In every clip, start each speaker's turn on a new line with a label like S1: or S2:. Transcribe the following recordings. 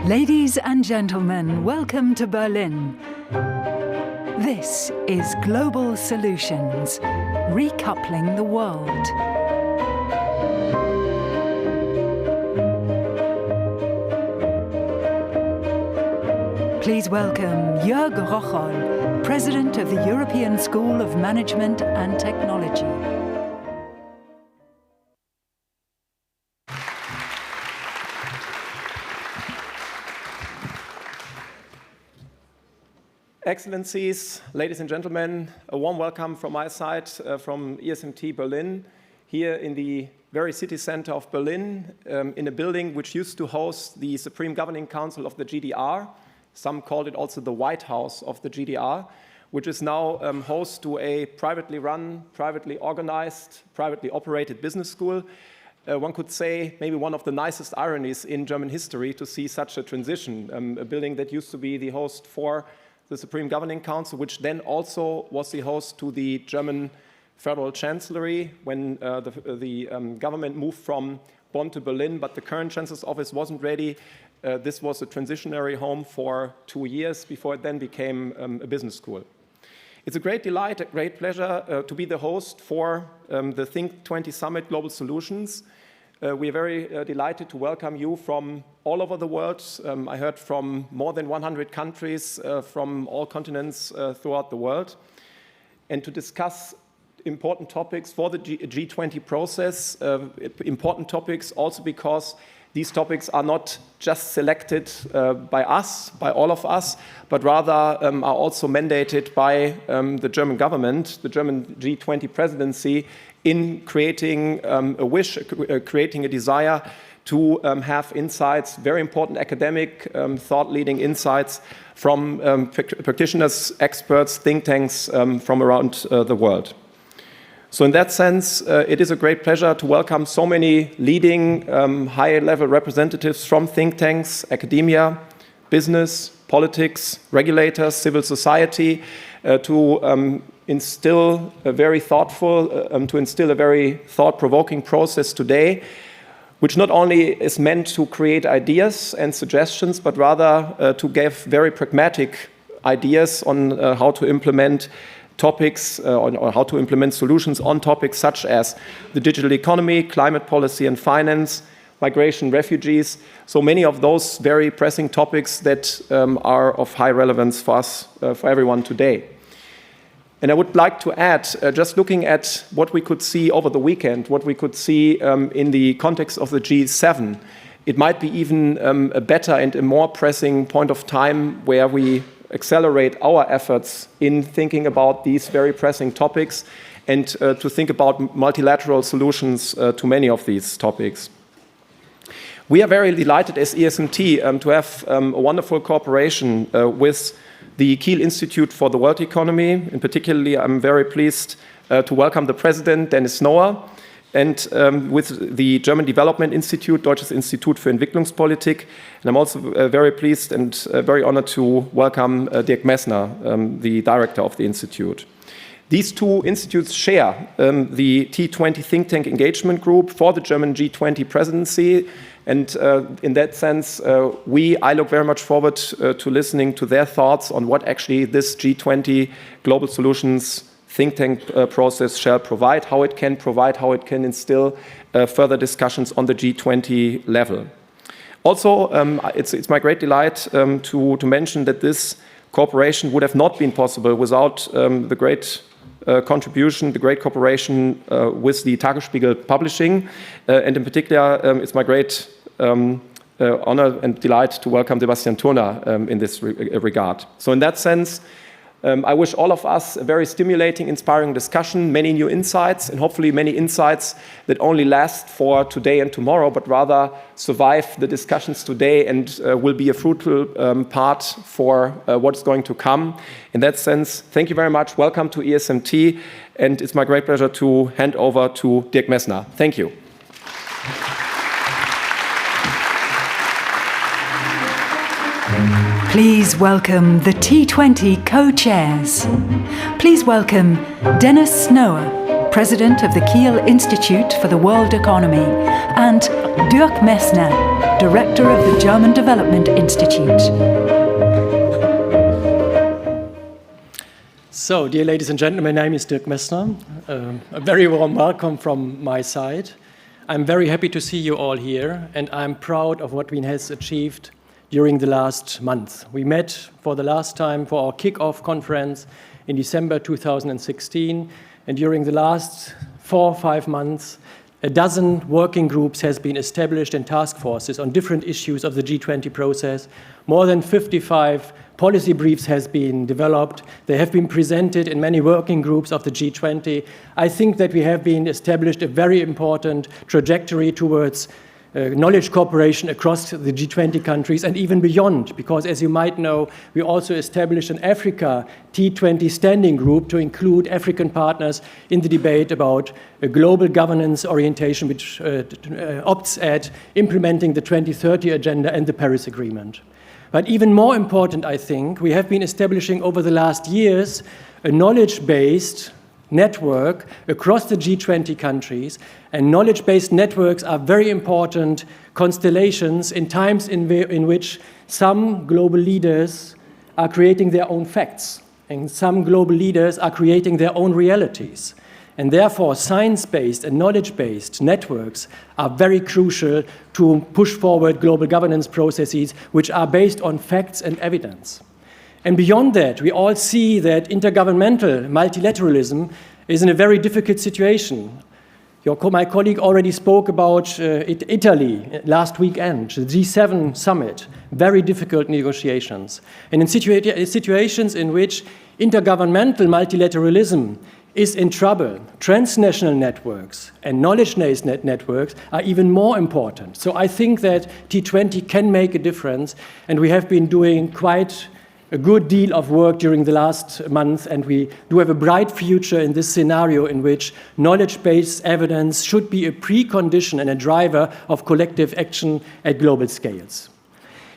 S1: Ladies and gentlemen, welcome to Berlin. This is Global Solutions, recoupling the world. Please welcome Jörg Rocholl, President of the European School of Management and Technology.
S2: Excellencies, ladies and gentlemen, a warm welcome from my side, from ESMT Berlin, here in the very city center of Berlin, in a building which used to host the Supreme Governing Council of the GDR. Some called it also the White House of the GDR, which is now host to a privately run, privately organized, privately operated business school. One could say maybe one of the nicest ironies in German history to see such a transition, a building that used to be the host for the Supreme Governing Council, which then also was the host to the German Federal Chancellery when the government moved from Bonn to Berlin, but the current Chancellor's office wasn't ready. This was a transitionary home for 2 years before it then became a business school. It's a great delight, a great pleasure to be the host for the Think 20 Summit Global Solutions. We are very delighted to welcome you from all over the world. I heard from more than 100 countries from all continents throughout the world, and to discuss important topics for the G20 process, important topics also because these topics are not just selected by us, by all of us, but rather are also mandated by the German government, the German G20 presidency, in creating a wish, creating a desire to have insights, very important academic, thought-leading insights from practitioners, experts, think tanks from around the world. So in that sense, it is a great pleasure to welcome so many leading high-level representatives from think tanks, academia, business, politics, regulators, civil society, to instill a very thoughtful, to instill a very thought-provoking process today, which not only is meant to create ideas and suggestions, but rather to give very pragmatic ideas on how to implement topics or how to implement solutions on topics such as the digital economy, climate policy and finance, migration, refugees. So many of those very pressing topics that are of high relevance for us, for everyone today. And I would like to add, just looking at what we could see over the weekend, what we could see in the context of the G7, it might be even a better and a more pressing point of time where we accelerate our efforts in thinking about these very pressing topics and to think about multilateral solutions to many of these topics. We are very delighted as ESMT to have a wonderful cooperation with the Kiel Institute for the World Economy. In particular, I'm very pleased to welcome the president, Dennis Noer, and with the German Development Institute, Deutsches Institut für Entwicklungspolitik. And I'm also very pleased and very honored to welcome Dirk Messner, the director of the institute. These two institutes share the T20 think tank engagement group for the German G20 presidency. And in that sense, I look very much forward to listening to their thoughts on what actually this G20 Global Solutions think tank process shall provide, how it can instill further discussions on the G20 level. Also, it's my great delight to mention that this cooperation would have not been possible without the great contribution, the great cooperation with the Tagesspiegel Publishing. And in particular, it's my great honor and delight to welcome Sebastian Turner in this regard. So in that sense, I wish all of us a very stimulating, inspiring discussion, many new insights, and hopefully many insights that only last for today and tomorrow, but rather survive the discussions today and will be a fruitful part for what's going to come. In that sense, thank you very much. Welcome to ESMT, and it's my great pleasure to hand over to Dirk Messner. Thank you.
S1: Please welcome the T20 co-chairs. Please welcome Dennis Noer, President of the Kiel Institute for the World Economy, and Dirk Messner, Director of the German Development Institute.
S3: So, dear ladies and gentlemen, my name is Dirk Messner. A very warm welcome from my side. I'm very happy to see you all here, and I'm proud of what we has achieved during the last month. We met for the last time for our kick-off conference in December 2016, and during the last 4 or 5 months, a dozen working groups has been established and task forces on different issues of the G20 process. More than 55 policy briefs has been developed. They have been presented in many working groups of the G20. I think that we have been established a very important trajectory towards knowledge cooperation across the G20 countries and even beyond, because as you might know, we also established an Africa T20 standing group to include African partners in the debate about a global governance orientation which opts at implementing the 2030 agenda and the Paris Agreement. But even more important, I think, we have been establishing over the last years a knowledge-based network across the G20 countries, and knowledge-based networks are very important constellations in times in which some global leaders are creating their own facts, and some global leaders are creating their own realities. And therefore, science-based and knowledge-based networks are very crucial to push forward global governance processes which are based on facts and evidence. And beyond that, we all see that intergovernmental multilateralism is in a very difficult situation. My colleague already spoke about Italy last weekend, the G7 summit, very difficult negotiations. And in situations in which intergovernmental multilateralism is in trouble, transnational networks and knowledge-based networks are even more important. So I think that T20 can make a difference, and we have been doing quite a good deal of work during the last month, and we do have a bright future in this scenario in which knowledge-based evidence should be a precondition and a driver of collective action at global scales.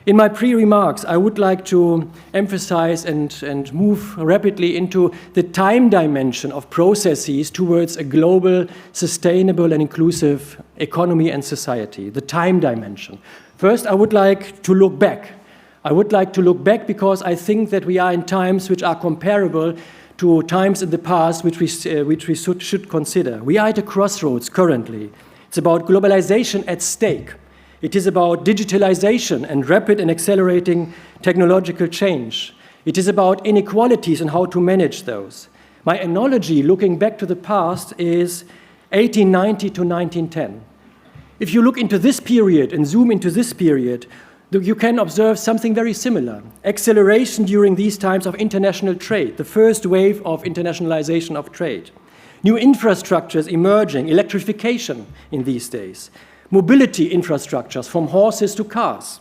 S3: In my pre-remarks, I would like to emphasize and move rapidly into the time dimension of processes towards a global, sustainable and inclusive economy and society, the time dimension. First, I would like to look back. I would like to look back because I think that we are in times which are comparable to times in the past which we should consider. We are at a crossroads currently. It's about globalization at stake. It is about digitalization and rapid and accelerating technological change. It is about inequalities and how to manage those. My analogy looking back to the past is 1890 to 1910. If you look into this period and zoom into this period, you can observe something very similar. Acceleration during these times of international trade, the first wave of internationalization of trade. New infrastructures emerging, electrification in these days. Mobility infrastructures from horses to cars.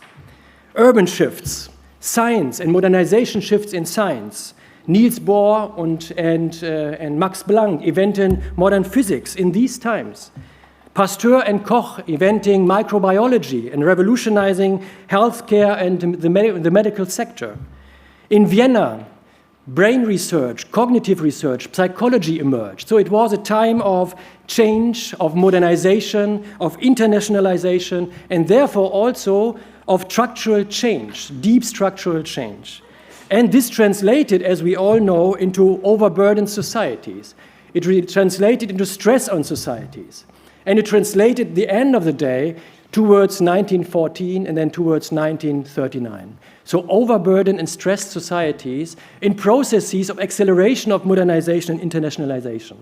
S3: Urban shifts, science and modernization shifts in science. Niels Bohr and Max Planck inventing modern physics in these times. Pasteur and Koch inventing microbiology and revolutionizing healthcare and the medical sector. In Vienna, brain research, cognitive research, psychology emerged. So it was a time of change, of modernization, of internationalization, and therefore also of structural change, deep structural change. And this translated, as we all know, into overburdened societies. It translated into stress on societies. And it translated at the end of the day towards 1914 and then towards 1939. So overburdened and stressed societies in processes of acceleration of modernization and internationalization.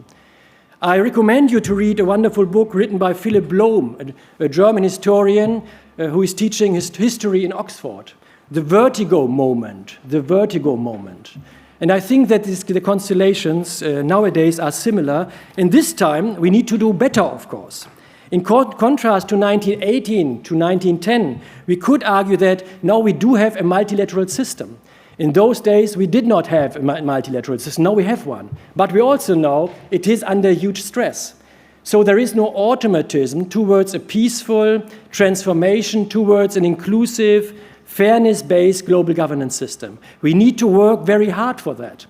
S3: I recommend you to read a wonderful book written by Philip Blohm, a German historian who is teaching history in Oxford. The vertigo moment, the vertigo moment. And I think that the constellations nowadays are similar. And this time, we need to do better, of course. In contrast to 1918 to 1910, we could argue that now we do have a multilateral system. In those days, we did not have a multilateral system. Now we have one. But we also know it is under huge stress. So there is no automatism towards a peaceful transformation, towards an inclusive, fairness-based global governance system. We need to work very hard for that.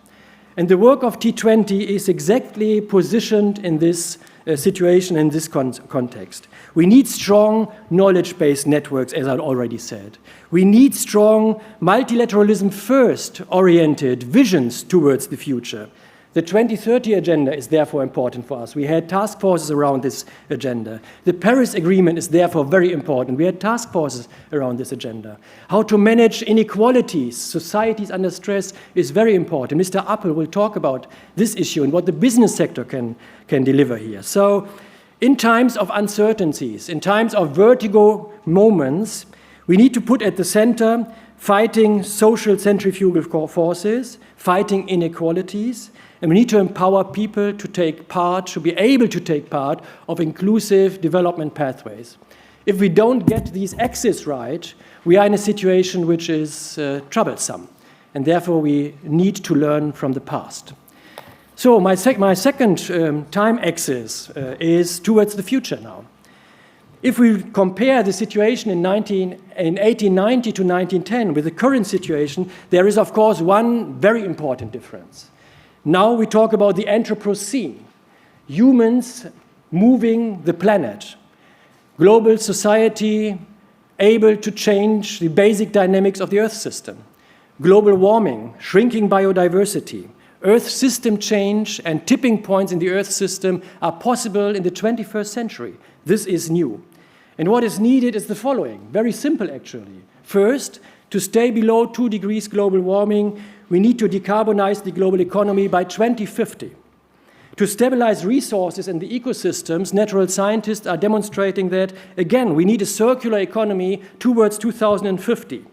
S3: And the work of T20 is exactly positioned in this situation, in this context. We need strong knowledge-based networks, as I already said. We need strong multilateralism first oriented visions towards the future. The 2030 agenda is therefore important for us. We had task forces around this agenda. The Paris Agreement is therefore very important. We had task forces around this agenda. How to manage inequalities, societies under stress, is very important. Mr. Appel will talk about this issue and what the business sector can deliver here. So in times of uncertainties, in times of vertigo moments, we need to put at the center fighting social centrifugal forces, fighting inequalities, and we need to empower people to take part, to be able to take part of inclusive development pathways. If we don't get these axes right, we are in a situation which is troublesome, and therefore we need to learn from the past. So my second time axis is towards the future now. If we compare the situation in 1890 to 1910 with the current situation, there is of course one very important difference. Now we talk about the Anthropocene, humans moving the planet, global society able to change the basic dynamics of the Earth system, global warming, shrinking biodiversity, Earth system change and tipping points in the Earth system are possible in the 21st century. This is new. And what is needed is the following, very simple actually. First, to stay below 2 degrees global warming, we need to decarbonize the global economy by 2050. To stabilize resources in the ecosystems, natural scientists are demonstrating that, again, we need a circular economy towards 2050.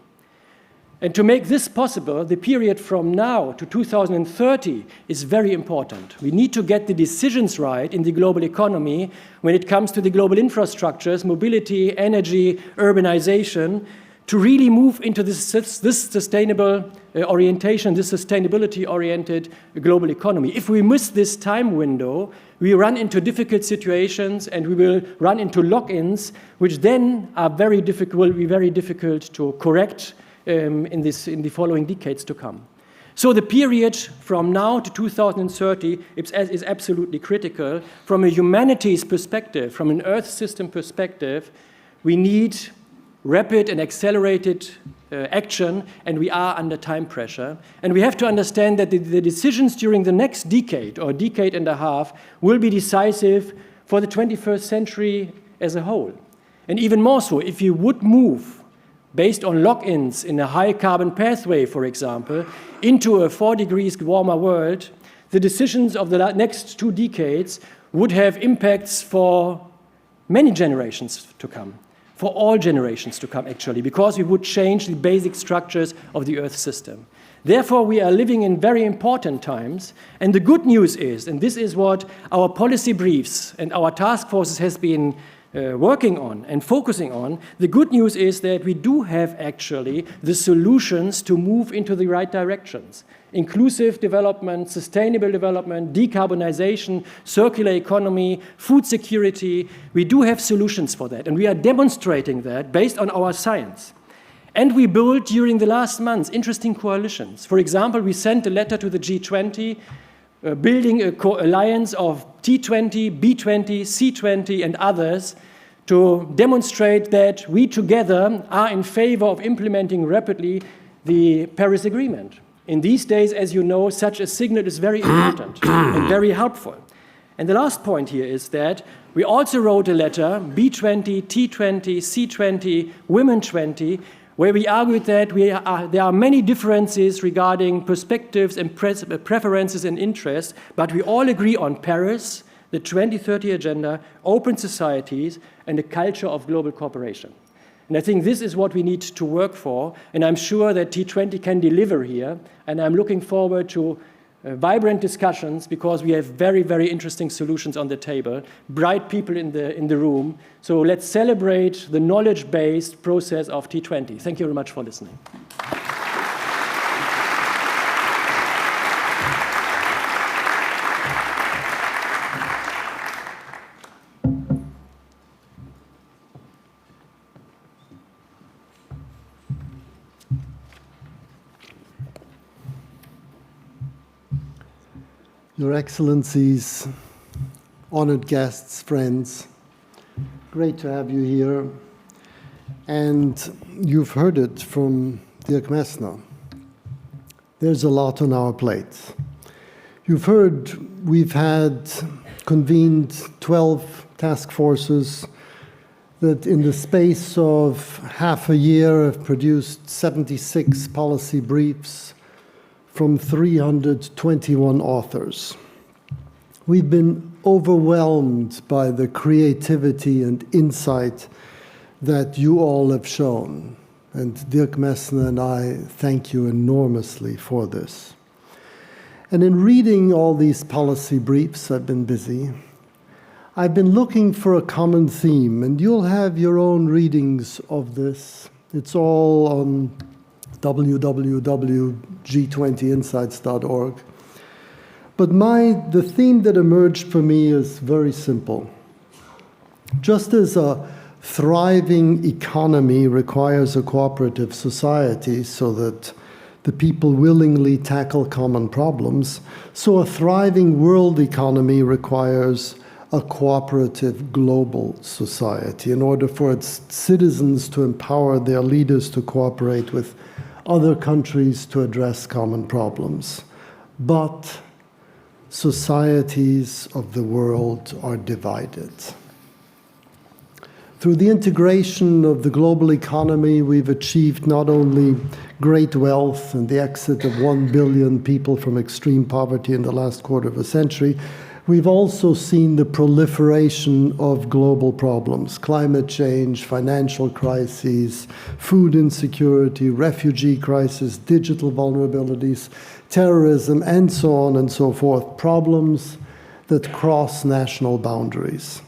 S3: And to make this possible, the period from now to 2030 is very important. We need to get the decisions right in the global economy when it comes to the global infrastructures, mobility, energy, urbanization, to really move into this sustainable orientation, this sustainability-oriented global economy. If we miss this time window, we run into difficult situations and we will run into lock-ins, which then are will be very difficult to correct in the following decades to come. So the period from now to 2030 is absolutely critical. From a humanities perspective, from an Earth system perspective, we need rapid and accelerated action, and we are under time pressure. And we have to understand that the decisions during the next decade or decade and a half will be decisive for the 21st century as a whole. And even more so, if you would move based on lock-ins in a high carbon pathway, for example, into a 4 degrees warmer world, the decisions of the next 2 decades would have impacts for many generations to come. For all generations to come, actually, because we would change the basic structures of the Earth system. Therefore, we are living in very important times, and the good news is, and this is what our policy briefs and our task forces has been working on and focusing on, the good news is that we do have actually the solutions to move into the right directions. Inclusive development, sustainable development, decarbonization, circular economy, food security. We do have solutions for that, and we are demonstrating that based on our science. And we built during the last months interesting coalitions. For example, we sent a letter to the G20 building an alliance of T20, B20, C20, and others to demonstrate that we together are in favor of implementing rapidly the Paris Agreement. In these days, as you know, such a signal is very important and very helpful. And the last point here is that we also wrote a letter, B20, T20, C20, Women 20, where we argued that there are many differences regarding perspectives and preferences and interests, but we all agree on Paris, the 2030 agenda, open societies, and a culture of global cooperation. And I think this is what we need to work for, and I'm sure that T20 can deliver here, and I'm looking forward to vibrant discussions because we have very, very interesting solutions on the table, bright people in the room. So let's celebrate the knowledge-based process of T20. Thank you very much for listening.
S4: Your Excellencies, honored guests, friends, great to have you here. And you've heard it from Dirk Messner. There's a lot on our plate. You've heard we've had convened 12 task forces that in the space of half a year have produced 76 policy briefs from 321 authors. We've been overwhelmed by the creativity and insight that you all have shown. And Dirk Messner and I thank you enormously for this. And in reading all these policy briefs, I've been busy. I've been looking for a common theme, and you'll have your own readings of this. It's all on www.g20insights.org. But the theme that emerged for me is very simple. Just as a thriving economy requires a cooperative society so that the people willingly tackle common problems, so a thriving world economy requires a cooperative global society in order for its citizens to empower their leaders to cooperate with other countries to address common problems. But societies of the world are divided. Through the integration of the global economy, we've achieved not only great wealth and the exit of 1 billion people from extreme poverty in the last quarter of a century, we've also seen the proliferation of global problems: climate change, financial crises, food insecurity, refugee crisis, digital vulnerabilities, terrorism, and so on and so forth, problems that cross national boundaries.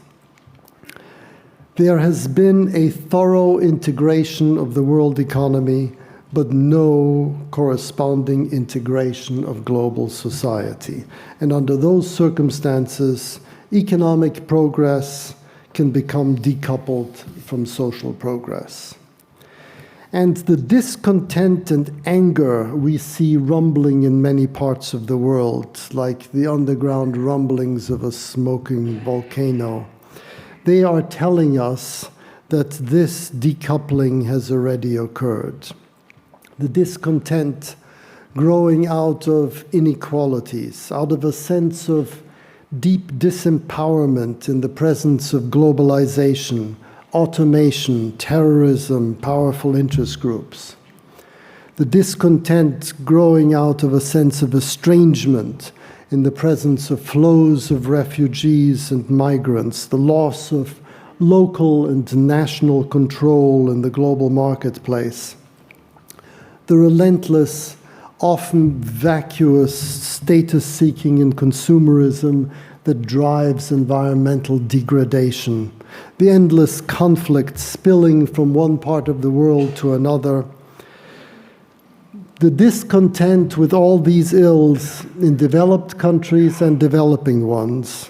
S4: There has been a thorough integration of the world economy, but no corresponding integration of global society. And under those circumstances, economic progress can become decoupled from social progress. And the discontent and anger we see rumbling in many parts of the world, like the underground rumblings of a smoking volcano, they are telling us that this decoupling has already occurred. The discontent growing out of inequalities, out of a sense of deep disempowerment in the presence of globalization, automation, terrorism, powerful interest groups. The discontent growing out of a sense of estrangement in the presence of flows of refugees and migrants, the loss of local and national control in the global marketplace, the relentless, often vacuous status-seeking and consumerism that drives environmental degradation, the endless conflict spilling from one part of the world to another, the discontent with all these ills in developed countries and developing ones,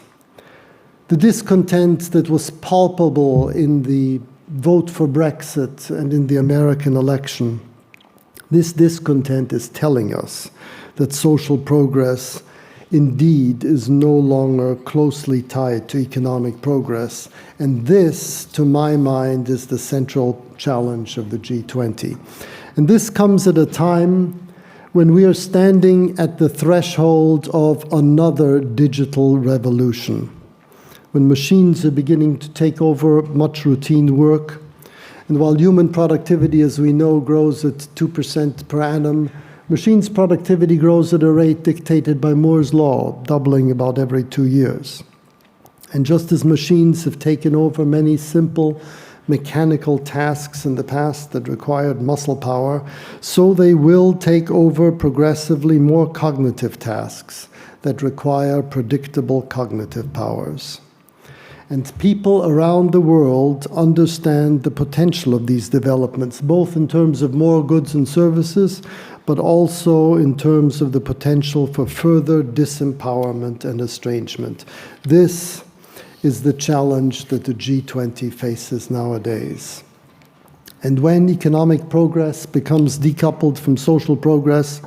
S4: the discontent that was palpable in the vote for Brexit and in the American election. This discontent is telling us that social progress indeed is no longer closely tied to economic progress. And this, to my mind, is the central challenge of the G20. And this comes at a time when we are standing at the threshold of another digital revolution, when machines are beginning to take over much routine work. And while human productivity, as we know, grows at 2% per annum, machines' productivity grows at a rate dictated by Moore's law, doubling about every 2 years. And just as machines have taken over many simple mechanical tasks in the past that required muscle power, so they will take over progressively more cognitive tasks that require predictable cognitive powers. And people around the world understand the potential of these developments, both in terms of more goods and services, but also in terms of the potential for further disempowerment and estrangement. This is the challenge that the G20 faces nowadays. And when economic progress becomes decoupled from social progress,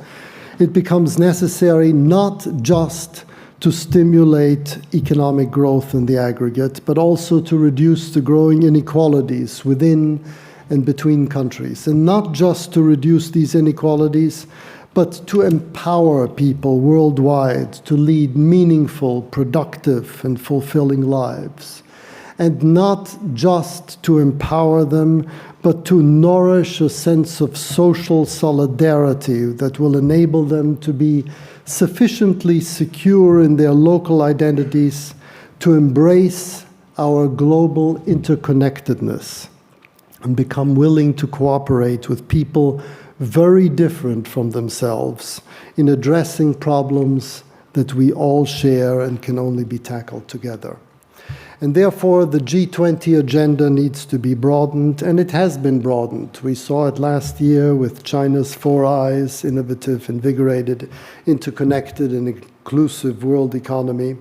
S4: it becomes necessary not just to stimulate economic growth in the aggregate, but also to reduce the growing inequalities within and between countries. And not just to reduce these inequalities, but to empower people worldwide to lead meaningful, productive, and fulfilling lives. And not just to empower them, but to nourish a sense of social solidarity that will enable them to be sufficiently secure in their local identities to embrace our global interconnectedness and become willing to cooperate with people very different from themselves in addressing problems that we all share and can only be tackled together. And therefore, the G20 agenda needs to be broadened, and it has been broadened. We saw it last year with China's Four Eyes, innovative, invigorated, interconnected, and inclusive world economy.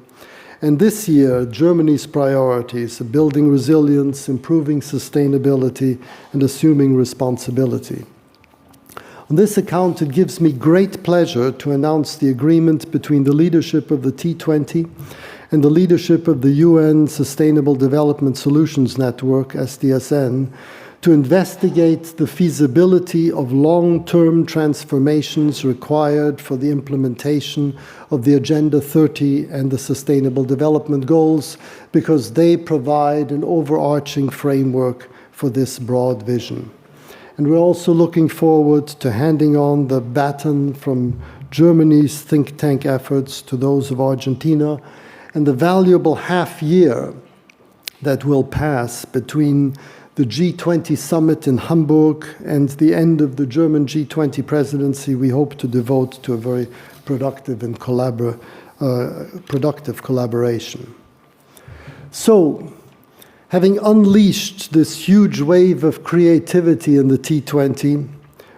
S4: And this year, Germany's priorities are building resilience, improving sustainability, and assuming responsibility. On this account, it gives me great pleasure to announce the agreement between the leadership of the T20 and the leadership of the UN Sustainable Development Solutions Network, SDSN, to investigate the feasibility of long-term transformations required for the implementation of the Agenda 30 and the Sustainable Development Goals, because they provide an overarching framework for this broad vision. And we're also looking forward to handing on the baton from Germany's think tank efforts to those of Argentina, and the valuable half year that will pass between the G20 summit in Hamburg and the end of the German G20 presidency, we hope to devote to a very productive and productive collaboration. So, having unleashed this huge wave of creativity in the T20,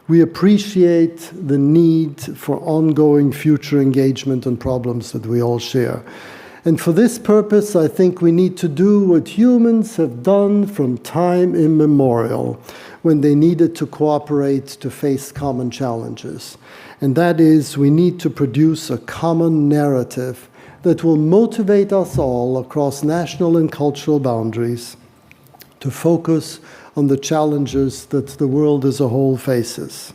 S4: we appreciate the need for ongoing future engagement on problems that we all share. And for this purpose, I think we need to do what humans have done from time immemorial when they needed to cooperate to face common challenges. And that is, we need to produce a common narrative that will motivate us all across national and cultural boundaries to focus on the challenges that the world as a whole faces.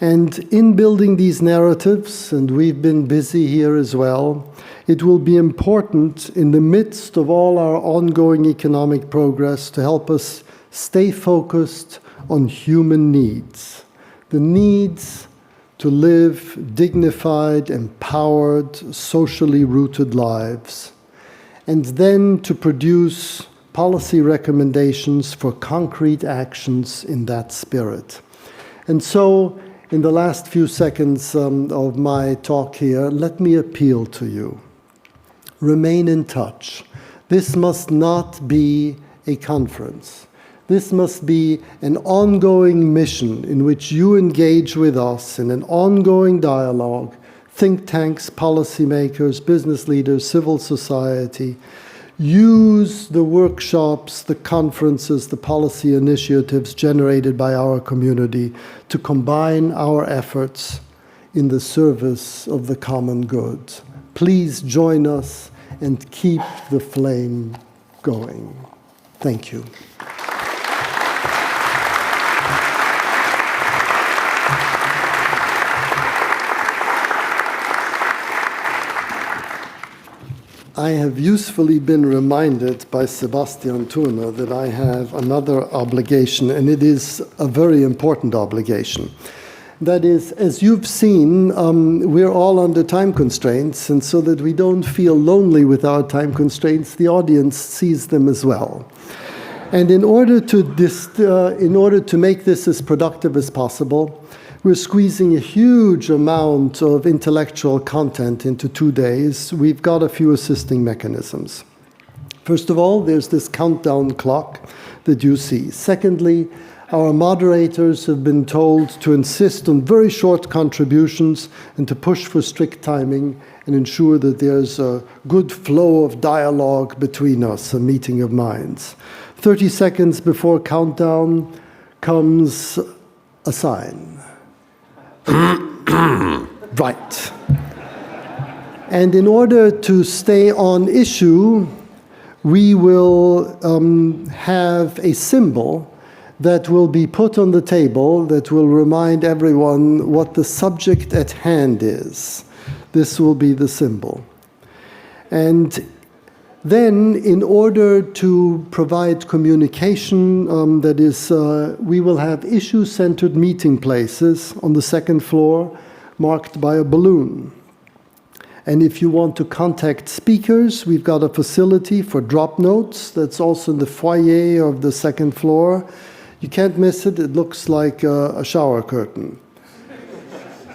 S4: And in building these narratives, and we've been busy here as well, it will be important in the midst of all our ongoing economic progress to help us stay focused on human needs, the needs to live dignified, empowered, socially rooted lives, and then to produce policy recommendations for concrete actions in that spirit. And so, in the last few seconds of my talk here, let me appeal to you. Remain in touch. This must not be a conference. This must be an ongoing mission in which you engage with us in an ongoing dialogue, think tanks, policymakers, business leaders, civil society. Use the workshops, the conferences, the policy initiatives generated by our community to combine our efforts in the service of the common good. Please join us and keep the flame going. Thank you. I have usefully been reminded by Sebastian Turner that I have another obligation, and it is a very important obligation. That is, as you've seen, we're all under time constraints, and so that we don't feel lonely with our time constraints, the audience sees them as well. And in order to make this as productive as possible, we're squeezing a huge amount of intellectual content into 2 days. We've got a few assisting mechanisms. First of all, there's this countdown clock that you see. Secondly, our moderators have been told to insist on very short contributions and to push for strict timing and ensure that there's a good flow of dialogue between us, a meeting of minds. 30 seconds before countdown comes a sign. Right. And in order to stay on issue, we will have a symbol that will be put on the table that will remind everyone what the subject at hand is. This will be the symbol. And then, in order to provide communication, that is, we will have issue-centered meeting places on the second floor marked by a balloon. And if you want to contact speakers, we've got a facility for drop notes that's also in the foyer of the second floor. You can't miss it. It looks like a shower curtain.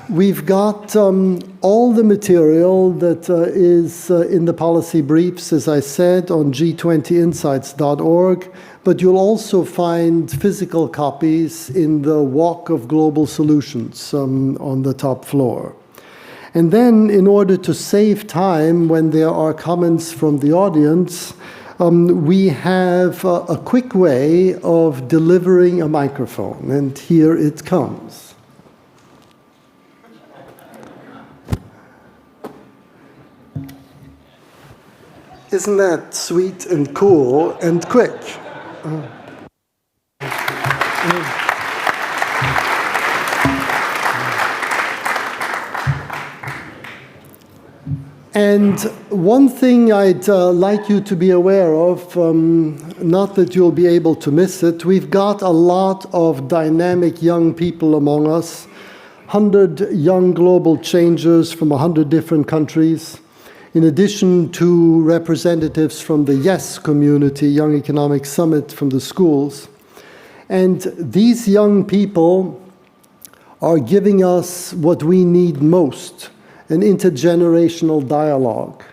S4: We've got all the material that is in the policy briefs, as I said, on g20insights.org, but you'll also find physical copies in the Walk of Global Solutions on the top floor. And then, in order to save time when there are comments from the audience, we have a quick way of delivering a microphone, and here it comes. Isn't that sweet and cool and quick? And one thing I'd like you to be aware of, not that you'll be able to miss it, we've got a lot of dynamic young people among us, 100 young global changers from 100 different countries, in addition to representatives from the YES community, Young Economic Summit from the schools. And these young people are giving us what we need most, an intergenerational dialogue.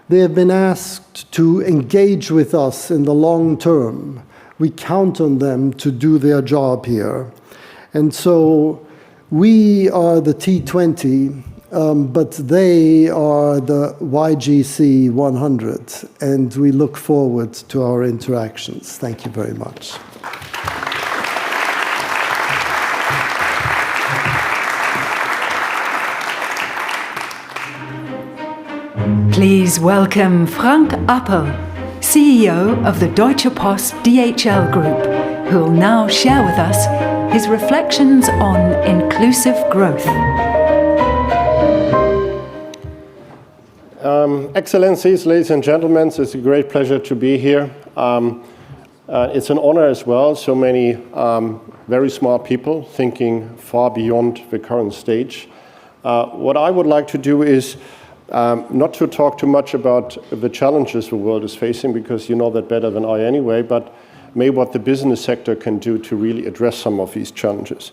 S4: They have been asked to engage with us in the long term. We count on them to do their job here. And so we are the T20, but they are the YGC 100, and we look forward to our interactions. Thank you very much.
S1: Please welcome Frank Appel, CEO of the Deutsche Post DHL Group, who will now share with us his reflections on inclusive growth.
S5: Excellencies, ladies and gentlemen, it's a great pleasure to be here. It's an honor as well, so many very smart people thinking far beyond the current stage. What I would like to do is not to talk too much about the challenges the world is facing, because you know that better than I anyway, but maybe what the business sector can do to really address some of these challenges.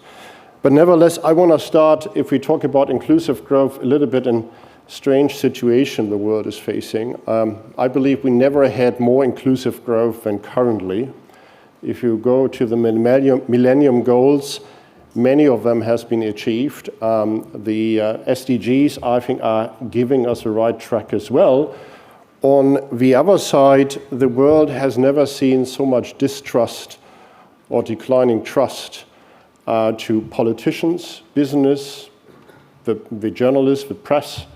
S5: But nevertheless, I want to start, if we talk about inclusive growth, a little bit in strange situation the world is facing. I believe we never had more inclusive growth than currently. If you go to the Millennium Goals, many of them has been achieved. The SDGs, I think, are giving us the right track as well. On the other side, the world has never seen so much distrust or declining trust to politicians, business, the journalists, the press,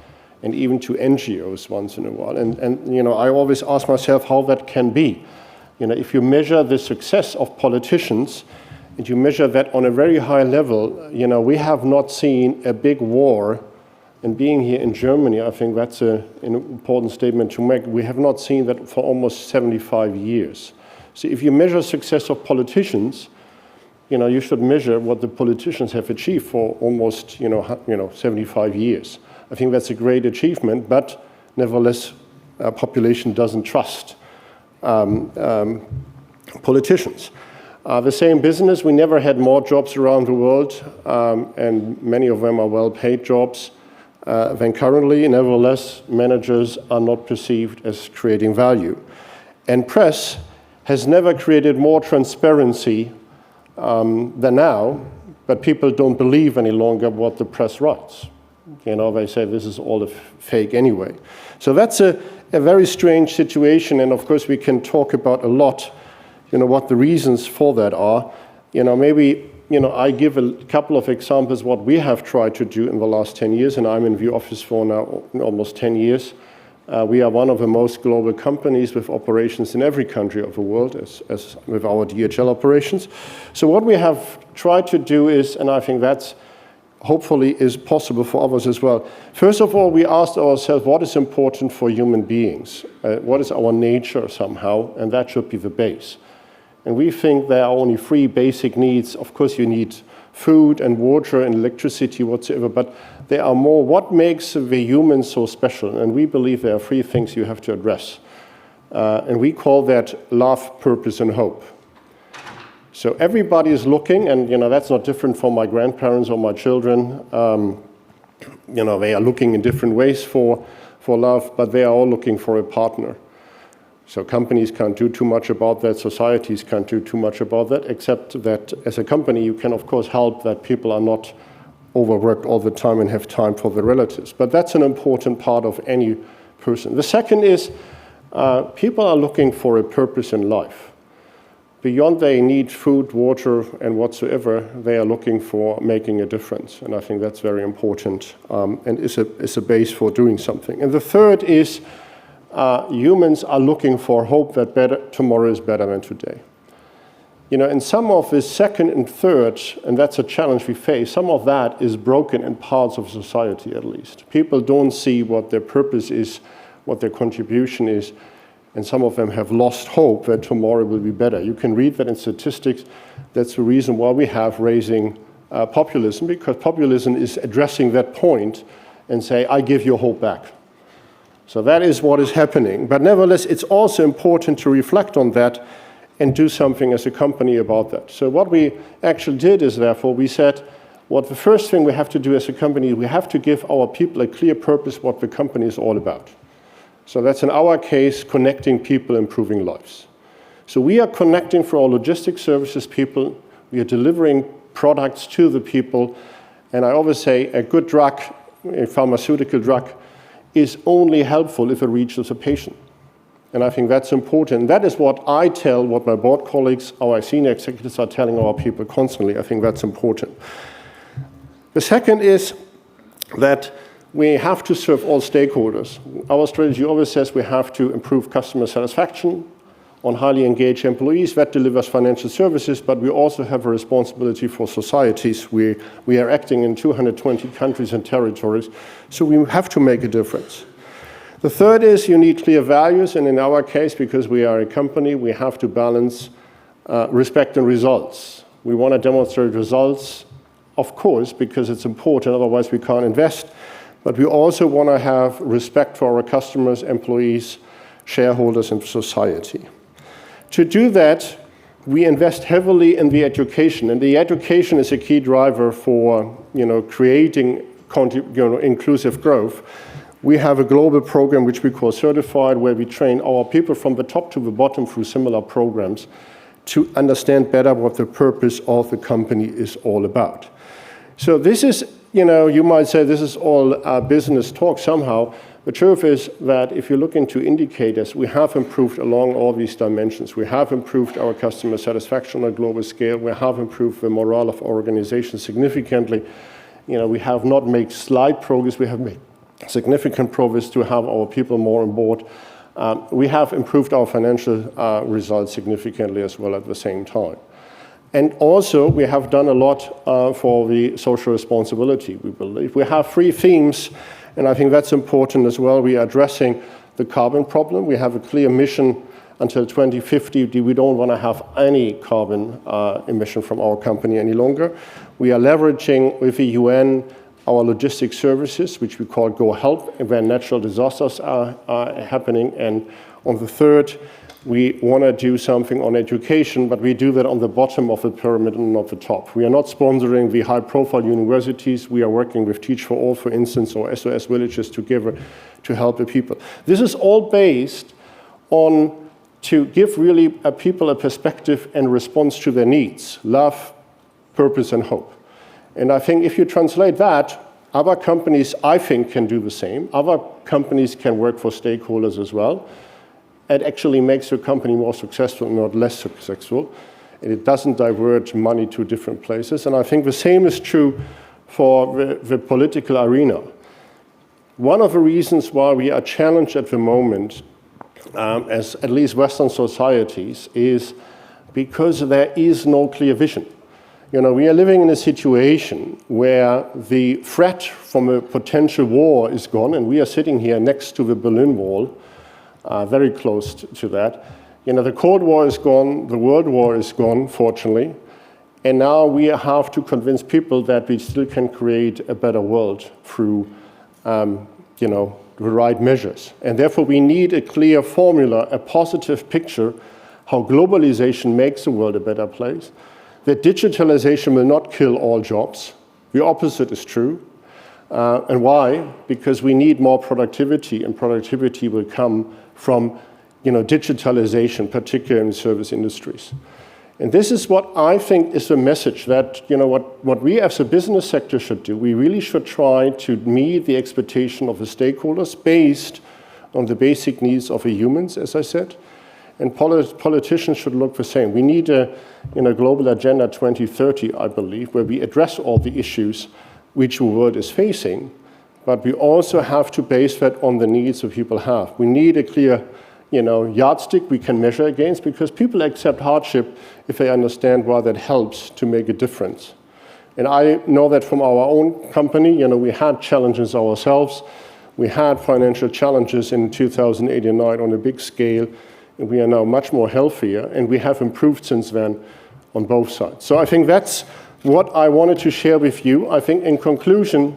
S5: and even to NGOs once in a while. And you know, I always ask myself how that can be. You know, if you measure the success of politicians, and you measure that on a very high level, you know, we have not seen a big war. And being here in Germany, I think that's an important statement to make. We have not seen that for almost 75 years. So if you measure success of politicians, you know, you should measure what the politicians have achieved for almost, 75 years. I think that's a great achievement, but nevertheless, our population doesn't trust politicians. The same business, we never had more jobs around the world, and many of them are well-paid jobs than currently. Nevertheless, managers are not perceived as creating value. And press has never created more transparency than now, but people don't believe any longer what the press writes. You know, they say this is all a fake anyway. So that's a very strange situation, and of course we can talk about a lot, you know, what the reasons for that are. You know, maybe I give a couple of examples what we have tried to do in the last 10 years, and I'm in the office for now almost 10 years. We are one of the most global companies with operations in every country of the world, as with our DHL operations. So what we have tried to do is, and I think that's hopefully is possible for others as well. First of all, we asked ourselves what is important for human beings? What is our nature somehow? And that should be the base. And we think there are only 3 basic needs. Of course, you need food and water and electricity whatsoever, but there are more. What makes the human so special? And we believe there are 3 things you have to address. And we call that love, purpose, and hope. So everybody is looking, and that's not different from my grandparents or my children. They are looking in different ways for love, but they are all looking for a partner. So companies can't do too much about that, societies can't do too much about that, except that as a company you can of course help that people are not overworked all the time and have time for their relatives. But that's an important part of any person. The second is people are looking for a purpose in life. Beyond they need food, water, and whatsoever, they are looking for making a difference. And I think that's very important and is a base for doing something. And the third is humans are looking for hope that tomorrow is better than today. And some of the second and third, and that's a challenge we face, some of that is broken in parts of society at least. People don't see what their purpose is, what their contribution is, and some of them have lost hope that tomorrow will be better. You can read that in statistics. That's the reason why we have raising populism, because populism is addressing that point and say, I give you hope back. So that is what is happening. But nevertheless, it's also important to reflect on that and do something as a company about that. So what we actually did is, therefore, we said, what the first thing we have to do as a company, we have to give our people a clear purpose what the company is all about. So that's in our case, connecting people, improving lives. So we are connecting for our logistics services people. We are delivering products to the people. And I always say a good drug, a pharmaceutical drug, is only helpful if it reaches a patient. And I think that's important. That is what I tell, what my board colleagues, our senior executives are telling our people constantly. I think that's important. The second is that we have to serve all stakeholders. Our strategy always says we have to improve customer satisfaction on highly engaged employees. That delivers financial services, but we also have a responsibility for societies. We are acting in 220 countries and territories, so we have to make a difference. The third is you need clear values, and in our case, because we are a company, we have to balance respect and results. We want to demonstrate results, of course, because it's important, otherwise we can't invest, but we also want to have respect for our customers, employees, shareholders, and society. To do that, we invest heavily in the education, and the education is a key driver for creating inclusive growth. We have a global program which we call Certified, where we train our people from the top to the bottom through similar programs to understand better what the purpose of the company is all about. So this is, you might say this is all business talk somehow. The truth is that if you look into indicators, we have improved along all these dimensions. We have improved our customer satisfaction on a global scale. We have improved the morale of our organization significantly. We have not made slight progress. We have made significant progress to have our people more on board. We have improved our financial results significantly as well at the same time. And also, we have done a lot for the social responsibility, we believe. We have 3 themes, and I think that's important as well. We are addressing the carbon problem. We have a clear mission until 2050. We don't want to have any carbon emission from our company any longer. We are leveraging with the UN our logistics services, which we call Go Help, when natural disasters are happening. And on the third, we want to do something on education, but we do that on the bottom of the pyramid and not the top. We are not sponsoring the high-profile universities. We are working with Teach for All, for instance, or SOS Villages together to help the people. This is all based on to give really people a perspective and response to their needs, love, purpose, and hope. And I think if you translate that, other companies, I think, can do the same. Other companies can work for stakeholders as well. It actually makes your company more successful, not less successful. and it doesn't divert money to different places. And I think the same is true for the political arena. One of the reasons why we are challenged at the moment, as at least Western societies, is because there is no clear vision. You know, we are living in a situation where the threat from a potential war is gone, and we are sitting here next to the Berlin Wall, very close to that. You know, the Cold War is gone, the World War is gone, fortunately, and now we have to convince people that we still can create a better world through, you know, the right measures. And therefore, we need a clear formula, a positive picture, how globalization makes the world a better place, that digitalization will not kill all jobs. The opposite is true. And why? Because we need more productivity, and productivity will come from, you know, digitalization, particularly in service industries. And this is what I think is the message that, you know, what we as a business sector should do. We really should try to meet the expectation of the stakeholders based on the basic needs of the humans, as I said. And politicians should look the same. We need a, you know, global agenda 2030, I believe, where we address all the issues which the world is facing, but we also have to base that on the needs that people have. We need a clear, you know, yardstick we can measure against, because people accept hardship if they understand why that helps to make a difference. And I know that from our own company, you know, we had challenges ourselves. We had financial challenges in 2008 and 2009 on a big scale, and we are now much more healthier, and we have improved since then on both sides. So I think that's what I wanted to share with you. I think in conclusion,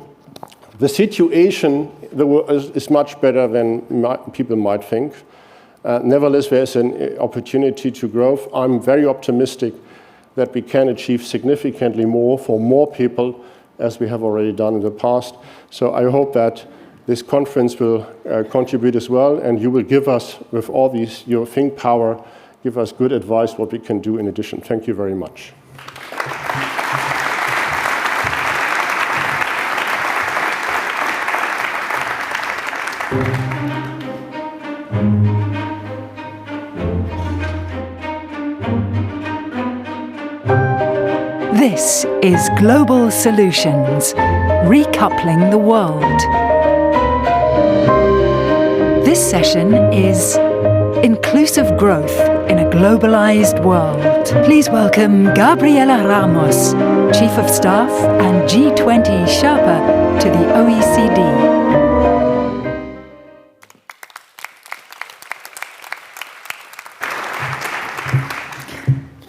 S5: the situation is much better than people might think. Nevertheless, there's an opportunity to grow. I'm very optimistic that we can achieve significantly more for more people, as we have already done in the past. So I hope that this conference will contribute as well, and you will give us, with all these, your think power, give us good advice what we can do in addition. Thank you very much.
S1: This is Global Solutions, recoupling the world. This session is Inclusive Growth in a Globalized World. Please welcome Gabriela Ramos, Chief of Staff and G20 Sherpa to the OECD.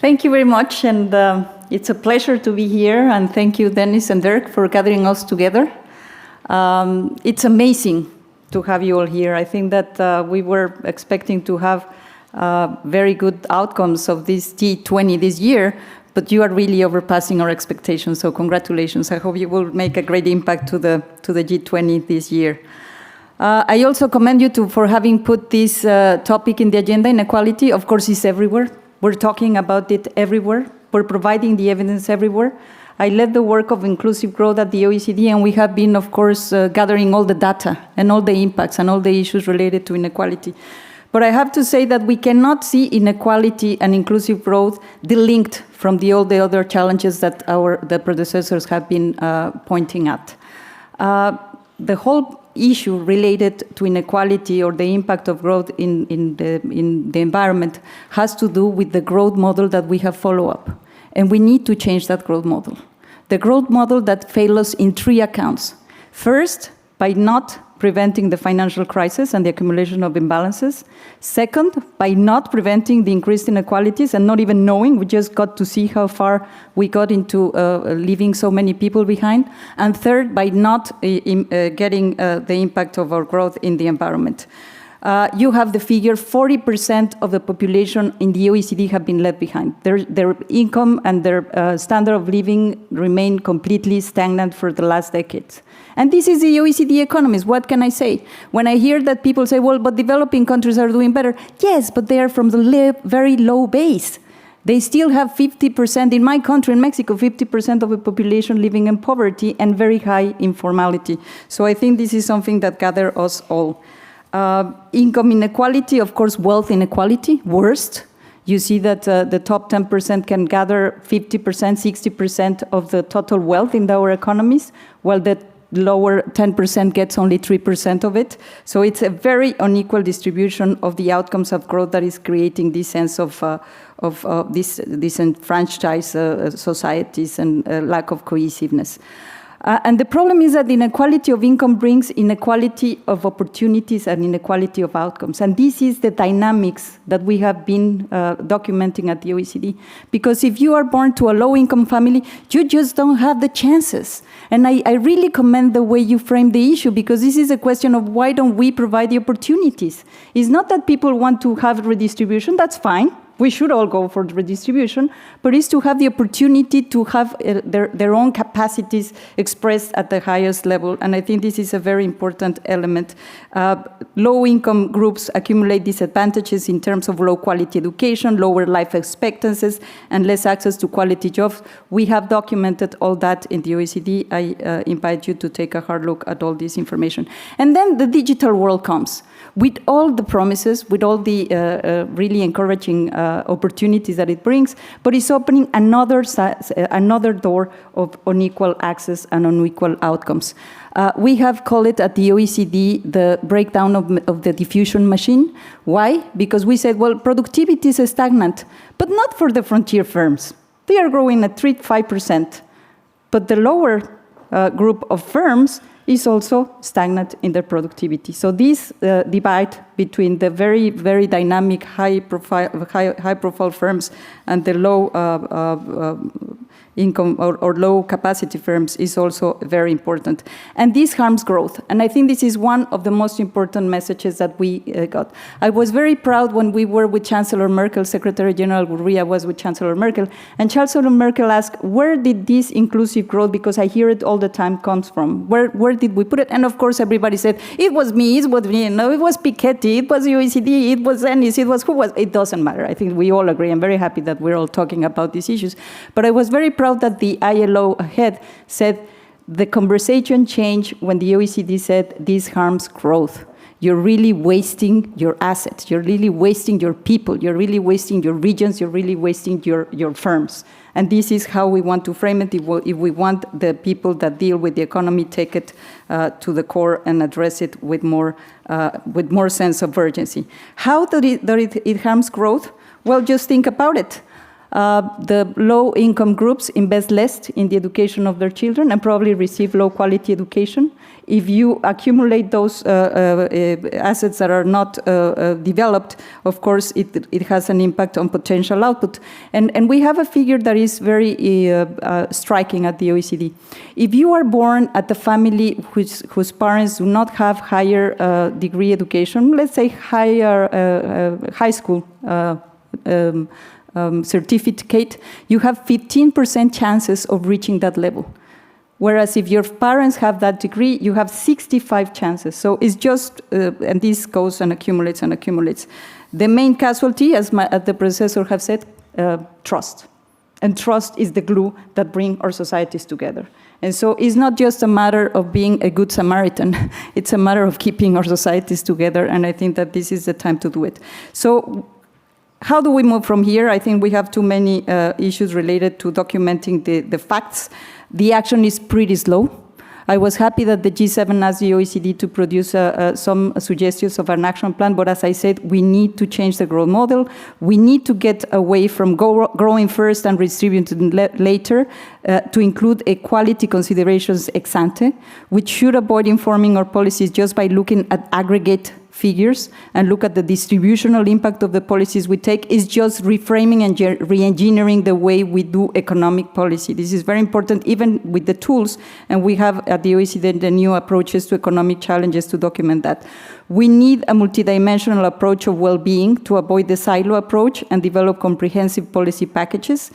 S6: Thank you very much, and it's a pleasure to be here, and thank you, Dennis and Dirk, for gathering us together. It's amazing to have you all here. I think that we were expecting to have very good outcomes of this G20 this year, but you are really overpassing our expectations, so congratulations. I hope you will make a great impact to the G20 this year. I also commend you for having put this topic in the agenda. Inequality, of course, is everywhere. We're talking about it everywhere. We're providing the evidence everywhere. I led the work of inclusive growth at the OECD, and we have been, of course, gathering all the data and all the impacts and all the issues related to inequality. But I have to say that we cannot see inequality and inclusive growth delinked from all the other challenges that the predecessors have been pointing at. The whole issue related to inequality or the impact of growth in the environment has to do with the growth model that we have followed up. And we need to change that growth model. The growth model that failed us in 3 accounts. First, by not preventing the financial crisis and the accumulation of imbalances. Second, by not preventing the increased inequalities and not even knowing. We just got to see how far we got into leaving so many people behind. And third, by not getting the impact of our growth in the environment. You have the figure, 40% of the population in the OECD have been left behind. Their income and their standard of living remain completely stagnant for the last decades. And this is the OECD economies. What can I say? When I hear that people say, well, but developing countries are doing better. Yes, but they are from the very low base. They still have 50%, in my country, in Mexico, 50% of the population living in poverty and very high informality. So I think this is something that gathers us all. Income inequality, of course, wealth inequality, worst. You see that the top 10% can gather 50%, 60% of the total wealth in our economies, while the lower 10% gets only 3% of it. So it's a very unequal distribution of the outcomes of growth that is creating this sense of disenfranchised societies and lack of cohesiveness. And the problem is that inequality of income brings inequality of opportunities and inequality of outcomes. And this is the dynamics that we have been documenting at the OECD. Because if you are born to a low-income family, you just don't have the chances. And I really commend the way you frame the issue, because this is a question of why don't we provide the opportunities? It's not that people want to have redistribution, that's fine. We should all go for the redistribution, but it's to have the opportunity to have their own capacities expressed at the highest level. And I think this is a very important element. Low-income groups accumulate disadvantages in terms of low-quality education, lower life expectancies, and less access to quality jobs. We have documented all that in the OECD. I invite you to take a hard look at all this information. And then the digital world comes. With all the promises, with all the really encouraging opportunities that it brings, but it's opening another door of unequal access and unequal outcomes. We have called it at the OECD the breakdown of the diffusion machine. Why? Because we said, well, productivity is stagnant, but not for the frontier firms. They are growing at 3-5%, but the lower group of firms is also stagnant in their productivity. So this divide between the very, very dynamic, high-profile firms and the low income or low capacity firms is also very important. And this harms growth. And I think this is one of the most important messages that we got. I was very proud when we were with Chancellor Merkel, Secretary General Gurria was with Chancellor Merkel, and Chancellor Merkel asked, where did this inclusive growth, because I hear it all the time, comes from? Where did we put it? And of course, everybody said, it was me, it was me, no, it was Piketty, it was OECD, it was Ennis, it was who was, it doesn't matter. I think we all agree. I'm very happy that we're all talking about these issues. But I was very proud that the ILO head said the conversation changed when the OECD said this harms growth. You're really wasting your assets. You're really wasting your people. You're really wasting your regions. You're really wasting your firms. And this is how we want to frame it if we want the people that deal with the economy take it to the core and address it with more sense of urgency. How does it harms growth? Well, just think about it. The low-income groups invest less in the education of their children and probably receive low-quality education. If you accumulate those assets that are not developed, of course, it has an impact on potential output. And we have a figure that is very striking at the OECD. If you are born at a family whose parents do not have higher degree education, let's say high school certificate, you have 15% chances of reaching that level. Whereas if your parents have that degree, you have 65 chances. So it's just, and this goes and accumulates and accumulates. The main casualty, as the predecessor have said, trust. And trust is the glue that brings our societies together. And so it's not just a matter of being a good Samaritan, it's a matter of keeping our societies together, and I think that this is the time to do it. So how do we move from here? I think we have too many issues related to documenting the facts. The action is pretty slow. I was happy that the G7 asked the OECD to produce some suggestions of an action plan, but as I said, we need to change the growth model. We need to get away from growing first and redistributing later to include equality considerations ex ante, which should avoid informing our policies just by looking at aggregate figures and look at the distributional impact of the policies we take. Is just reframing and re-engineering the way we do economic policy. This is very important, even with the tools, and we have at the OECD the new approaches to economic challenges to document that. We need a multidimensional approach of well-being to avoid the silo approach and develop comprehensive policy packages.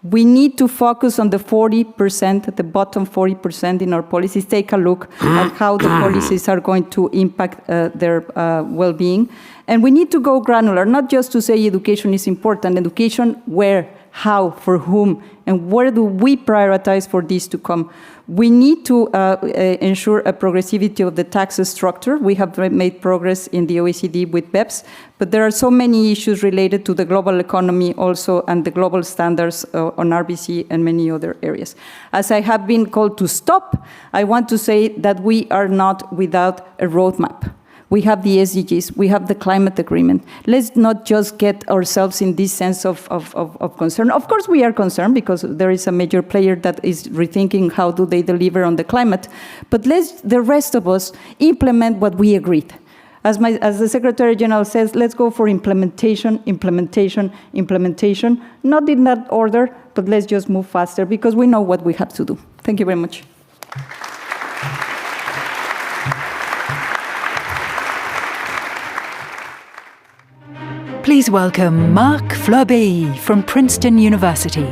S6: We need to focus on the 40%, the bottom 40% in our policies. Take a look at how the policies are going to impact their well-being. And we need to go granular, not just to say education is important, education where, how, for whom, and where do we prioritize for this to come. We need to ensure a progressivity of the tax structure. We have made progress in the OECD with BEPS, but there are so many issues related to the global economy also and the global standards on RBC and many other areas. As I have been called to stop, I want to say that we are not without a roadmap. We have the SDGs, we have the climate agreement. Let's not just get ourselves in this sense of concern. Of course we are concerned because there is a major player that is rethinking how do they deliver on the climate, but let's the rest of us implement what we agreed. As the Secretary General says, let's go for implementation, implementation, implementation, not in that order, but let's just move faster because we know what we have to do. Thank you very much.
S1: Please welcome Marc Fleury from Princeton University.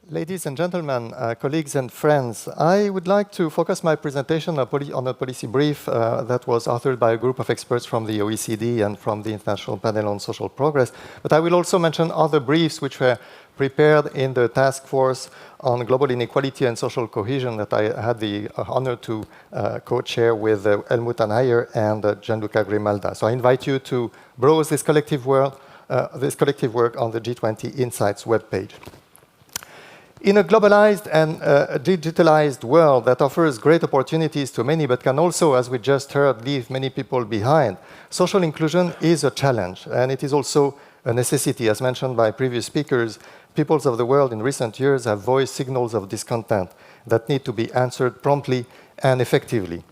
S7: Ladies and gentlemen, colleagues and friends, I would like to focus my presentation on a policy brief that was authored by a group of experts from the OECD and from the International Panel on Social Progress. But I will also mention other briefs which were prepared in the task force on global inequality and social cohesion that I had the honor to co-chair with Helmut Anheier and Gianluca Grimalda. So I invite you to browse this collective work on the G20 Insights webpage. In a globalized and digitalized world that offers great opportunities to many, but can also, as we just heard, leave many people behind, social inclusion is a challenge, and it is also a necessity. As mentioned by previous speakers, peoples of the world in recent years have voiced signals of discontent that need to be answered promptly and effectively.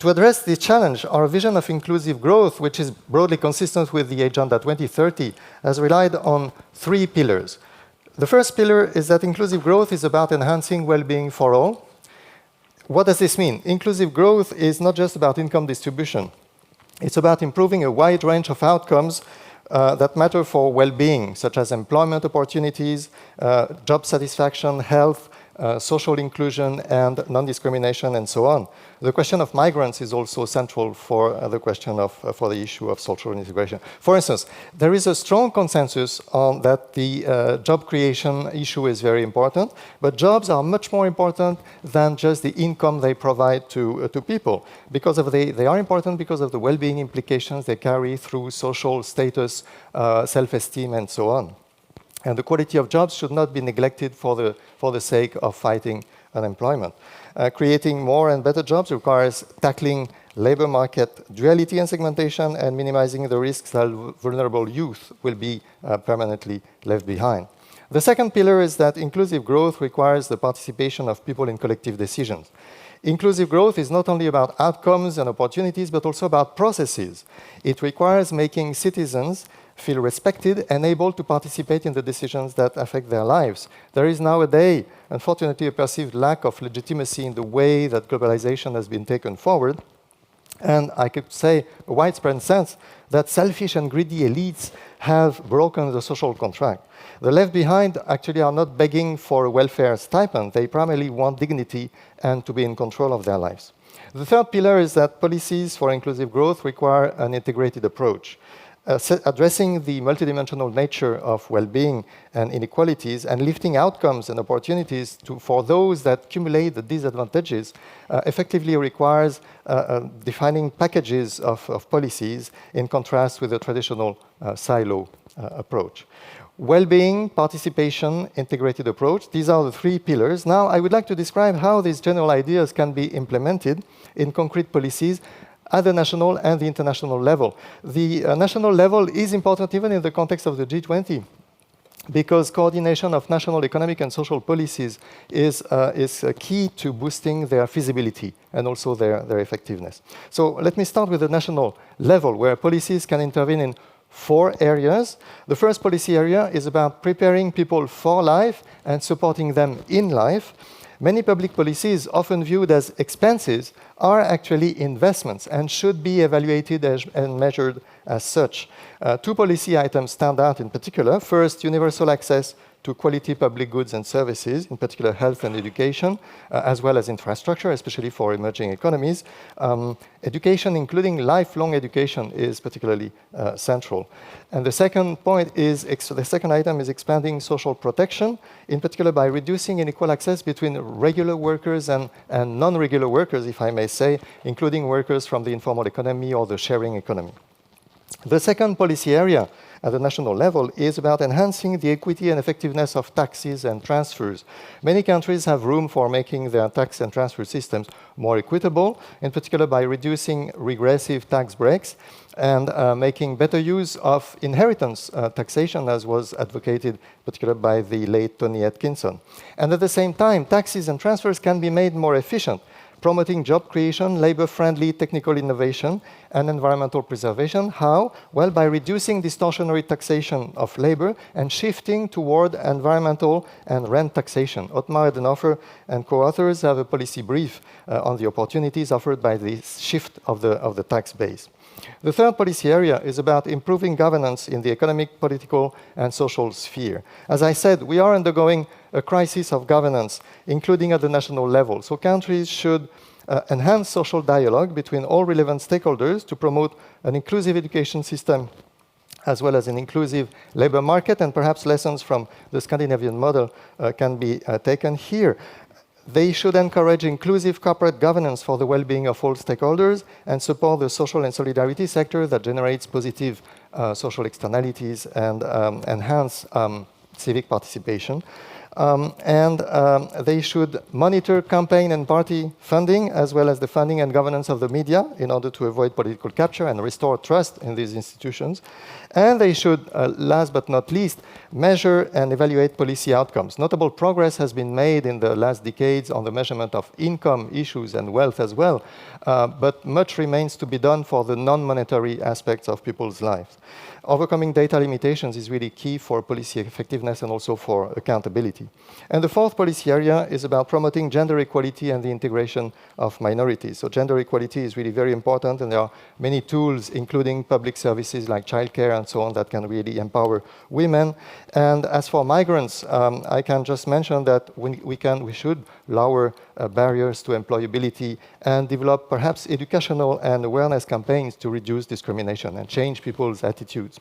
S7: To address this challenge, our vision of inclusive growth, which is broadly consistent with the Agenda 2030, has relied on 3 pillars. The first pillar is that inclusive growth is about enhancing well-being for all. What does this mean? Inclusive growth is not just about income distribution. It's about improving a wide range of outcomes that matter for well-being, such as employment opportunities, job satisfaction, health, social inclusion, and non-discrimination, and so on. The question of migrants is also central for the question of for the issue of social integration. For instance, there is a strong consensus on that the job creation issue is very important, but jobs are much more important than just the income they provide to people. They are important because of the well-being implications they carry through social status, self-esteem, and so on. And the quality of jobs should not be neglected for the sake of fighting unemployment. Creating more and better jobs requires tackling labor market duality and segmentation and minimizing the risks that vulnerable youth will be permanently left behind. The second pillar is that inclusive growth requires the participation of people in collective decisions. Inclusive growth is not only about outcomes and opportunities, but also about processes. It requires making citizens feel respected and able to participate in the decisions that affect their lives. There is nowadays, unfortunately, a perceived lack of legitimacy in the way that globalization has been taken forward. And I could say a widespread sense that selfish and greedy elites have broken the social contract. The left behind actually are not begging for a welfare stipend. They primarily want dignity and to be in control of their lives. The third pillar is that policies for inclusive growth require an integrated approach. Addressing the multidimensional nature of well-being and inequalities and lifting outcomes and opportunities for those that accumulate the disadvantages effectively requires defining packages of policies in contrast with the traditional silo approach. Well-being, participation, integrated approach, these are the 3 pillars. Now, I would like to describe how these general ideas can be implemented in concrete policies at the national and the international level. The national level is important even in the context of the G20, because coordination of national economic and social policies is key to boosting their feasibility and also their effectiveness. So let me start with the national level, where policies can intervene in 4 areas. The first policy area is about preparing people for life and supporting them in life. Many public policies, often viewed as expenses, are actually investments and should be evaluated and measured as such. 2 policy items stand out in particular. First, universal access to quality public goods and services, in particular health and education, as well as infrastructure, especially for emerging economies. Education, including lifelong education, is particularly central. And the second point is, the second item is expanding social protection, in particular by reducing unequal access between regular workers and non-regular workers, if I may say, including workers from the informal economy or the sharing economy. The second policy area at the national level is about enhancing the equity and effectiveness of taxes and transfers. Many countries have room for making their tax and transfer systems more equitable, in particular by reducing regressive tax breaks and making better use of inheritance taxation, as was advocated particularly by the late Tony Atkinson. And at the same time, taxes and transfers can be made more efficient, promoting job creation, labor-friendly technical innovation, and environmental preservation. How? Well, by reducing distortionary taxation of labor and shifting toward environmental and rent taxation. Otmar Edenhofer and co-authors have a policy brief on the opportunities offered by this shift of the tax base. The third policy area is about improving governance in the economic, political, and social sphere. As I said, we are undergoing a crisis of governance, including at the national level. So countries should enhance social dialogue between all relevant stakeholders to promote an inclusive education system as well as an inclusive labor market, and perhaps lessons from the Scandinavian model can be taken here. They should encourage inclusive corporate governance for the well-being of all stakeholders and support the social and solidarity sector that generates positive social externalities and enhance civic participation. They should monitor campaign and party funding, as well as the funding and governance of the media, in order to avoid political capture and restore trust in these institutions. And they should, last but not least, measure and evaluate policy outcomes. Notable progress has been made in the last decades on the measurement of income issues and wealth as well, but much remains to be done for the non-monetary aspects of people's lives. Overcoming data limitations is really key for policy effectiveness and also for accountability. And the fourth policy area is about promoting gender equality and the integration of minorities. So gender equality is really very important, and there are many tools, including public services like childcare and so on, that can really empower women. And as for migrants, I can just mention that we should lower barriers to employability and develop perhaps educational and awareness campaigns to reduce discrimination and change people's attitudes.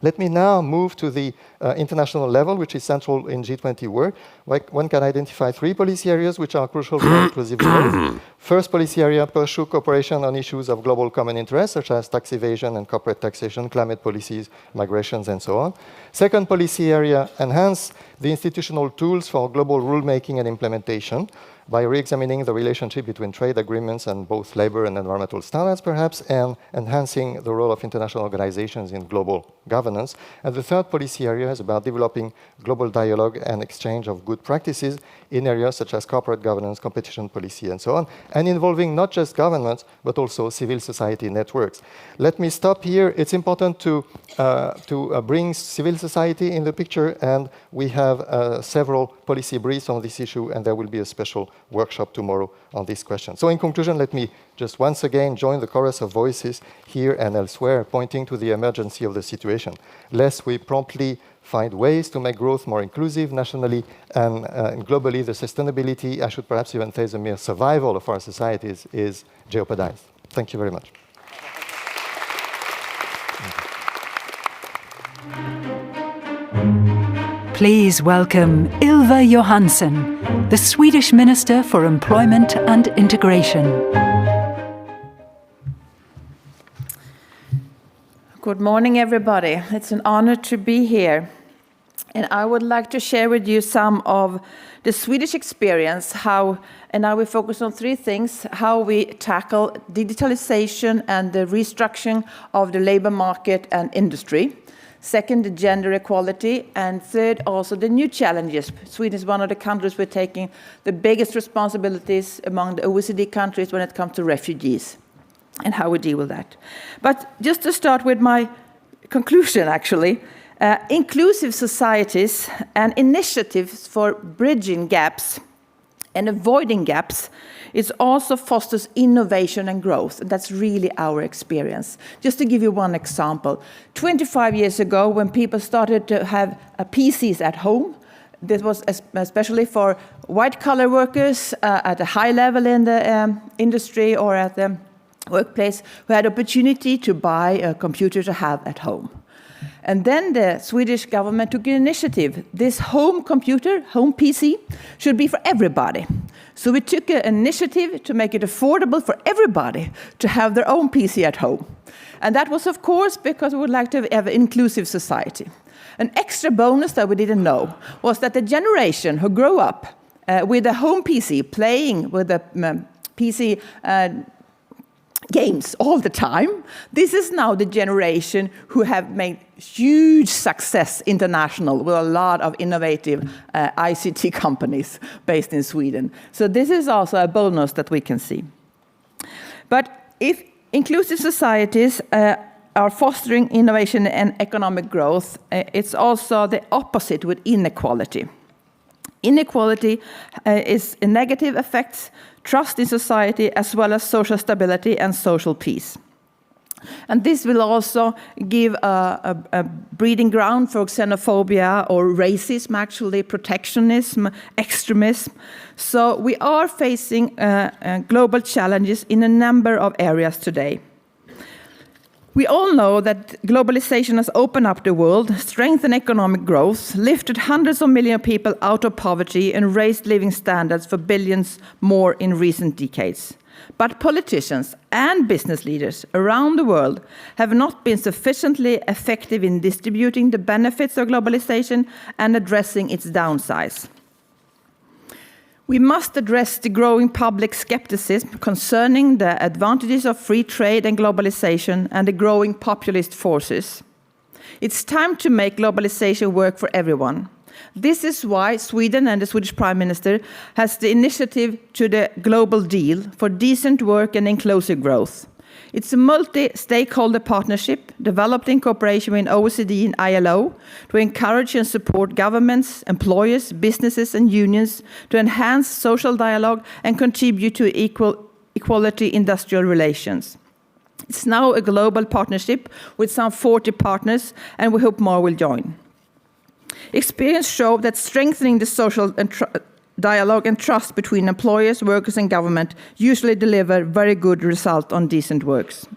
S7: Let me now move to the international level, which is central in G20 work. One can identify three policy areas which are crucial for inclusive growth. First policy area, pursue cooperation on issues of global common interest, such as tax evasion and corporate taxation, climate policies, migrations, and so on. Second policy area, enhance the institutional tools for global rulemaking and implementation by re-examining the relationship between trade agreements and both labor and environmental standards, perhaps, and enhancing the role of international organizations in global governance. And the third policy area is about developing global dialogue and exchange of good practices in areas such as corporate governance, competition policy, and so on, and involving not just governments, but also civil society networks. Let me stop here. It's important to bring civil society in the picture, and we have several policy briefs on this issue, and there will be a special workshop tomorrow on this question. So in conclusion, let me just once again join the chorus of voices here and elsewhere, pointing to the emergency of the situation. Lest we promptly find ways to make growth more inclusive nationally and globally, the sustainability, I should perhaps even say the mere survival of our societies, is jeopardized. Thank you very much.
S1: Please welcome Ylva Johansson, the Swedish Minister for Employment and Integration.
S8: Good morning, everybody. It's an honor to be here. And I would like to share with you some of the Swedish experience, and I will focus on three things: how we tackle digitalization and the restructuring of the labor market and industry. Second, the gender equality. And third, also the new challenges. Sweden is one of the countries we're taking the biggest responsibilities among the OECD countries when it comes to refugees and how we deal with that. But just to start with my conclusion, actually, inclusive societies and initiatives for bridging gaps and avoiding gaps it also fosters innovation and growth. And that's really our experience. Just to give you one example, 25 years ago, when people started to have PCs at home, this was especially for white-collar workers at a high level in the industry or at the workplace who had opportunity to buy a computer to have at home. And then the Swedish government took an initiative. This home computer, home PC, should be for everybody. So we took an initiative to make it affordable for everybody to have their own PC at home. And that was, of course, because we would like to have an inclusive society. An extra bonus that we didn't know was that the generation who grew up with a home PC, playing with the PC games all the time, this is now the generation who have made huge success international with a lot of innovative ICT companies based in Sweden. So this is also a bonus that we can see. But if inclusive societies are fostering innovation and economic growth, it's also the opposite with inequality. Inequality is a negative effects trust in society as well as social stability and social peace. And this will also give a breeding ground for xenophobia or racism, actually, protectionism, extremism. So we are facing global challenges in a number of areas today. We all know that globalization has opened up the world, strengthened economic growth, lifted hundreds of millions of people out of poverty, and raised living standards for billions more in recent decades. But politicians and business leaders around the world have not been sufficiently effective in distributing the benefits of globalization and addressing its downsides. We must address the growing public skepticism concerning the advantages of free trade and globalization and the growing populist forces. It's time to make globalization work for everyone. This is why Sweden and the Swedish Prime Minister has the initiative to the Global Deal for Decent Work and Inclusive Growth. It's a multi-stakeholder partnership developed in cooperation with OECD and ILO to encourage and support governments, employers, businesses and unions to enhance social dialogue and contribute to equality industrial relations. It's now a global partnership with some 40 partners, and we hope more will join. Experience show that strengthening the social dialogue and trust between employers, workers and government usually deliver very good result on decent works.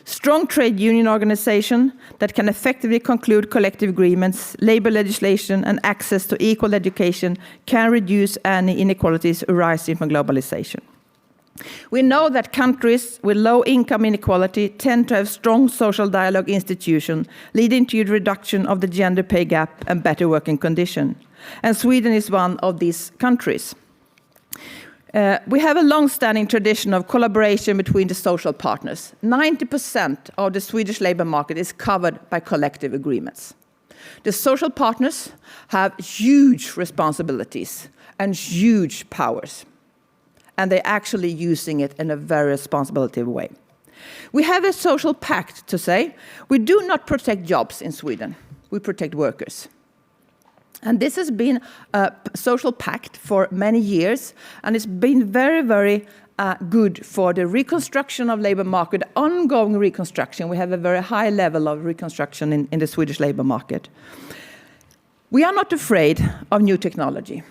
S8: Strong trade union organization that can effectively conclude collective agreements, labor legislation and access to equal education can reduce any inequalities arising from globalization. We know that countries with low income inequality tend to have strong social dialogue institutions, leading to a reduction of the gender pay gap and better working conditions. And Sweden is one of these countries. We have a long-standing tradition of collaboration between the social partners. 90% of the Swedish labor market is covered by collective agreements. The social partners have huge responsibilities and huge powers. And they're actually using it in a very responsible way. We have a social pact to say, we do not protect jobs in Sweden, we protect workers. And this has been a social pact for many years, and it's been very, very good for the reconstruction of labor market, ongoing reconstruction. We have a very high level of reconstruction in the Swedish labor market. We are not afraid of new technology.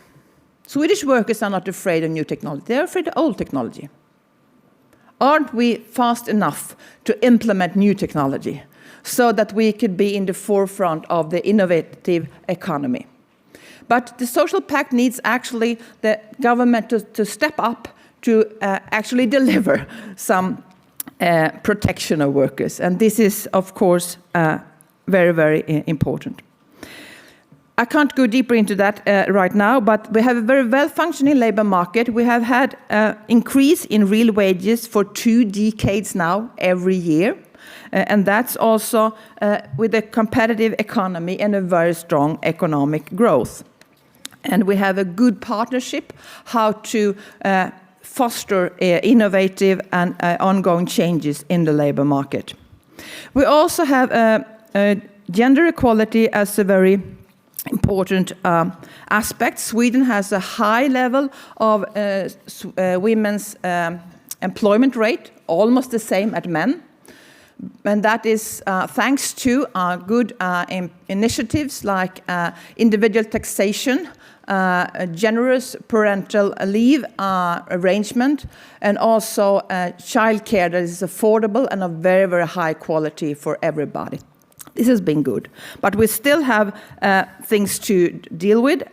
S8: Swedish workers are not afraid of new technology. They're afraid of old technology. Aren't we fast enough to implement new technology so that we could be in the forefront of the innovative economy? But the social pact needs actually the government to step up to actually deliver some protection of workers. And this is, of course, very, very important. I can't go deeper into that right now, but we have a very well-functioning labor market. We have had an increase in real wages for 2 decades now, every year. And that's also with a competitive economy and a very strong economic growth. And we have a good partnership how to foster innovative and ongoing changes in the labor market. We also have gender equality as a very important aspects. Sweden has a high level of women's employment rate, almost the same as men. And that is thanks to good initiatives like individual taxation, a generous parental leave arrangement, and also childcare that is affordable and of very, very high quality for everybody. This has been good. But we still have things to deal with.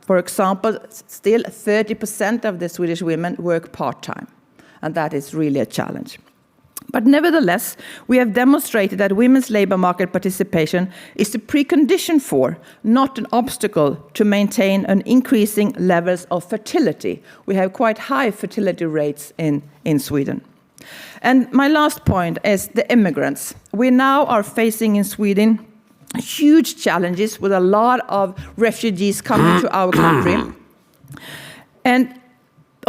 S8: For example, still 30% of the Swedish women work part-time, and that is really a challenge. But nevertheless, we have demonstrated that women's labor market participation is the precondition for, not an obstacle, to maintain an increasing levels of fertility. We have quite high fertility rates in Sweden. And my last point is the immigrants. We now are facing in Sweden huge challenges with a lot of refugees coming to our country. And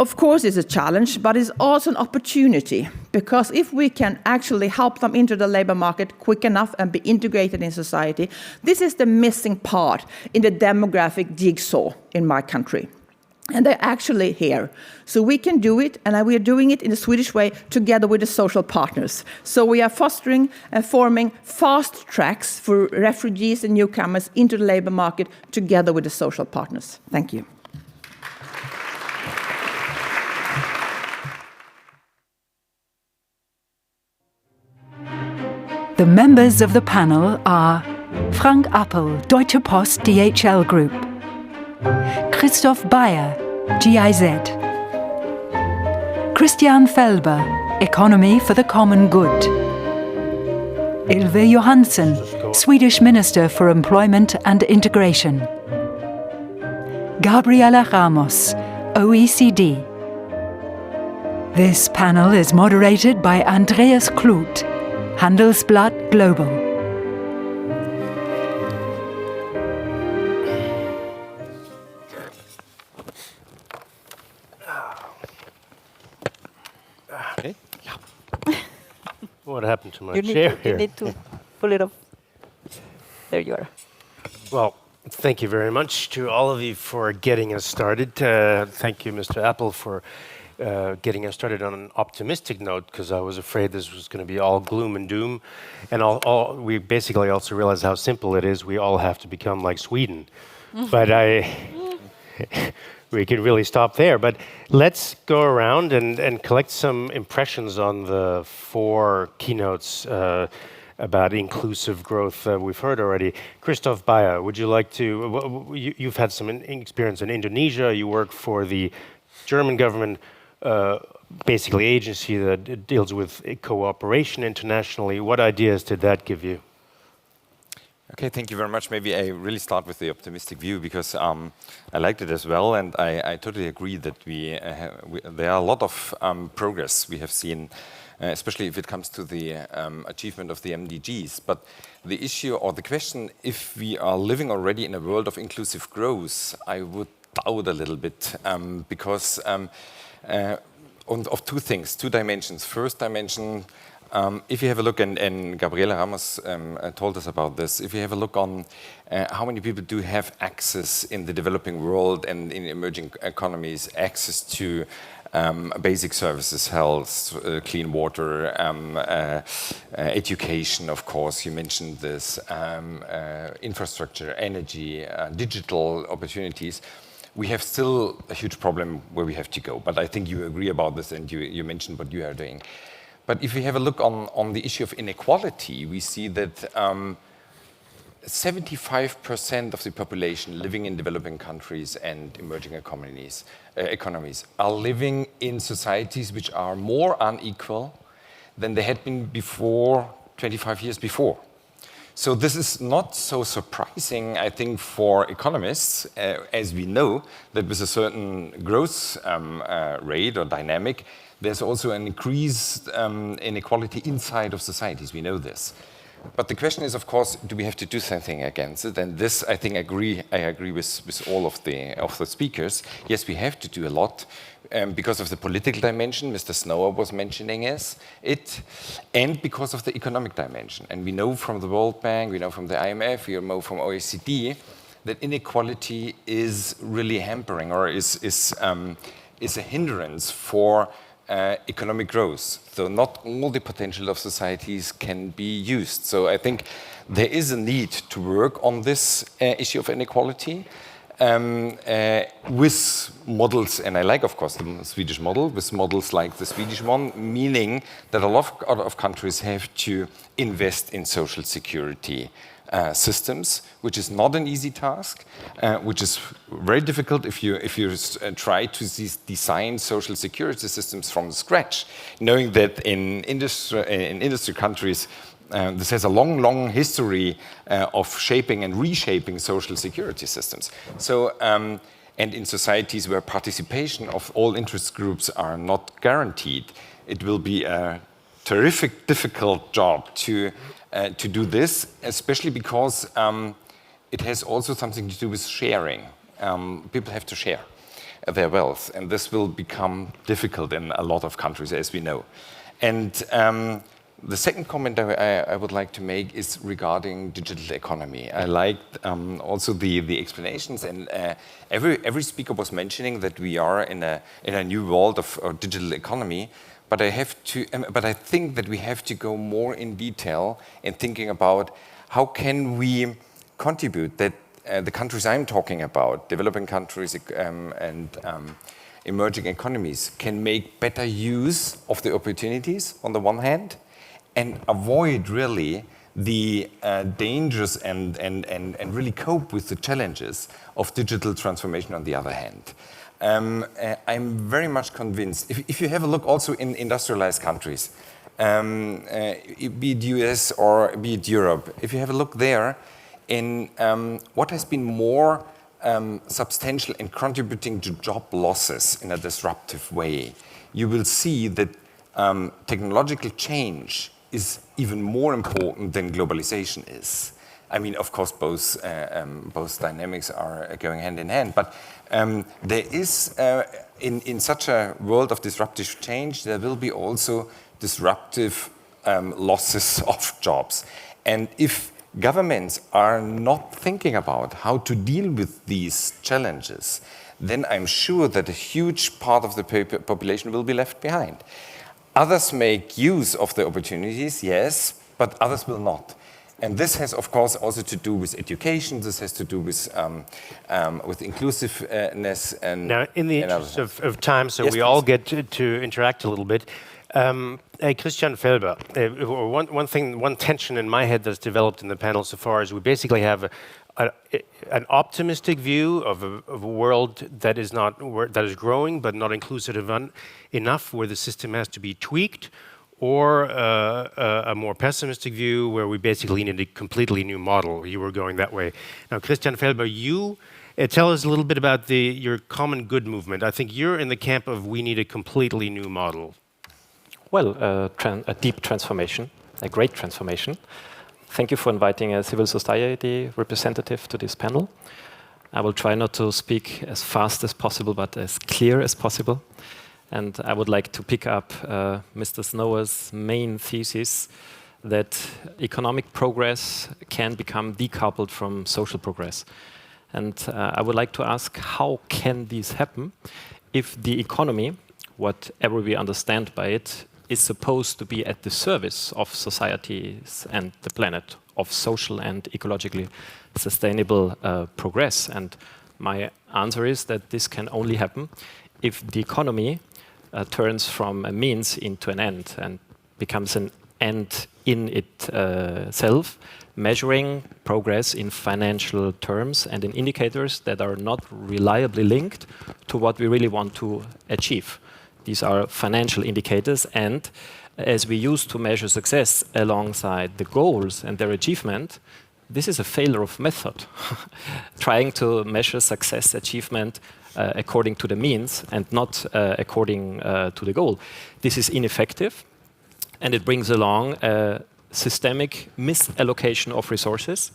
S8: of course, it's a challenge, but it's also an opportunity, because if we can actually help them into the labor market quick enough and be integrated in society, this is the missing part in the demographic jigsaw in my country. And they're actually here. So we can do it, and we are doing it in the Swedish way together with the social partners. So we are fostering and forming fast tracks for refugees and newcomers into the labor market together with the social partners. Thank you.
S1: The members of the panel are Frank Appel, Deutsche Post DHL Group, Christoph Bayer, GIZ, Christian Felber, Economy for the Common Good, Ylva Johansson, Swedish Minister for Employment and Integration, Gabriela Ramos, OECD. This panel is moderated by Andreas Kluth, Handelsblatt Global.
S9: Okay. Yeah. What happened to my chair here?
S10: You need to pull it up. There you are.
S9: Well, thank you very much to all of you for getting us started. Thank you, Mr. Appel, for getting us started on an optimistic note, because I was afraid this was going to be all gloom and doom. And we basically also realized how simple it is. We all have to become like Sweden. But we can really stop there. But let's go around and collect some impressions on the 4 keynotes about inclusive growth we've heard already. Christoph Bayer, would you like to, you've had some experience in Indonesia. You work for the German government, basically agency that deals with cooperation internationally. What ideas did that give you?
S11: Okay, thank you very much. Maybe I really start with the optimistic view, because I liked it as well, and I totally agree that there are a lot of progress we have seen, especially if it comes to the achievement of the MDGs. But the issue or the question, if we are living already in a world of inclusive growth, I would doubt a little bit, because of 2 things, 2 dimensions. First dimension, if you have a look, and Gabriela Ramos told us about this, if you have a look on how many people do have access in the developing world and in emerging economies, access to basic services, health, clean water, education, of course, you mentioned this, infrastructure, energy, digital opportunities. We have still a huge problem where we have to go. But I think you agree about this, and you mentioned what you are doing. But if we have a look on the issue of inequality, we see that 75% of the population living in developing countries and emerging economies are living in societies which are more unequal than they had been before, 25 years before. So this is not so surprising, I think, for economists, as we know that with a certain growth rate or dynamic, there's also an increased inequality inside of societies. We know this. But the question is, of course, do we have to do something against it? And this, I think, I agree with all of the speakers. Yes, we have to do a lot. Because of the political dimension, Mr. Snower was mentioning it, and because of the economic dimension. And we know from the World Bank, we know from the IMF, we know from OECD, that inequality is really hampering or is a hindrance for economic growth. So not all the potential of societies can be used. So I think there is a need to work on this issue of inequality with models, and I like, of course, the Swedish model, with models like the Swedish one, meaning that a lot of countries have to invest in social security systems, which is not an easy task, which is very difficult if you try to design social security systems from scratch, knowing that in industry countries this has a long history of shaping and reshaping social security systems. So, and in societies where participation of all interest groups are not guaranteed, it will be a terrific, difficult job to do this, especially because it has also something to do with sharing. People have to share their wealth, and this will become difficult in a lot of countries, as we know. And the second comment I would like to make is regarding digital economy. I liked also the explanations, and every speaker was mentioning that we are in a new world of digital economy. But I think that we have to go more in detail in thinking about how can we contribute that the countries I'm talking about, developing countries and emerging economies, can make better use of the opportunities on the one hand, and avoid really the dangers and really cope with the challenges of digital transformation on the other hand. I'm very much convinced, if you have a look also in industrialized countries, be it US or be it Europe, if you have a look there in what has been more substantial in contributing to job losses in a disruptive way, you will see that technological change is even more important than globalization is. I mean, of course, both dynamics are going hand in hand, but there is, in such a world of disruptive change, there will be also disruptive losses of jobs. And if governments are not thinking about how to deal with these challenges, then I'm sure that a huge part of the population will be left behind. Others make use of the opportunities, yes, but others will not. And this has, of course, also to do with education. This has to do with inclusiveness. And
S9: now, in the interest of time, so yes, we all get to interact a little bit. Christian Felber, one tension in my head that's developed in the panel so far is we basically have an optimistic view of a world that is growing but not inclusive enough, where the system has to be tweaked, or a more pessimistic view where we basically need a completely new model. You were going that way. Now, Christian Felber, you tell us a little bit about your common good movement. I think you're in the camp of we need a completely new model.
S12: Well, a deep transformation, a great transformation. Thank you for inviting a civil society representative to this panel. I will try not to speak as fast as possible, but as clear as possible. And I would like to pick up Mr. Snower's main thesis that economic progress can become decoupled from social progress. And I would like to ask, how can this happen if the economy, whatever we understand by it, is supposed to be at the service of societies and the planet, of social and ecologically sustainable progress? And my answer is that this can only happen if the economy turns from a means into an end and becomes an end in itself, measuring progress in financial terms and in indicators that are not reliably linked to what we really want to achieve. These are financial indicators, and as we used to measure success alongside the goals and their achievement, this is a failure of method. Trying to measure success achievement according to the means and not according to the goal. This is ineffective, and it brings along a systemic misallocation of resources,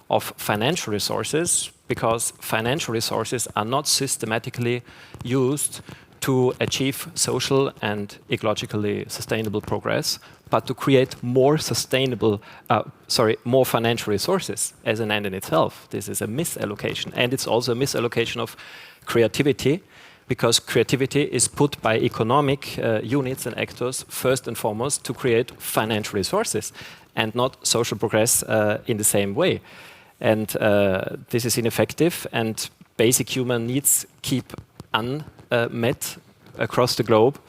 S12: of financial resources, because financial resources are not systematically used to achieve social and ecologically sustainable progress, but to create more more financial resources as an end in itself. This is a misallocation, and it's also a misallocation of creativity, because creativity is put by economic units and actors first and foremost to create financial resources and not social progress in the same way. And this is ineffective, and basic human needs keep unmet across the globe,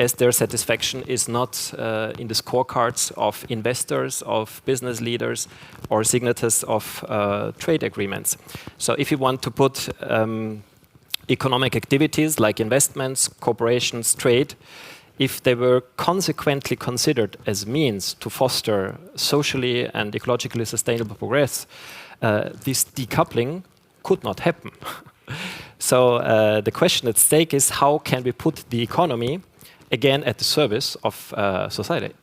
S12: as their satisfaction is not in the scorecards of investors, of business leaders, or signatories of trade agreements. So if you want to put economic activities like investments, corporations, trade, if they were consequently considered as means to foster socially and ecologically sustainable progress, this decoupling could not happen. So the question at stake is, how can we put the economy again at the service of society?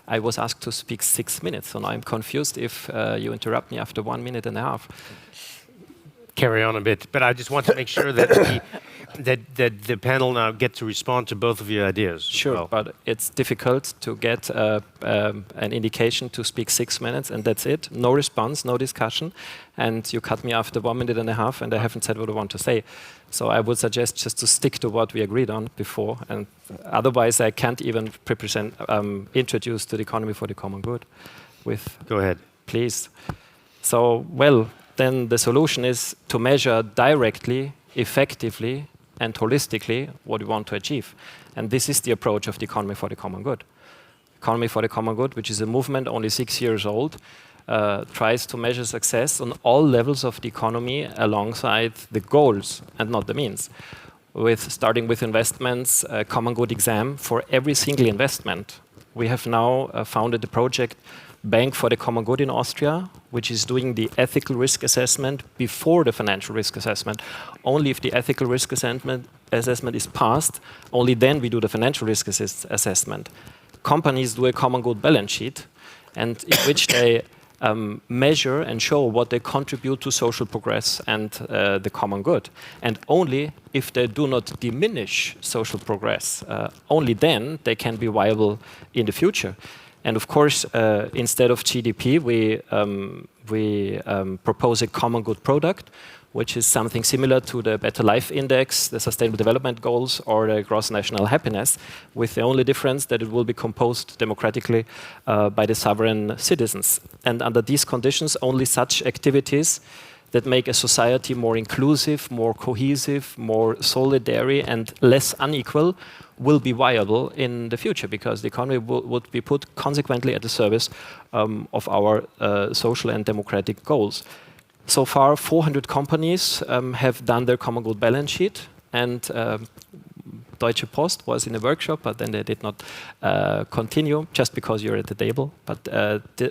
S12: I was asked to speak 6 minutes, so now I'm confused if you interrupt me after 1 minute and a half.
S9: Carry on a bit, but I just want to make sure that the panel now get to respond to both of your ideas.
S12: Sure, but it's difficult to get an indication to speak 6 minutes, and that's it. No response, no discussion, and you cut me after 1 minute and a half, and I haven't said what I want to say. So I would suggest just to stick to what we agreed on before, and otherwise I can't even introduce to the economy for the common good.
S9: Go ahead,
S12: please. So well. Then the solution is to measure directly, effectively, and holistically what we want to achieve. And this is the approach of the economy for the common good. Economy for the common good, which is a movement only 6 years old, tries to measure success on all levels of the economy alongside the goals and not the means. Starting with investments, a common good exam for every single investment. We have now founded the project Bank for the Common Good in Austria, which is doing the ethical risk assessment before the financial risk assessment. Only if the ethical risk assessment is passed, only then we do the financial risk assessment. Companies do a common good balance sheet, and in which they measure and show what they contribute to social progress and the common good. And only if they do not diminish social progress, only then they can be viable in the future. And of course, instead of GDP, we propose a common good product, which is something similar to the Better Life Index, the Sustainable Development Goals, or the Gross National Happiness, with the only difference that it will be composed democratically by the sovereign citizens. And under these conditions, only such activities that make a society more inclusive, more cohesive, more solidary, and less unequal will be viable in the future, because the economy would be put consequently at the service of our social and democratic goals. So far, 400 companies have done their common good balance sheet, and Deutsche Post was in a workshop, but then they did not continue, just because you're at the table. But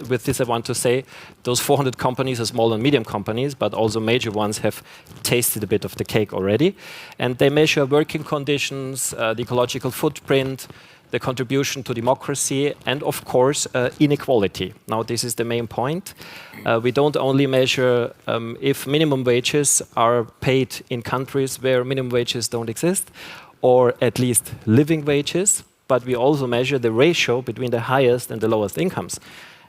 S12: with this, I want to say those 400 companies are small and medium companies, but also major ones have tasted a bit of the cake already. And they measure working conditions, the ecological footprint, the contribution to democracy, and of course, inequality. Now, this is the main point. We don't only measure if minimum wages are paid in countries where minimum wages don't exist, or at least living wages, but we also measure the ratio between the highest and the lowest incomes.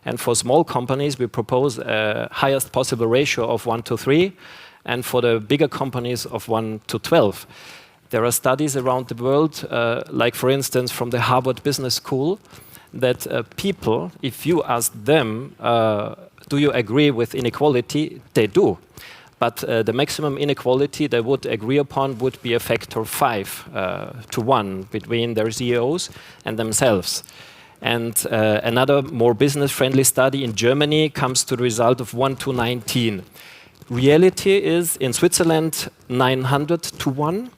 S12: And for small companies, we propose a highest possible ratio of 1 to 3, and for the bigger companies of 1 to 12. There are studies around the world, like for instance from the Harvard Business School, that people, if you ask them, do you agree with inequality, they do. But the maximum inequality they would agree upon would be a factor 5 to 1 between their CEOs and themselves. And another more business-friendly study in Germany comes to the result of 1 to 19. Reality is in Switzerland 900 to 1,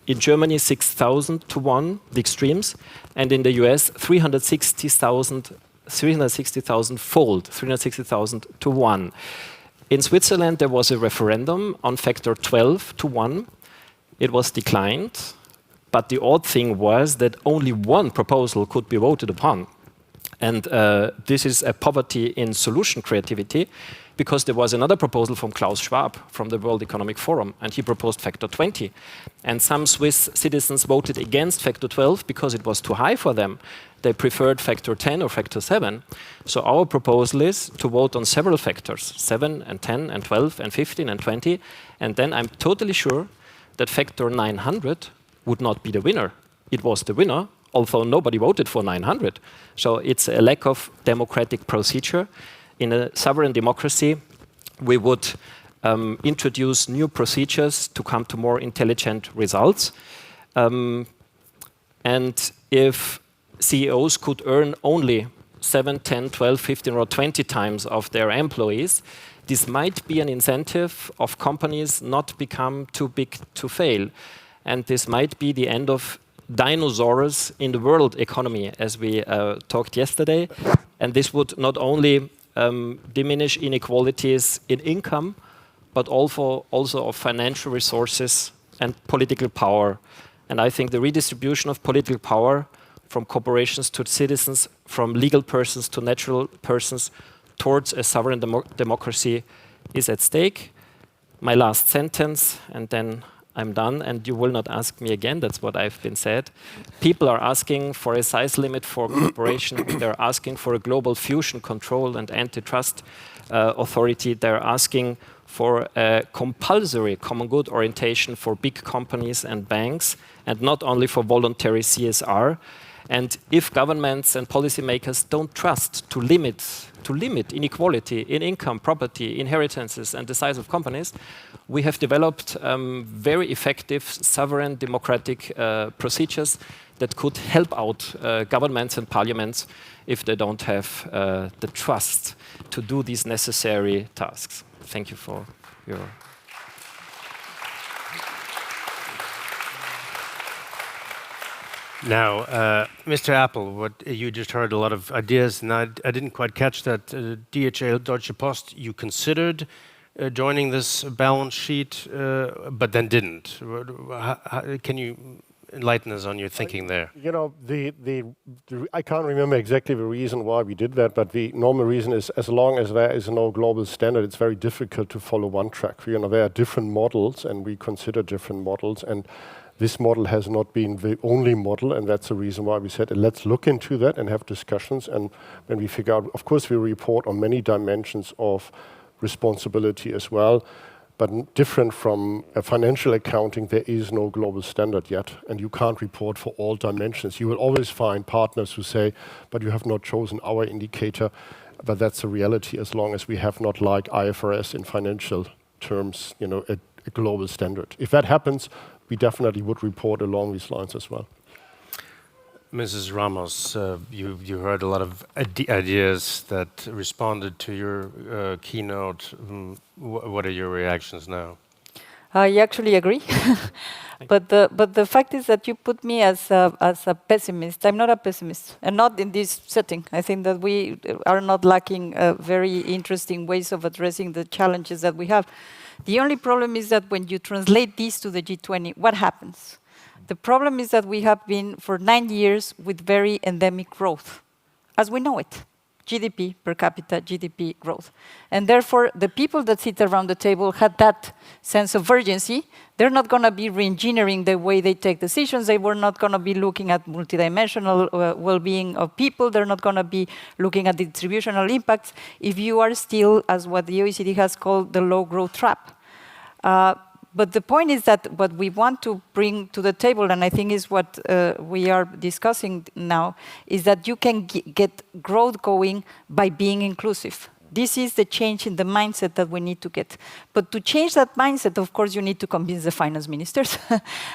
S12: in Germany 6,000 to 1, the extremes, and in the US 360,000 fold, 360,000 to 1. In Switzerland, there was a referendum on factor 12 to 1. It was declined, but the odd thing was that only one proposal could be voted upon. And this is a poverty in solution creativity. because there was another proposal from Klaus Schwab from the World Economic Forum, and he proposed factor 20. And some Swiss citizens voted against factor 12 because it was too high for them. They preferred factor 10 or factor 7. So our proposal is to vote on several factors, 7 and 10 and 12 and 15 and 20. And then I'm totally sure that factor 900 would not be the winner. It was the winner, although nobody voted for 900. So it's a lack of democratic procedure. In a sovereign democracy, we would introduce new procedures to come to more intelligent results. And if CEOs could earn only 7, 10, 12, 15, or 20 times of their employees, this might be an incentive of companies not become too big to fail. And this might be the end of dinosaurs in the world economy, as we talked yesterday. And this would not only diminish inequalities in income, but also of financial resources and political power. And I think the redistribution of political power from corporations to citizens, from legal persons to natural persons, towards a sovereign democracy is at stake. My last sentence, and then I'm done, and you will not ask me again, that's what I've been said. People are asking for a size limit for cooperation. They're asking for a global fusion control and antitrust authority. They're asking for a compulsory common good orientation for big companies and banks, and not only for voluntary CSR. And if governments and policymakers don't trust to limit inequality in income, property, inheritances, and the size of companies, we have developed very effective sovereign democratic procedures that could help out governments and parliaments if they don't have the trust to do these necessary tasks. Thank you for your...
S9: Now, Mr. Appel, what you just heard a lot of ideas, and I didn't quite catch that. DHL, Deutsche Post, you considered joining this balance sheet, but then didn't. Can you enlighten us on your thinking there?
S5: You know, I can't remember exactly the reason why we did that, but the normal reason is as long as there is no global standard, it's very difficult to follow one track. You know, there are different models, and we consider different models, and this model has not been the only model, and that's the reason why we said, let's look into that and have discussions. And when we figure out, of course, we report on many dimensions of responsibility as well, but different from a financial accounting, there is no global standard yet, and you can't report for all dimensions. You will always find partners who say, but you have not chosen our indicator, but that's the reality as long as we have not, like IFRS in financial terms, you know, a global standard. If that happens, we definitely would report along these lines as well.
S9: Mrs. Ramos, you heard a lot of ideas that responded to your keynote. What are your reactions now?
S6: I actually agree. but the fact is that you put me as a pessimist. I'm not a pessimist, and not in this setting. I think that we are not lacking very interesting ways of addressing the challenges that we have. The only problem is that when you translate this to the G20, what happens? The problem is that we have been for 9 years with very endemic growth, as we know it. GDP per capita, GDP growth. And therefore, the people that sit around the table had that sense of urgency. They're not going to be re-engineering the way they take decisions. They were not going to be looking at multidimensional well-being of people. They're not going to be looking at the distributional impacts if you are still, as what the OECD has called, the low growth trap. But the point is that what we want to bring to the table, and I think is what we are discussing now, is that you can get growth going by being inclusive. This is the change in the mindset that we need to get. But to change that mindset, of course, you need to convince the finance ministers.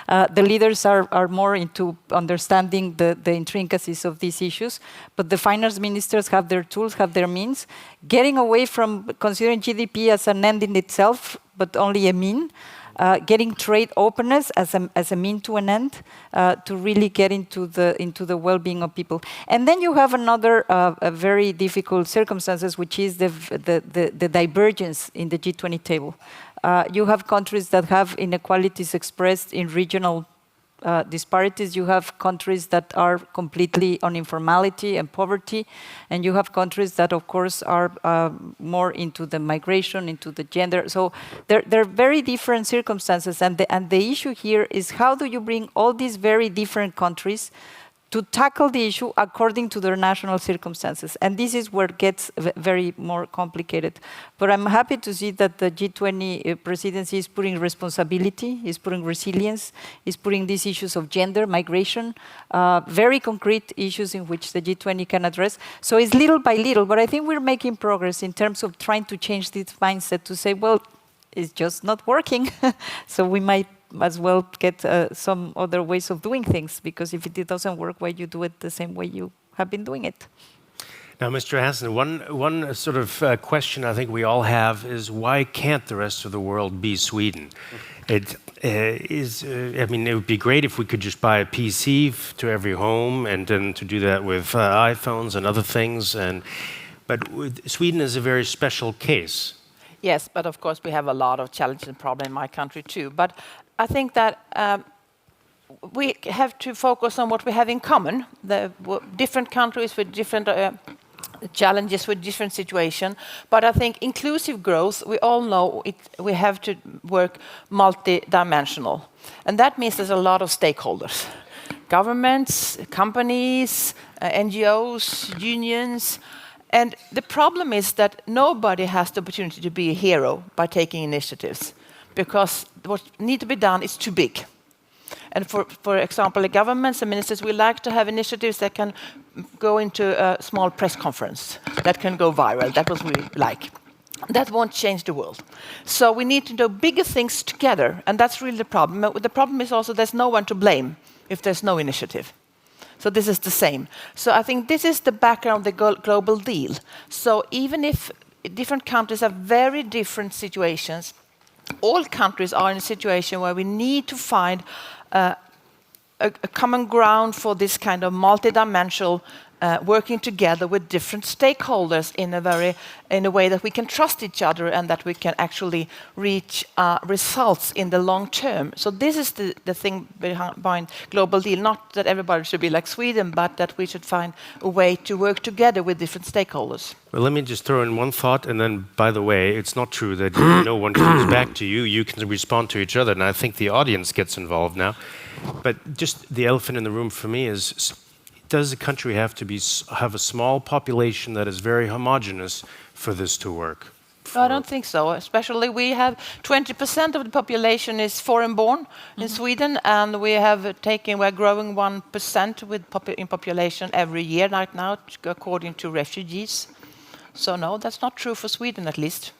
S6: The leaders are more into understanding the intricacies of these issues. But the finance ministers have their tools, have their means. Getting away from considering GDP as an end in itself, but only a mean. Getting trade openness as a mean to an end to really get into the well-being of people. And then you have another very difficult circumstances, which is the divergence in the G20 table. You have countries that have inequalities expressed in regional disparities. You have countries that are completely on informality and poverty, and you have countries that, of course, are more into the migration, into the gender. So they're very different circumstances, and the issue here is how do you bring all these very different countries to tackle the issue according to their national circumstances. And this is where it gets very more complicated. But I'm happy to see that the G20 presidency is putting responsibility, is putting resilience, is putting these issues of gender, migration, very concrete issues in which the G20 can address. So it's little by little, but I think we're making progress in terms of trying to change this mindset to say, well, it's just not working. So we might as well get some other ways of doing things, because if it doesn't work, why you do it the same way you have been doing it?
S9: Now, Mr. Hassan, one sort of question I think we all have is why can't the rest of the world be Sweden? It would be great if we could just buy a PC to every home, and then to do that with iPhones and other things. But Sweden is a very special case.
S8: Yes, but of course we have a lot of challenges and problems in my country too. But I think that we have to focus on what we have in common. The different countries with different challenges, with different situations. But I think inclusive growth, we all know we have to work multi-dimensional. And that means there's a lot of stakeholders. Governments, companies, NGOs, unions. And the problem is that nobody has the opportunity to be a hero by taking initiatives, because what needs to be done is too big. And for example, the governments and ministers, we like to have initiatives that can go into a small press conference, that can go viral. That was what we like. That won't change the world. So we need to do bigger things together, and that's really the problem. The problem is also there's no one to blame if there's no initiative. So this is the same. So I think this is the background of the global deal. So even if different countries have very different situations, all countries are in a situation where we need to find a common ground for this kind of multidimensional working together with different stakeholders in a way that we can trust each other and that we can actually reach results in the long term. So this is the thing behind global deal, not that everybody should be like Sweden, but that we should find a way to work together with different stakeholders.
S9: Well, let me just throw in one thought, and then, by the way, it's not true that no one comes back to you. You can respond to each other, and I think the audience gets involved now. But just the elephant in the room for me is, does a country have to have a small population that is very homogeneous for this to work?
S8: No, I don't think so. Especially we have 20% of the population is foreign-born in Sweden, and we're growing 1% in population every year right now, according to refugees. So no, that's not true for Sweden, at least.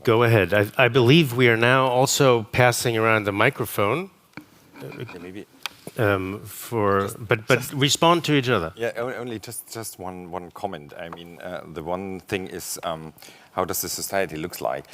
S9: Go ahead. I believe we are now also passing around the microphone.
S11: Maybe.
S9: But respond to each other.
S11: Yeah, only just one comment. I mean, the one thing is how does the society looks like?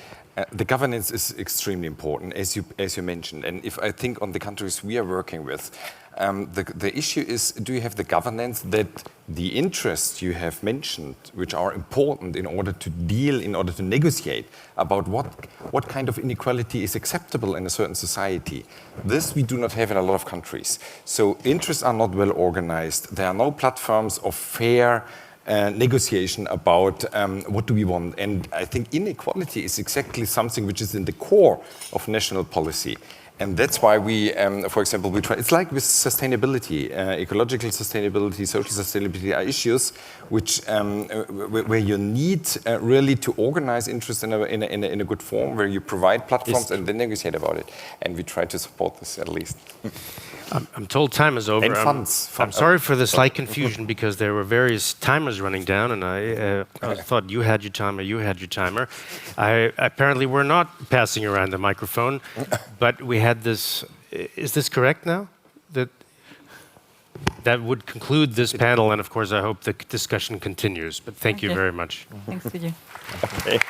S11: The governance is extremely important, as you mentioned. And if I think on the countries we are working with, the issue is, do you have the governance that the interests you have mentioned, which are important in order to deal, in order to negotiate about what kind of inequality is acceptable in a certain society? This we do not have in a lot of countries. So interests are not well organized. There are no platforms of fair negotiation about what do we want. And I think inequality is exactly something which is in the core of national policy. And that's why we, for example, we try. It's like with sustainability, ecological sustainability, social sustainability are issues which where you need really to organize interest in a good form, where you provide platforms and then negotiate about it. And we try to support this at least.
S9: I'm told time is over.
S11: And funds.
S9: I'm sorry for the slight confusion because there were various timers running down, and I thought you had your timer, you had your timer. I apparently were not passing around the microphone, but we had this. Is this correct now? That would conclude this panel, and of course, I hope the discussion continues. But thank you very much.
S6: Thanks to you.
S11: Okay.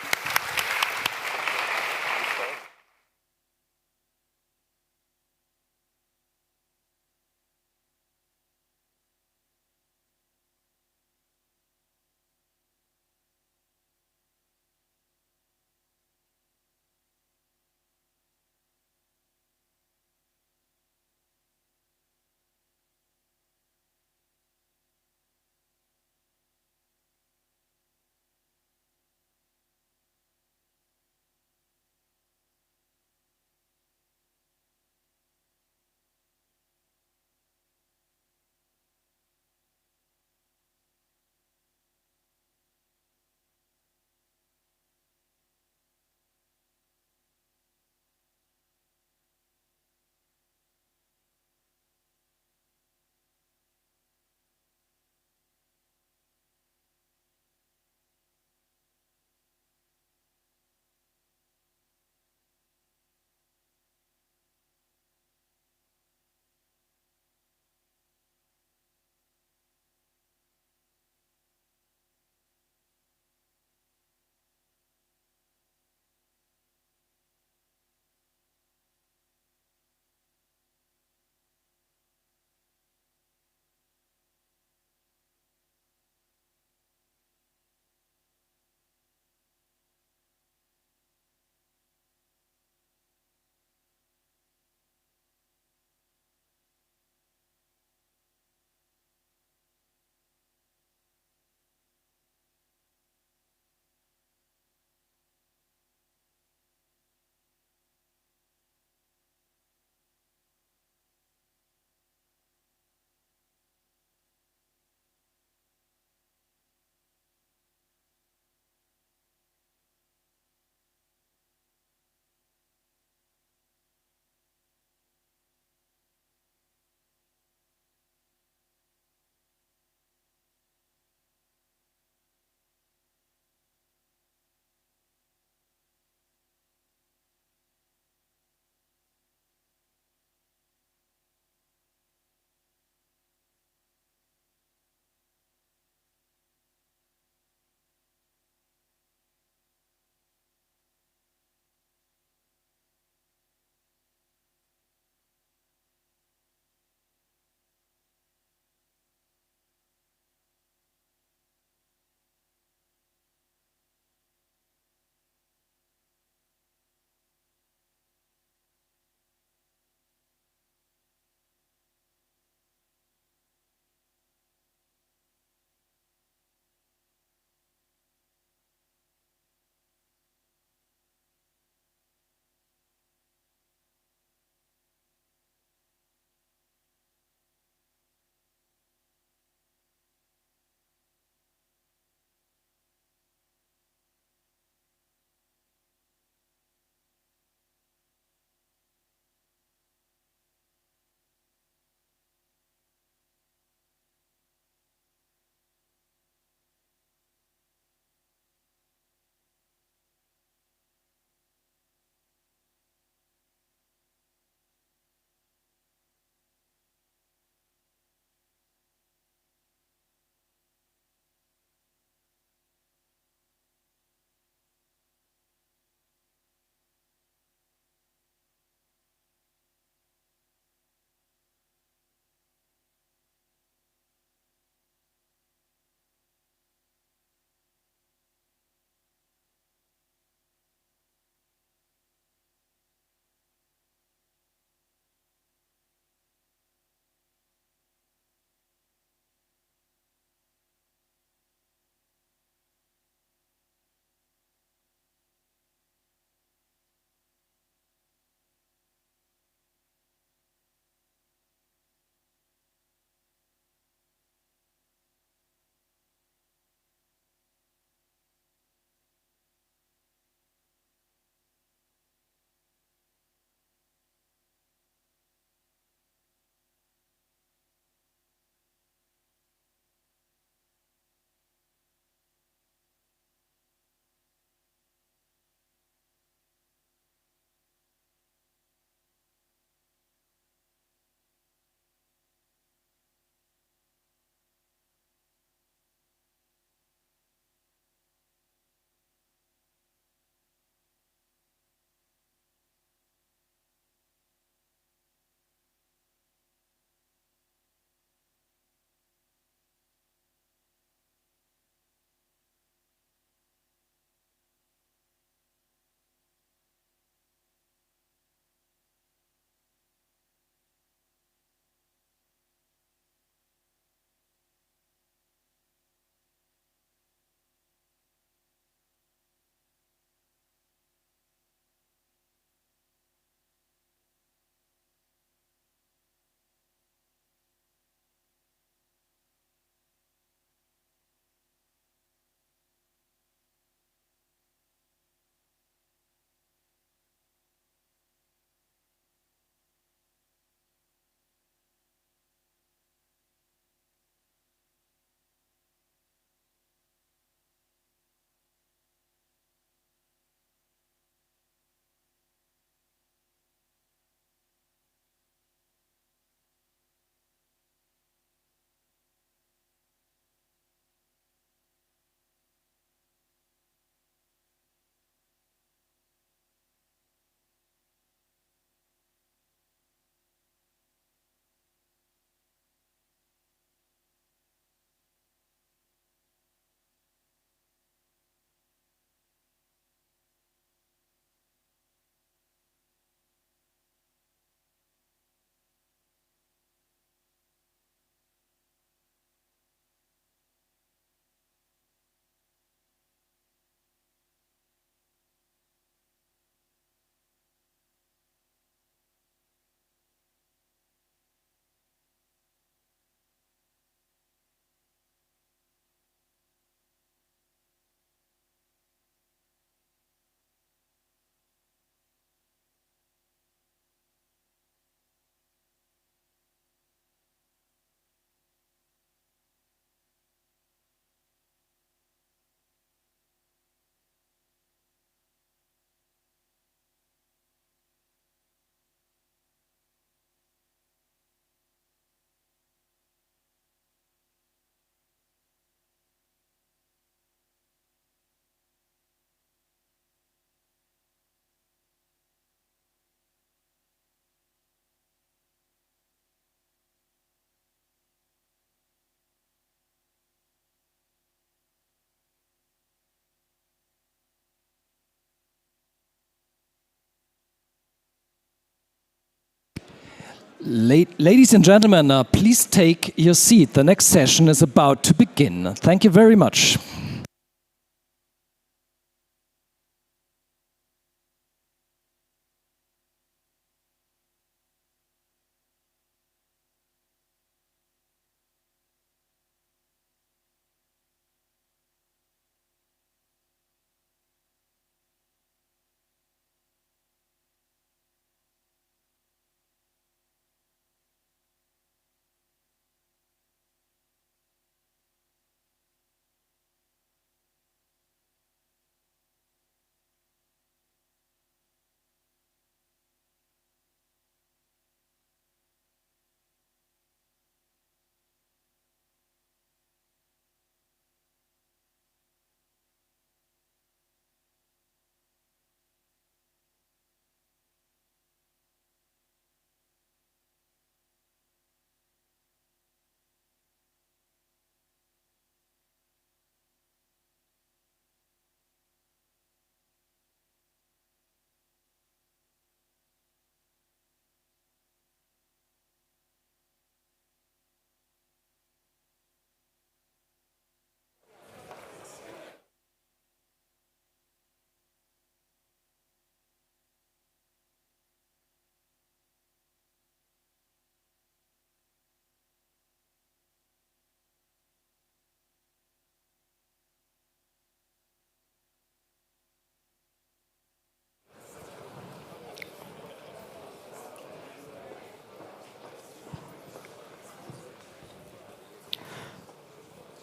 S13: Ladies and gentlemen, please take your seat. The next session is about to begin. Thank you very much.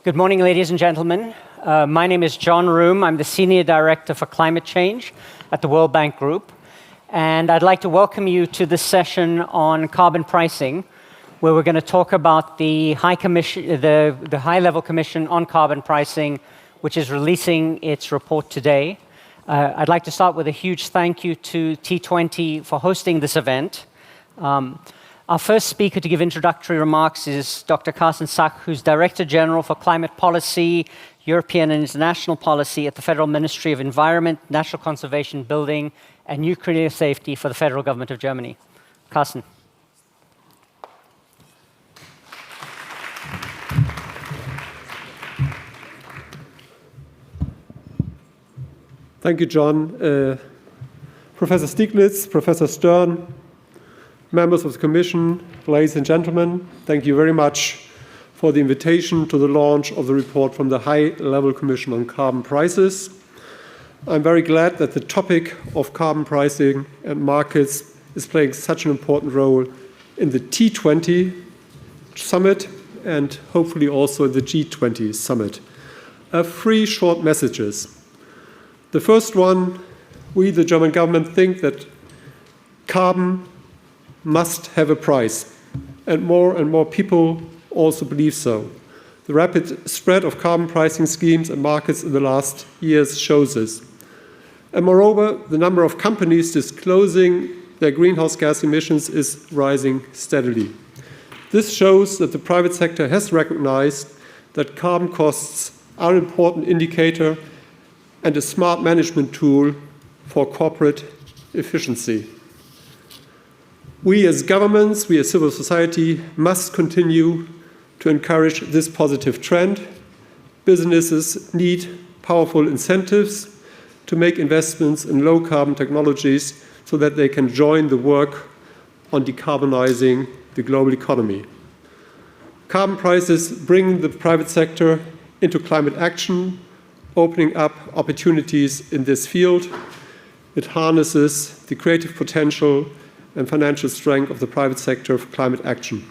S14: Good morning, ladies and gentlemen. My name is John Room. I'm the Senior Director for Climate Change at the World Bank Group. And I'd like to welcome you to this session on carbon pricing, where we're going to talk about the High-Level Commission on Carbon Pricing, which is releasing its report today. I'd like to start with a huge thank you to T20 for hosting this event. Our first speaker to give introductory remarks is Dr. Carsten Sach, who's Director General for Climate Policy, European and International Policy at the Federal Ministry of Environment, National Conservation, Building, and Nuclear Safety for the Federal Government of Germany. Carsten.
S15: Thank you, John. Professor Stieglitz, Professor Stern, members of the Commission, ladies and gentlemen, thank you very much for the invitation to the launch of the report from the High-Level Commission on Carbon Prices. I'm very glad that the topic of carbon pricing and markets is playing such an important role in the T20 summit and hopefully also in the G20 summit. Three short messages. The first one, we, the German government, think that carbon must have a price, and more people also believe so. The rapid spread of carbon pricing schemes and markets in the last years shows this. And moreover, the number of companies disclosing their greenhouse gas emissions is rising steadily. This shows that the private sector has recognized that carbon costs are an important indicator and a smart management tool for corporate efficiency. We as governments, we as civil society, must continue to encourage this positive trend. Businesses need powerful incentives to make investments in low-carbon technologies so that they can join the work on decarbonizing the global economy. Carbon prices bring the private sector into climate action, opening up opportunities in this field. It harnesses the creative potential and financial strength of the private sector for climate action.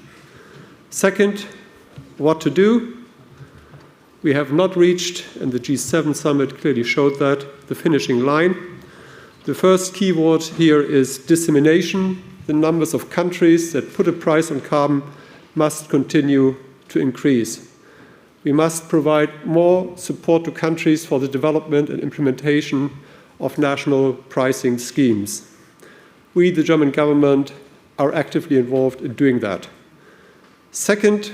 S15: Second, what to do? We have not reached, and the G7 summit clearly showed that, the finishing line. The first keyword here is dissemination. The numbers of countries that put a price on carbon must continue to increase. We must provide more support to countries for the development and implementation of national pricing schemes. We, the German government, are actively involved in doing that. Second,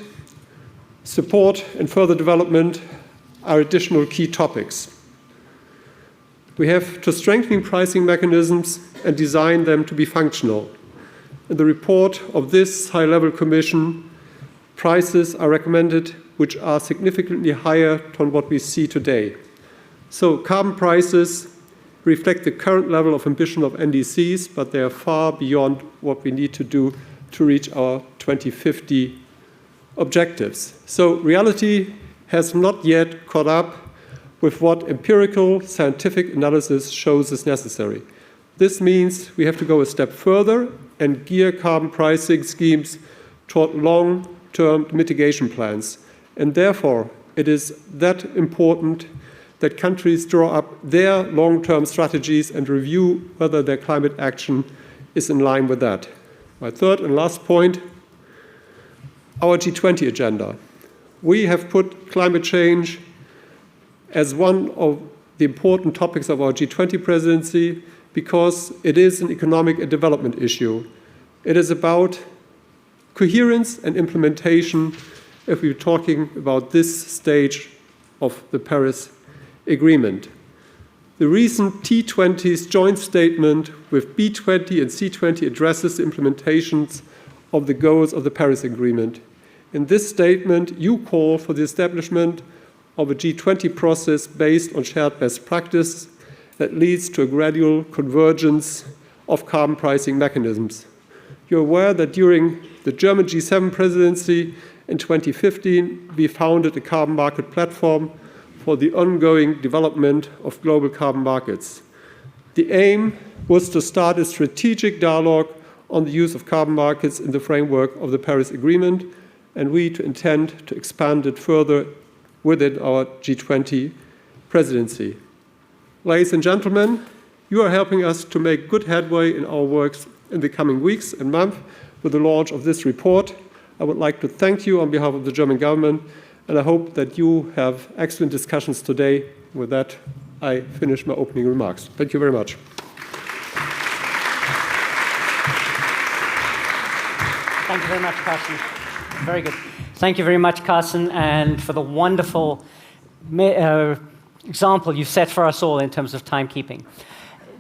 S15: support and further development are additional key topics. We have to strengthen pricing mechanisms and design them to be functional. in the report of this high-level commission, prices are recommended which are significantly higher than what we see today. So carbon prices reflect the current level of ambition of NDCs, but they are far beyond what we need to do to reach our 2050 objectives. So reality has not yet caught up with what empirical scientific analysis shows is necessary. This means we have to go a step further and gear carbon pricing schemes toward long-term mitigation plans. And therefore, it is that important that countries draw up their long-term strategies and review whether their climate action is in line with that. My third and last point, our G20 agenda. We have put climate change as one of the important topics of our G20 presidency because it is an economic and development issue. It is about coherence and implementation if we're talking about this stage of the Paris Agreement. The recent T20's joint statement with B20 and C20 addresses the implementations of the goals of the Paris Agreement. In this statement, you call for the establishment of a G20 process based on shared best practice that leads to a gradual convergence of carbon pricing mechanisms. You're aware that during the German G7 presidency in 2015, we founded a carbon market platform for the ongoing development of global carbon markets. The aim was to start a strategic dialogue on the use of carbon markets in the framework of the Paris Agreement, and we intend to expand it further within our G20 presidency. Ladies and gentlemen, you are helping us to make good headway in our works in the coming weeks and months with the launch of this report. I would like to thank you on behalf of the German government, and I hope that you have excellent discussions today. With that, I finish my opening remarks. Thank you very much.
S14: Thank you very much, Carsten. Very good. Thank you very much, Carsten, and for the wonderful example you set for us all in terms of timekeeping.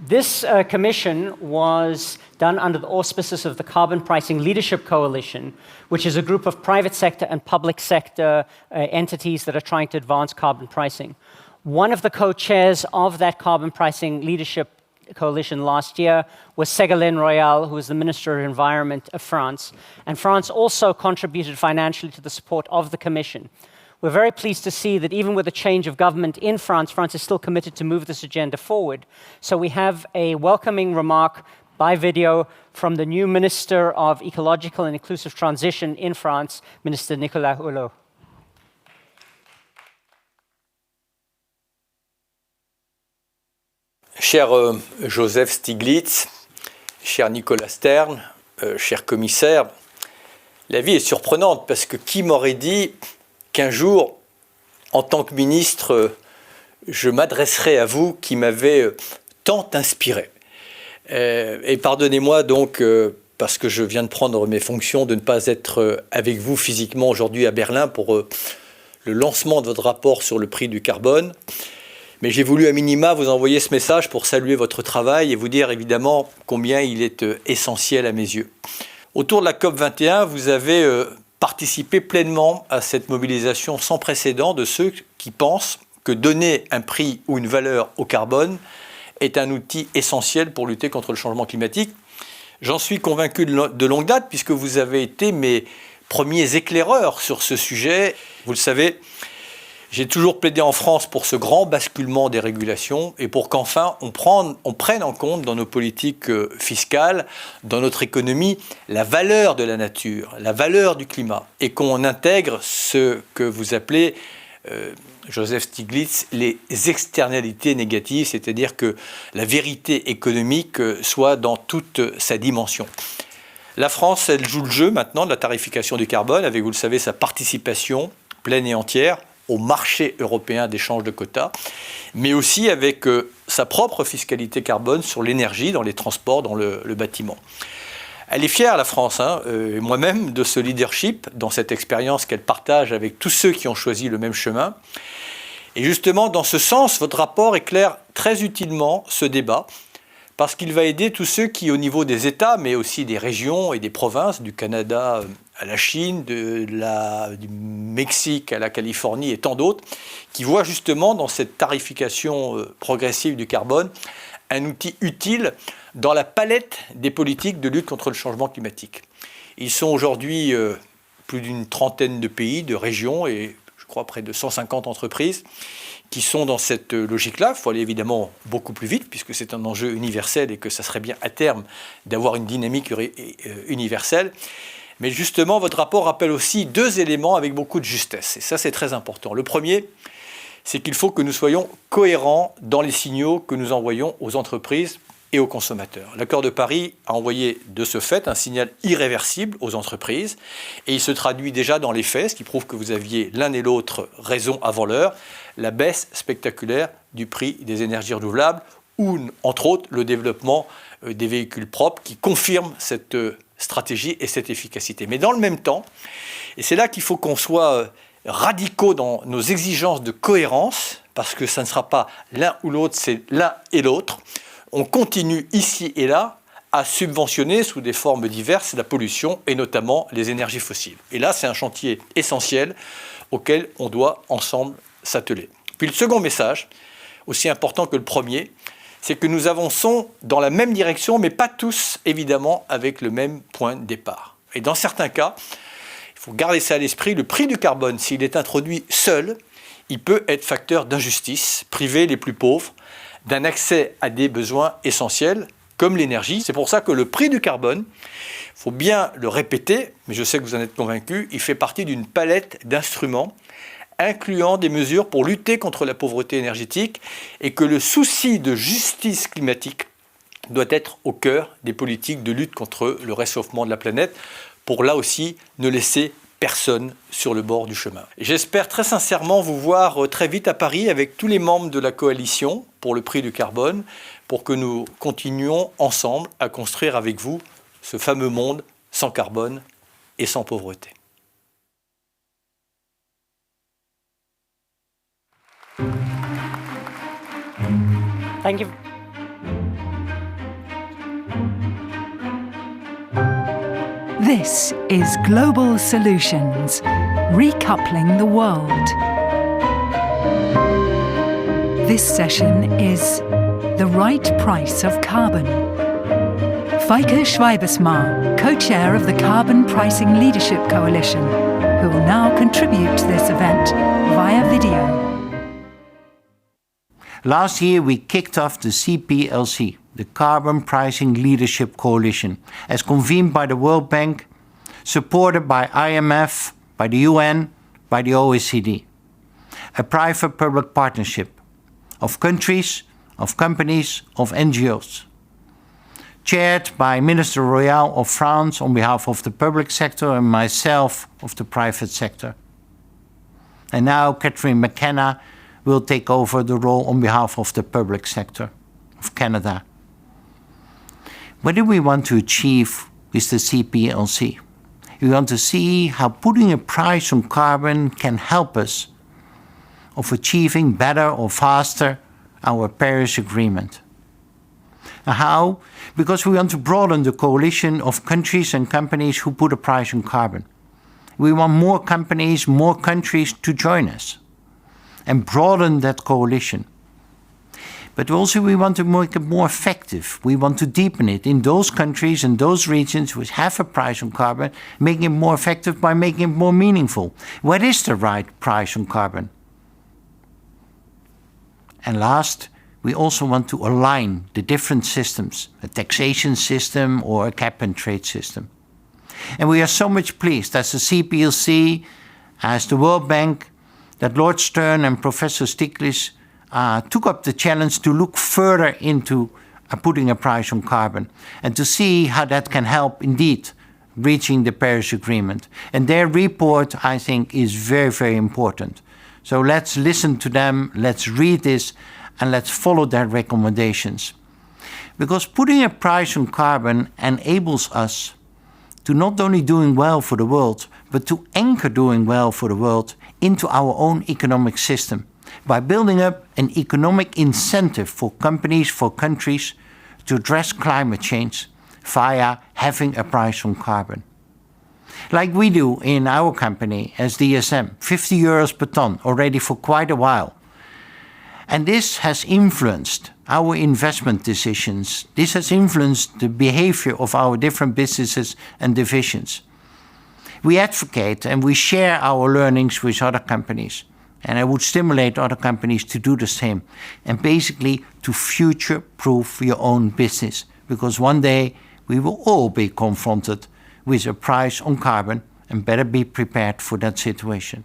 S14: This commission was done under the auspices of the Carbon Pricing Leadership Coalition, which is a group of private sector and public sector entities that are trying to advance carbon pricing. One of the co-chairs of that Carbon Pricing Leadership Coalition last year was Ségolène Royal, who is the Minister of Environment of France. And France also contributed financially to the support of the Commission. We're very pleased to see that even with the change of government in France, France is still committed to move this agenda forward. So we have a welcoming remark by video from the new Minister of Ecological and Inclusive Transition in France, Minister Nicolas Hulot.
S16: Cher Joseph Stiglitz, cher Nicolas Stern, cher commissaire, la vie est surprenante parce que qui m'aurait dit qu'un jour, en tant que ministre, je m'adresserai à vous qui m'avez tant inspiré. Et pardonnez-moi donc, parce que je viens de prendre mes fonctions, de ne pas être avec vous physiquement aujourd'hui à Berlin pour le lancement de votre rapport sur le prix du carbone. Mais j'ai voulu à minima vous envoyer ce message pour saluer votre travail et vous dire évidemment combien il est essentiel à mes yeux. Autour de la COP21, vous avez participé pleinement à cette mobilisation sans précédent de ceux qui pensent que donner un prix ou une valeur au carbone est un outil essentiel pour lutter contre le changement climatique. J'en suis convaincu de longue date puisque vous avez été mes premiers éclaireurs sur ce sujet. Vous le savez, j'ai toujours plaidé en France pour ce grand basculement des régulations et pour qu'enfin on prenne en compte dans nos politiques fiscales, dans notre économie, la valeur de la nature, la valeur du climat et qu'on intègre ce que vous appelez, Joseph Stiglitz, les externalités négatives, c'est-à-dire que la vérité économique soit dans toute sa dimension. La France, elle joue le jeu maintenant de la tarification du carbone avec, vous le savez, sa participation pleine et entière au marché européen d'échange de quotas, mais aussi avec sa propre fiscalité carbone sur l'énergie, dans les transports, dans le bâtiment. Elle est fière, la France, et moi-même, de ce leadership, dans cette expérience qu'elle partage avec tous ceux qui ont choisi le même chemin. Et justement, dans ce sens, votre rapport éclaire très utilement ce débat, parce qu'il va aider tous ceux qui, au niveau des États, mais aussi des régions et des provinces, du Canada à la Chine, du Mexique à la Californie et tant d'autres, qui voient justement dans cette tarification progressive du carbone un outil utile dans la palette des politiques de lutte contre le changement climatique. Ils sont aujourd'hui plus d'une trentaine de pays, de régions et je crois près de 150 entreprises qui sont dans cette logique-là. Il faut aller évidemment beaucoup plus vite puisque c'est un enjeu universel et que ça serait bien à terme d'avoir une dynamique universelle. Mais justement, votre rapport rappelle aussi deux éléments avec beaucoup de justesse. Et ça, c'est très important. Le premier, c'est qu'il faut que nous soyons cohérents dans les signaux que nous envoyons aux entreprises et aux consommateurs. L'accord de Paris a envoyé de ce fait un signal irréversible aux entreprises et il se traduit déjà dans les faits, ce qui prouve que vous aviez l'un et l'autre raison avant l'heure, la baisse spectaculaire du prix des énergies renouvelables ou, entre autres, le développement des véhicules propres qui confirme cette stratégie et cette efficacité. Mais dans le même temps, et c'est là qu'il faut qu'on soit radicaux dans nos exigences de cohérence, parce que ça ne sera pas l'un ou l'autre, c'est l'un et l'autre, on continue ici et là à subventionner sous des formes diverses la pollution et notamment les énergies fossiles. Et là, c'est un chantier essentiel auquel on doit ensemble s'atteler. Puis le second message, aussi important que le premier, c'est que nous avançons dans la même direction, mais pas tous, évidemment, avec le même point de départ. Et dans certains cas, il faut garder ça à l'esprit, le prix du carbone, s'il est introduit seul, il peut être facteur d'injustice, priver les plus pauvres d'un accès à des besoins essentiels, comme l'énergie. C'est pour ça que le prix du carbone, il faut bien le répéter, mais je sais que vous en êtes convaincus, il fait partie d'une palette d'instruments incluant des mesures pour lutter contre la pauvreté énergétique et que le souci de justice climatique doit être au cœur des politiques de lutte contre le réchauffement de la planète pour là aussi ne laisser personne sur le bord du chemin. J'espère très sincèrement vous voir très vite à Paris avec tous les membres de la coalition pour le prix du carbone pour que nous continuions ensemble à construire avec vous ce fameux monde sans carbone et sans pauvreté.
S14: Thank you.
S1: This is Global Solutions, recoupling the world. This session is The Right Price of Carbon. Feike Schweibersma, co-chair of the Carbon Pricing Leadership Coalition, who will now contribute to this event via video.
S17: Last year, we kicked off the CPLC, the Carbon Pricing Leadership Coalition, as convened by the World Bank, supported by IMF, by the UN, by the OECD. A private-public partnership of countries, of companies, of NGOs. Chaired by Minister Royal of France on behalf of the public sector and myself of the private sector. And now Catherine McKenna will take over the role on behalf of the public sector of Canada. What do we want to achieve with the CPLC? We want to see how putting a price on carbon can help us of achieving better or faster our Paris Agreement. And how? Because we want to broaden the coalition of countries and companies who put a price on carbon. We want more companies, more countries to join us and broaden that coalition. But also we want to make it more effective. We want to deepen it in those countries and those regions which have a price on carbon, making it more effective by making it more meaningful. What is the right price on carbon? And last, we also want to align the different systems, a taxation system or a cap and trade system. And we are so much pleased as the CPLC, as the World Bank, that Lord Stern and Professor Stiglitz took up the challenge to look further into putting a price on carbon and to see how that can help indeed reaching the Paris Agreement. And their report, I think, is very, very important. So let's listen to them, let's read this, and let's follow their recommendations. Because putting a price on carbon enables us to not only doing well for the world, but to anchor doing well for the world into our own economic system by building up an economic incentive for companies, for countries, to address climate change via having a price on carbon. Like we do in our company as DSM, 50 euros per ton already for quite a while. And this has influenced our investment decisions. This has influenced the behavior of our different businesses and divisions. We advocate and we share our learnings with other companies. And I would stimulate other companies to do the same and basically to future-proof your own business, because one day we will all be confronted with a price on carbon and better be prepared for that situation.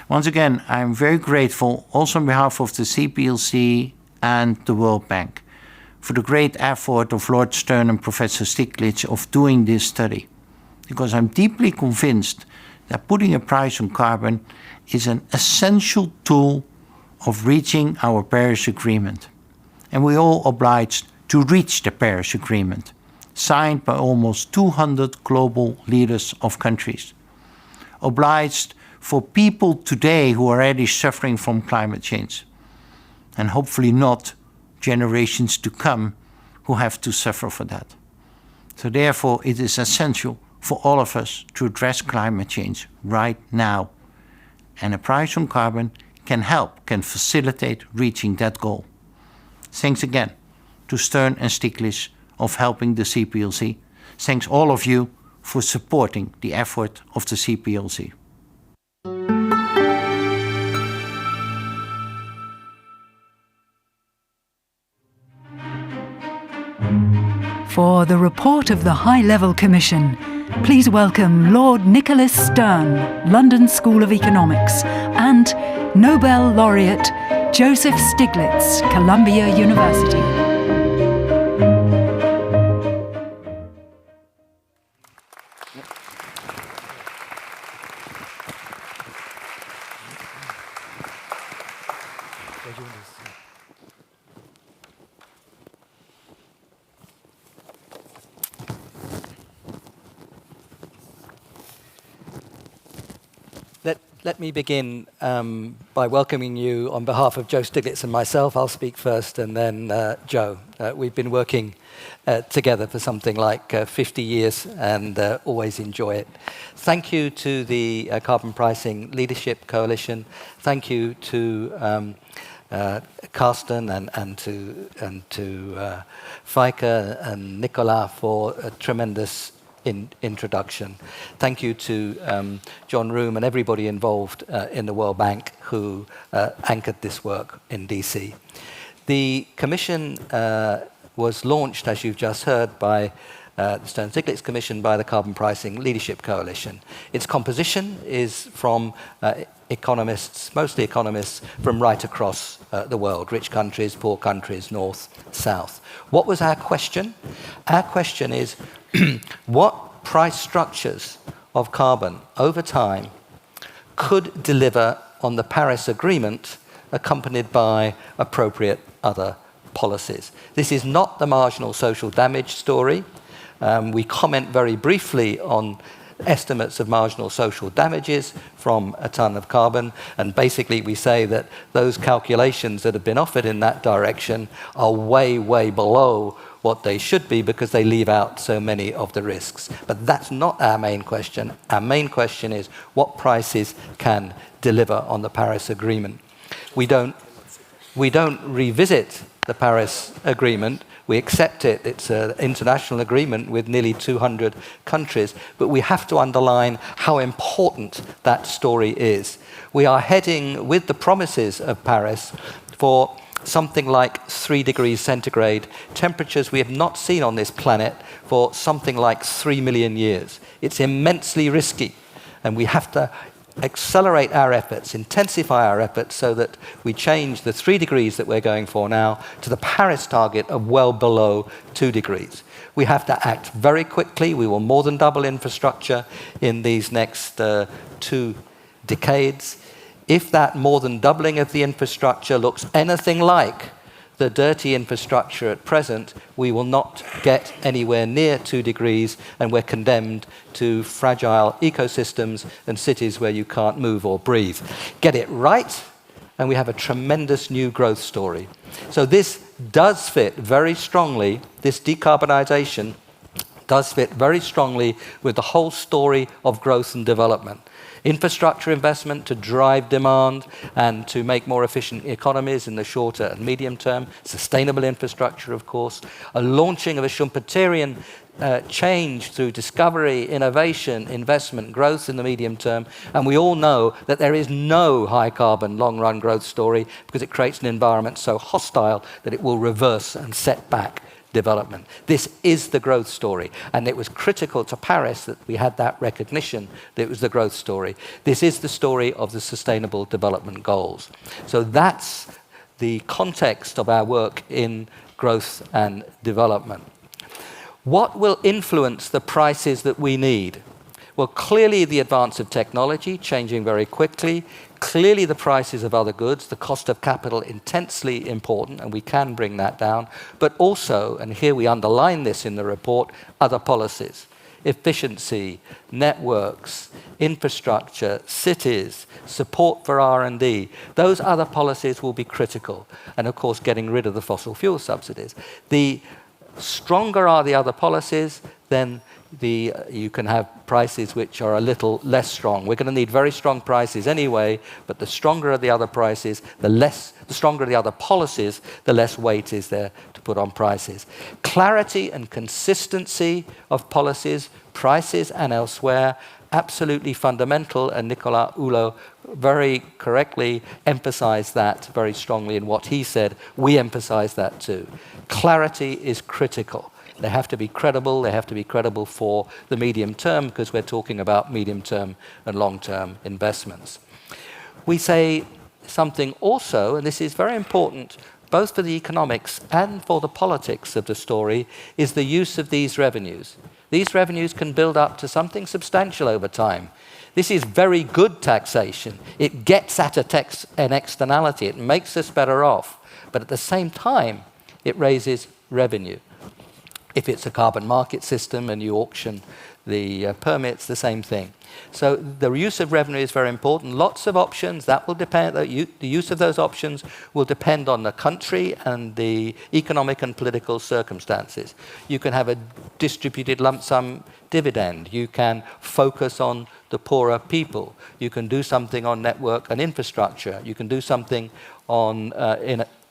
S17: Once again, I'm very grateful, also on behalf of the CPLC and the World Bank, for the great effort of Lord Stern and Professor Stiglitz of doing this study, because I'm deeply convinced that putting a price on carbon is an essential tool of reaching our Paris Agreement. And we're all obliged to reach the Paris Agreement, signed by almost 200 global leaders of countries. Obliged for people today who are already suffering from climate change, and hopefully not generations to come who have to suffer for that. So therefore, it is essential for all of us to address climate change right now. And a price on carbon can help, can facilitate reaching that goal. Thanks again to Stern and Stiglitz of helping the CPLC. Thanks all of you for supporting the effort of the CPLC.
S1: For the report of the High-Level Commission, please welcome Lord Nicholas Stern, London School of Economics, and Nobel Laureate Joseph Stiglitz, Columbia University.
S18: Let me begin by welcoming you on behalf of Joe Stiglitz and myself. I'll speak first and then Joe. We've been working together for something like 50 years and always enjoy it. Thank you to the Carbon Pricing Leadership Coalition. Thank you to Carsten and to Feike and Nicolas for a tremendous introduction. Thank you to John Room and everybody involved in the World Bank who anchored this work in DC. The Commission was launched, as you've just heard, by the Stern-Stiglitz Commission by the Carbon Pricing Leadership Coalition. Its composition is from economists, mostly economists from right across the world, rich countries, poor countries, north, south. What was our question? Our question is, what price structures of carbon over time could deliver on the Paris Agreement accompanied by appropriate other policies? This is not the marginal social damage story. We comment very briefly on estimates of marginal social damages from a ton of carbon, and basically we say that those calculations that have been offered in that direction are way, way below what they should be because they leave out so many of the risks. But that's not our main question. Our main question is what prices can deliver on the Paris Agreement. We don't revisit the Paris Agreement. We accept it. It's an international agreement with nearly 200 countries, but we have to underline how important that story is. We are heading, with the promises of Paris, for something like 3 degrees centigrade, temperatures we have not seen on this planet for something like 3 million years. It's immensely risky, and we have to accelerate our efforts, intensify our efforts so that we change the 3 degrees that we're going for now to the Paris target of well below 2 degrees. We have to act very quickly. We will more than double infrastructure in these next 2 decades. If that more than doubling of the infrastructure looks anything like the dirty infrastructure at present, we will not get anywhere near 2 degrees, and we're condemned to fragile ecosystems and cities where you can't move or breathe. Get it right, and we have a tremendous new growth story. So this does fit very strongly, this decarbonization does fit very strongly with the whole story of growth and development. Infrastructure investment to drive demand and to make more efficient economies in the shorter and medium term, sustainable infrastructure, of course, a launching of a Schumpeterian change through discovery, innovation, investment, growth in the medium term. And we all know that there is no high carbon long run growth story because it creates an environment so hostile that it will reverse and set back development. This is the growth story, and it was critical to Paris that we had that recognition that it was the growth story. This is the story of the Sustainable Development Goals. So that's the context of our work in growth and development. What will influence the prices that we need? Well, clearly the advance of technology, changing very quickly. Clearly the prices of other goods, the cost of capital intensely important, and we can bring that down. But also, and here we underline this in the report, other policies. Efficiency, networks, infrastructure, cities, support for R&D. Those other policies will be critical. And of course, getting rid of the fossil fuel subsidies. The stronger are the other policies, then you can have prices which are a little less strong. We're going to need very strong prices anyway, but the stronger are the other prices, the stronger are the other policies, the less weight is there to put on prices. Clarity and consistency of policies, prices and elsewhere, absolutely fundamental, and Nicolas Hulot very correctly emphasized that very strongly in what he said. We emphasize that too. Clarity is critical. They have to be credible. They have to be credible for the medium term because we're talking about medium-term and long-term investments. We say something also, and this is very important both for the economics and for the politics of the story, is the use of these revenues. These revenues can build up to something substantial over time. This is very good taxation. It gets at an externality. It makes us better off. But at the same time, it raises revenue. If it's a carbon market system and you auction the permits, the same thing. So the use of revenue is very important. Lots of options. That will depend. The use of those options will depend on the country and the economic and political circumstances. You can have a distributed lump sum dividend. You can focus on the poorer people. You can do something on network and infrastructure. You can do something on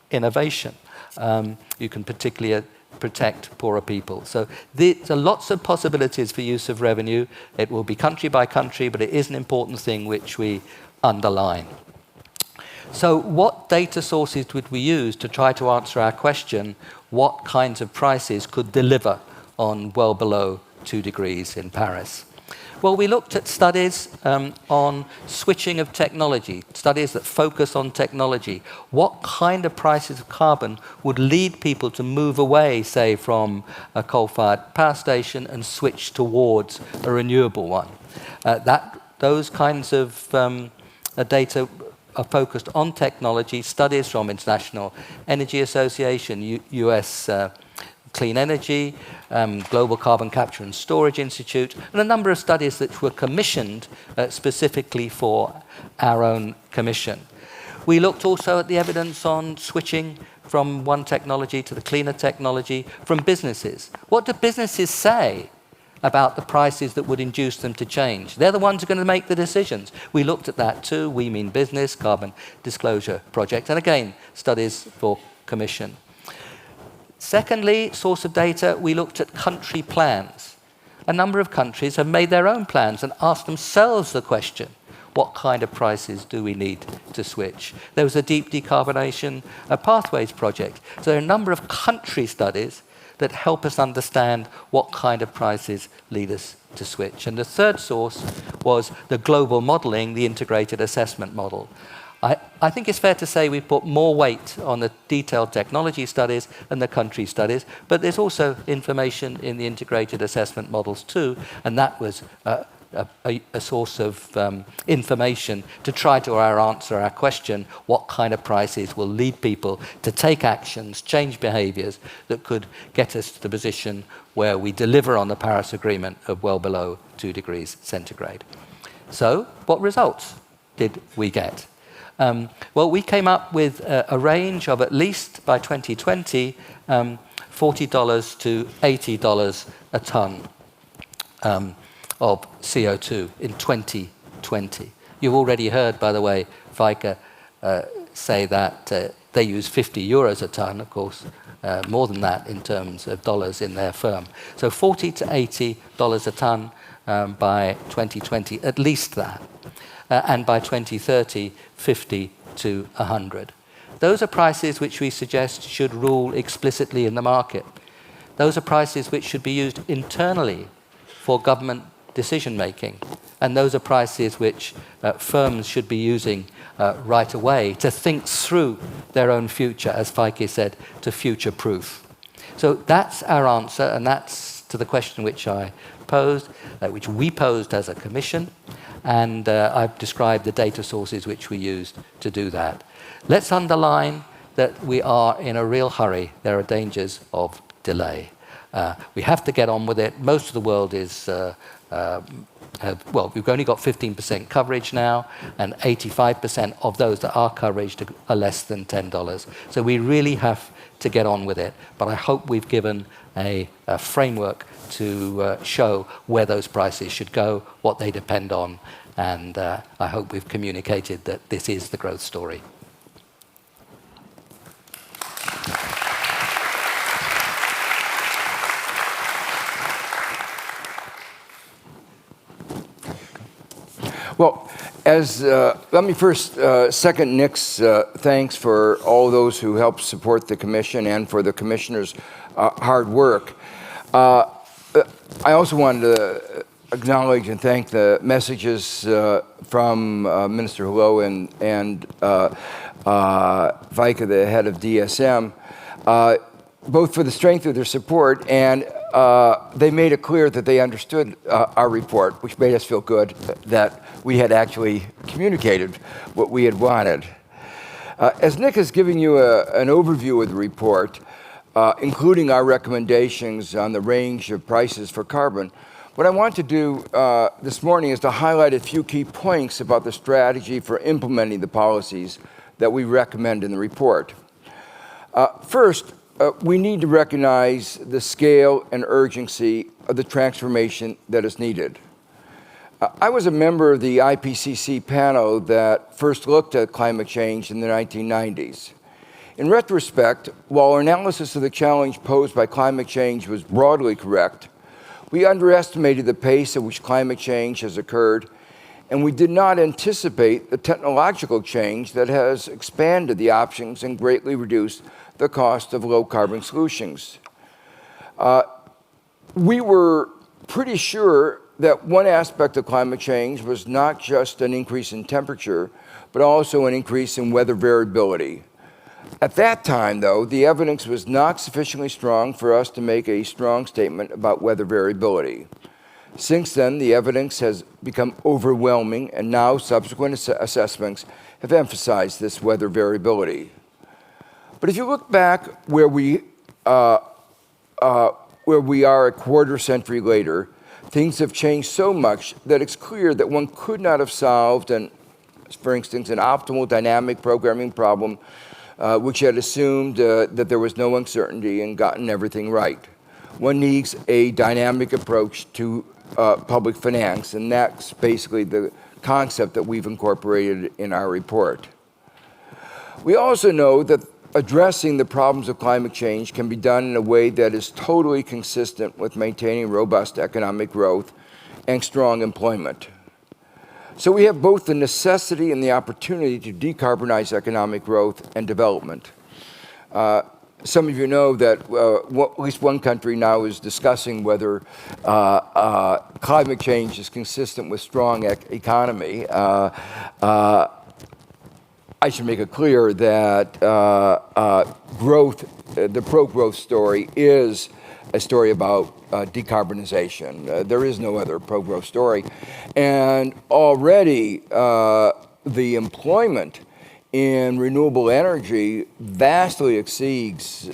S18: innovation. You can particularly protect poorer people. So there are lots of possibilities for use of revenue. It will be country by country, but it is an important thing which we underline. So what data sources would we use to try to answer our question, what kinds of prices could deliver on well below 2 degrees in Paris? Well, we looked at studies on switching of technology, studies that focus on technology. What kind of prices of carbon would lead people to move away, say, from a coal-fired power station and switch towards a renewable one? Those kinds of data are focused on technology, studies from International Energy Association, US Clean Energy, Global Carbon Capture and Storage Institute, and a number of studies that were commissioned specifically for our own commission. We looked also at the evidence on switching from one technology to the cleaner technology from businesses. What do businesses say about the prices that would induce them to change? They're the ones who are going to make the decisions. We looked at that too. We mean business, Carbon Disclosure Project, and again, studies for commission. Secondly, source of data, we looked at country plans. A number of countries have made their own plans and asked themselves the question, what kind of prices do we need to switch? There was a deep decarbonation pathways project. So there are a number of country studies that help us understand what kind of prices lead us to switch. And the third source was the global modeling, the integrated assessment model. I think it's fair to say we put more weight on the detailed technology studies than the country studies, but there's also information in the integrated assessment models too, and that was a source of information to try to answer our question, what kind of prices will lead people to take actions, change behaviors that could get us to the position where we deliver on the Paris Agreement of well below 2 degrees centigrade. So what results did we get? Well, we came up with a range of at least by 2020, $40 to $80 a ton of CO2 in 2020. You've already heard, by the way, Feike say that they use 50 euros a ton, of course, more than that in terms of dollars in their firm. So $40 to $80 a ton by 2020, at least that. And by 2030, 50 to 100. Those are prices which we suggest should rule explicitly in the market. Those are prices which should be used internally for government decision making. And those are prices which firms should be using right away to think through their own future, as Feike said, to future-proof. So that's our answer, and that's to the question which I posed, which we posed as a commission, and I've described the data sources which we used to do that. Let's underline that we are in a real hurry. There are dangers of delay. We have to get on with it. Most of the world is well, we've only got 15% coverage now, and 85% of those that are coveraged are less than $10. So we really have to get on with it. But I hope we've given a framework to show where those prices should go, what they depend on, and I hope we've communicated that this is the growth story.
S19: Well, let me first second Nick's thanks for all those who helped support the Commission and for the Commissioner's hard work. I also wanted to acknowledge and thank the messages from Minister Hulot and Feike, the head of DSM, both for the strength of their support, and they made it clear that they understood our report, which made us feel good that we had actually communicated what we had wanted. As Nick has given you an overview of the report, including our recommendations on the range of prices for carbon, what I want to do this morning is to highlight a few key points about the strategy for implementing the policies that we recommend in the report. First, we need to recognize the scale and urgency of the transformation that is needed. I was a member of the IPCC panel that first looked at climate change in the 1990s. In retrospect, while our analysis of the challenge posed by climate change was broadly correct, we underestimated the pace at which climate change has occurred, and we did not anticipate the technological change that has expanded the options and greatly reduced the cost of low-carbon solutions. We were pretty sure that one aspect of climate change was not just an increase in temperature, but also an increase in weather variability. At that time, though, the evidence was not sufficiently strong for us to make a strong statement about weather variability. Since then, the evidence has become overwhelming, and now subsequent assessments have emphasized this weather variability. But if you look back where we are a quarter century later, things have changed so much that it's clear that one could not have solved, for instance, an optimal dynamic programming problem, which had assumed that there was no uncertainty and gotten everything right. One needs a dynamic approach to public finance, and that's basically the concept that we've incorporated in our report. We also know that addressing the problems of climate change can be done in a way that is totally consistent with maintaining robust economic growth and strong employment. So we have both the necessity and the opportunity to decarbonize economic growth and development. Some of you know that at least one country now is discussing whether climate change is consistent with strong economy. I should make it clear that growth, the pro-growth story, is a story about decarbonization. There is no other pro-growth story. And already the employment in renewable energy vastly exceeds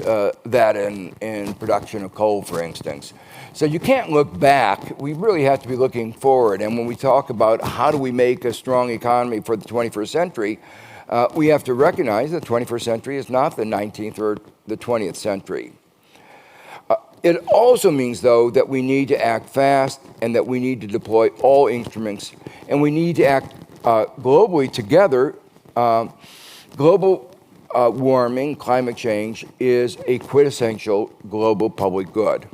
S19: that in production of coal, for instance. So you can't look back. We really have to be looking forward. And when we talk about how do we make a strong economy for the 21st century, We have to recognize that the 21st century is not the 19th or the 20th century. It also means, though, that we need to act fast and that we need to deploy all instruments, and we need to act globally together. Global warming, climate change, is a quintessential global public good.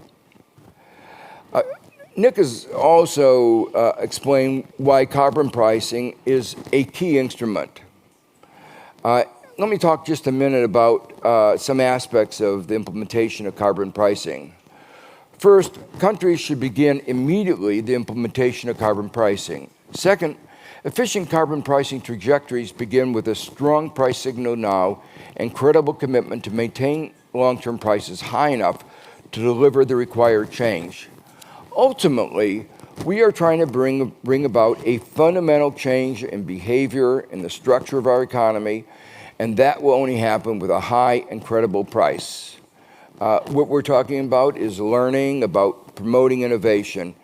S19: Nick has also explained why carbon pricing is a key instrument. Let me talk just a minute about some aspects of the implementation of carbon pricing. First, countries should begin immediately the implementation of carbon pricing. Second, efficient carbon pricing trajectories begin with a strong price signal now and credible commitment to maintain long-term prices high enough to deliver the required change. Ultimately, we are trying to bring about a fundamental change in behavior in the structure of our economy, and that will only happen with a high and credible price. What we're talking about is learning, about promoting innovation.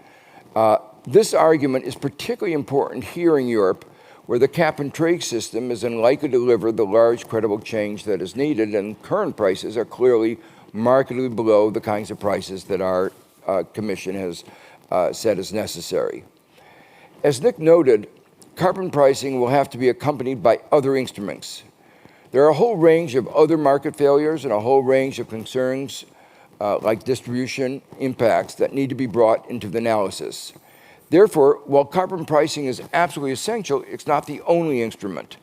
S19: This argument is particularly important here in Europe, where the cap-and-trade system is unlikely to deliver the large, credible change that is needed, and current prices are clearly markedly below the kinds of prices that our Commission has said is necessary. As Nick noted, carbon pricing will have to be accompanied by other instruments. There are a whole range of other market failures and a whole range of concerns like distribution impacts that need to be brought into the analysis. Therefore, while carbon pricing is absolutely essential, it's not the only instrument.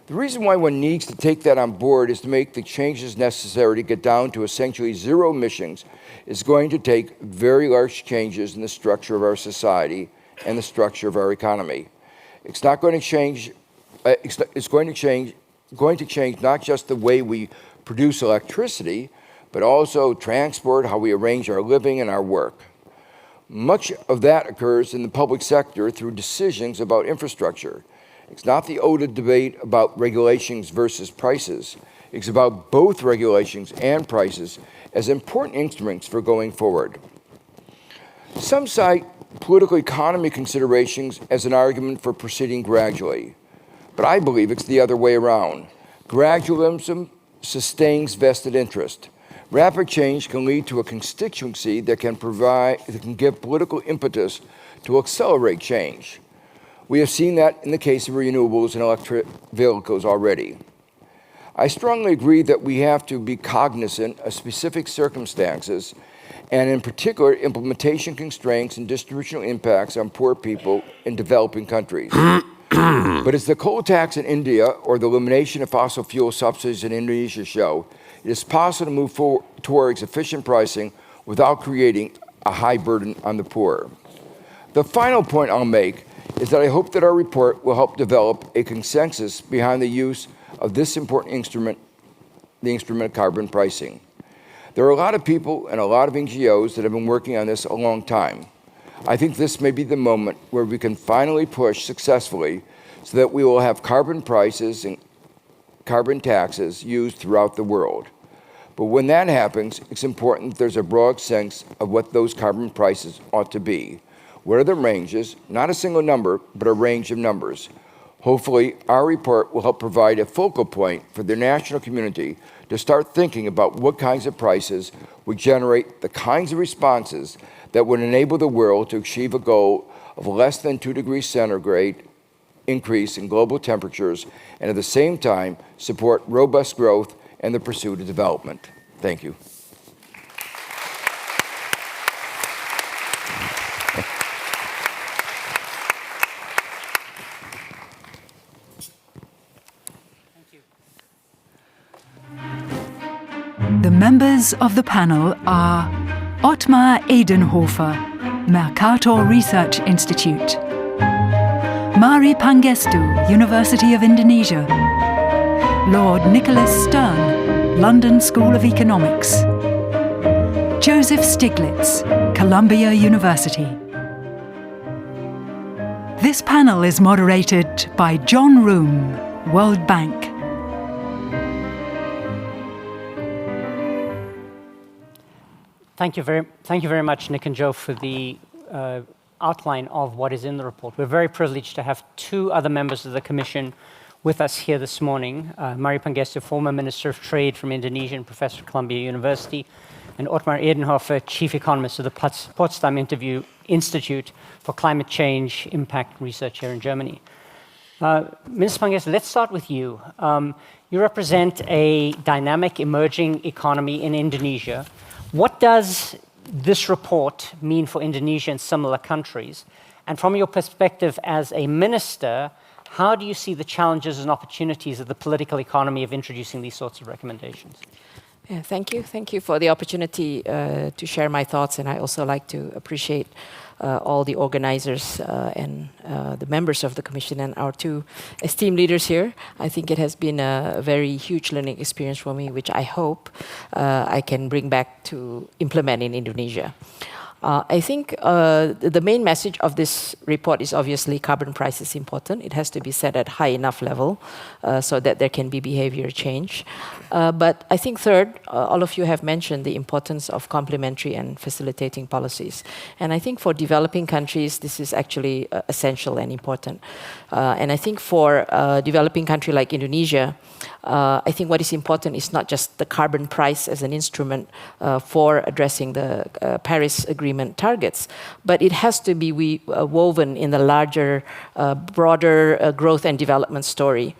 S19: The reason why one needs to take that on board is to make the changes necessary to get down to essentially zero emissions is going to take very large changes in the structure of our society and the structure of our economy. It's not going to change, it's going to change not just the way we produce electricity, but also transport, how we arrange our living and our work. Much of that occurs in the public sector through decisions about infrastructure. It's not the old debate about regulations versus prices. It's about both regulations and prices as important instruments for going forward. Some cite political economy considerations as an argument for proceeding gradually, but I believe it's the other way around. Gradualism sustains vested interest. Rapid change can lead to a constituency that can give political impetus to accelerate change. We have seen that in the case of renewables and electric vehicles already. I strongly agree that we have to be cognizant of specific circumstances, and in particular, implementation constraints and distributional impacts on poor people in developing countries. But as the coal tax in India or the elimination of fossil fuel subsidies in Indonesia show, it is possible to move forward towards efficient pricing without creating a high burden on the poor. The final point I'll make is that I hope that our report will help develop a consensus behind the use of this important instrument, the instrument of carbon pricing. There are a lot of people and a lot of NGOs that have been working on this a long time. I think this may be the moment where we can finally push successfully so that we will have carbon prices and carbon taxes used throughout the world. But when that happens, it's important that there's a broad sense of what those carbon prices ought to be. What are the ranges? Not a single number, but a range of numbers. Hopefully, our report will help provide a focal point for the national community to start thinking about what kinds of prices would generate the kinds of responses that would enable the world to achieve a goal of less than 2 degrees centigrade increase in global temperatures and at the same time support robust growth and the pursuit of development. Thank you.
S1: The members of the panel are Ottmar Edenhofer, Mercator Research Institute; Mari Pangestu, University of Indonesia; Lord Nicholas Stern, London School of Economics; Joseph Stiglitz, Columbia University. This panel is moderated by John Room, World Bank.
S14: Thank you very much, Nick and Joe, for the outline of what is in the report. We're very privileged to have two other members of the Commission with us here this morning. Mari Pangestu, former Minister of Trade from Indonesia and professor at Columbia University, and Ottmar Edenhofer, Chief Economist of the Potsdam Institute for Climate Change Impact Research here in Germany. Ms. Pangestu, let's start with you. You represent a dynamic emerging economy in Indonesia. What does this report mean for Indonesia and similar countries? And from your perspective as a minister, how do you see the challenges and opportunities of the political economy of introducing these sorts of recommendations?
S20: Yeah, thank you. Thank you for the opportunity to share my thoughts. And I also like to appreciate all the organizers and the members of the Commission and our two esteemed leaders here. I think it has been a very huge learning experience for me, which I hope I can bring back to implement in Indonesia. I think the main message of this report is obviously carbon price is important. It has to be set at high enough level so that there can be behavior change. But I think third, all of you have mentioned the importance of complementary and facilitating policies. And I think for developing countries, this is actually essential and important. And I think for a developing country like Indonesia, I think what is important is not just the carbon price as an instrument for addressing the Paris Agreement targets, but it has to be woven in the larger, broader growth and development story.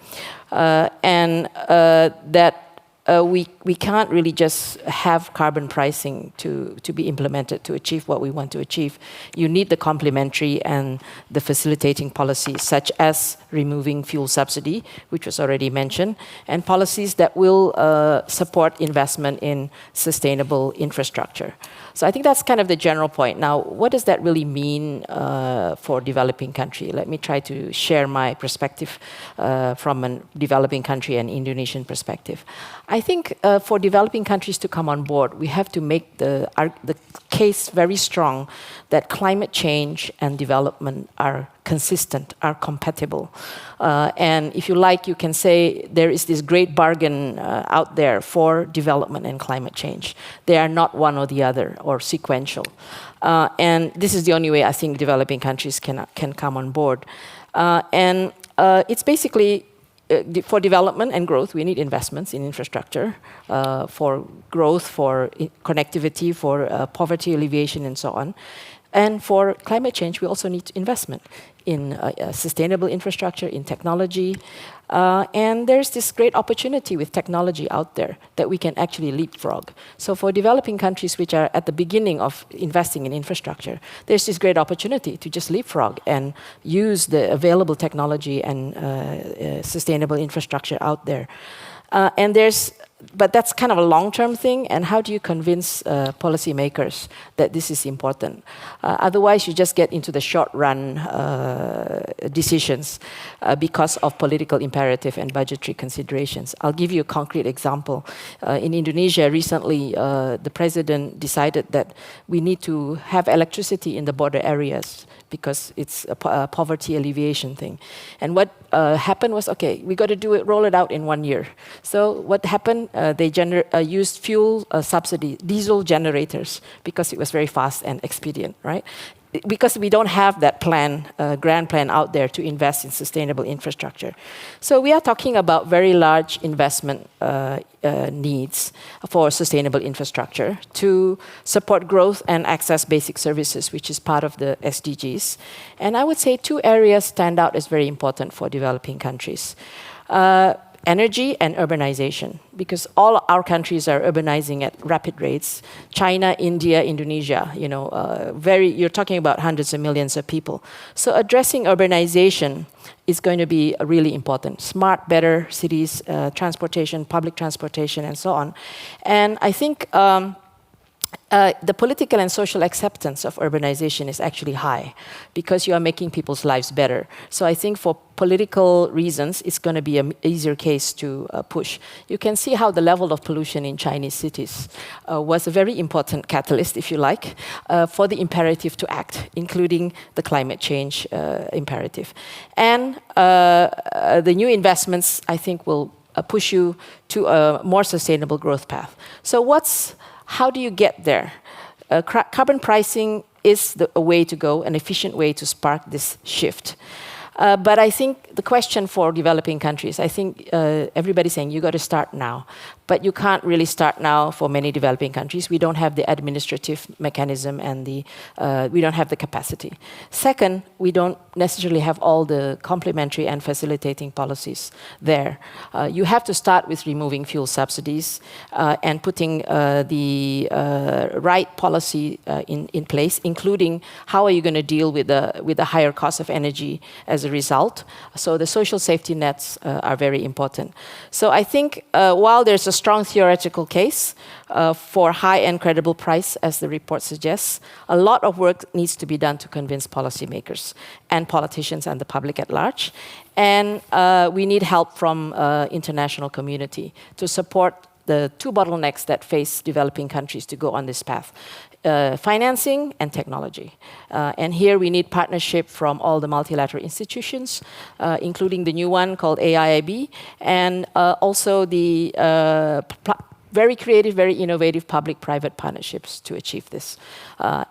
S20: And that we can't really just have carbon pricing to be implemented to achieve what we want to achieve. You need the complementary and the facilitating policies, such as removing fuel subsidy, which was already mentioned, and policies that will support investment in sustainable infrastructure. So I think that's kind of the general point. Now, what does that really mean for developing country? Let me try to share my perspective from a developing country and Indonesian perspective. I think for developing countries to come on board, we have to make the case very strong that climate change and development are consistent, are compatible. And if you like, you can say there is this great bargain out there for development and climate change. They are not one or the other or sequential. And this is the only way I think developing countries can come on board. And it's basically for development and growth, we need investments in infrastructure, for growth, for connectivity, for poverty alleviation, and so on. And for climate change, we also need investment in sustainable infrastructure, in technology. And there's this great opportunity with technology out there that we can actually leapfrog. So for developing countries which are at the beginning of investing in infrastructure, there's this great opportunity to just leapfrog and use the available technology and sustainable infrastructure out there. But that's kind of a long-term thing, and how do you convince policymakers that this is important? Otherwise, you just get into the short-run decisions because of political imperative and budgetary considerations. I'll give you a concrete example. In Indonesia, recently, the president decided that we need to have electricity in the border areas because it's a poverty alleviation thing. And what happened was, okay, we got to roll it out in 1 year. So what happened? They used fuel subsidy, diesel generators, because it was very fast and expedient, right? Because we don't have that plan, grand plan out there to invest in sustainable infrastructure. So we are talking about very large investment needs for sustainable infrastructure to support growth and access basic services, which is part of the SDGs. And I would say 2 areas stand out as very important for developing countries. Energy and urbanization, because all our countries are urbanizing at rapid rates. China, India, Indonesia, you're talking about hundreds of millions of people. So addressing urbanization is going to be really important. Smart, better cities, transportation, public transportation, and so on. And I think the political and social acceptance of urbanization is actually high because you are making people's lives better. So I think for political reasons, it's going to be an easier case to push. You can see how the level of pollution in Chinese cities was a very important catalyst, if you like, for the imperative to act, including the climate change imperative. And the new investments, I think, will push you to a more sustainable growth path. So how do you get there? Carbon pricing is a way to go, an efficient way to spark this shift. But I think the question for developing countries, I think everybody's saying you got to start now. But you can't really start now for many developing countries. We don't have the administrative mechanism and we don't have the capacity. Second, we don't necessarily have all the complementary and facilitating policies there. You have to start with removing fuel subsidies and putting the right policy in place, including how are you going to deal with the higher cost of energy as a result. So the social safety nets are very important. So I think while there's a strong theoretical case for high and credible price, as the report suggests, a lot of work needs to be done to convince policymakers and politicians and the public at large. And we need help from international community to support the two bottlenecks that face developing countries to go on this path. Financing and technology. And here we need partnership from all the multilateral institutions, including the new one called AIIB, and also the very creative, very innovative public-private partnerships to achieve this.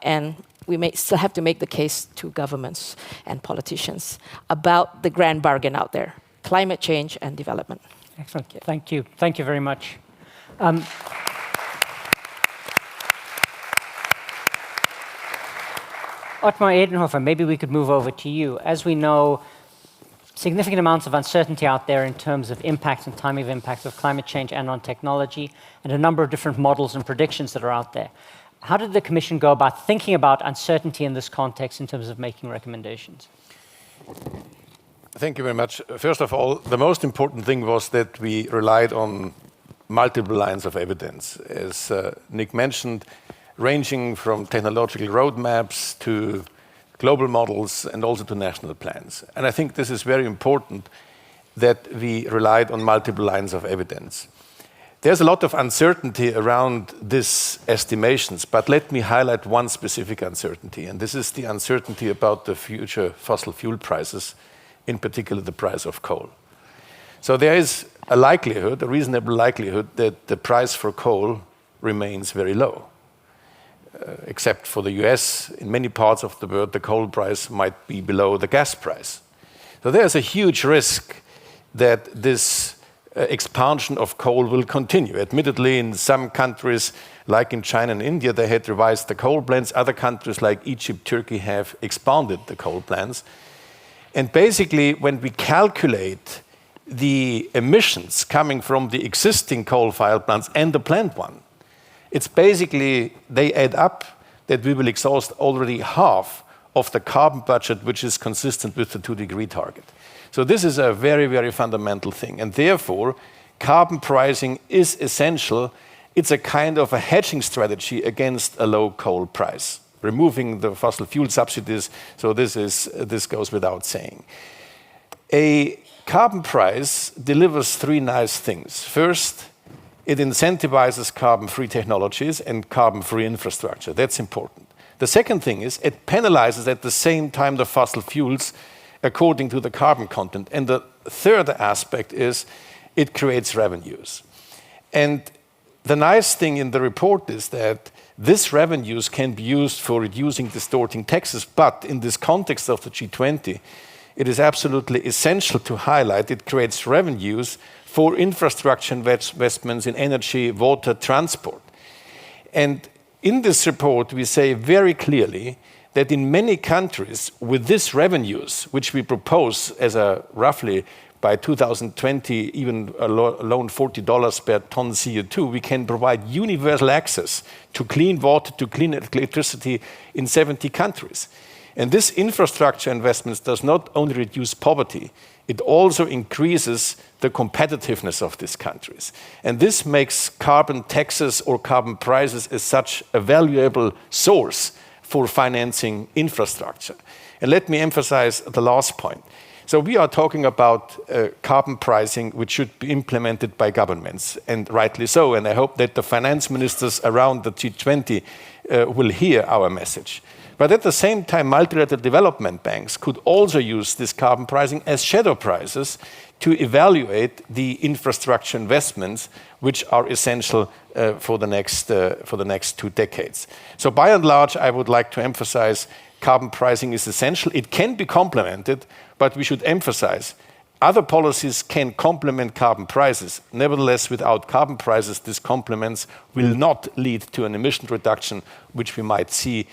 S20: And we may still have to make the case to governments and politicians about the grand bargain out there, climate change and development.
S14: Excellent. Thank you. Thank you very much. Ottmar Edenhofer, maybe we could move over to you. As we know, significant amounts of uncertainty out there in terms of impacts and timing of impacts of climate change and on technology, and a number of different models and predictions that are out there. How did the Commission go about thinking about uncertainty in this context in terms of making recommendations?
S21: Thank you very much. First of all, the most important thing was that we relied on multiple lines of evidence. As Nick mentioned, ranging from technological roadmaps to global models and also to national plans. And I think this is very important that we relied on multiple lines of evidence. There's a lot of uncertainty around these estimations, but let me highlight one specific uncertainty, and this is the uncertainty about the future fossil fuel prices, in particular the price of coal. So there is a likelihood, a reasonable likelihood, that the price for coal remains very low. Except for the US, in many parts of the world, the coal price might be below the gas price. So there's a huge risk that this expansion of coal will continue. Admittedly, in some countries, like in China and India, they had revised the coal plants. Other countries like Egypt, Turkey have expanded the coal plants. And basically, when we calculate the emissions coming from the existing coal-fired plants and the planned one, it's basically, they add up that we will exhaust already half of the carbon budget, which is consistent with the 2-degree target. So this is a very, very fundamental thing. And therefore, carbon pricing is essential. It's a kind of a hedging strategy against a low coal price, removing the fossil fuel subsidies. So this goes without saying. A carbon price delivers three nice things. First, it incentivizes carbon-free technologies and carbon-free infrastructure. That's important. The second thing is it penalizes at the same time the fossil fuels according to the carbon content. And the third aspect is it creates revenues. And the nice thing in the report is that these revenues can be used for reducing distorting taxes, but in this context of the G20, it is absolutely essential to highlight it creates revenues for infrastructure investments in energy, water, transport. And in this report, we say very clearly that in many countries, with these revenues, which we propose as a roughly by 2020, even alone $40 per ton CO2, we can provide universal access to clean water, to clean electricity in 70 countries. And this infrastructure investments does not only reduce poverty, it also increases the competitiveness of these countries. And this makes carbon taxes or carbon prices as such a valuable source for financing infrastructure. And let me emphasize the last point. So we are talking about carbon pricing, which should be implemented by governments, and rightly so. And I hope that the finance ministers around the G20 will hear our message. But at the same time, multilateral development banks could also use this carbon pricing as shadow prices to evaluate the infrastructure investments which are essential for the next 2 decades. So by and large, I would like to emphasize carbon pricing is essential. It can be complemented, but we should emphasize other policies can complement carbon prices. Nevertheless, without carbon prices, these complements will not lead to an emission reduction, which we might see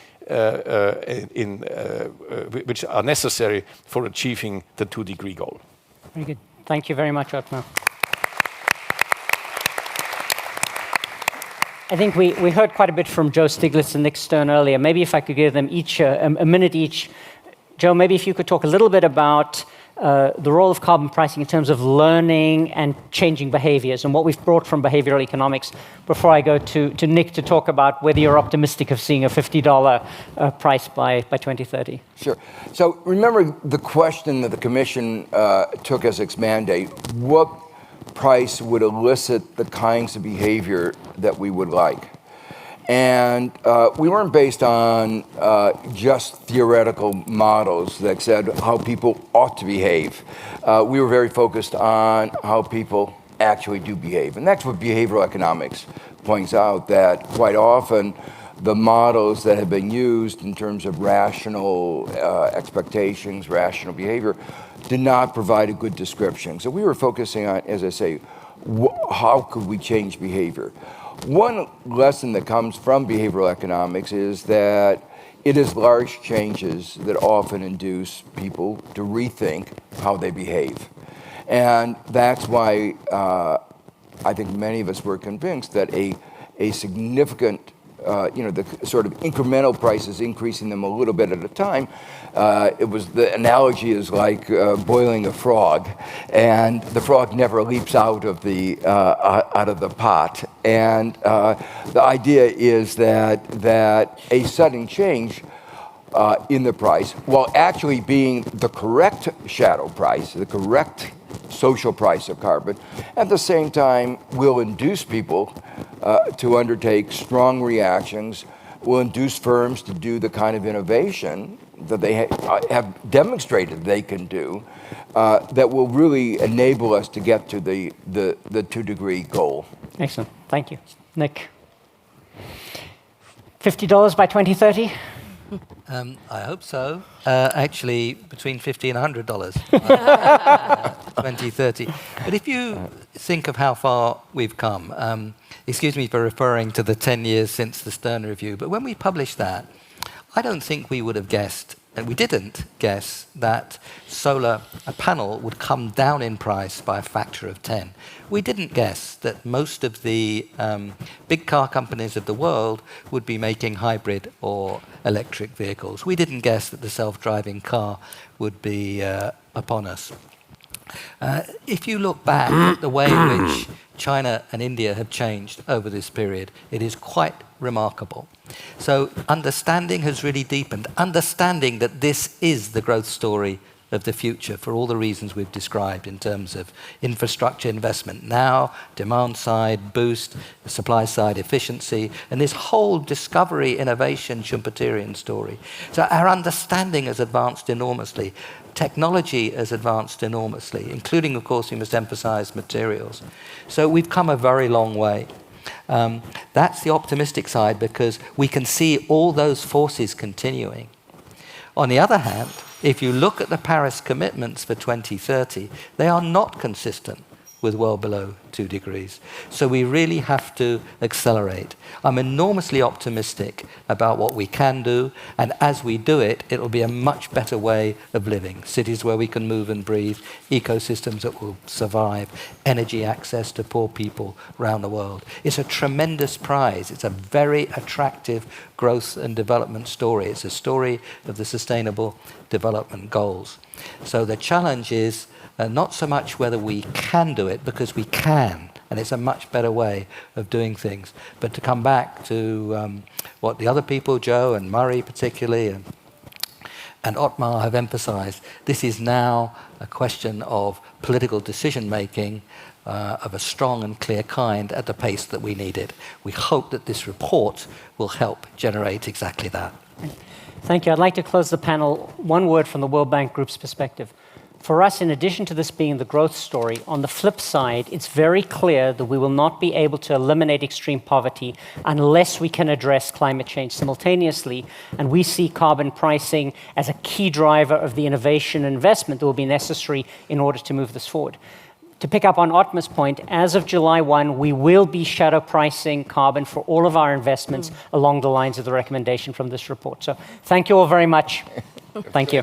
S21: which are necessary for achieving the 2-degree goal.
S14: Very good. Thank you very much, Ottmar. I think we heard quite a bit from Joe Stiglitz and Nick Stern earlier. Maybe if I could give them each a minute each. Joe, maybe if you could talk a little bit about the role of carbon pricing in terms of learning and changing behaviors and what we've brought from behavioral economics before I go to Nick to talk about whether you're optimistic of seeing a $50 price by 2030.
S19: Sure. So remember the question that the Commission took as its mandate, what price would elicit the kinds of behavior that we would like? And we weren't based on just theoretical models that said how people ought to behave. We were very focused on how people actually do behave. And that's what behavioral economics points out, that quite often the models that have been used in terms of rational expectations, rational behavior, did not provide a good description. So we were focusing on, as I say, how could we change behavior? One lesson that comes from behavioral economics is that it is large changes that often induce people to rethink how they behave. And that's why I think many of us were convinced that a significant the sort of incremental prices, increasing them a little bit at a time. The analogy is like boiling a frog, and the frog never leaps out of the pot. And the idea is that a sudden change in the price, while actually being the correct shadow price, the correct social price of carbon, at the same time will induce people to undertake strong reactions, will induce firms to do the kind of innovation that they have demonstrated they can do, that will really enable us to get to the 2-degree goal.
S14: Excellent. Thank you. Nick? $50 by 2030?
S18: I hope so. Actually, between $50 and $100 by 2030. But if you think of how far we've come, excuse me for referring to the 10 years since the Stern Review, but when we published that, I don't think we would have guessed, and we didn't guess, that solar panel would come down in price by a factor of 10. We didn't guess that most of the big car companies of the world would be making hybrid or electric vehicles. We didn't guess that the self-driving car would be upon us. If you look back at the way in which China and India have changed over this period, it is quite remarkable. So understanding has really deepened. Understanding that this is the growth story of the future for all the reasons we've described in terms of infrastructure investment now, demand side boost, supply side efficiency, and this whole discovery, innovation, Schumpeterian story. So our understanding has advanced enormously. Technology has advanced enormously, including, of course, we must emphasize materials. So we've come a very long way. That's the optimistic side because we can see all those forces continuing. On the other hand, if you look at the Paris commitments for 2030, they are not consistent with well below 2 degrees. So we really have to accelerate. I'm enormously optimistic about what we can do, and as we do it, it'll be a much better way of living. Cities where we can move and breathe, ecosystems that will survive, energy access to poor people around the world. It's a tremendous prize. It's a very attractive growth and development story. It's a story of the Sustainable Development Goals. So the challenge is not so much whether we can do it, because we can, and it's a much better way of doing things. But to come back to what the other people, Joe and Murray particularly, and Ottmar have emphasized, this is now a question of political decision-making of a strong and clear kind at the pace that we need it. We hope that this report will help generate exactly that.
S14: Thank you. I'd like to close the panel. One word from the World Bank Group's perspective. For us, in addition to this being the growth story, on the flip side, it's very clear that we will not be able to eliminate extreme poverty unless we can address climate change simultaneously. And we see carbon pricing as a key driver of the innovation and investment that will be necessary in order to move this forward. To pick up on Otmar's point, as of July 1, we will be shadow pricing carbon for all of our investments along the lines of the recommendation from this report. So thank you all very much. Thank you.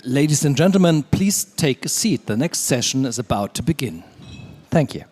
S13: Ladies and gentlemen, please take a seat. The next session is about to begin. Thank you.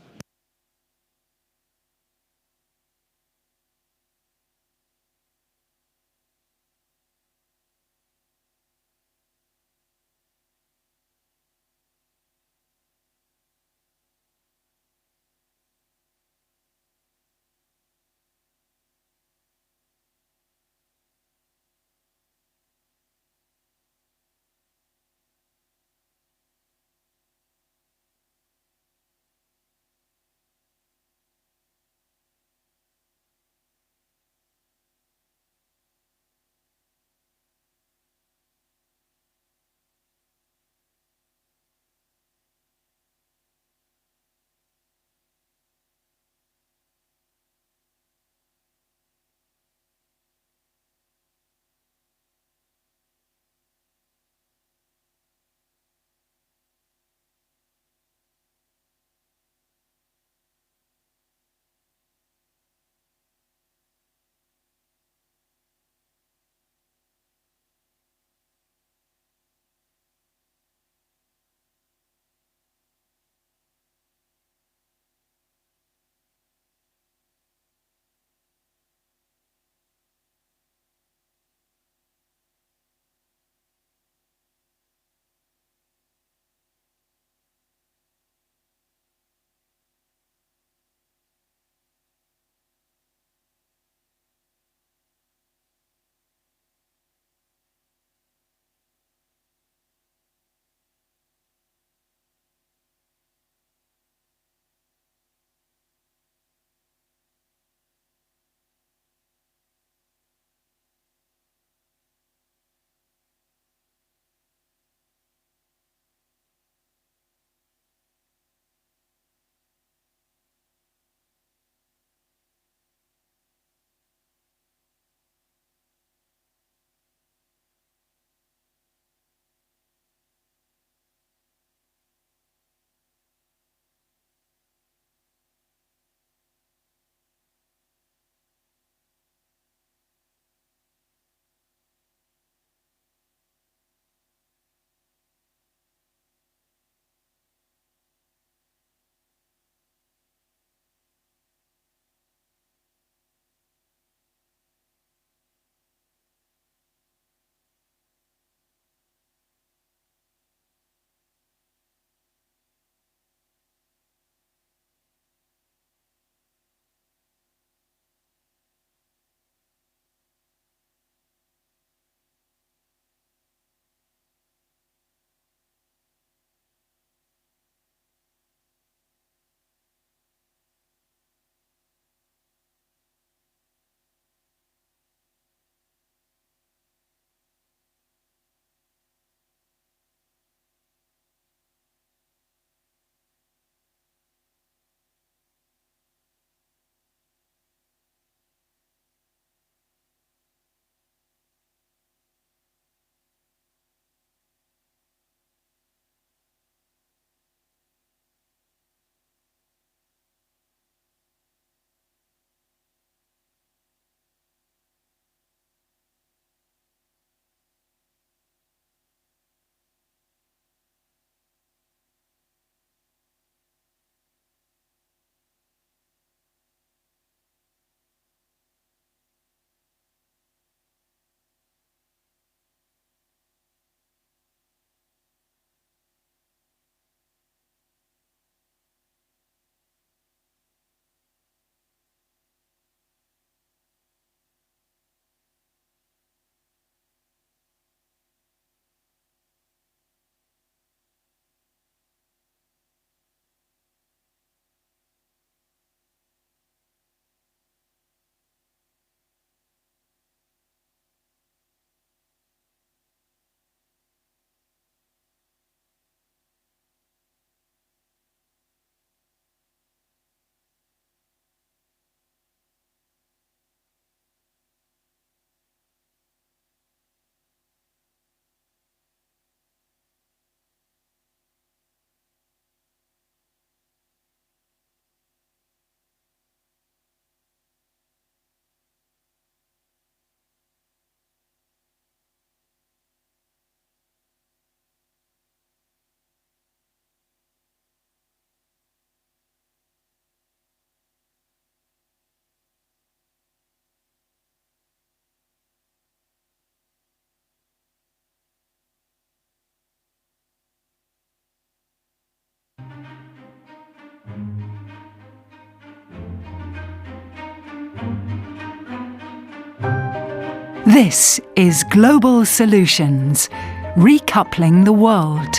S1: This is Global Solutions, Recoupling the World.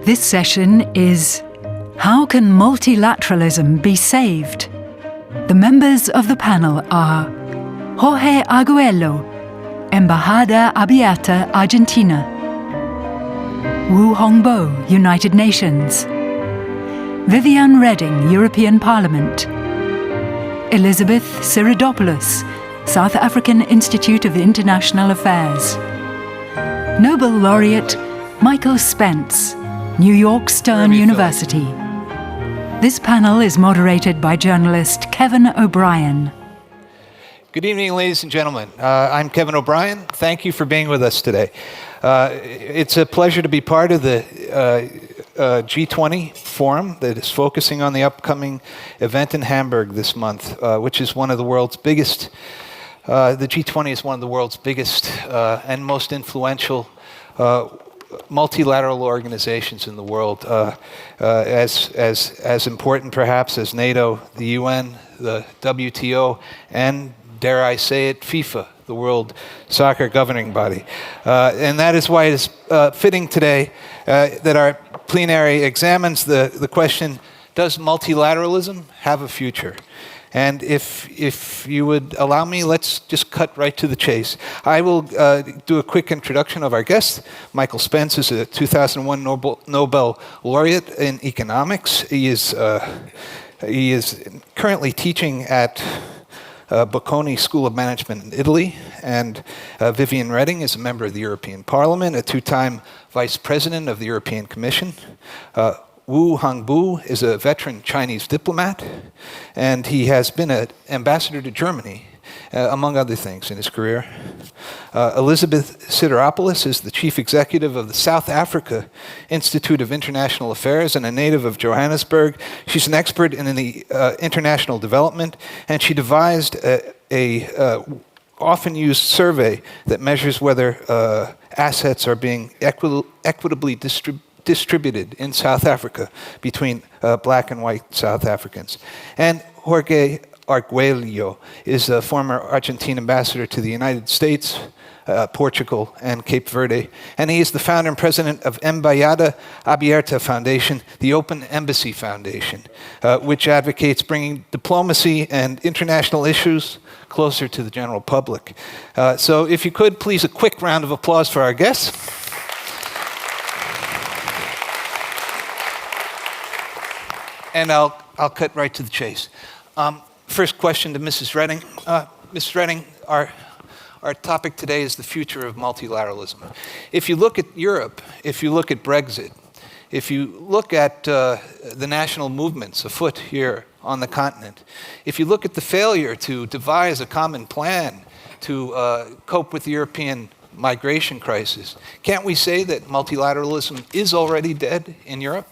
S1: This session is How Can Multilateralism Be Saved? The members of the panel are Jorge Arguello, Embajada Abierta, Argentina; Wu Hongbo, United Nations; Viviane Reding, European Parliament; Elizabeth Siridopoulos, South African Institute of International Affairs; Nobel Laureate Michael Spence, New York Stern University. This panel is moderated by journalist Kevin O'Brien.
S2: Good evening, ladies and gentlemen. I'm Kevin O'Brien. Thank you for being with us today. It's a pleasure to be part of the G20 forum that is focusing on the upcoming event in Hamburg this month, which is one of the world's biggest. The G20 is one of the world's biggest and most influential multilateral organizations in the world, as important perhaps as NATO, the UN, the WTO, and dare I say it, FIFA, the World Soccer Governing Body. And that is why it is fitting today that our plenary examines the question, does multilateralism have a future? And if you would allow me, let's just cut right to the chase. I will do a quick introduction of our guest. Michael Spence is a 2001 Nobel Laureate in economics. He is currently teaching at Bocconi School of Management in Italy, and Viviane Reding is a member of the European Parliament, a two-time Vice President of the European Commission. Wu Hongbo is a veteran Chinese diplomat, and he has been an ambassador to Germany, among other things, in his career. Elizabeth Siridopoulos is the chief executive of the South Africa Institute of International Affairs and a native of Johannesburg. She's an expert in the international development, and she devised a often used survey that measures whether assets are being equitably distributed in South Africa between black and white South Africans. And Jorge Arguello is a former Argentine ambassador to the United States, Portugal, and Cape Verde. And he is the founder and president of Embajada Abierta Foundation, the Open Embassy Foundation, which advocates bringing diplomacy and international issues closer to the general public. So if you could, please, a quick round of applause for our guests. And I'll cut right to the chase. First question to Mrs. Reding. Mrs. Reding, our topic today is the future of multilateralism. If you look at Europe, if you look at Brexit, if you look at the national movements afoot here on the continent, if you look at the failure to devise a common plan to cope with the European migration crisis, can't we say that multilateralism is already dead in Europe?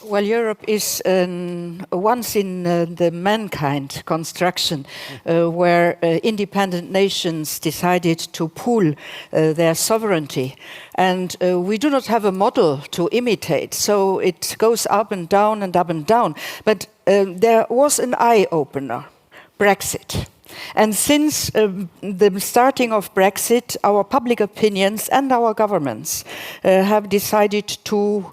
S22: Well, Europe is once in the mankind construction where independent nations decided to pool their sovereignty. And we do not have a model to imitate, so it goes up and down and up and down. But there was an eye-opener, Brexit. And since the starting of Brexit, our public opinions and our governments have decided to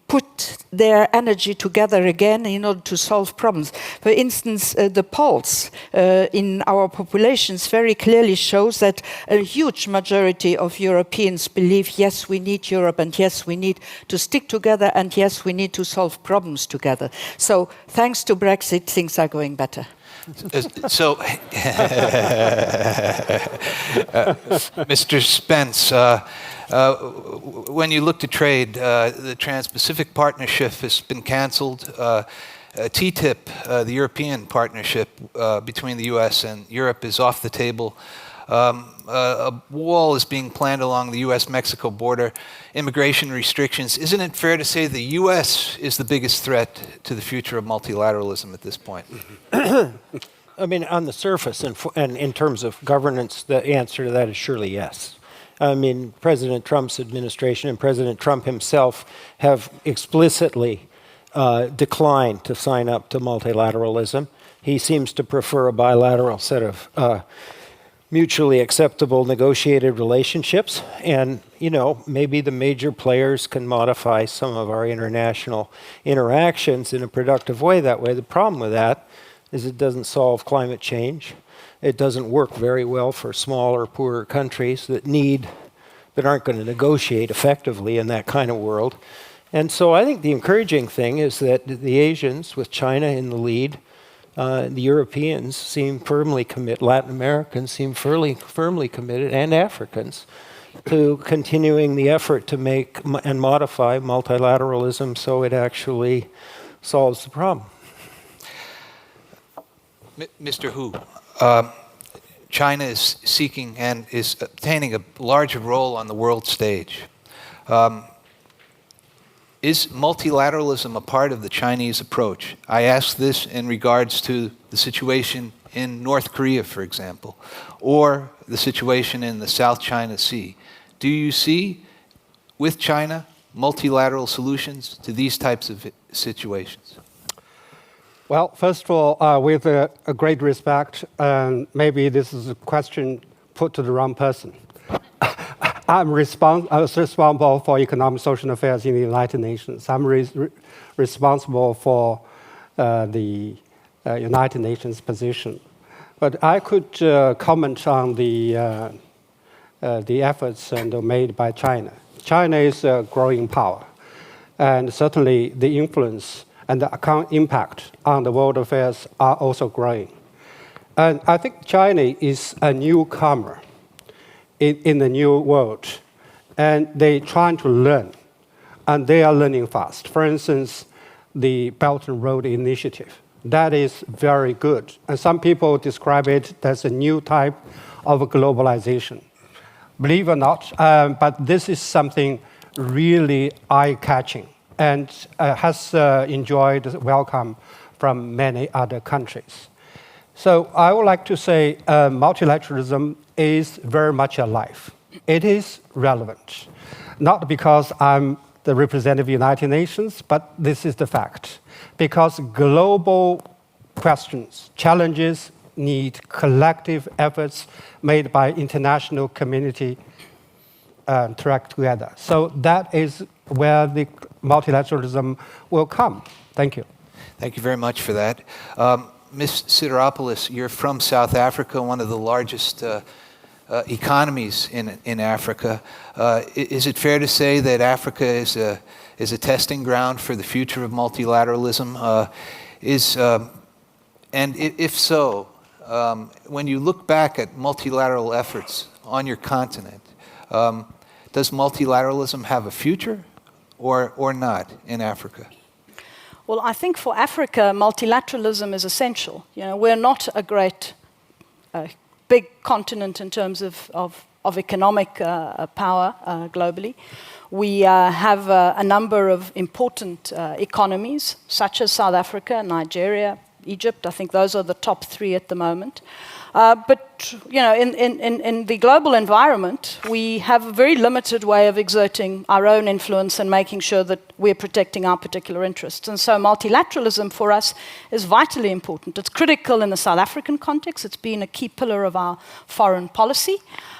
S22: put their energy together again in order to solve problems. For instance, the polls in our populations very clearly shows that a huge majority of Europeans believe, yes, we need Europe, and yes, we need to stick together, and yes, we need to solve problems together. So thanks to Brexit, things are going better.
S2: So, Mr. Spence, when you look to trade, the Trans-Pacific Partnership has been canceled. TTIP, the European partnership between the US and Europe, is off the table. A wall is being planned along the US-Mexico border. Immigration restrictions. Isn't it fair to say the US is the biggest threat to the future of multilateralism at this point?
S23: I mean, on the surface and in terms of governance, the answer to that is surely yes. I mean, President Trump's administration and President Trump himself have explicitly declined to sign up to multilateralism. He seems to prefer a bilateral set of mutually acceptable negotiated relationships. And, maybe the major players can modify some of our international interactions in a productive way that way. The problem with that is it doesn't solve climate change. It doesn't work very well for smaller, poorer countries that aren't going to negotiate effectively in that kind of world. And so I think the encouraging thing is that the Asians, with China in the lead, the Europeans seem firmly committed, Latin Americans seem firmly committed, and Africans, to continuing the effort to make and modify multilateralism so it actually solves the problem.
S2: Mr. Hu, China is seeking and is obtaining a larger role on the world stage. Is multilateralism a part of the Chinese approach? I ask this in regards to the situation in North Korea, for example, or the situation in the South China Sea. Do you see, with China, multilateral solutions to these types of situations?
S3: Well, first of all, with a great respect, maybe this is a question put to the wrong person. I was responsible for economic social affairs in the United Nations. I'm responsible for the United Nations position. But I could comment on the efforts made by China. China is a growing power, and certainly the influence and the impact on the world affairs are also growing. And I think China is a newcomer in the new world, and they're trying to learn, and they are learning fast. For instance, the Belt and Road Initiative, that is very good. And some people describe it as a new type of globalization. Believe it or not, but this is something really eye-catching and has enjoyed welcome from many other countries. So I would like to say multilateralism is very much alive. It is relevant, not because I'm the representative of the United Nations, but this is the fact. Because global questions, challenges need collective efforts made by international community track together. So that is where the multilateralism will come. Thank you.
S2: Thank you very much for that. Ms. Sideropoulos, you're from South Africa, one of the largest economies in Africa. Is it fair to say that Africa is a testing ground for the future of multilateralism? And if so, when you look back at multilateral efforts on your continent, does multilateralism have a future or not in Africa?
S4: Well, I think for Africa, multilateralism is essential. We're not a great, big continent in terms of economic power globally. We have a number of important economies, such as South Africa, Nigeria, Egypt. I think those are the top three at the moment. But in the global environment, we have a very limited way of exerting our own influence and making sure that we're protecting our particular interests. And so multilateralism for us is vitally important. It's critical in the South African context. It's been a key pillar of our foreign policy.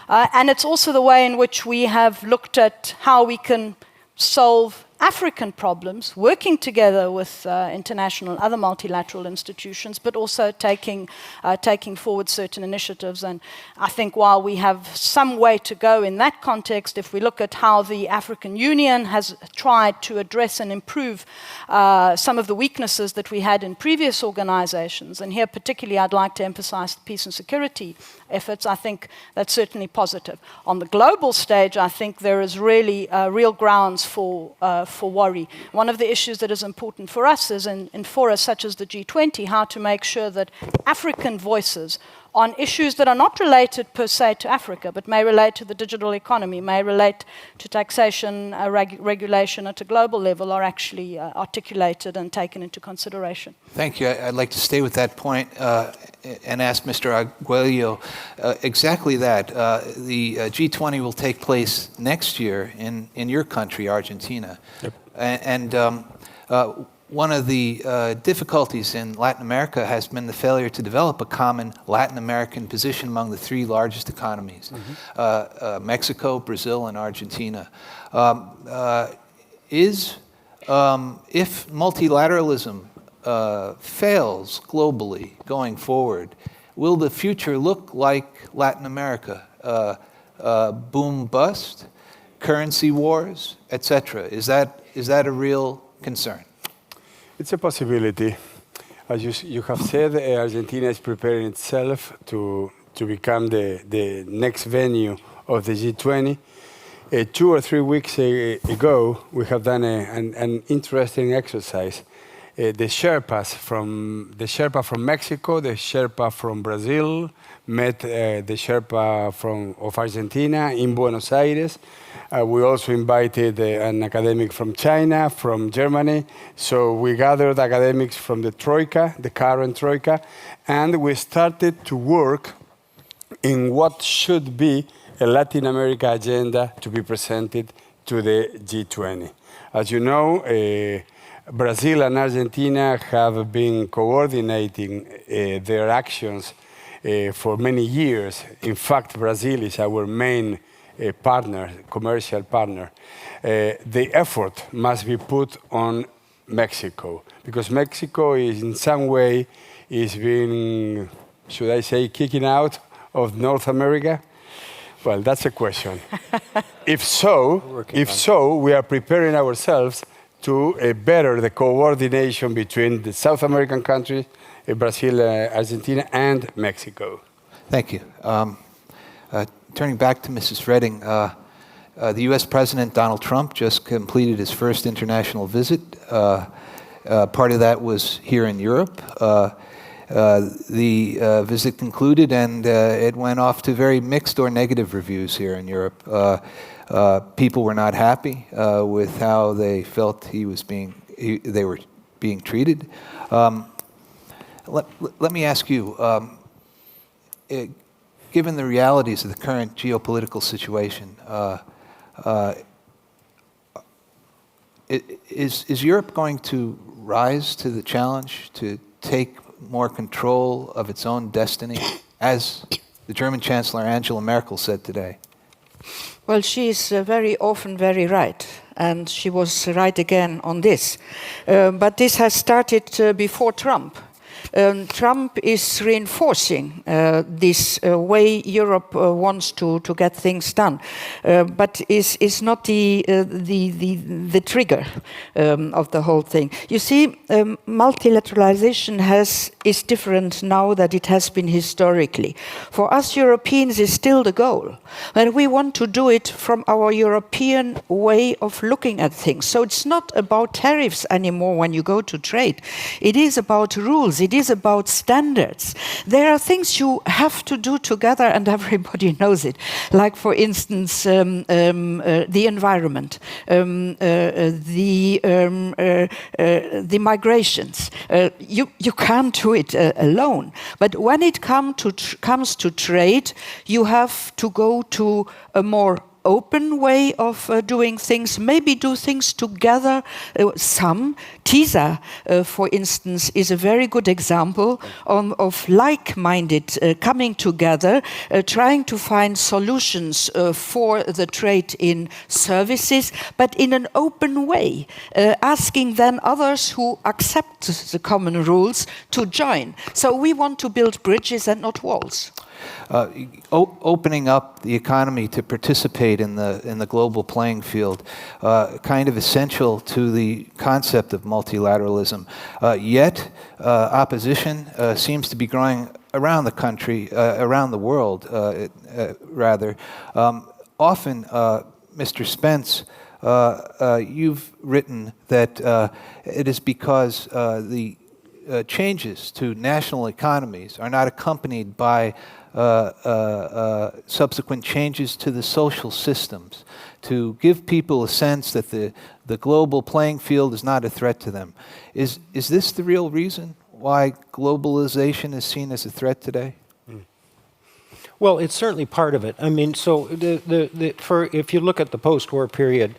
S4: And it's also the way in which we have looked at how we can solve African problems, working together with international other multilateral institutions, but also taking forward certain initiatives. And I think while we have some way to go in that context, if we look at how the African Union has tried to address and improve some of the weaknesses that we had in previous organizations, and here particularly I'd like to emphasize the peace and security efforts, I think that's certainly positive. On the global stage, I think there is really real grounds for worry. One of the issues that is important for us is in forums such as the G20, how to make sure that African voices on issues that are not related per se to Africa, but may relate to the digital economy, may relate to taxation, regulation at a global level, are actually articulated and taken into consideration.
S2: Thank you. I'd like to stay with that point and ask Mr. Arguello exactly that. The G20 will take place next year in your country, Argentina. Yep. And one of the difficulties in Latin America has been the failure to develop a common Latin American position among the three largest economies, Mexico, Brazil, and Argentina. If multilateralism fails globally going forward, will the future look like Latin America? Boom, bust, currency wars, etc. Is that a real concern?
S7: It's a possibility. As you have said, Argentina is preparing itself to become the next venue of the G20. 2 or 3 weeks ago, we have done an interesting exercise. The Sherpa from Mexico, the Sherpa from Brazil, met the Sherpa of Argentina in Buenos Aires. We also invited an academic from China, from Germany. So we gathered academics from the Troika, the current Troika, and we started to work in what should be a Latin America agenda to be presented to the G20. As you know, Brazil and Argentina have been coordinating their actions for many years. In fact, Brazil is our main partner, commercial partner. The effort must be put on Mexico, because Mexico is in some way being, should I say, kicking out of North America? Well, that's a question. If so, we are preparing ourselves to better the coordination between the South American countries, Brazil, Argentina, and Mexico.
S2: Thank you. Turning back to Mrs. Redding, the U.S. President Donald Trump just completed his first international visit. Part of that was here in Europe. The visit concluded, and it went off to very mixed or negative reviews here in Europe. People were not happy with how they felt they were being treated. Let me ask you, given the realities of the current geopolitical situation, is Europe going to rise to the challenge to take more control of its own destiny, as the German Chancellor Angela Merkel said today?
S22: Well, she is very often very right, and she was right again on this. But this has started before Trump. Trump is reinforcing this way Europe wants to get things done, but is not the trigger of the whole thing. You see, multilateralization is different now than it has been historically. For us Europeans, it's still the goal, and we want to do it from our European way of looking at things. So it's not about tariffs anymore when you go to trade. It is about rules. It is about standards. There are things you have to do together, and everybody knows it. Like, for instance, the environment, the migrations. You can't do it alone. But when it comes to trade, you have to go to a more open way of doing things, maybe do things together. TISA, for instance, is a very good example of like-minded coming together, trying to find solutions for the trade in services, but in an open way, asking then others who accept the common rules to join. So we want to build bridges and not walls.
S2: Opening up the economy to participate in the global playing field, kind of essential to the concept of multilateralism. Yet, opposition seems to be growing around the country, around the world, rather. Often, Mr. Spence, you've written that it is because the changes to national economies are not accompanied by subsequent changes to the social systems, to give people a sense that the global playing field is not a threat to them. Is this the real reason why globalization is seen as a threat today?
S23: Well, it's certainly part of it. I mean, so if you look at the post-war period,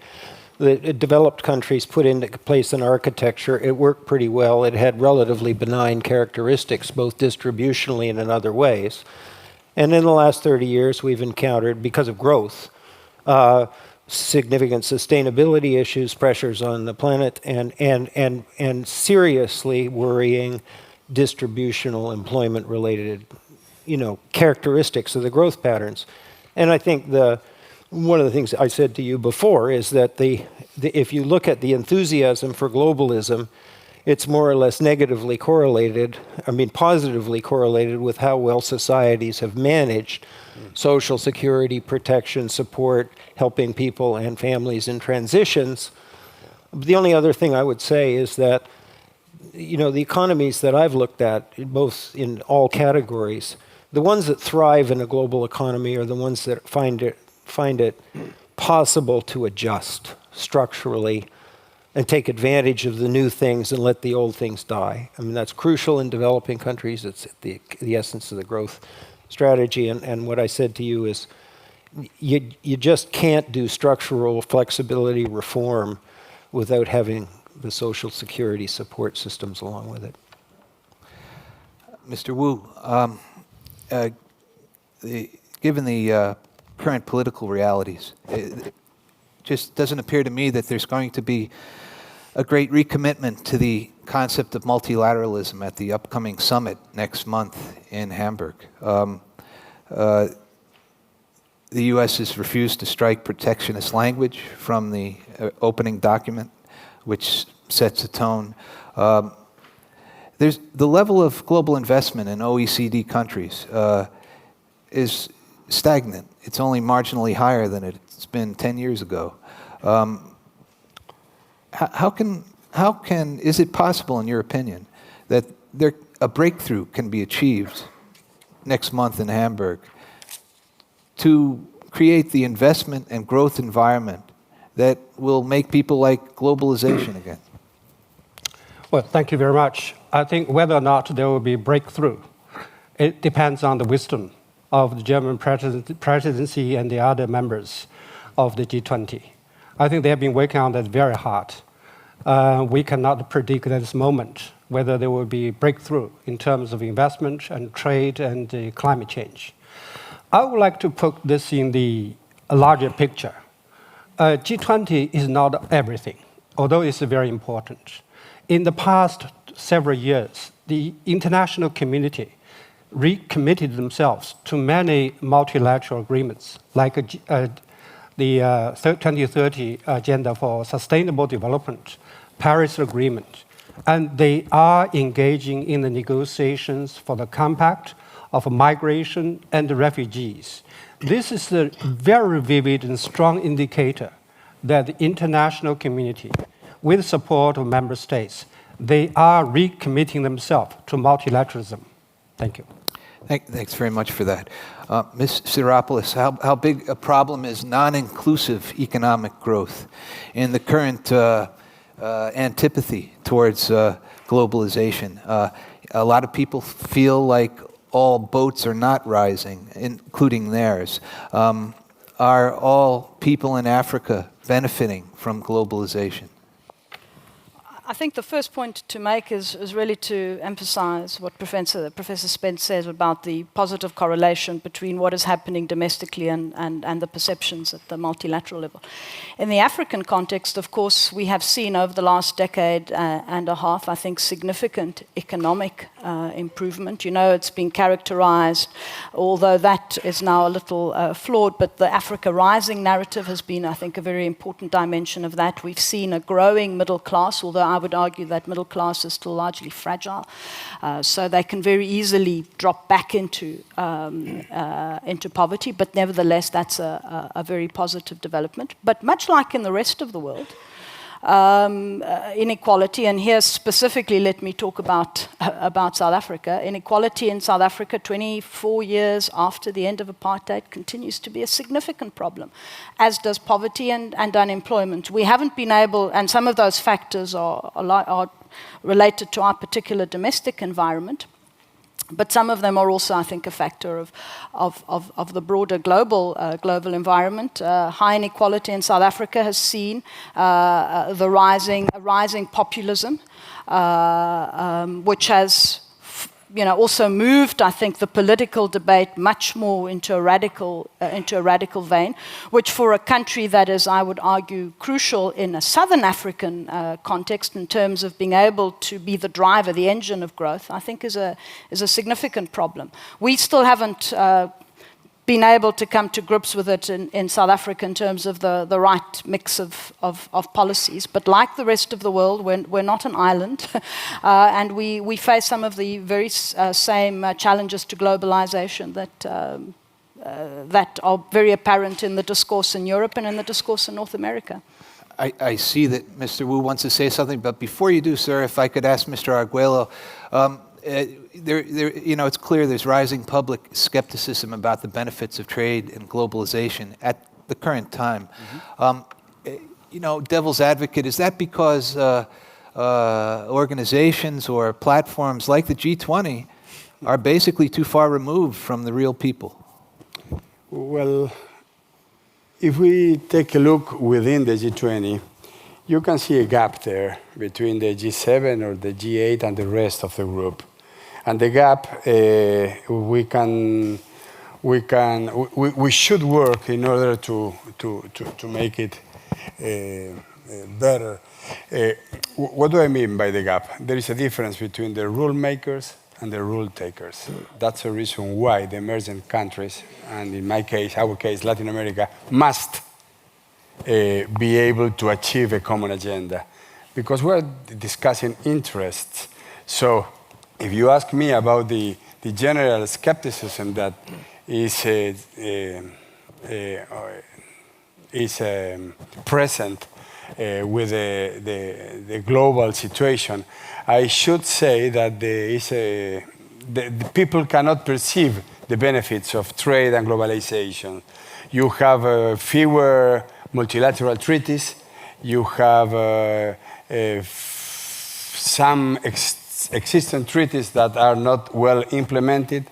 S23: the developed countries put into place an architecture. It worked pretty well. It had relatively benign characteristics, both distributionally and in other ways. And in the last 30 years, we've encountered, because of growth, significant sustainability issues, pressures on the planet, and seriously worrying distributional employment-related, characteristics of the growth patterns. And I think one of the things I said to you before is that if you look at the enthusiasm for globalism, it's more or less positively correlated with how well societies have managed social security, protection, support, helping people and families in transitions. The only other thing I would say is that, the economies that I've looked at, both in all categories, the ones that thrive in a global economy are the ones that find it possible to adjust structurally and take advantage of the new things and let the old things die. I mean, that's crucial in developing countries. It's the essence of the growth strategy. And what I said to you is you just can't do structural flexibility reform without having the social security support systems along with it.
S2: Mr. Wu, given the current political realities, it just doesn't appear to me that there's going to be a great recommitment to the concept of multilateralism at the upcoming summit next month in Hamburg. The U.S. has refused to strike protectionist language from the opening document, which sets a tone. There's the level of global investment in OECD countries is stagnant. It's only marginally higher than it's been 10 years ago. Is it possible, in your opinion, that a breakthrough can be achieved next month in Hamburg to create the investment and growth environment that will make people like globalization again?
S3: Well, thank you very much. I think whether or not there will be breakthrough, it depends on the wisdom of the German presidency and the other members of the G20. I think they have been working on that very hard. We cannot predict at this moment whether there will be breakthrough in terms of investment and trade and climate change. I would like to put this in the larger picture. G20 is not everything, although it's very important. In the past several years, the international community recommitted themselves to many multilateral agreements, like the 2030 Agenda for Sustainable Development, Paris Agreement, and they are engaging in the negotiations for the Compact of Migration and Refugees. This is a very vivid and strong indicator that the international community, with support of member states, they are recommitting themselves to multilateralism. Thank you.
S2: Thanks very much for that. Ms. Siropoulos, how big a problem is non-inclusive economic growth in the current antipathy towards globalization? A lot of people feel like all boats are not rising, including theirs. Are all people in Africa benefiting from globalization?
S4: I think the first point to make is really to emphasize what Professor Spence says about the positive correlation between what is happening domestically and the perceptions at the multilateral level. In the African context, of course, we have seen over the last decade and a half, I think, significant economic improvement. It's been characterized, although that is now a little flawed, but the Africa Rising narrative has been, I think, a very important dimension of that. We've seen a growing middle class, although I would argue that middle class is still largely fragile, so they can very easily drop back into poverty. But nevertheless, that's a very positive development. But much like in the rest of the world, inequality, and here specifically let me talk about South Africa. Inequality in South Africa 24 years after the end of apartheid continues to be a significant problem, as does poverty and unemployment. We haven't been able, and some of those factors are related to our particular domestic environment. But some of them are also, I think, a factor of the broader global environment. High inequality in South Africa has seen the rising populism, which has also moved, I think, the political debate much more into a radical vein, which for a country that is, I would argue, crucial in a Southern African context in terms of being able to be the driver, the engine of growth, I think is a significant problem. We still haven't been able to come to grips with it in South Africa in terms of the right mix of policies. But like the rest of the world, we're not an island. And we face some of the very same challenges to globalization that are very apparent in the discourse in Europe and in the discourse in North America.
S2: I see that Mr. Wu wants to say something, but before you do, sir, if I could ask Mr. Arguello, it's clear there's rising public skepticism about the benefits of trade and globalization at the current time. Devil's advocate, is that because organizations or platforms like the G20 are basically too far removed from the real people?
S7: Well, if we take a look within the G20, you can see a gap there between the G7 or the G8 and the rest of the group. And the gap, we should work in order to make it better. What do I mean by the gap? There is a difference between the rule makers and the rule takers. That's the reason why the emerging countries, and in my case, our case, Latin America, must be able to achieve a common agenda, because we're discussing interests. So if you ask me about the general skepticism that is present with the global situation, I should say that the people cannot perceive the benefits of trade and globalization. You have fewer multilateral treaties. You have some existing treaties that are not well implemented.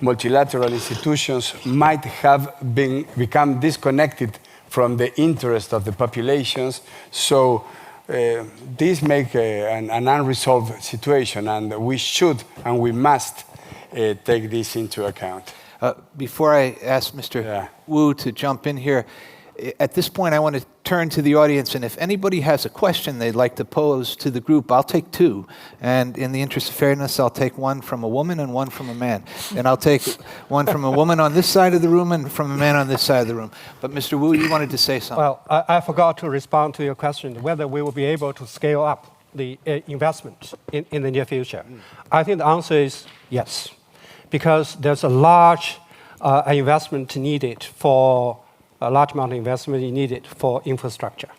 S7: Multilateral institutions might have become disconnected from the interest of the populations. So this makes an unresolved situation, and we should and we must take this into account.
S2: Before I ask Mr. Wu to jump in here, at this point I want to turn to the audience, and if anybody has a question they'd like to pose to the group, I'll take two. And in the interest of fairness, I'll take one from a woman and one from a man. And I'll take one from a woman on this side of the room and from a man on this side of the room. But Mr. Wu, you wanted to say something.
S3: Well, I forgot to respond to your question, whether we will be able to scale up the investment in the near future. I think the answer is yes, because there's a large investment needed for a large amount of investment needed for infrastructure.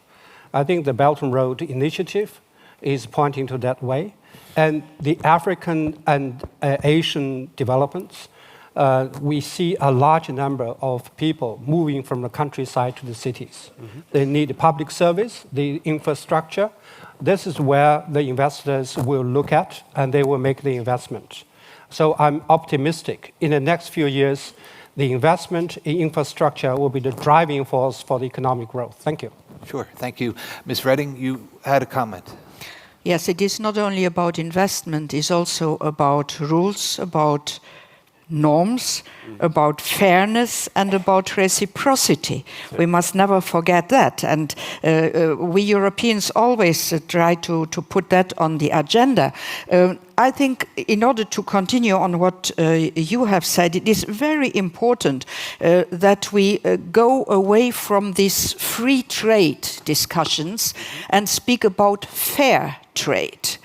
S3: I think the Belt and Road Initiative is pointing to that way. And the African and Asian developments, we see a large number of people moving from the countryside to the cities. They need public service, the infrastructure. This is where the investors will look at, and they will make the investment. So I'm optimistic. In the next few years, the investment in infrastructure will be the driving force for the economic growth. Thank you.
S2: Sure, thank you. Ms. Redding, you had a comment.
S22: Yes, it is not only about investment, it's also about rules, about norms, about fairness, and about reciprocity. We must never forget that. And we Europeans always try to put that on the agenda. I think in order to continue on what you have said, it is very important that we go away from these free trade discussions and speak about fair trade.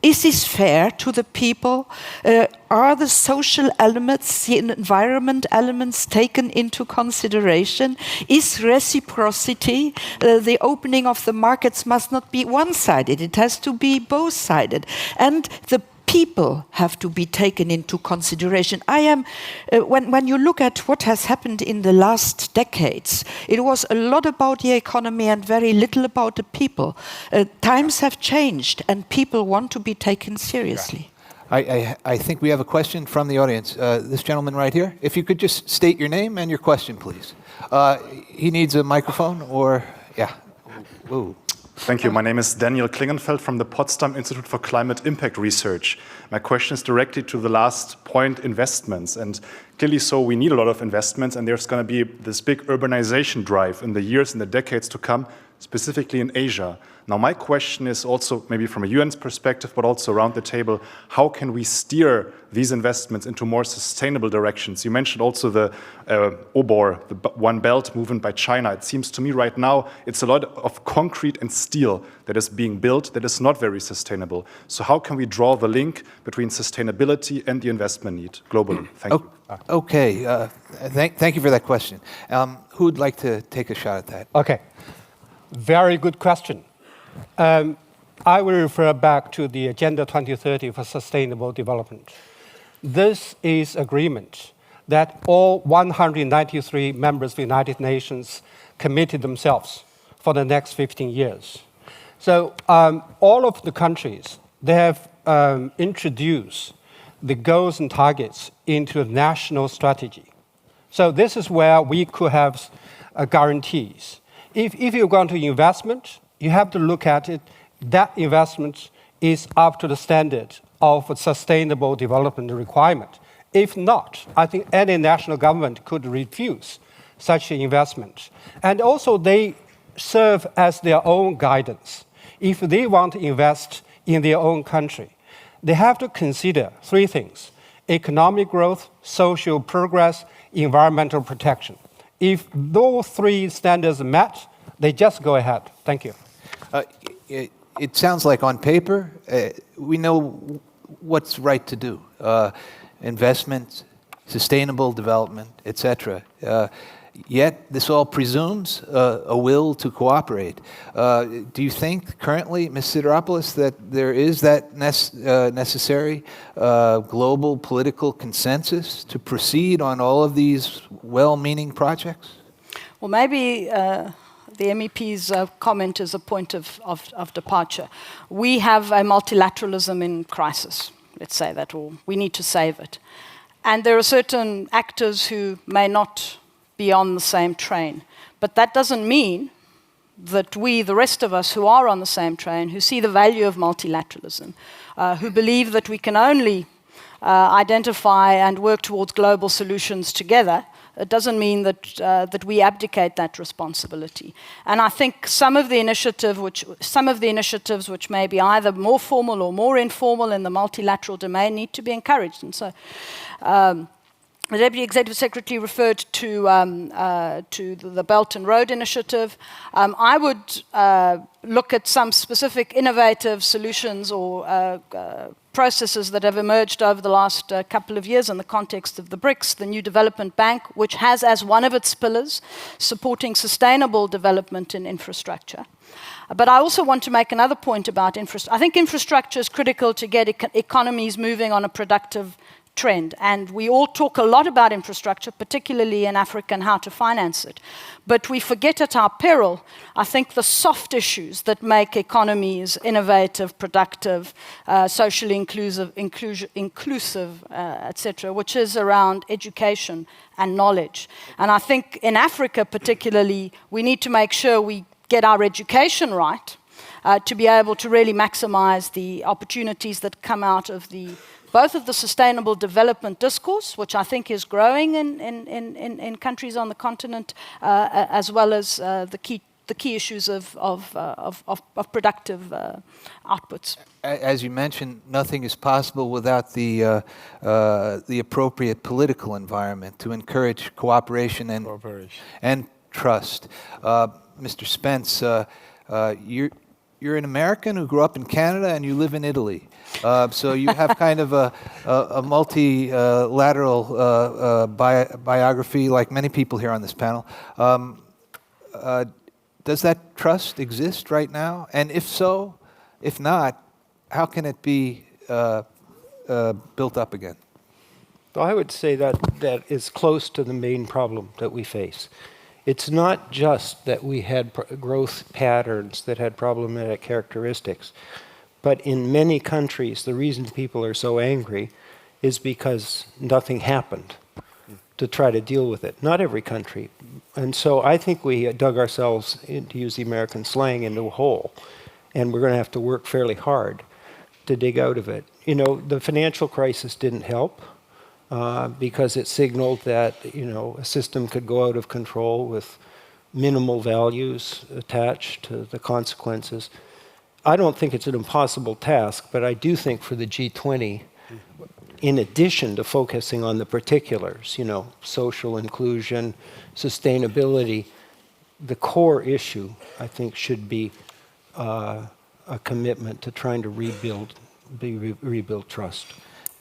S22: Is this fair to the people? Are the social elements, the environment elements taken into consideration? Is reciprocity, the opening of the markets must not be one-sided, it has to be both-sided. And the people have to be taken into consideration. When you look at what has happened in the last decades, it was a lot about the economy and very little about the people. Times have changed and people want to be taken seriously.
S2: I think we have a question from the audience. This gentleman right here. If you could just state your name and your question, please. He needs a microphone, or yeah. Ooh.
S5: Thank you. My name is Daniel Klingenfeld from the Potsdam Institute for Climate Impact Research. My question is directed to the last point, investments. And clearly so, we need a lot of investments, and there's going to be this big urbanization drive in the years and the decades to come, specifically in Asia. Now, my question is also maybe from a UN's perspective, but also around the table, how can we steer these investments into more sustainable directions? You mentioned also the OBOR, the One Belt movement by China. It seems to me right now it's a lot of concrete and steel that is being built that is not very sustainable. So how can we draw the link between sustainability and the investment need globally? Thank you.
S2: Okay, thank you for that question. Who would like to take a shot at that?
S3: Okay, very good question. I will refer back to the Agenda 2030 for Sustainable Development. This is agreement that all 193 members of the United Nations committed themselves for the next 15 years. So all of the countries, they have introduced the goals and targets into a national strategy. So this is where we could have guarantees. If you're going to investment, you have to look at it, that investment is up to the standard of a sustainable development requirement. If not, I think any national government could refuse such an investment. And also they serve as their own guidance. If they want to invest in their own country, they have to consider three things: economic growth, social progress, environmental protection. If those three standards are met, they just go ahead. Thank you.
S2: It sounds like on paper, we know what's right to do. Investment, sustainable development, etc. Yet this all presumes a will to cooperate. Do you think currently, Ms. Sideropoulos, that there is that necessary global political consensus to proceed on all of these well-meaning projects?
S4: Well, maybe the MEP's comment is a point of departure. We have a multilateralism in crisis, let's say that, or we need to save it. And there are certain actors who may not be on the same train. But that doesn't mean that we, the rest of us who are on the same train, who see the value of multilateralism, who believe that we can only identify and work towards global solutions together, it doesn't mean that we abdicate that responsibility. And I think some of the initiatives which may be either more formal or more informal in the multilateral domain need to be encouraged. And so the Deputy Executive Secretary referred to the Belt and Road Initiative. I would look at some specific innovative solutions or processes that have emerged over the last couple of years in the context of the BRICS, the New Development Bank, which has as one of its pillars supporting sustainable development in infrastructure. But I also want to make another point about infrastructure. I think infrastructure is critical to get economies moving on a productive trend. And we all talk a lot about infrastructure, particularly in Africa, and how to finance it. But we forget at our peril, I think, the soft issues that make economies innovative, productive, socially inclusive, etc., which is around education and knowledge. And I think in Africa particularly, we need to make sure we get our education right to be able to really maximize the opportunities that come out of both of the sustainable development discourse, which I think is growing in countries on the continent, as well as the key issues of productive outputs.
S2: As you mentioned, nothing is possible without the appropriate political environment to encourage cooperation and trust. Mr. Spence, you're an American who grew up in Canada and you live in Italy. So you have kind of a multilateral biography like many people here on this panel. Does that trust exist right now? And if so, if not, how can it be built up again?
S23: Well, I would say that is close to the main problem that we face. It's not just that we had growth patterns that had problematic characteristics, But in many countries, the reason people are so angry is because nothing happened to try to deal with it. Not every country. And so I think we dug ourselves, to use the American slang, into a hole. And we're going to have to work fairly hard to dig out of it. You know, the financial crisis didn't help because it signaled that, you know, a system could go out of control with minimal values attached to the consequences. I don't think it's an impossible task, but I do think for the G20, in addition to focusing on the particulars, you know, social inclusion, sustainability, the core issue, I think, should be a commitment to trying to rebuild trust.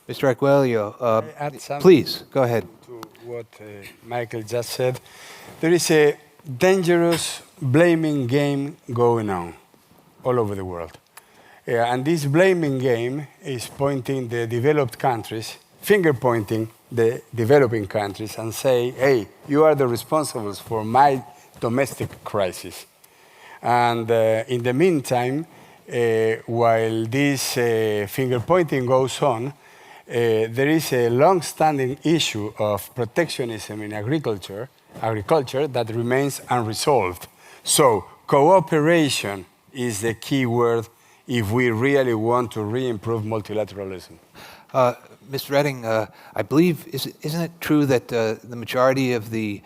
S2: Mr. Aguelio,
S7: Add something
S2: please, go ahead.
S7: To what Michael just said. There is a dangerous blaming game going on all over the world. And this blaming game is pointing the developed countries, finger pointing the developing countries and say, hey, you are the responsibles for my domestic crisis. And in the meantime, while this finger pointing goes on, there is a long-standing issue of protectionism in agriculture that remains unresolved. So cooperation is the key word if we really want to re-improve multilateralism.
S2: Ms. Redding, I believe, isn't it true that the majority of the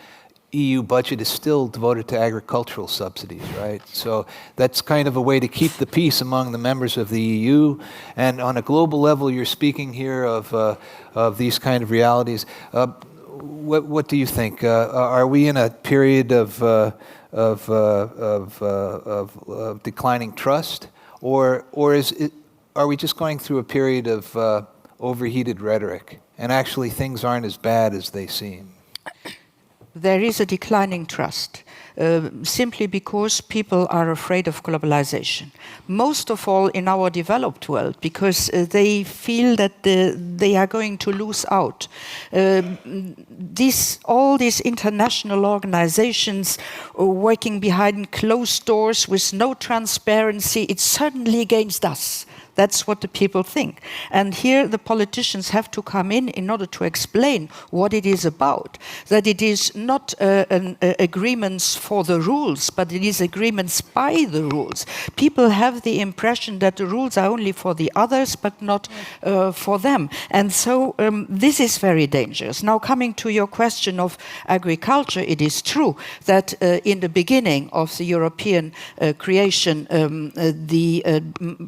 S2: EU budget is still devoted to agricultural subsidies, right? So that's kind of a way to keep the peace among the members of the EU. And on a global level, you're speaking here of these kind of realities. What do you think? Are we in a period of declining trust, or are we just going through a period of overheated rhetoric, and actually things aren't as bad as they seem?
S22: There is a declining trust, simply because people are afraid of globalization. Most of all in our developed world, because they feel that they are going to lose out. All these international organizations working behind closed doors with no transparency, it's certainly against us. That's what the people think. And here the politicians have to come in order to explain what it is about. That it is not agreements for the rules, but it is agreements by the rules. People have the impression that the rules are only for the others, but not for them. And so this is very dangerous. Now, coming to your question of agriculture, it is true that in the beginning of the European creation, the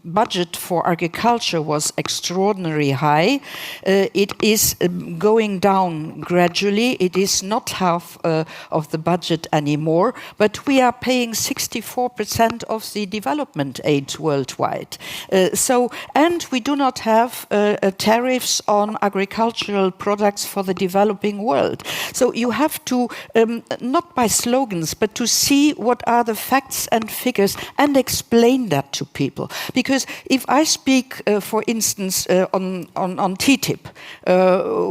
S22: budget for agriculture was extraordinarily high. It is going down gradually. It is not half of the budget anymore, but we are paying 64% of the development aid worldwide. And we do not have tariffs on agricultural products for the developing world. So you have to, not by slogans, but to see what are the facts and figures and explain that to people. Because if I speak, for instance, on TTIP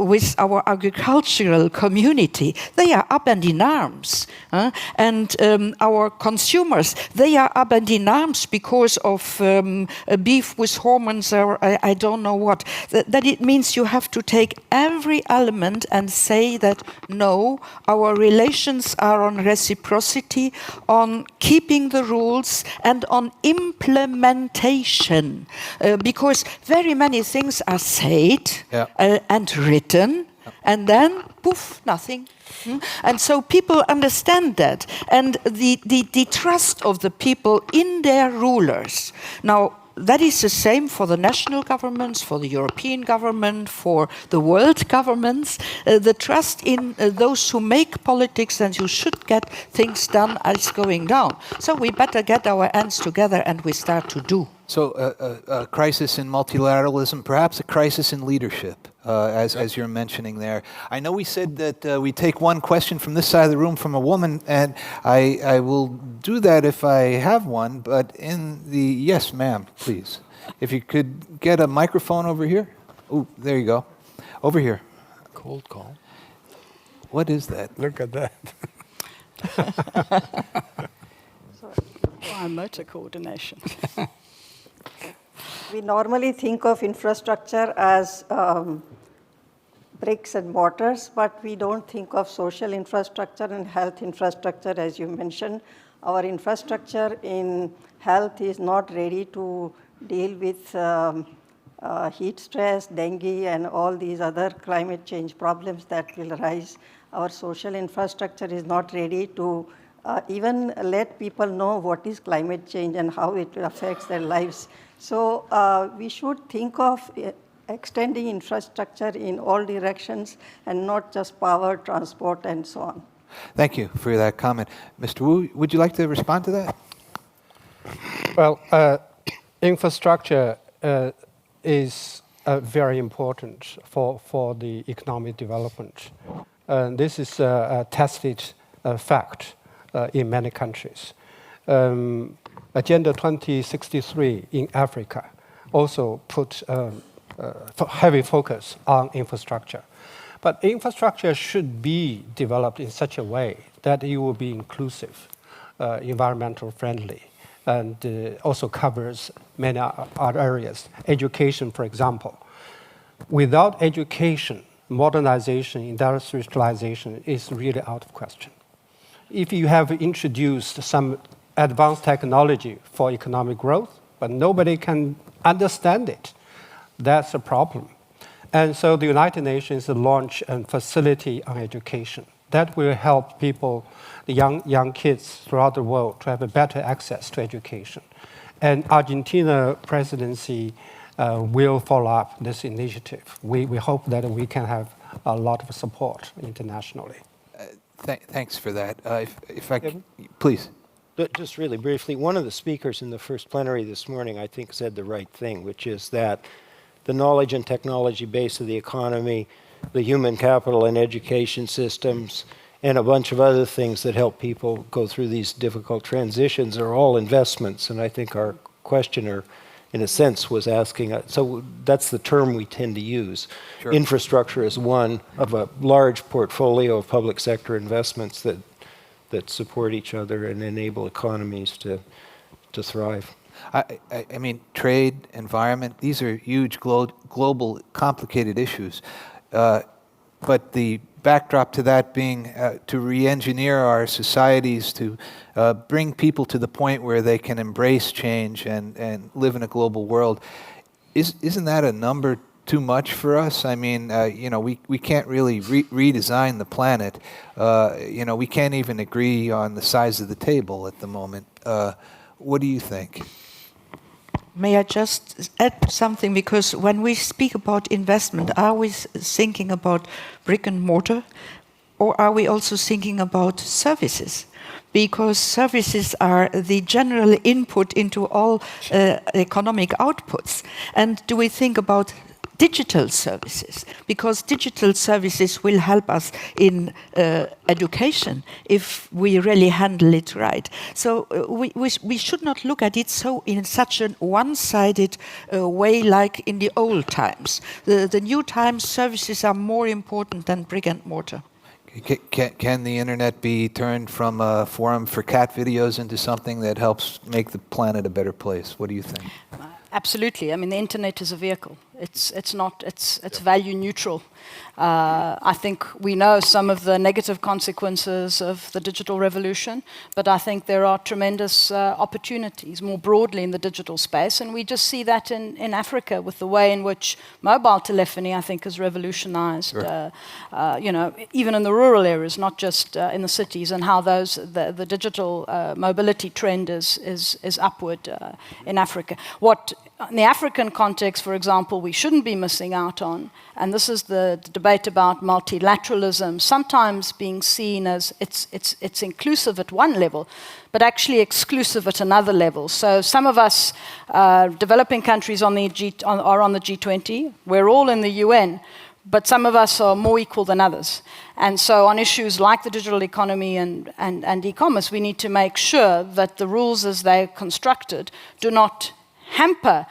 S22: with our agricultural community, they are up and in arms. And our consumers, they are up and in arms because of beef with hormones or I don't know what. That it means you have to take every element and say that, no, our relations are on reciprocity, on keeping the rules, and on implementation. Because very many things are said and written, and then, poof, nothing. And so people understand that. And the trust of the people in their rulers. Now, that is the same for the national governments, for the European government, for the world governments. The trust in those who make politics and who should get things done is going down. So we better get our hands together and we start to do.
S2: So a crisis in multilateralism, perhaps a crisis in leadership, as you're mentioning there. I know we said that we take one question from this side of the room from a woman, and I will do that if I have one, but yes, ma'am, please. If you could get a microphone over here. Oh, there you go. Over here.
S7: Cold call.
S2: What is that?
S7: Look at that.
S4: Motor coordination.
S8: We normally think of infrastructure as bricks and mortars, but we don't think of social infrastructure and health infrastructure, as you mentioned. Our infrastructure in health is not ready to deal with heat stress, dengue, and all these other climate change problems that will arise. Our social infrastructure is not ready to even let people know what is climate change and how it affects their lives. So we should think of extending infrastructure in all directions and not just power, transport, and so on.
S2: Thank you for that comment. Mr. Wu, would you like to respond to that?
S3: Well, infrastructure is very important for the economic development. This is a tested fact in many countries. Agenda 2063 in Africa also put heavy focus on infrastructure. But infrastructure should be developed in such a way that it will be inclusive, environmental friendly, and also covers many other areas. Education, for example. Without education, modernization, industrialization is really out of question. If you have introduced some advanced technology for economic growth, but nobody can understand it, that's a problem. And so the United Nations launched a facility on education that will help people, the young kids throughout the world, to have a better access to education. And Argentina presidency will follow up this initiative. We hope that we can have a lot of support internationally.
S2: Thanks for that. If I can, please.
S23: Just really briefly, one of the speakers in the first plenary this morning, I think, said the right thing, which is that the knowledge and technology base of the economy, the human capital and education systems, and a bunch of other things that help people go through these difficult transitions are all investments. And I think our questioner, in a sense, was asking, so that's the term we tend to use. Sure. Infrastructure is one of a large portfolio of public sector investments that support each other and enable economies to thrive.
S2: I mean, trade, environment, these are huge global complicated issues. But the backdrop to that being to re-engineer our societies, to bring people to the point where they can embrace change and live in a global world. Isn't that a number too much for us? I mean, we can't really redesign the planet. We can't even agree on the size of the table at the moment. What do you think?
S22: May I just add something? Because when we speak about investment, are we thinking about brick and mortar, or are we also thinking about services? Because services are the general input into all economic outputs. And do we think about digital services? Because digital services will help us in education if we really handle it right. So we should not look at it so in such a one-sided way like in the old times. The new times, services are more important than brick and mortar.
S2: Can the internet be turned from a forum for cat videos into something that helps make the planet a better place? What do you think?
S4: Absolutely. I mean, the internet is a vehicle. It's value neutral. I think we know some of the negative consequences of the digital revolution, but I think there are tremendous opportunities more broadly in the digital space, and we just see that in Africa with the way in which mobile telephony, I think, has revolutionized, sure. Even in the rural areas, not just in the cities, and how the digital mobility trend is upward in Africa. What in the African context, for example, we shouldn't be missing out on, and this is the debate about multilateralism, sometimes being seen as it's inclusive at one level, but actually exclusive at another level. So some of us developing countries are on the G20. We're all in the UN, but some of us are more equal than others. And so on issues like the digital economy and e-commerce, we need to make sure that the rules as they're constructed do not hamper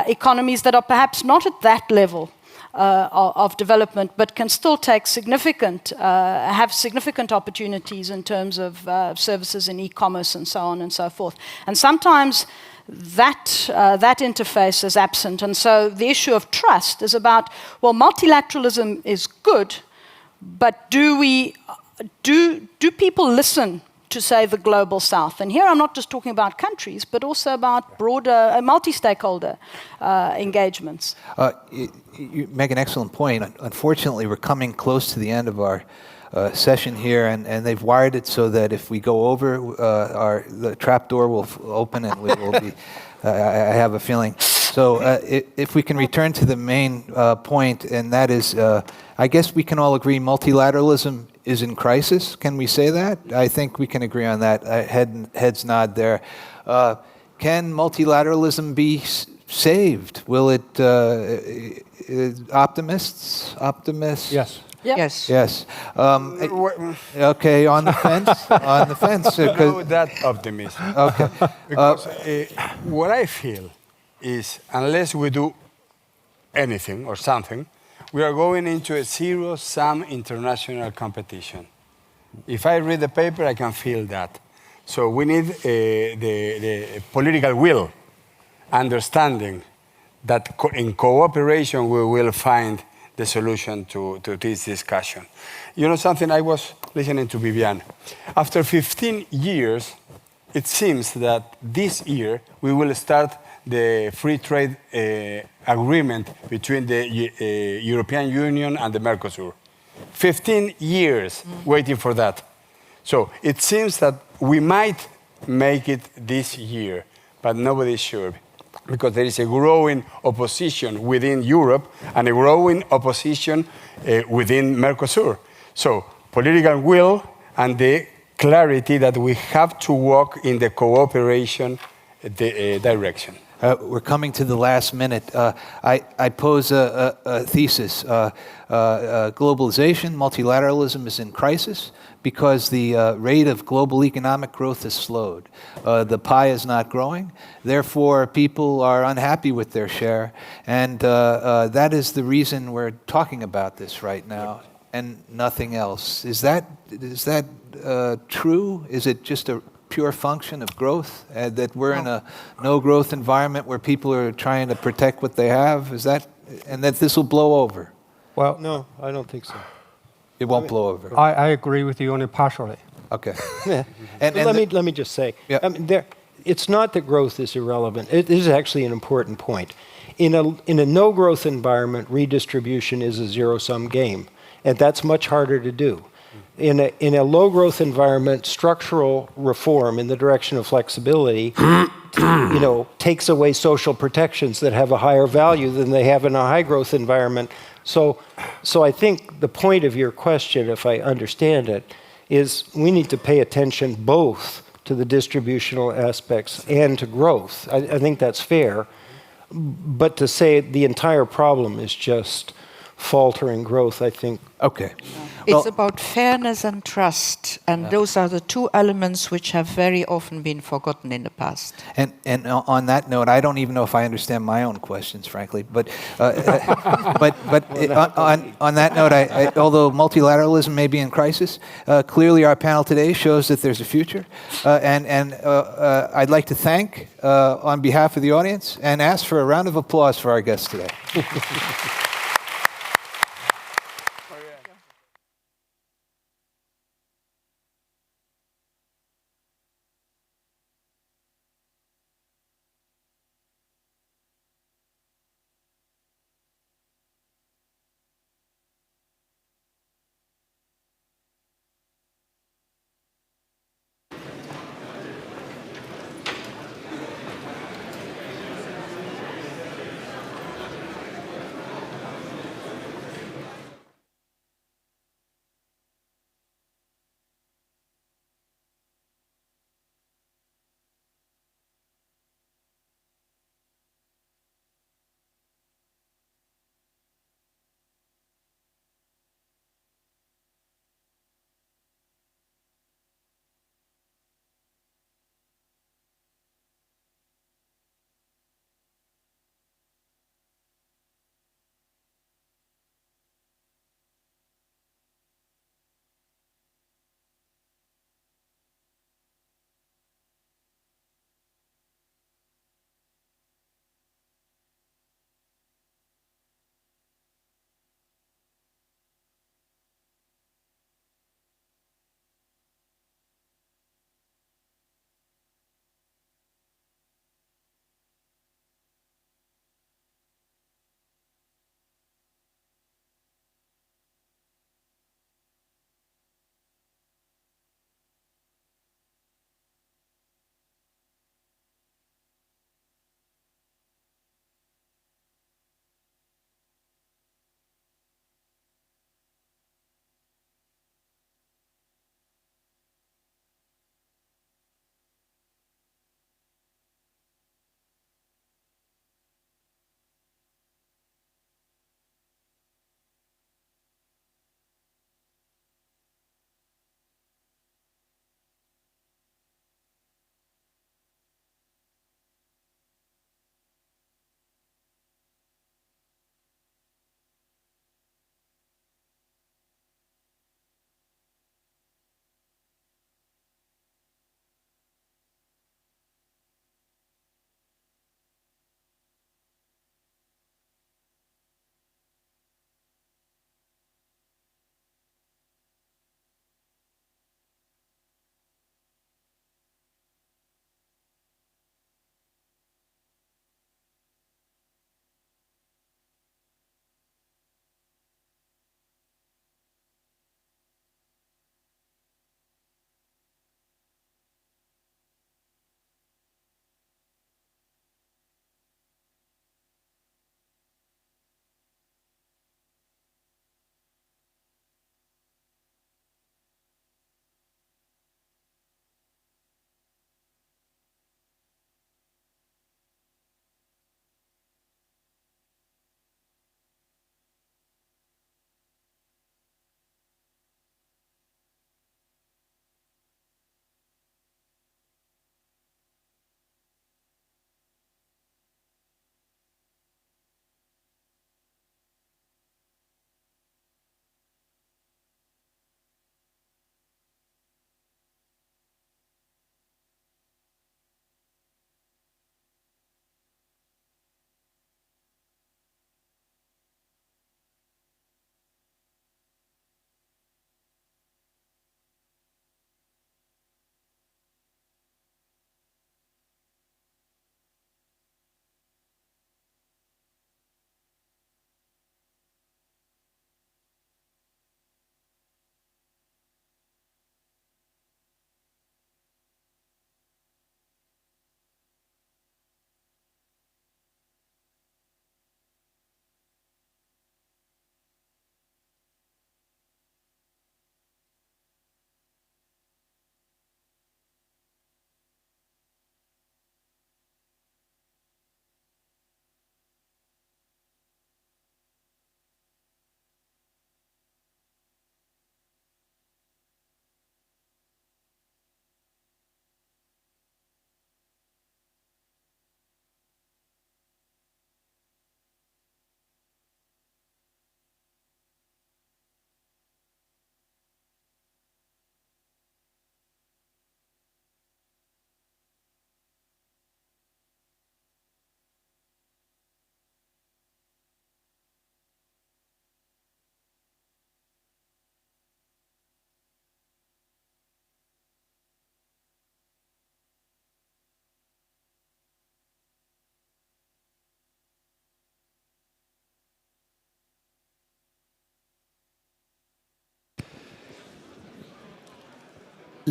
S4: economies that are perhaps not at that level of development, but can still take have significant opportunities in terms of services in e-commerce and so on and so forth. And sometimes that interface is absent. And so the issue of trust is about, well, multilateralism is good, but do people listen to, say, the global south? And here I'm not just talking about countries, but also about broader multi-stakeholder engagements.
S2: You make an excellent point. Unfortunately, we're coming close to the end of our session here, and they've wired it so that if we go over, the trap door will open and we will be, I have a feeling. So if we can return to the main point, and that is, I guess we can all agree multilateralism is in crisis. Can we say that? I think we can agree on that. Heads nod there. Can multilateralism be saved? Will it, optimists?
S3: Yes.
S22: Yep. Yes.
S2: Yes. Okay, on the fence? On the fence.
S7: No, that optimism.
S2: Okay.
S7: Because what I feel is unless we do anything or something, we are going into a zero-sum international competition. If I read the paper, I can feel that. So we need the political will, understanding that in cooperation we will find the solution to this discussion. You know something, I was listening to Viviane. After 15 years, it seems that this year we will start the free trade agreement between the European Union and the Mercosur. 15 years waiting for that. So it seems that we might make it this year, but nobody is sure, because there is a growing opposition within Europe and a growing opposition within Mercosur. So political will and the clarity that we have to walk in the cooperation direction.
S2: We're coming to the last minute. I pose a thesis. Globalization, multilateralism is in crisis because the rate of global economic growth has slowed. The pie is not growing. Therefore, people are unhappy with their share. And that is the reason we're talking about this right now and nothing else. Is that true? Is it just a pure function of growth, that we're in a no-growth environment where people are trying to protect what they have? Is that, and that this will blow over?
S3: Well, no, I don't think so.
S2: It won't blow over.
S3: I agree with you only partially.
S2: Okay.
S3: and let me just say, I mean, it's not that growth is irrelevant. It is actually an important point. In a no-growth environment, redistribution is a zero-sum game, and that's much harder to do. In a low-growth environment, structural reform in the direction of flexibility, takes away social protections that have a higher value than they have in a high-growth environment. So I think the point of your question, if I understand it, is we need to pay attention both to the distributional aspects and to growth. I think that's fair. But to say the entire problem is just faltering growth, I think.
S2: Okay.
S22: It's about fairness and trust, and those are the two elements which have very often been forgotten in the past.
S2: And on that note, I don't even know if I understand my own questions, frankly. But on that note, although multilateralism may be in crisis, clearly our panel today shows that there's a future. And I'd like to thank, on behalf of the audience, and ask for a round of applause for our guests today.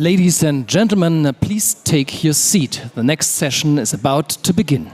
S13: Ladies and gentlemen, please take your seat. The next session is about to begin.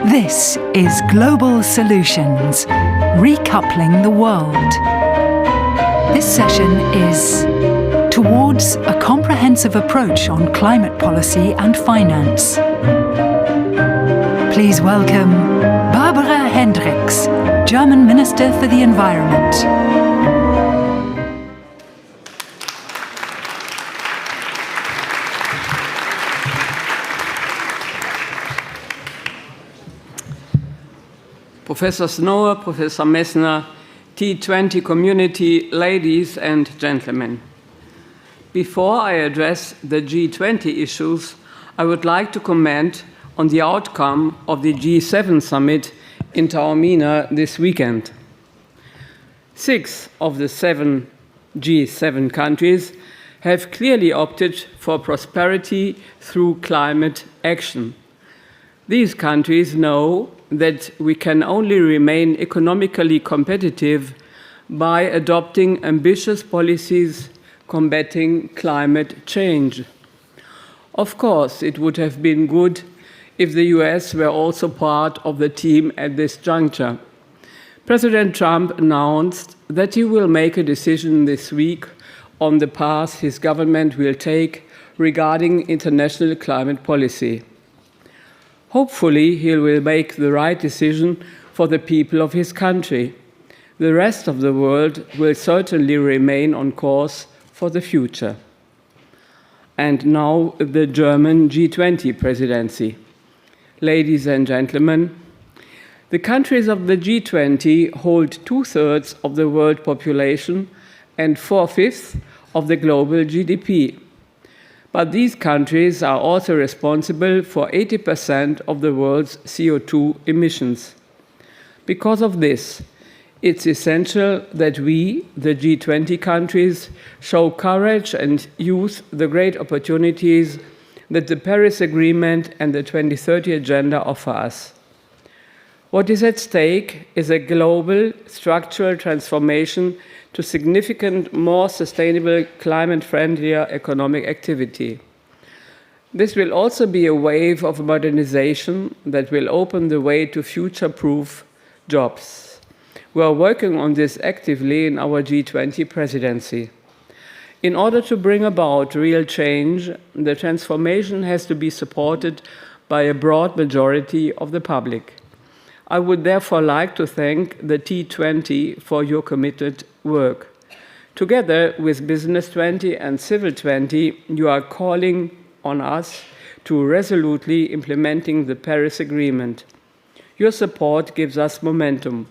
S1: This is Global Solutions, Recoupling the World. This session is towards a comprehensive approach on climate policy and finance. Please welcome Barbara Hendricks, German Minister for the Environment.
S9: Professor Snow, Professor Messner, T20 community, ladies and gentlemen. Before I address the G20 issues, I would like to comment on the outcome of the G7 summit in Taormina this weekend. 6 of the 7 G7 countries have clearly opted for prosperity through climate action. These countries know that we can only remain economically competitive by adopting ambitious policies combating climate change. Of course, it would have been good if the US were also part of the team at this juncture. President Trump announced that he will make a decision this week on the path his government will take regarding international climate policy. Hopefully, he will make the right decision for the people of his country. The rest of the world will certainly remain on course for the future. And now the German G20 presidency. Ladies and gentlemen, the countries of the G20 hold 2/3 of the world population and 4/5 of the global GDP. But these countries are also responsible for 80% of the world's CO2 emissions. Because of this, it's essential that we, the G20 countries, show courage and use the great opportunities that the Paris Agreement and the 2030 Agenda offer us. What is at stake is a global structural transformation to significant, more sustainable, climate-friendlier economic activity. This will also be a wave of modernization that will open the way to future-proof jobs. We are working on this actively in our G20 presidency. In order to bring about real change, the transformation has to be supported by a broad majority of the public. I would therefore like to thank the T20 for your committed work. Together with Business 20 and Civil 20, you are calling on us to resolutely implementing the Paris Agreement. Your support gives us momentum.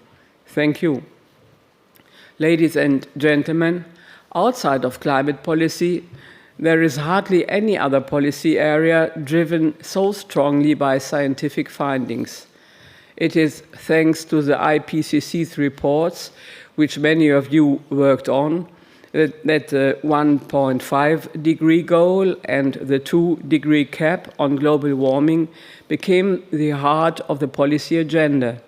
S9: Thank you. Ladies and gentlemen, outside of climate policy, there is hardly any other policy area driven so strongly by scientific findings. It is thanks to the IPCC's reports, which many of you worked on, that the 1.5-degree goal and the 2-degree cap on global warming became the heart of the policy agenda.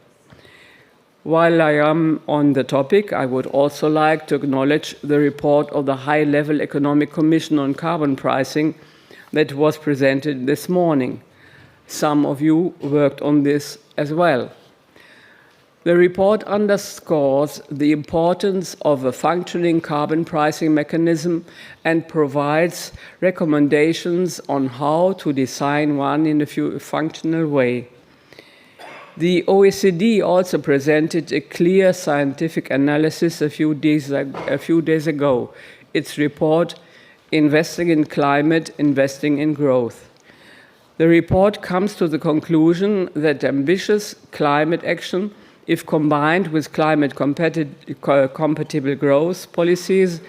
S9: While I am on the topic, I would also like to acknowledge the report of the High-Level Economic Commission on Carbon Pricing that was presented this morning. Some of you worked on this as well. The report underscores the importance of a functioning carbon pricing mechanism and provides recommendations on how to design one in a functional way. The OECD also presented a clear scientific analysis a few days ago. Its report, Investing in Climate, Investing in Growth. The report comes to the conclusion that ambitious climate action, if combined with climate compatible growth policies,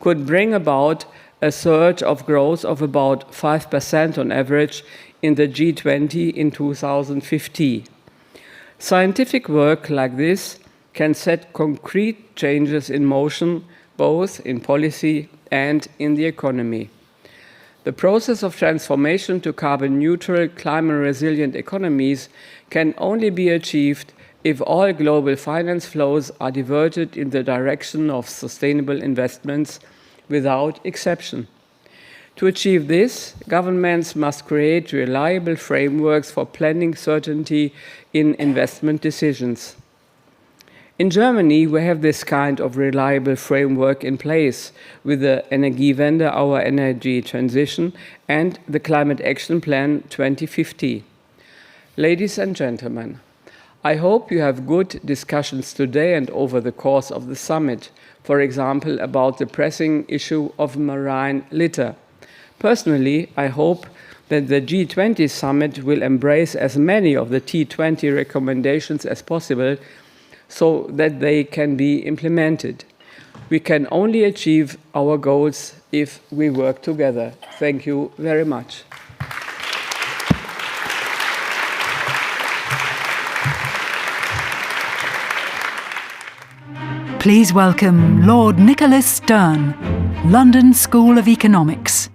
S9: could bring about a surge of growth of about 5% on average in the G20 in 2050. Scientific work like this can set concrete changes in motion, both in policy and in the economy. The process of transformation to carbon-neutral, climate-resilient economies can only be achieved if all global finance flows are diverted in the direction of sustainable investments without exception. To achieve this, governments must create reliable frameworks for planning certainty in investment decisions. In Germany, we have this kind of reliable framework in place with the Energiewende, our energy transition, and the Climate Action Plan 2050. Ladies and gentlemen, I hope you have good discussions today and over the course of the summit, for example, about the pressing issue of marine litter. Personally, I hope that the G20 summit will embrace as many of the T20 recommendations as possible so that they can be implemented. We can only achieve our goals if we work together. Thank you very much.
S1: Please welcome Lord Nicholas Stern, London School of Economics.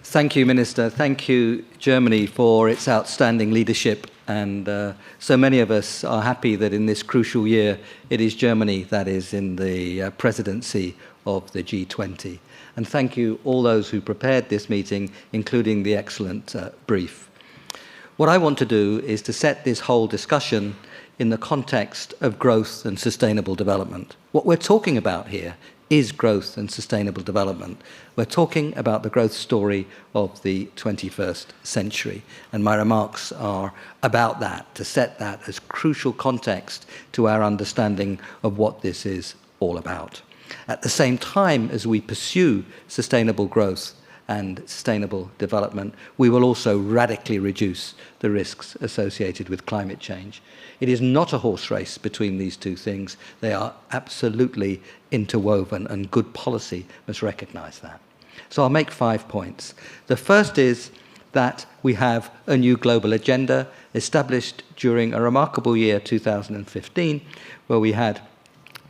S18: Thank you, Minister. Thank you, Germany, for its outstanding leadership And so many of us are happy that in this crucial year, it is Germany that is in the presidency of the G20. And thank you all those who prepared this meeting, including the excellent brief. What I want to do is to set this whole discussion in the context of growth and sustainable development. What we're talking about here is growth and sustainable development. We're talking about the growth story of the 21st century, and my remarks are about that, to set that as crucial context to our understanding of what this is all about. At the same time as we pursue sustainable growth and sustainable development, we will also radically reduce the risks associated with climate change. It is not a horse race between these two things. They are absolutely interwoven, and good policy must recognize that. So I'll make 5 points. The first is that we have a new global agenda established during a remarkable year, 2015, where we had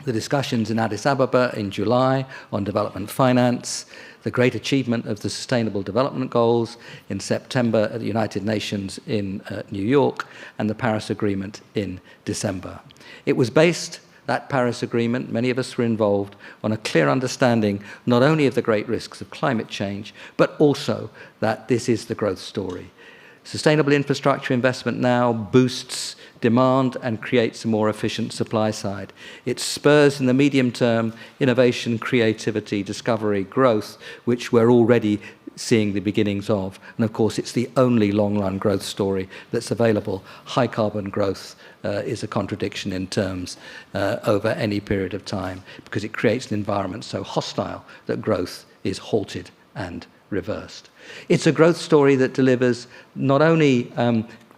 S18: the discussions in Addis Ababa in July on development finance, the great achievement of the Sustainable Development Goals in September at the United Nations in New York, and the Paris Agreement in December. It was based, that Paris Agreement, many of us were involved, on a clear understanding not only of the great risks of climate change, but also that this is the growth story. Sustainable infrastructure investment now boosts demand and creates a more efficient supply side. It spurs in the medium term innovation, creativity, discovery, growth, which we're already seeing the beginnings of. And of course, it's the only long-run growth story that's available. High carbon growth is a contradiction in terms over any period of time, because it creates an environment so hostile that growth is halted and reversed. It's a growth story that delivers not only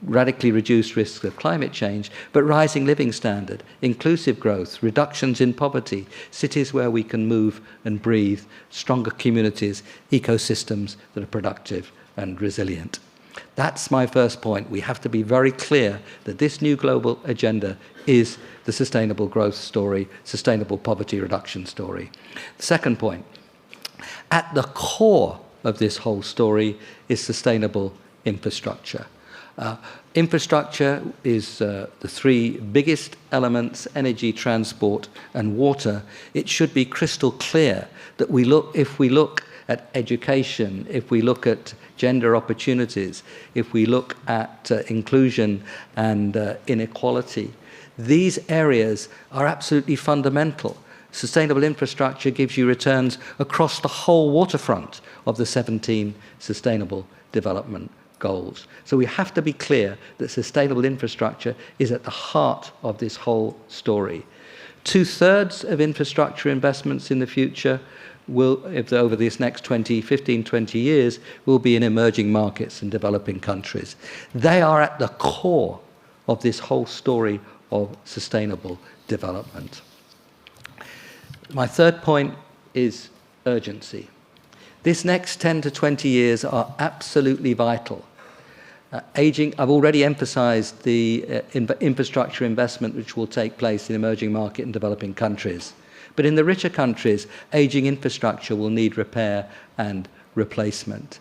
S18: radically reduced risks of climate change, but rising living standard, inclusive growth, reductions in poverty, cities where we can move and breathe, stronger communities, ecosystems that are productive and resilient. That's my first point. We have to be very clear that this new global agenda is the sustainable growth story, sustainable poverty reduction story. The second point, at the core of this whole story is sustainable infrastructure. Infrastructure is the three biggest elements: energy, transport, and water. It should be crystal clear that if we look at education, if we look at gender opportunities, if we look at inclusion and inequality, these areas are absolutely fundamental. Sustainable infrastructure gives you returns across the whole waterfront of the 17 Sustainable Development Goals. So we have to be clear that sustainable infrastructure is at the heart of this whole story. 2/3 of infrastructure investments in the future will, over this next 15, 20 years, will be in emerging markets and developing countries. They are at the core of this whole story of sustainable development. My third point is urgency. This next 10 to 20 years are absolutely vital. Aging, I've already emphasized the infrastructure investment which will take place in emerging market and developing countries. But in the richer countries, aging infrastructure will need repair and replacement.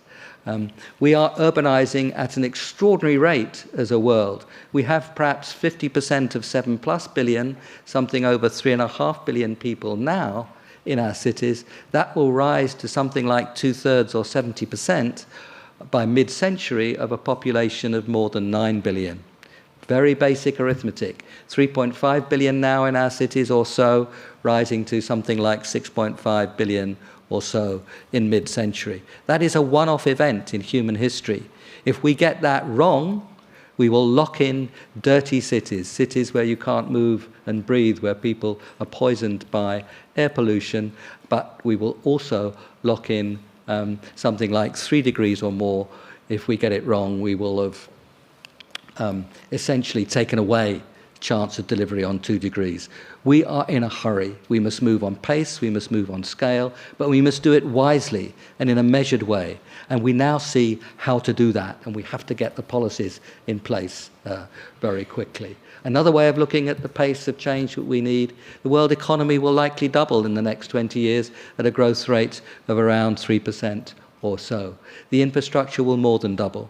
S18: We are urbanizing at an extraordinary rate as a world. We have perhaps 50% of 7+ billion, something over 3.5 billion people now in our cities. That will rise to something like 2/3 or 70% by mid-century of a population of more than 9 billion. Very basic arithmetic. 3.5 billion now in our cities or so, rising to something like 6.5 billion or so in mid-century. That is a one-off event in human history. If we get that wrong, we will lock in dirty cities, cities where you can't move and breathe, where people are poisoned by air pollution, but we will also lock in something like 3 degrees or more. If we get it wrong, we will have essentially taken away chance of delivery on 2 degrees. We are in a hurry. We must move on pace, we must move on scale, but we must do it wisely and in a measured way. And we now see how to do that, and we have to get the policies in place very quickly. Another way of looking at the pace of change that we need, the world economy will likely double in the next 20 years at a growth rate of around 3% or so. The infrastructure will more than double.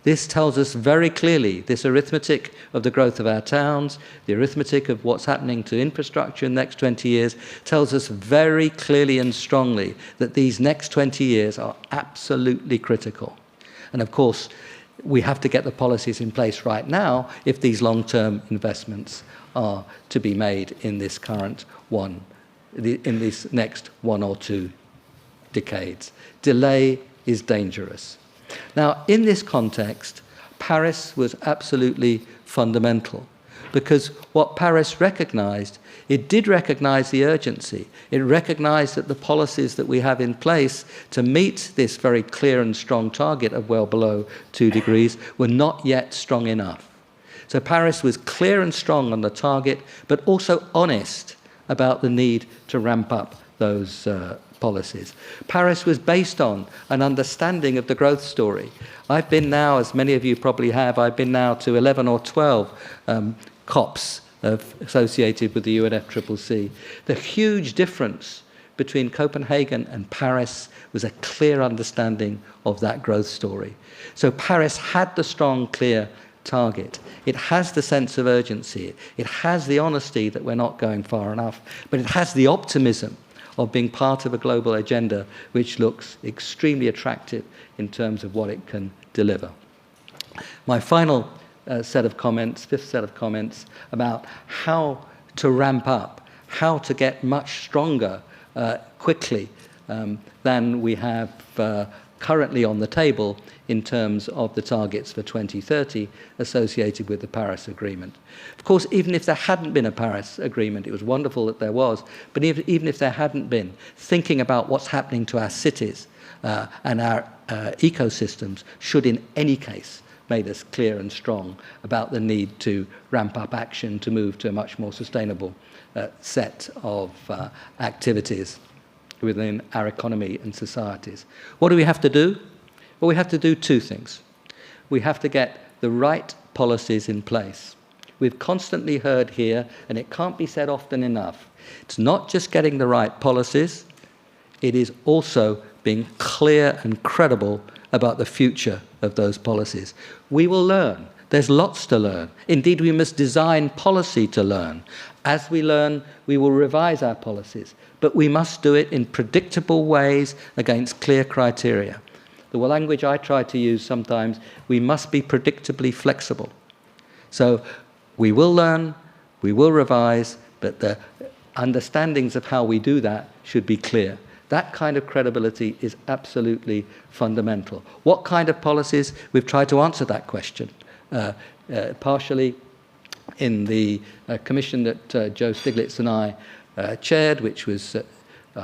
S6: This tells us very clearly, this arithmetic of the growth of our towns, the arithmetic of what's happening to infrastructure in the next 20 years, tells us very clearly and strongly that these next 20 years are absolutely critical. And of course, we have to get the policies in place right now if these long-term investments are to be made in this in this next 1 or 2 decades. Delay is dangerous. Now, in this context, Paris was absolutely fundamental, because what Paris recognized, it did recognize the urgency. It recognized that the policies that we have in place to meet this very clear and strong target of well below 2 degrees were not yet strong enough. So Paris was clear and strong on the target, but also honest about the need to ramp up those policies. Paris was based on an understanding of the growth story. I've been now, as many of you probably have, I've been now to 11 or 12 COPs associated with the UNFCCC. The huge difference between Copenhagen and Paris was a clear understanding of that growth story. So Paris had the strong, clear target. It has the sense of urgency. It has the honesty that we're not going far enough, but it has the optimism of being part of a global agenda which looks extremely attractive in terms of what it can deliver. My final set of comments, fifth set of comments, about how to ramp up, how to get much stronger quickly than we have currently on the table in terms of the targets for 2030 associated with the Paris Agreement. Of course, even if there hadn't been a Paris Agreement, it was wonderful that there was, but even if there hadn't been, thinking about what's happening to our cities and our ecosystems should in any case made us clear and strong about the need to ramp up action to move to a much more sustainable set of activities within our economy and societies. What do we have to do? Well, we have to do 2 things. We have to get the right policies in place. We've constantly heard here, and it can't be said often enough, it's not just getting the right policies, it is also being clear and credible about the future of those policies. We will learn. There's lots to learn. Indeed, we must design policy to learn. As we learn, we will revise our policies, but we must do it in predictable ways against clear criteria. The language I try to use sometimes, we must be predictably flexible. So we will learn, we will revise, but the understandings of how we do that should be clear. That kind of credibility is absolutely fundamental. What kind of policies? We've tried to answer that question partially in the commission that Joe Stiglitz and I chaired, which was we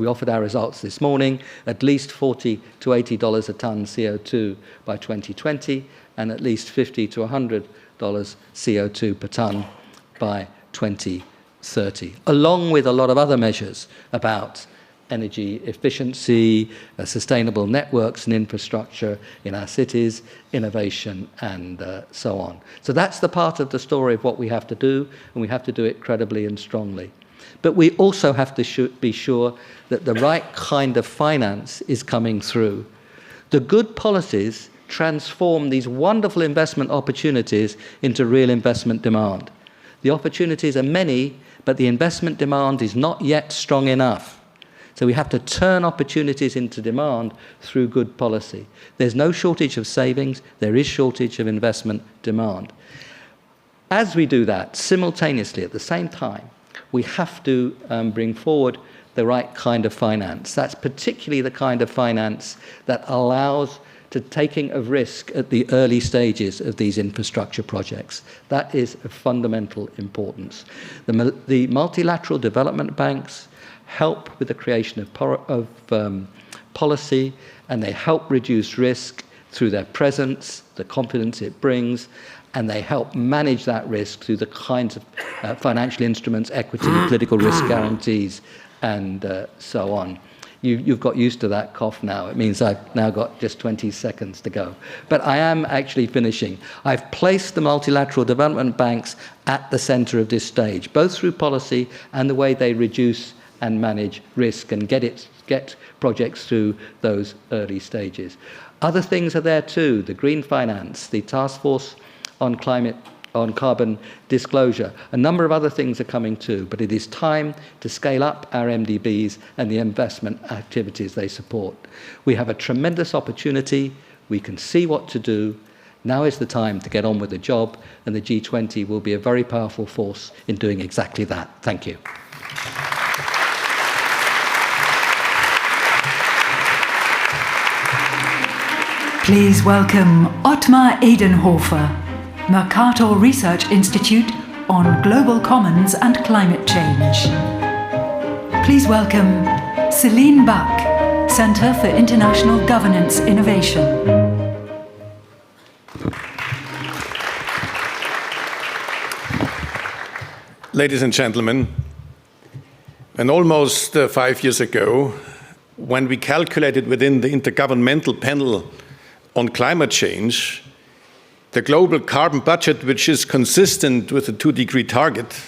S6: offered our results this morning, at least $40 to $80 a ton CO2 by 2020, and at least $50 to $100 CO2 per ton by 2030, along with a lot of other measures about energy efficiency, sustainable networks and infrastructure in our cities, innovation, and so on. So that's the part of the story of what we have to do, and we have to do it credibly and strongly. But we also have to be sure that the right kind of finance is coming through. The good policies transform these wonderful investment opportunities into real investment demand. The opportunities are many, but the investment demand is not yet strong enough. So we have to turn opportunities into demand through good policy. There's no shortage of savings, there is shortage of investment demand. As we do that, simultaneously, at the same time, we have to bring forward the right kind of finance. That's particularly the kind of finance that allows to taking of risk at the early stages of these infrastructure projects. That is of fundamental importance. The multilateral development banks help with the creation of policy, and they help reduce risk through their presence, the confidence it brings, and they help manage that risk through the kinds of financial instruments, equity, political risk guarantees, and so on. You've got used to that cough now. It means I've now got just 20 seconds to go. But I am actually finishing. I've placed the multilateral development banks at the center of this stage, both through policy and the way they reduce and manage risk and get projects through those early stages. Other things are there too, the green finance, the task force on carbon disclosure. A number of other things are coming too, but it is time to scale up our MDBs and the investment activities they support. We have a tremendous opportunity. We can see what to do. Now is the time to get on with the job, and the G20 will be a very powerful force in doing exactly that. Thank you.
S1: Please welcome Ottmar Edenhofer, Mercator Research Institute on Global Commons and Climate Change. Please welcome Celine Buck, Centre for International Governance Innovation.
S21: Ladies and gentlemen, and almost 5 years ago, when we calculated within the Intergovernmental Panel on Climate Change, the global carbon budget, which is consistent with the 2-degree target,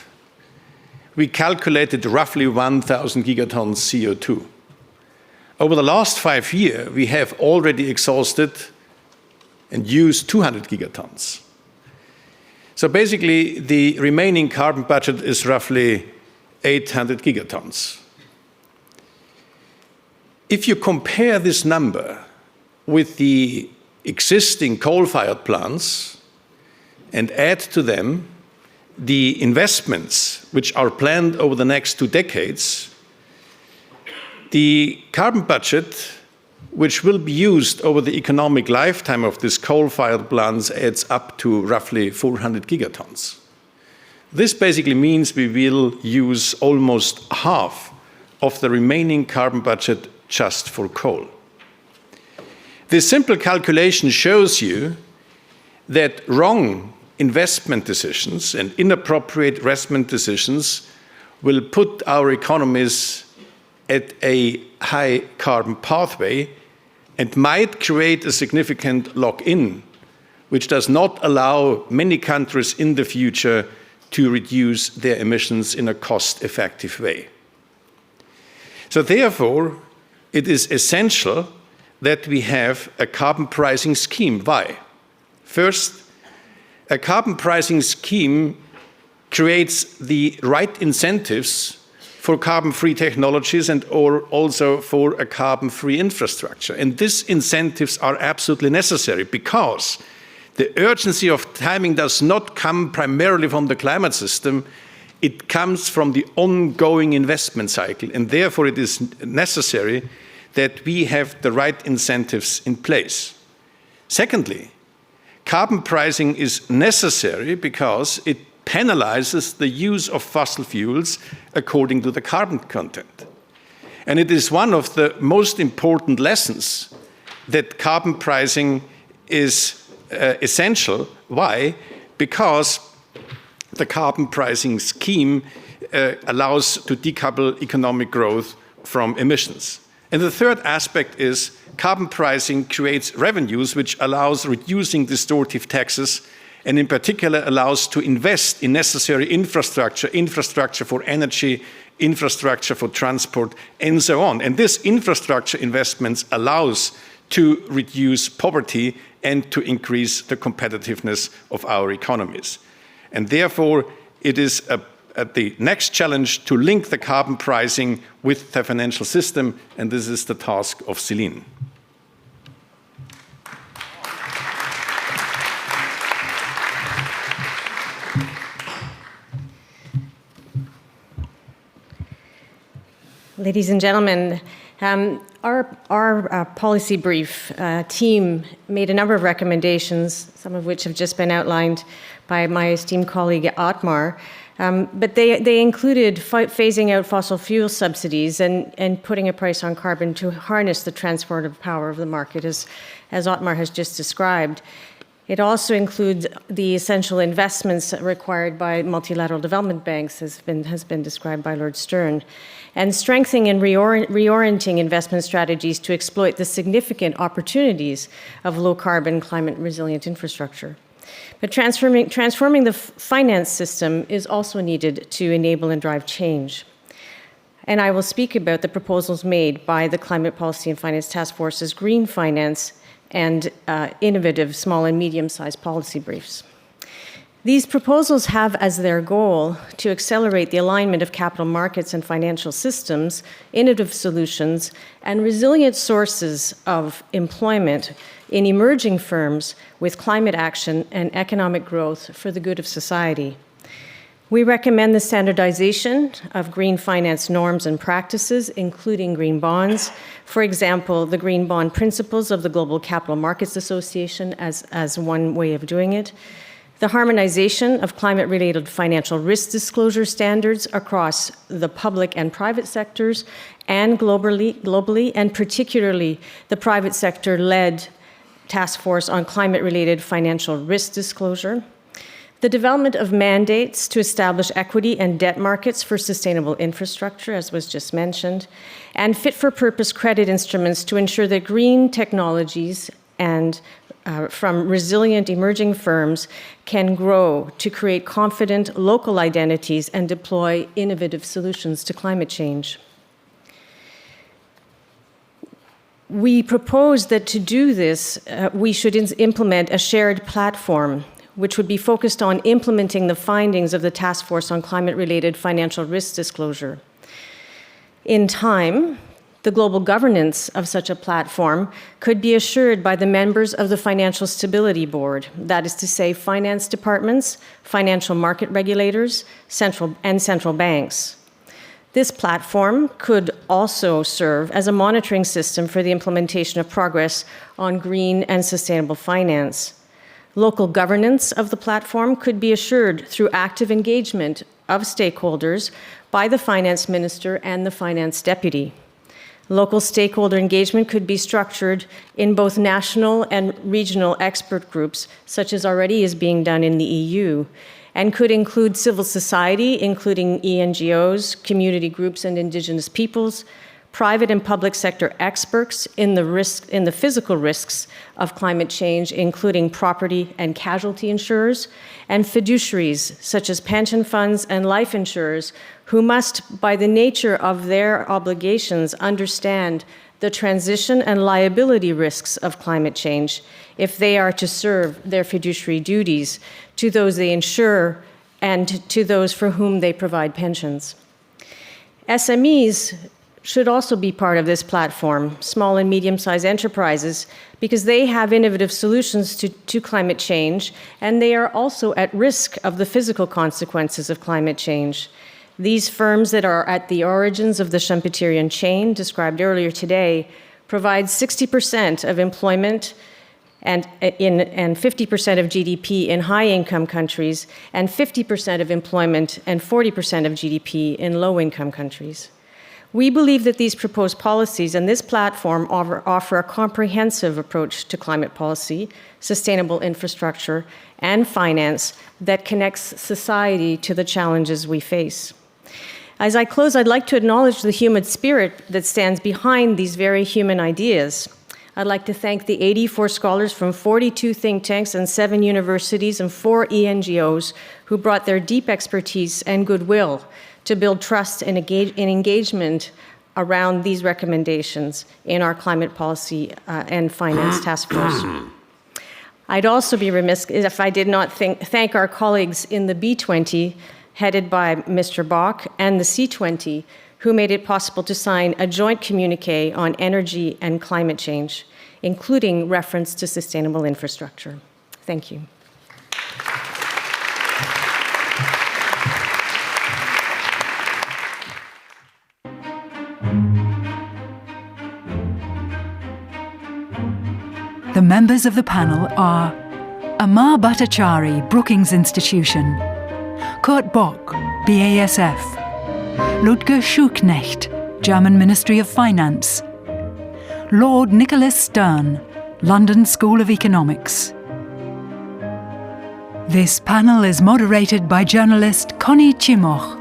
S21: we calculated roughly 1,000 gigatons CO2. Over the last 5 years, we have already exhausted and used 200 gigatons. So basically, the remaining carbon budget is roughly 800 gigatons. If you compare this number with the existing coal-fired plants and add to them the investments which are planned over the next 2 decades, the carbon budget which will be used over the economic lifetime of these coal-fired plants adds up to roughly 400 gigatons. This basically means we will use almost half of the remaining carbon budget just for coal. This simple calculation shows you that wrong investment decisions and inappropriate investment decisions will put our economies at a high carbon pathway and might create a significant lock-in, which does not allow many countries in the future to reduce their emissions in a cost-effective way. So therefore, it is essential that we have a carbon pricing scheme. Why? First, a carbon pricing scheme creates the right incentives for carbon-free technologies and or also for a carbon-free infrastructure. And these incentives are absolutely necessary because the urgency of timing does not come primarily from the climate system, it comes from the ongoing investment cycle, and therefore it is necessary that we have the right incentives in place. Secondly, carbon pricing is necessary because it penalizes the use of fossil fuels according to the carbon content. And it is one of the most important lessons that carbon pricing is essential. Why? Because the carbon pricing scheme allows to decouple economic growth from emissions. And the third aspect is carbon pricing creates revenues which allows reducing distortive taxes and in particular allows to invest in necessary infrastructure for energy, infrastructure for transport, and so on. And this infrastructure investments allows to reduce poverty and to increase the competitiveness of our economies. And therefore, it is the next challenge to link the carbon pricing with the financial system, and this is the task of Celine.
S10: Ladies and gentlemen, our policy brief team made a number of recommendations, some of which have just been outlined by my esteemed colleague Ottmar. But they included phasing out fossil fuel subsidies and putting a price on carbon to harness the transformative power of the market, as Ottmar has just described. It also includes the essential investments required by multilateral development banks, has been described by Lord Stern, and strengthening and reorienting investment strategies to exploit the significant opportunities of low-carbon, climate-resilient infrastructure. But transforming the finance system is also needed to enable and drive change. and I will speak about the proposals made by the Climate Policy and Finance Task Force's Green Finance and innovative small and medium-sized policy briefs. These proposals have as their goal to accelerate the alignment of capital markets and financial systems, innovative solutions, and resilient sources of employment in emerging firms with climate action and economic growth for the good of society. We recommend the standardization of green finance norms and practices, including green bonds. For example, the green bond principles of the Global Capital Markets Association as one way of doing it. The harmonization of climate-related financial risk disclosure standards across the public and private sectors and globally, and particularly the private sector-led task force on climate-related financial risk disclosure. The development of mandates to establish equity and debt markets for sustainable infrastructure, as was just mentioned, and fit-for-purpose credit instruments to ensure that green technologies and from resilient emerging firms can grow to create confident local identities and deploy innovative solutions to climate change. We propose that to do this, we should implement a shared platform which would be focused on implementing the findings of the Task Force on Climate-Related Financial Risk Disclosure. In time, the global governance of such a platform could be assured by the members of the Financial Stability Board, that is to say, finance departments, financial market regulators, central banks. This platform could also serve as a monitoring system for the implementation of progress on green and sustainable finance. Local governance of the platform could be assured through active engagement of stakeholders by the finance minister and the finance deputy. Local stakeholder engagement could be structured in both national and regional expert groups, such as already is being done in the EU, and could include civil society, including ENGOs, community groups, and indigenous peoples, private and public sector experts in the physical risks of climate change, including property and casualty insurers, and fiduciaries, such as pension funds and life insurers, who must, by the nature of their obligations, understand the transition and liability risks of climate change if they are to serve their fiduciary duties to those they insure and to those for whom they provide pensions. SMEs should also be part of this platform, small and medium-sized enterprises, because they have innovative solutions to climate change, and they are also at risk of the physical consequences of climate change. These firms that are at the origins of the Schumpeterian chain, described earlier today, provide 60% of employment and 50% of GDP in high-income countries, and 50% of employment and 40% of GDP in low-income countries. We believe that these proposed policies and this platform offer a comprehensive approach to climate policy, sustainable infrastructure, and finance that connects society to the challenges we face. As I close, I'd like to acknowledge the human spirit that stands behind these very human ideas. I'd like to thank the 84 scholars from 42 think tanks and 7 universities and 4 ENGOs who brought their deep expertise and goodwill to build trust and engagement around these recommendations in our climate policy and finance task force. I'd also be remiss if I did not thank our colleagues in the B20, headed by Mr. Bach, and the C20, who made it possible to sign a joint communiqué on energy and climate change, including reference to sustainable infrastructure. Thank you.
S1: The members of the panel are Amar Bhattacharya, Brookings Institution, Kurt Bock, BASF, Ludger Schuknecht, German Ministry of Finance, Lord Nicholas Stern, London School of Economics. This panel is moderated by journalist Connie Chimoch.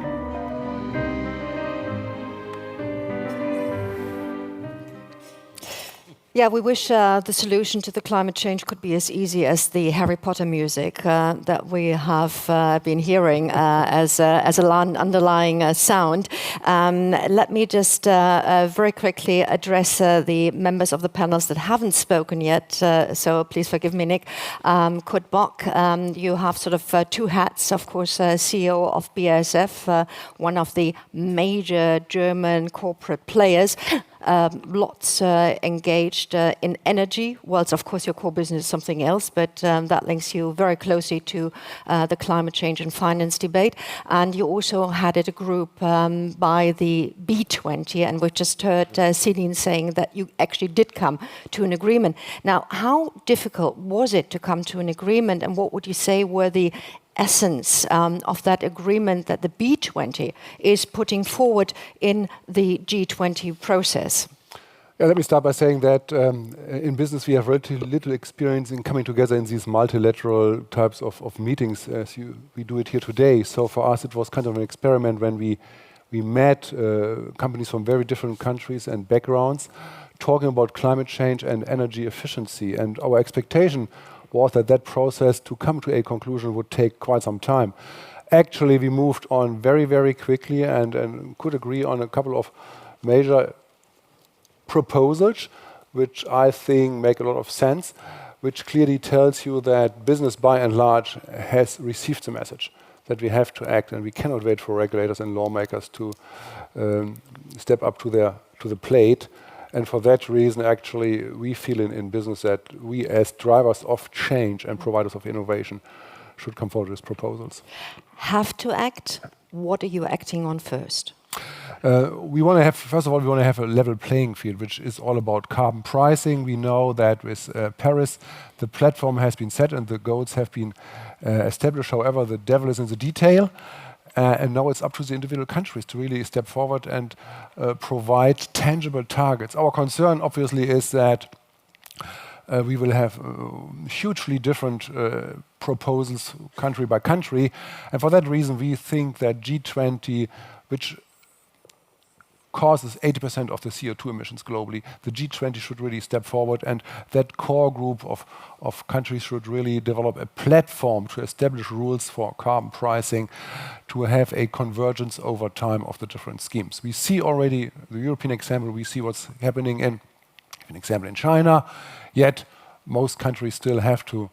S11: Yeah, we wish the solution to the climate change could be as easy as the Harry Potter music that we have been hearing as an underlying sound. Let me just very quickly address the members of the panels that haven't spoken yet. So please forgive me, Nick. Kurt Bock, you have sort of two hats, of course, CEO of BASF, one of the major German corporate players. Lots engaged in energy. Well, of course, your core business is something else, but that links you very closely to the climate change and finance debate. And you also headed a group by the B20, and we've just heard Celine saying that you actually did come to an agreement. Now, how difficult was it to come to an agreement, and what would you say were the essence of that agreement that the B20 is putting forward in the G20 process?
S12: Yeah, let me start by saying that in business we have relatively little experience in coming together in these multilateral types of meetings as we do it here today. So for us it was kind of an experiment when we met companies from very different countries and backgrounds talking about climate change and energy efficiency. And our expectation was that process to come to a conclusion would take quite some time. Actually, we moved on very, very quickly and could agree on a couple of major proposals, which I think make a lot of sense, which clearly tells you that business by and large has received the message that we have to act and we cannot wait for regulators and lawmakers to step up to the plate. And for that reason, actually, we feel in business that we as drivers of change and providers of innovation should come forward with proposals.
S11: Have to act? What are you acting on first?
S12: We want to have, first of all, we want to have a level playing field, which is all about carbon pricing. We know that with Paris, the platform has been set and the goals have been established. However, the devil is in the detail. And now it's up to the individual countries to really step forward and provide tangible targets. Our concern, obviously, is that we will have hugely different proposals country by country. And for that reason, we think that G20, which causes 80% of the CO2 emissions globally, the G20 should really step forward, and that core group of countries should really develop a platform to establish rules for carbon pricing, to have a convergence over time of the different schemes. We see already the European example, we see what's happening in China, yet most countries still have to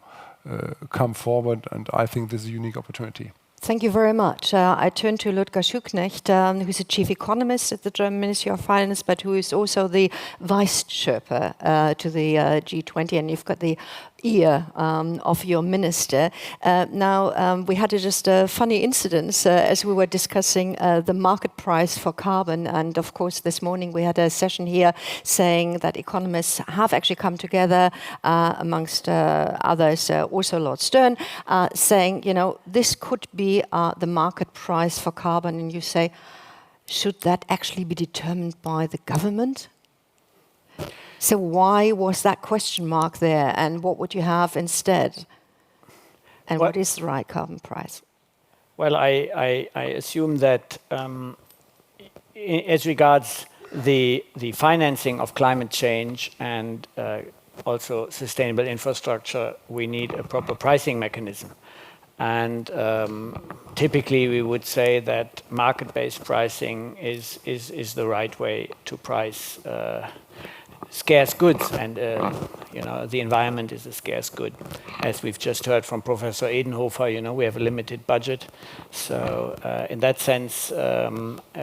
S12: come forward, and I think this is a unique opportunity.
S11: Thank you very much. I turn to Ludger Schuknecht, who's the chief economist at the German Ministry of Finance, but who is also the vice Sherpa to the G20, and you've got the ear of your minister. Now, we had just a funny incident as we were discussing the market price for carbon, and of course this morning we had a session here saying that economists have actually come together, amongst others, also Lord Stern, saying, you know, this could be the market price for carbon, and you say, should that actually be determined by the government? So why was that question mark there, and what would you have instead? And what is the right carbon price?
S14: Well, I assume that as regards the financing of climate change and also sustainable infrastructure, we need a proper pricing mechanism. And typically we would say that market-based pricing is the right way to price scarce goods, and you know, the environment is a scarce good. As we've just heard from Professor Edenhofer, you know, we have a limited budget. So in that sense,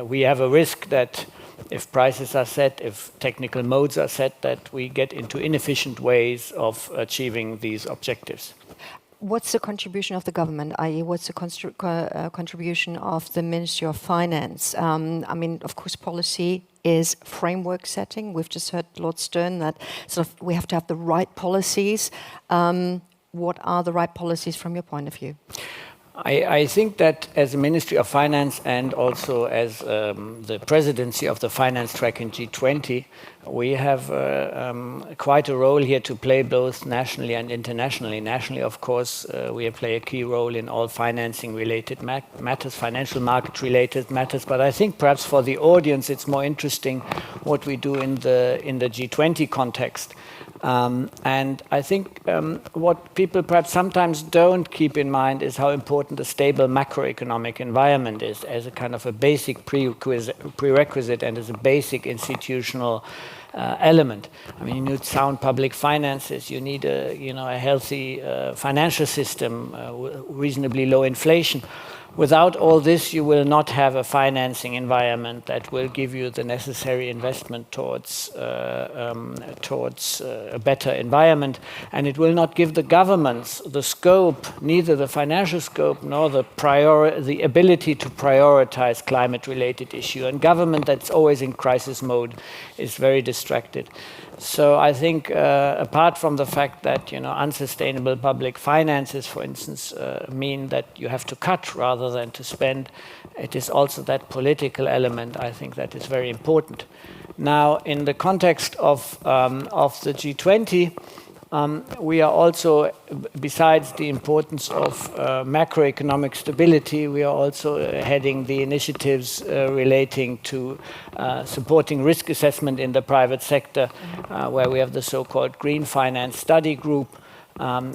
S14: we have a risk that if prices are set, if technical modes are set, that we get into inefficient ways of achieving these objectives.
S11: What's the contribution of the government, i.e. what's the contribution of the Ministry of Finance? I mean, of course, policy is framework setting. We've just heard Lord Stern that sort of we have to have the right policies. What are the right policies from your point of view?
S15: I think that as a Ministry of Finance and also as the presidency of the finance track in G20, we have quite a role here to play both nationally and internationally. Nationally, of course, we play a key role in all financing-related matters, financial market-related matters. But I think perhaps for the audience, it's more interesting what we do in the G20 context. And I think what people perhaps sometimes don't keep in mind is how important a stable macroeconomic environment is as a kind of a basic prerequisite and as a basic institutional element. I mean, you need sound public finances. You need a healthy financial system, reasonably low inflation. Without all this, you will not have a financing environment that will give you the necessary investment towards a better environment. And it will not give the governments the scope, neither the financial scope nor the ability to prioritize climate-related issues. And government that's always in crisis mode is very distracted. So I think apart from the fact that unsustainable public finances, for instance, mean that you have to cut rather than to spend, it is also that political element, I think, that is very important. Now, in the context of the G20, we are also, besides the importance of macroeconomic stability, we are also heading the initiatives relating to supporting risk assessment in the private sector, where we have the so-called Green Finance Study Group,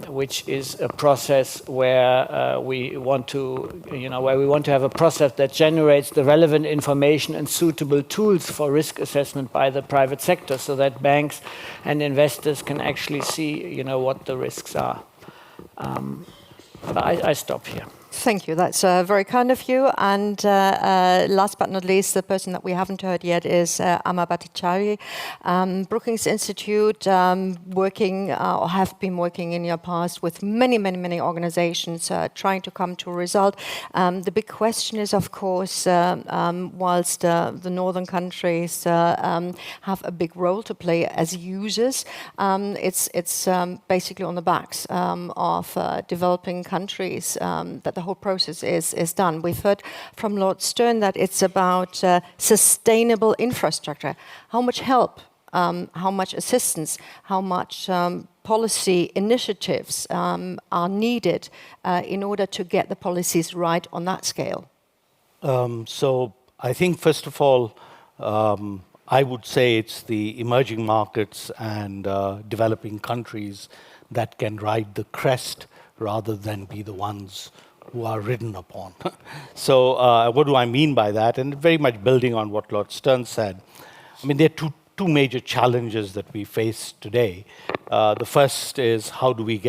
S15: which is a process where we want to have a process that generates the relevant information and suitable tools for risk assessment by the private sector, so that banks and investors can actually see, what the risks are. But I stop here.
S11: Thank you. That's very kind of you. And last but not least, the person that we haven't heard yet is Amma Bhattacharya, Brookings Institute, working or have been working in your past with many organizations trying to come to a result. The big question is, of course, whilst the northern countries have a big role to play as users, it's basically on the backs of developing countries that the whole process is done. We've heard from Lord Stern that it's about sustainable infrastructure. How much help, how much assistance, how much policy initiatives are needed in order to get the policies right on that scale?
S16: So I think, first of all, I would say it's the emerging markets and developing countries that can ride the crest rather than be the ones who are ridden upon. So what do I mean by that? And very much building on what Lord Stern said. I mean, there are two major challenges that we face today. The first is how do we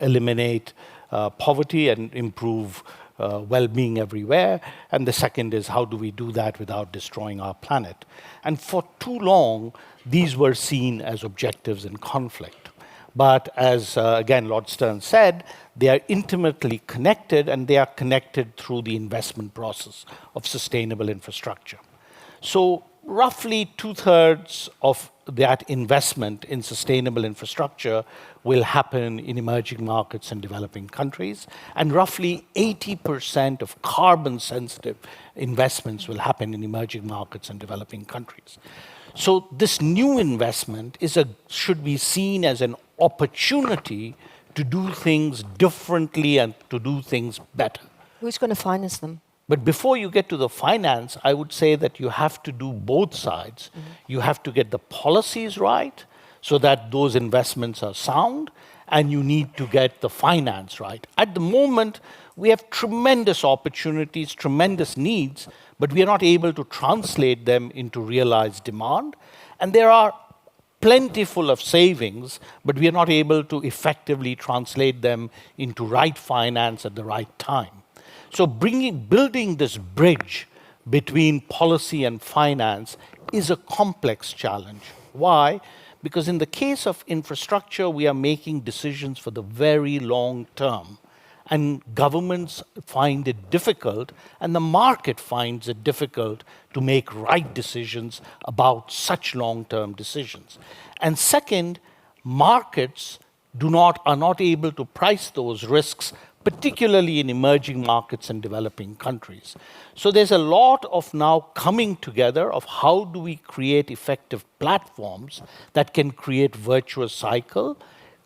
S16: eliminate poverty and improve well-being everywhere. And the second is how do we do that without destroying our planet. And for too long, these were seen as objectives in conflict. But as, again, Lord Stern said, they are intimately connected, and they are connected through the investment process of sustainable infrastructure. So roughly 2/3 of that investment in sustainable infrastructure will happen in emerging markets and developing countries, and roughly 80% of carbon-sensitive investments will happen in emerging markets and developing countries. So this new investment should be seen as an opportunity to do things differently and to do things better.
S11: Who's going to finance them?
S16: But before you get to the finance, I would say that you have to do both sides. Mm-hmm. You have to get the policies right so that those investments are sound, and you need to get the finance right. At the moment, we have tremendous opportunities, tremendous needs, but we are not able to translate them into realized demand. And there are plentiful of savings, but we are not able to effectively translate them into right finance at the right time. So building this bridge between policy and finance is a complex challenge. Why? Because in the case of infrastructure, we are making decisions for the very long term. And governments find it difficult, and the market finds it difficult to make right decisions about such long-term decisions. And second, markets are not able to price those risks particularly in emerging markets and developing countries. So there's a lot of now coming together of how do we create effective platforms that can create virtuous cycle,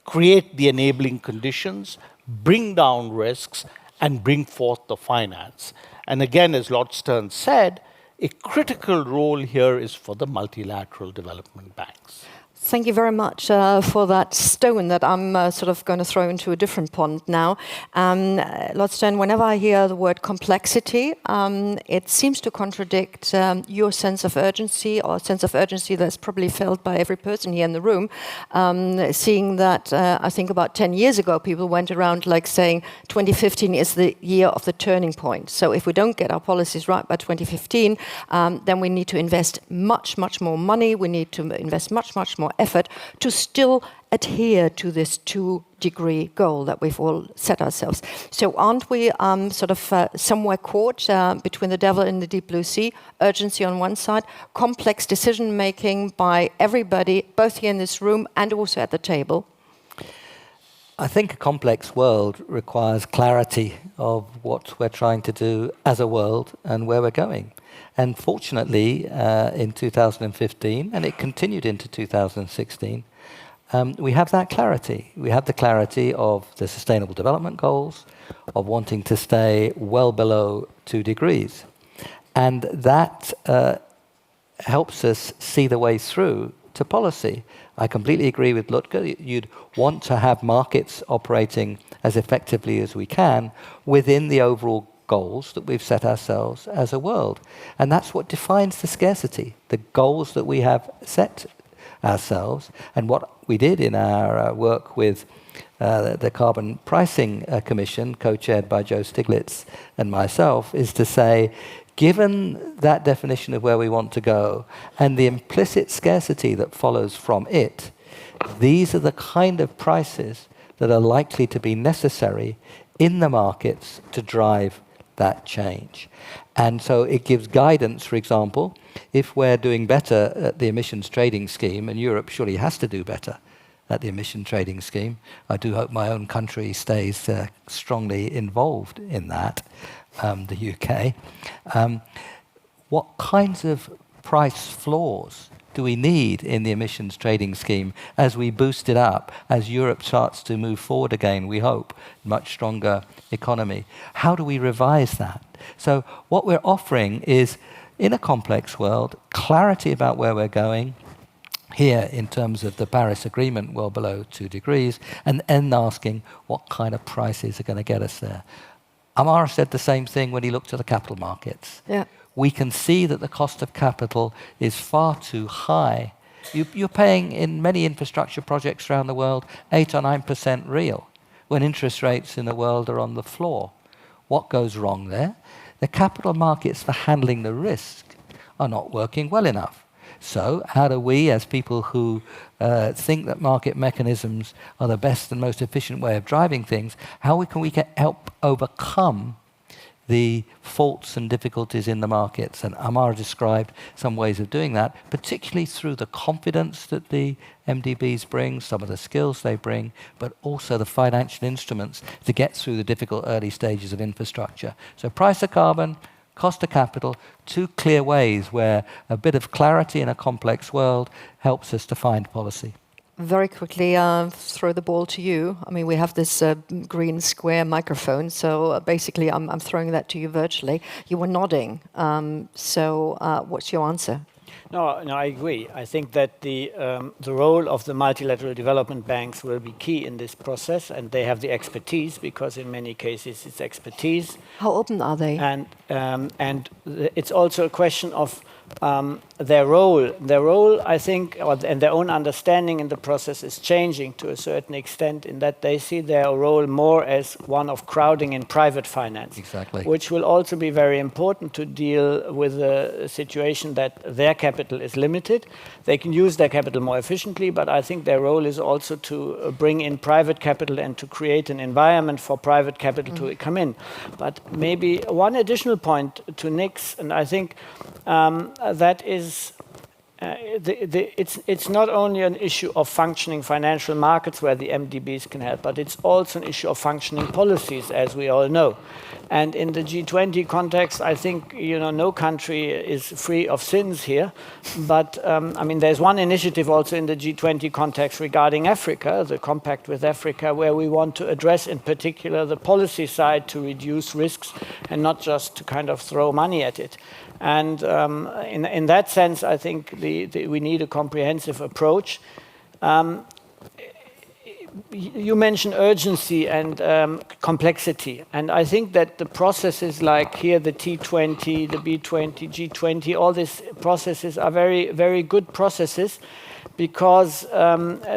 S16: create the enabling conditions, bring down risks, and bring forth the finance. And again, as Lord Stern said, a critical role here is for the multilateral development banks.
S11: Thank you very much for that stone that I'm sort of going to throw into a different pond now. Lord Stern, whenever I hear the word complexity, it seems to contradict your sense of urgency, or a sense of urgency that's probably felt by every person here in the room, seeing that I think about 10 years ago, people went around like saying 2015 is the year of the turning point. So if we don't get our policies right by 2015, then we need to invest much, much more money. We need to invest much, much more effort to still adhere to this 2-degree goal that we've all set ourselves. So aren't we sort of somewhere caught between the devil and the deep blue sea? Urgency on one side, complex decision-making by everybody, both here in this room and also at the table.
S18: I think a complex world requires clarity of what we're trying to do as a world and where we're going. And fortunately, in 2015, and it continued into 2016, we have that clarity. We have the clarity of the Sustainable Development Goals, of wanting to stay well below 2 degrees. And that helps us see the way through to policy. I completely agree with Lutger. You'd want to have markets operating as effectively as we can within the overall goals that we've set ourselves as a world. And that's what defines the scarcity, the goals that we have set ourselves. And what we did in our work with the Carbon Pricing Commission, co-chaired by Joe Stiglitz and myself, is to say, given that definition of where we want to go and the implicit scarcity that follows from it, these are the kind of prices that are likely to be necessary in the markets to drive that change. And so it gives guidance, for example, if we're doing better at the emissions trading scheme, and Europe surely has to do better at the emission trading scheme. I do hope my own country stays strongly involved in that, the UK. What kinds of price floors do we need in the emissions trading scheme as we boost it up, as Europe starts to move forward again, we hope, much stronger economy? How do we revise that? So what we're offering is, in a complex world, clarity about where we're going, here in terms of the Paris Agreement, well below 2 degrees, and then asking what kind of prices are going to get us there. Amar said the same thing when he looked at the capital markets.
S11: Yeah.
S18: We can see that the cost of capital is far too high. You're paying, in many infrastructure projects around the world, 8 or 9% real, when interest rates in the world are on the floor. What goes wrong there? The capital markets for handling the risk are not working well enough. So how do we, as people who think that market mechanisms are the best and most efficient way of driving things, how can we help overcome the faults and difficulties in the markets? And Amar described some ways of doing that, particularly through the confidence that the MDBs bring, some of the skills they bring, but also the financial instruments to get through the difficult early stages of infrastructure. So price of carbon, cost of capital, 2 clear ways where a bit of clarity in a complex world helps us to find policy.
S11: Very quickly, throw the ball to you. I mean, we have this green square microphone, so basically I'm throwing that to you virtually. You were nodding. So what's your answer?
S14: No, I agree. I think that the role of the multilateral development banks will be key in this process, and they have the expertise, because in many cases it's expertise.
S11: How open are they?
S14: And it's also a question of their role. Their role, I think, and their own understanding in the process is changing to a certain extent, in that they see their role more as one of crowding in private finance.
S18: Exactly.
S14: Which will also be very important to deal with the situation that their capital is limited. They can use their capital more efficiently, but I think their role is also to bring in private capital and to create an environment for private capital to come in. But maybe one additional point to Nick's, and I think that is
S15: it's not only an issue of functioning financial markets where the MDBs can help, but it's also an issue of functioning policies, as we all know. And in the G20 context, I think no country is free of sins here. But I mean, there's one initiative also in the G20 context regarding Africa, the Compact with Africa, where we want to address in particular the policy side to reduce risks and not just to kind of throw money at it. And in that sense, I think we need a comprehensive approach. You mentioned urgency and complexity, and I think that the processes like here, the T20, the B20, G20, all these processes are very, very good processes because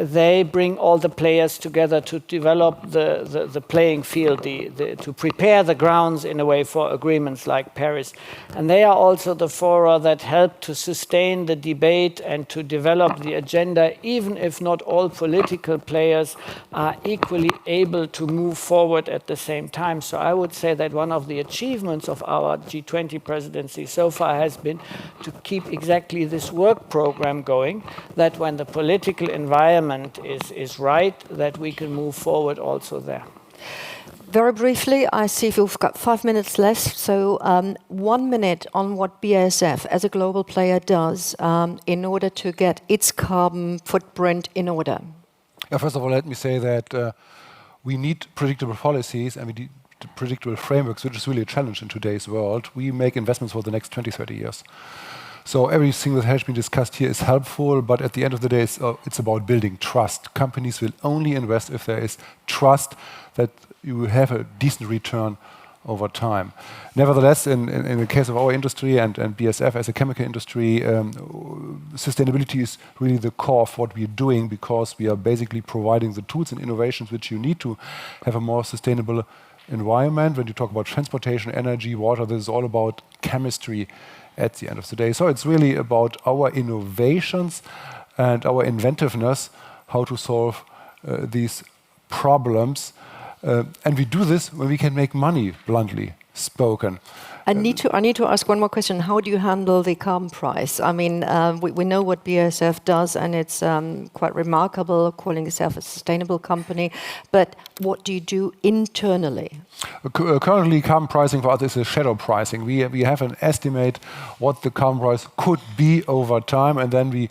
S15: they bring all the players together to develop the playing field, to prepare the grounds in a way for agreements like Paris. And they are also the fora that help to sustain the debate and to develop the agenda, even if not all political players are equally able to move forward at the same time. So I would say that one of the achievements of our G20 presidency so far has been to keep exactly this work program going, that when the political environment is right, that we can move forward also there.
S11: Very briefly, I see we've got 5 minutes left, so 1 minute on what BASF as a global player does in order to get its carbon footprint in order.
S12: Yeah, first of all, let me say that we need predictable policies and we need predictable frameworks, which is really a challenge in today's world. We make investments for the next 20, 30 years. So everything that has been discussed here is helpful, but at the end of the day, it's about building trust. Companies will only invest if there is trust that you will have a decent return over time. Nevertheless, in the case of our industry and BASF as a chemical industry, sustainability is really the core of what we're doing because we are basically providing the tools and innovations which you need to have a more sustainable environment. When you talk about transportation, energy, water, this is all about chemistry at the end of the day. So it's really about our innovations and our inventiveness, how to solve these problems. And we do this when we can make money, bluntly spoken.
S11: I need to ask one more question. How do you handle the carbon price? I mean, we know what BASF does, and it's quite remarkable, calling itself a sustainable company. But what do you do internally?
S12: Currently, carbon pricing for us is a shadow pricing. We have an estimate what the carbon price could be over time, and then we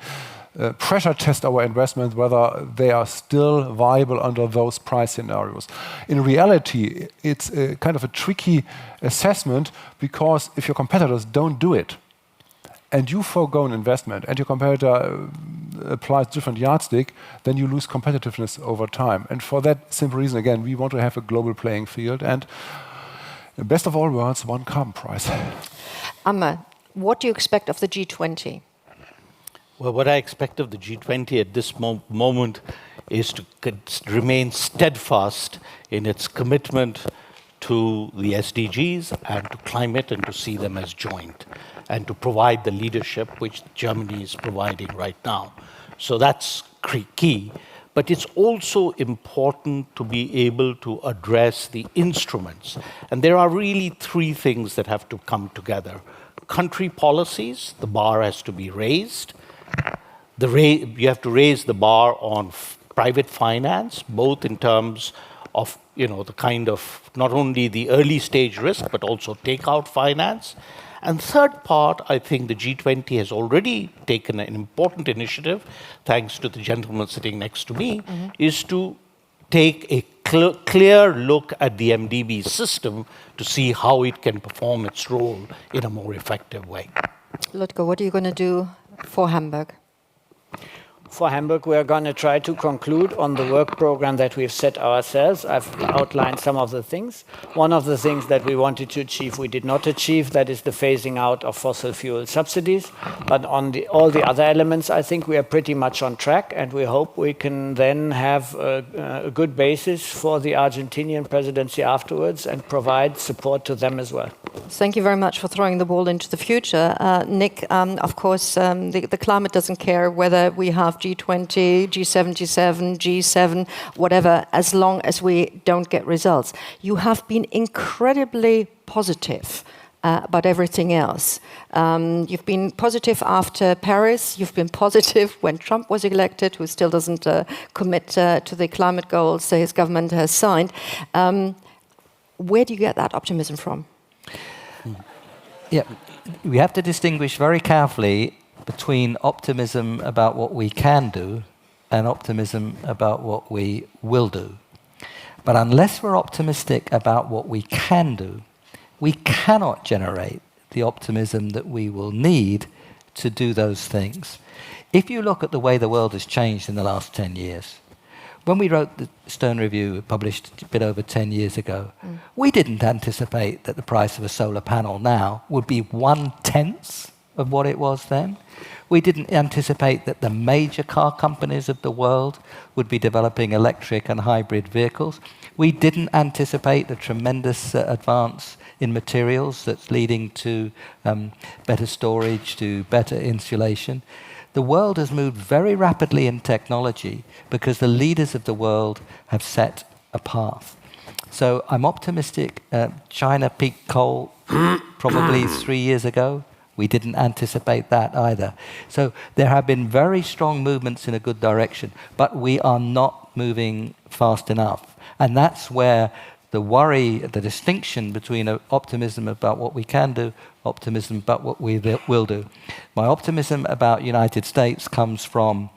S12: pressure test our investments whether they are still viable under those price scenarios. In reality, it's a kind of a tricky assessment because if your competitors don't do it and you forego an investment and your competitor applies different yardstick, then you lose competitiveness over time. And for that simple reason, again, we want to have a global playing field and best of all worlds, one carbon price.
S11: Amma, what do you expect of the G20?
S16: Well, what I expect of the G20 at this moment is to remain steadfast in its commitment to the SDGs and to climate and to see them as joint and to provide the leadership which Germany is providing right now. So that's key. But it's also important to be able to address the instruments. And there are really three things that have to come together. Country policies, the bar has to be raised. You have to raise the bar on private finance, both in terms of the kind of not only the early stage risk, but also takeout finance. And third part, I think the G20 has already taken an important initiative, thanks to the gentleman sitting next to me, is to take a clear look at the MDB system to see how it can perform its role in a more effective way.
S11: Ludger, what are you going to do for Hamburg?
S15: For Hamburg, we are going to try to conclude on the work program that we've set ourselves. I've outlined some of the things. One of the things that we wanted to achieve, we did not achieve. That is the phasing out of fossil fuel subsidies. But on all the other elements, I think we are pretty much on track. And we hope we can then have a good basis for the Argentinian presidency afterwards and provide support to them as well.
S11: Thank you very much for throwing the ball into the future. Nick, of course, the climate doesn't care whether we have G20, G77, G7, whatever, as long as we don't get results. You have been incredibly positive about everything else. You've been positive after Paris. You've been positive when Trump was elected, who still doesn't commit to the climate goals his government has signed. Where do you get that optimism from?
S18: Yeah, we have to distinguish very carefully between optimism about what we can do and optimism about what we will do. But unless we're optimistic about what we can do, we cannot generate the optimism that we will need to do those things. If you look at the way the world has changed in the last 10 years, when we wrote the Stern Review, published a bit over 10 years ago, we didn't anticipate that the price of a solar panel now would be 1/10 of what it was then. We didn't anticipate that the major car companies of the world would be developing electric and hybrid vehicles. We didn't anticipate the tremendous advance in materials that's leading to better storage, to better insulation. The world has moved very rapidly in technology because the leaders of the world have set a path. So I'm optimistic. China peaked coal probably 3 years ago. We didn't anticipate that either. So there have been very strong movements in a good direction, but we are not moving fast enough. And that's where the worry, the distinction between optimism about what we can do, optimism about what we will do. My optimism about United States comes from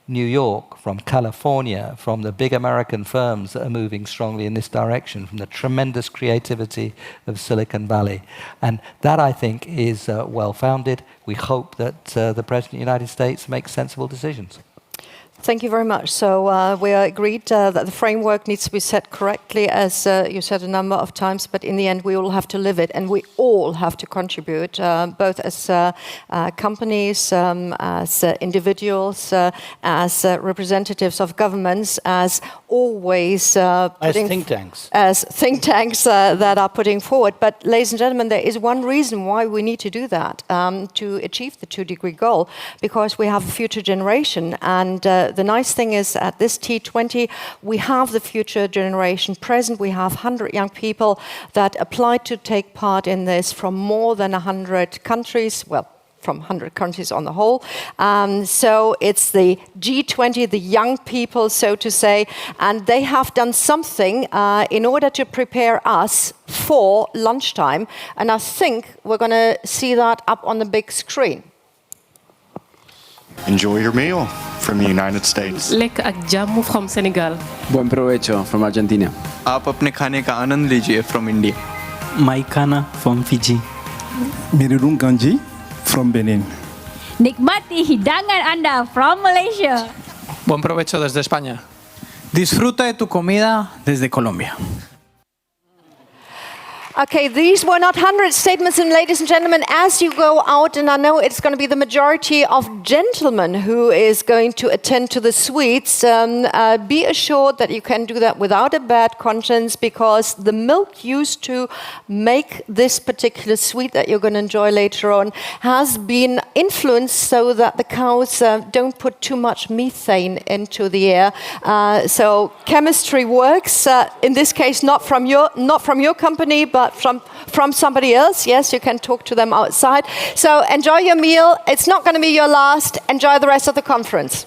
S18: New York, from California, from the big American firms that are moving strongly in this direction, from the tremendous creativity of Silicon Valley. And that, I think, is well-founded. We hope that the President of the United States makes sensible decisions.
S11: Thank you very much. So we are agreed that the framework needs to be set correctly, as you said a number of times, but in the end we all have to live it, and we all have to contribute, both as companies, as individuals, as representatives of governments, as always
S15: as think tanks.
S11: As think tanks that are putting forward. But ladies and gentlemen, there is one reason why we need to do that, to achieve the 2-degree goal, because we have a future generation. And the nice thing is at this T20, we have the future generation present. We have 100 young people that applied to take part in this from more than 100 countries. Well, from 100 countries on the whole. So it's the G20, the young people, so to say, and they have done something in order to prepare us for lunchtime. And I think we're going to see that up on the big screen.
S17: Enjoy your meal from the United States.
S19: Lek ak jamu from Senegal.
S20: Buen provecho from Argentina.
S24: आप अपने खाने का आनंद लीजिए from India.
S25: Maikana from Fiji.
S26: Mirurung Ganji from Benin.
S27: Nikmati hidangan Anda from Malaysia.
S20: Buen provecho desde España.
S28: Disfruta de tu comida desde Colombia.
S11: Okay, these were not 100 statements, and ladies and gentlemen, as you go out, and I know it's going to be the majority of gentlemen who is going to attend to the suites, be assured that you can do that without a bad conscience, because the milk used to make this particular suite that you're going to enjoy later on has been influenced so that the cows don't put too much methane into the air. So chemistry works, in this case not from your company, but from somebody else. Yes, you can talk to them outside. So enjoy your meal. It's not going to be your last. Enjoy the rest of the conference.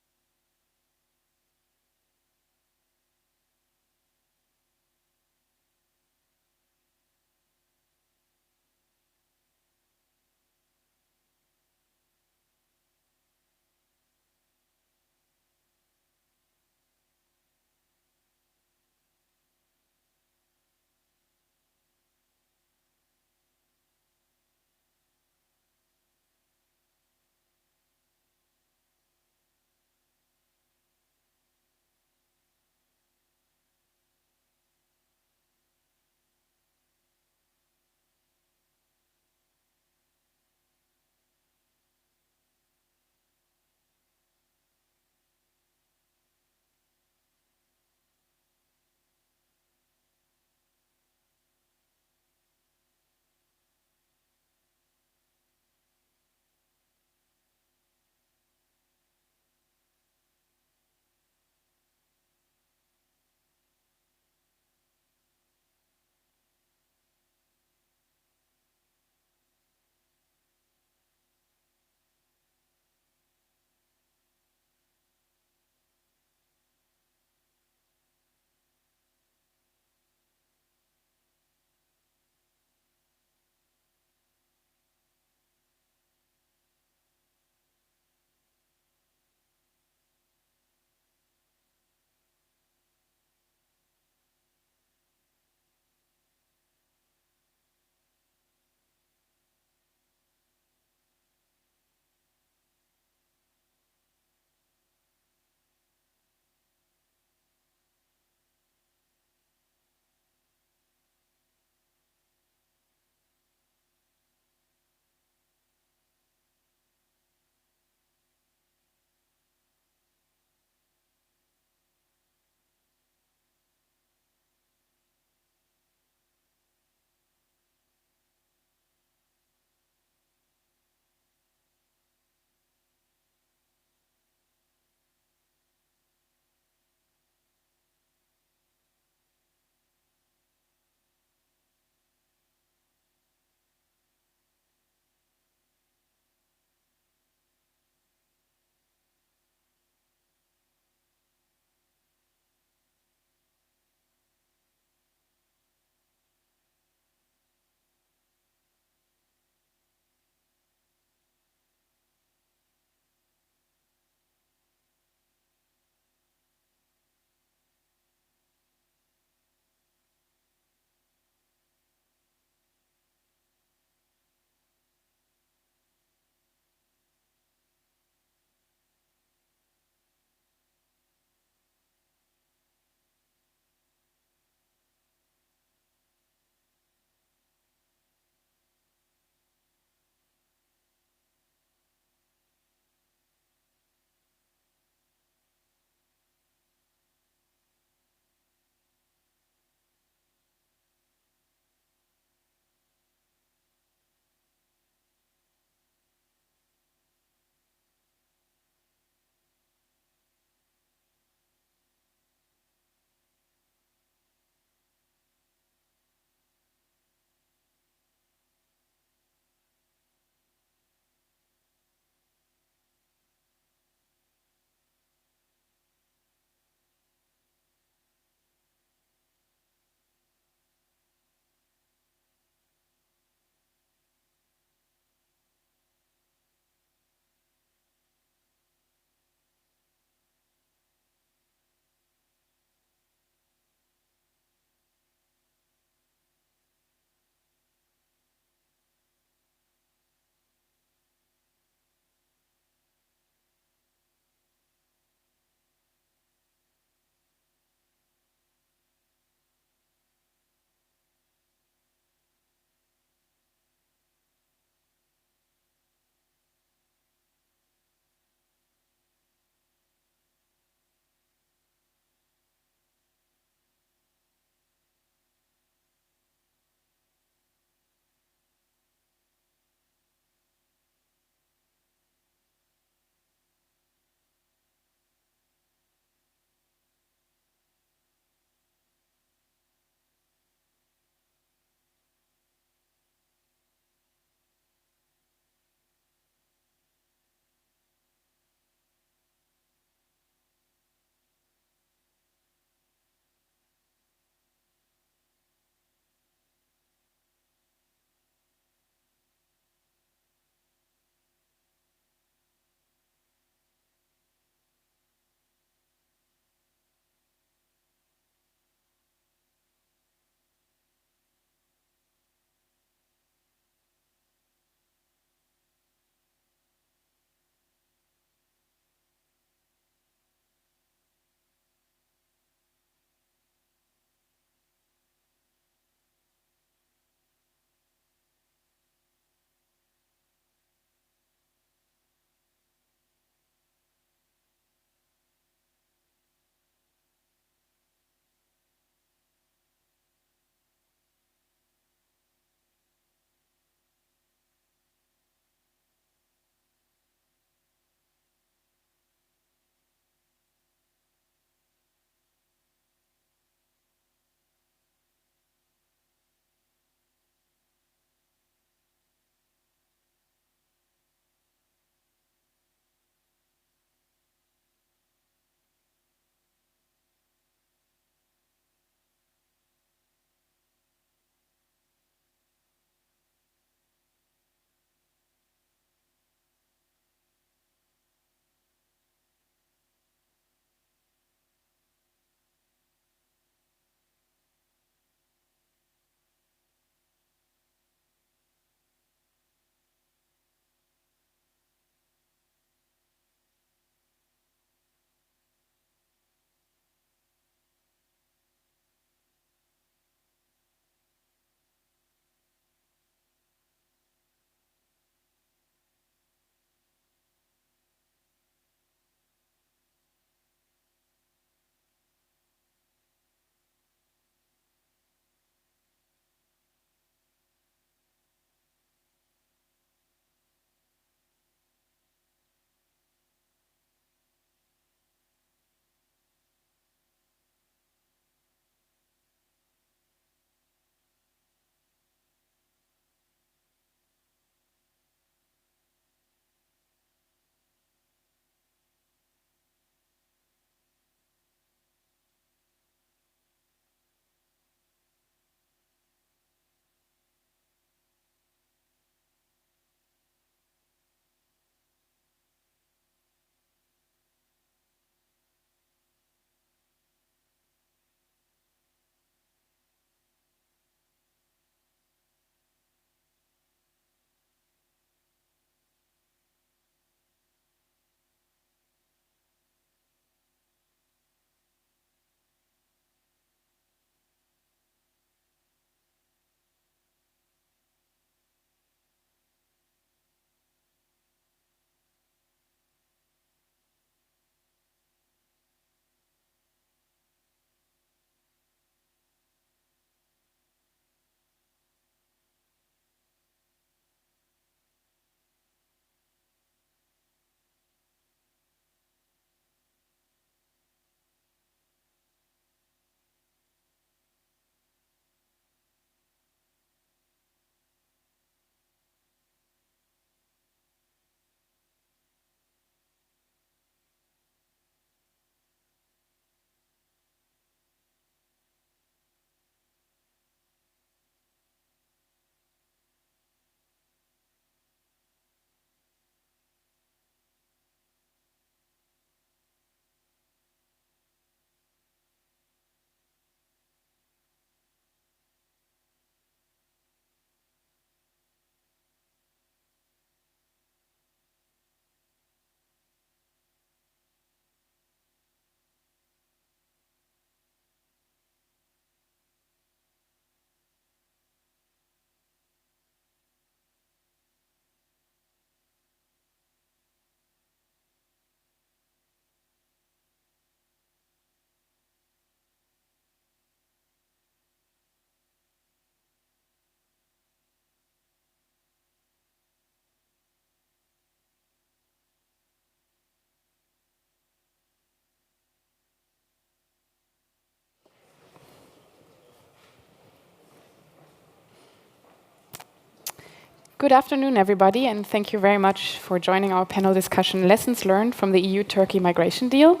S2: Good afternoon, everybody, and thank you very much for joining our panel discussion, Lessons Learned from the EU-Turkey Migration Deal.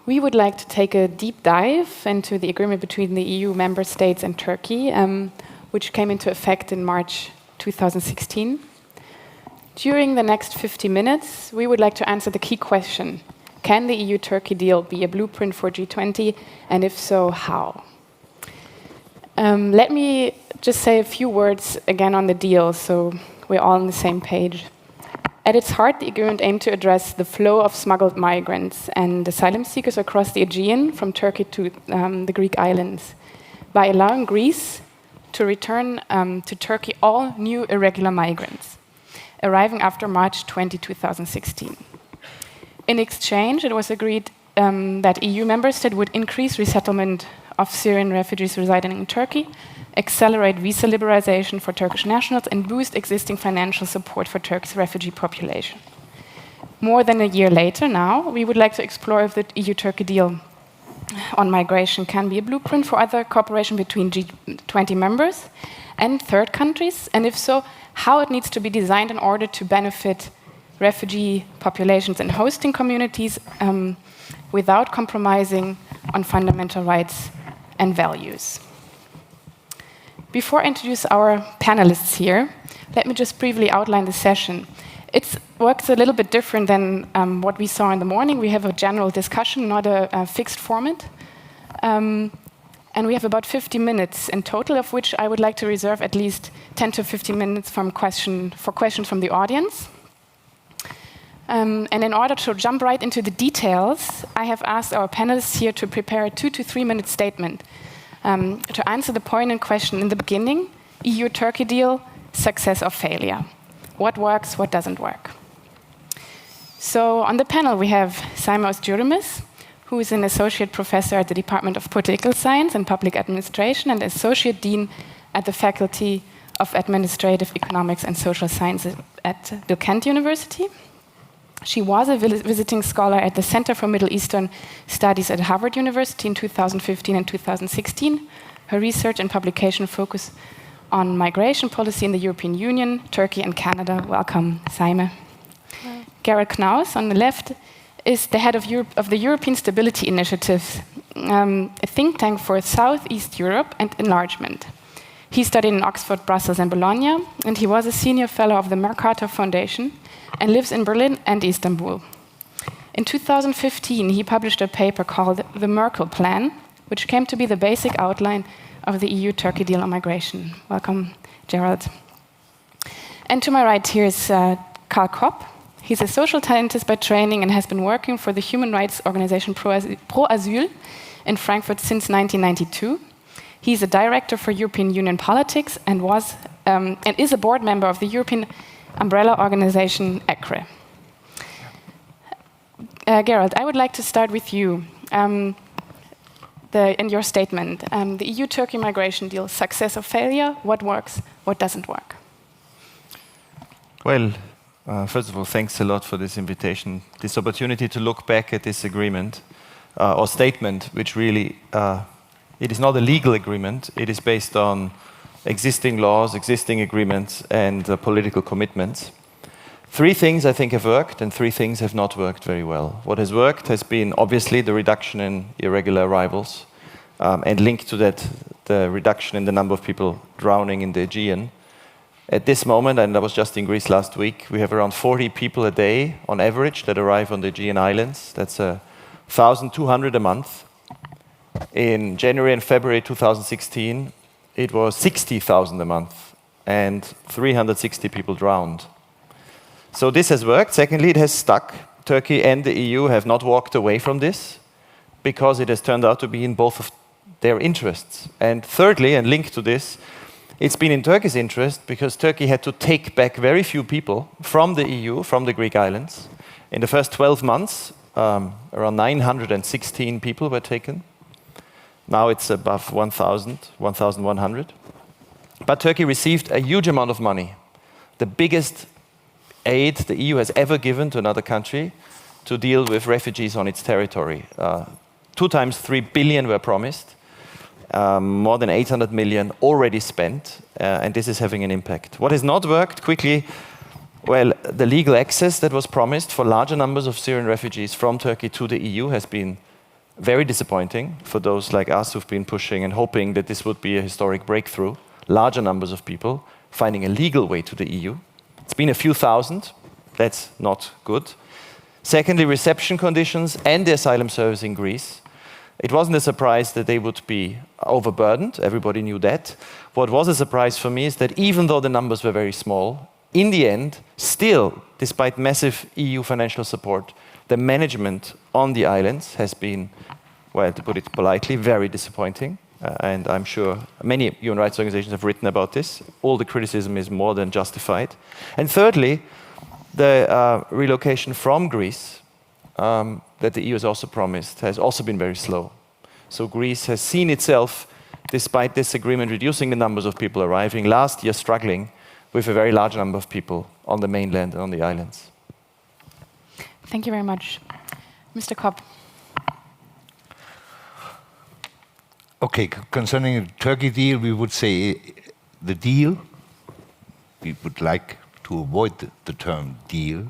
S2: We would like to take a deep dive into the agreement between the EU member states and Turkey, which came into effect in March 2016. During the next 50 minutes, we would like to answer the key question: can the EU-Turkey deal be a blueprint for G20, and if so, how? Let me just say a few words again on the deal, so we're all on the same page. At its heart, the agreement aimed to address the flow of smuggled migrants and asylum seekers across the Aegean from Turkey to the Greek islands by allowing Greece to return to Turkey all new irregular migrants arriving after March 20, 2016. In exchange, it was agreed that EU member states would increase resettlement of Syrian refugees residing in Turkey, accelerate visa liberalization for Turkish nationals, and boost existing financial support for Turkey's refugee population. More than a year later now, we would like to explore if the EU-Turkey deal on migration can be a blueprint for other cooperation between G20 members and third countries, and if so, how it needs to be designed in order to benefit refugee populations and hosting communities without compromising on fundamental rights and values. Before I introduce our panelists here, let me just briefly outline the session. It works a little bit different than what we saw in the morning. We have a general discussion, not a fixed format. And we have about 50 minutes in total, of which I would like to reserve at least 10 to 15 minutes for questions from the audience. And in order to jump right into the details, I have asked our panelists here to prepare a 2 to 3 minute statement to answer the poignant question in the beginning: EU-Turkey deal, success or failure? What works, what doesn't work? So on the panel we have Saime Özgürümüz, who is an associate professor at the Department of Political Science and Public Administration and associate dean at the Faculty of Administrative Economics and Social Sciences at Bilkent University. She was a visiting scholar at the Center for Middle Eastern Studies at Harvard University in 2015 and 2016. Her research and publication focus on migration policy in the European Union, Turkey and Canada. Welcome, Saime. Gerald Knaus, on the left, is the head of the European Stability Initiative, a think tank for Southeast Europe and enlargement. He studied in Oxford, Brussels and Bologna, and he was a senior fellow of the Mercator Foundation and lives in Berlin and Istanbul. In 2015, he published a paper called The Merkel Plan, which came to be the basic outline of the EU-Turkey deal on migration. Welcome, Gerald. And to my right here is Karl Kopp. He's a social scientist by training and has been working for the human rights organization Pro Asyl in Frankfurt since 1992. He's a director for European Union politics and is a board member of the European umbrella organization ECRE. Gerald, I would like to start with you. In your statement, the EU-Turkey migration deal, success or failure, what works, what doesn't work?
S3: Well, first of all, thanks a lot for this invitation, this opportunity to look back at this agreement or statement, which really, it is not a legal agreement, it is based on existing laws, existing agreements, and political commitments. 3 things I think have worked, and 3 things have not worked very well. What has worked has been obviously the reduction in irregular arrivals, and linked to that, the reduction in the number of people drowning in the Aegean. At this moment, and I was just in Greece last week, we have around 40 people a day on average that arrive on the Aegean islands. That's 1,200 a month. In January and February 2016, it was 60,000 a month, and 360 people drowned. So this has worked. Secondly, it has stuck. Turkey and the EU have not walked away from this because it has turned out to be in both of their interests. And thirdly, and linked to this, it's been in Turkey's interest because Turkey had to take back very few people from the EU, from the Greek islands. In the first 12 months, around 916 people were taken. Now it's above 1,000, 1,100. But Turkey received a huge amount of money, the biggest aid the EU has ever given to another country to deal with refugees on its territory. 2 times 3 billion were promised, more than 800 million already spent, and this is having an impact. What has not worked quickly? Well, the legal access that was promised for larger numbers of Syrian refugees from Turkey to the EU has been very disappointing for those like us who've been pushing and hoping that this would be a historic breakthrough. Larger numbers of people finding a legal way to the EU. It's been a few thousand. That's not good. Secondly, reception conditions and the asylum service in Greece. It wasn't a surprise that they would be overburdened. Everybody knew that. What was a surprise for me is that even though the numbers were very small, in the end, still, despite massive EU financial support, the management on the islands has been, well, to put it politely, very disappointing. And I'm sure many human rights organizations have written about this. All the criticism is more than justified. And thirdly, the relocation from Greece that the EU has also promised has also been very slow. So Greece has seen itself, despite this agreement, reducing the numbers of people arriving, last year struggling with a very large number of people on the mainland and on the islands.
S2: Thank you very much. Mr. Kopp.
S4: Okay, concerning the Turkey deal, we would say the deal, we would like to avoid the term deal.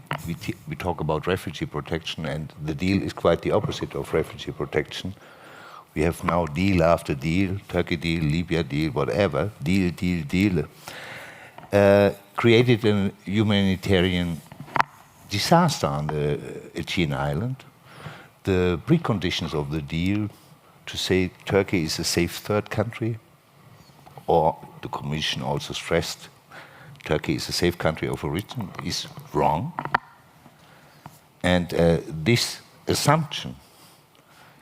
S4: We talk about refugee protection, and the deal is quite the opposite of refugee protection. We have now deal after deal, Turkey deal, Libya deal, whatever, deal. Created a humanitarian disaster on the Aegean island. The preconditions of the deal to say Turkey is a safe third country, or the Commission also stressed Turkey is a safe country of origin, is wrong. And this assumption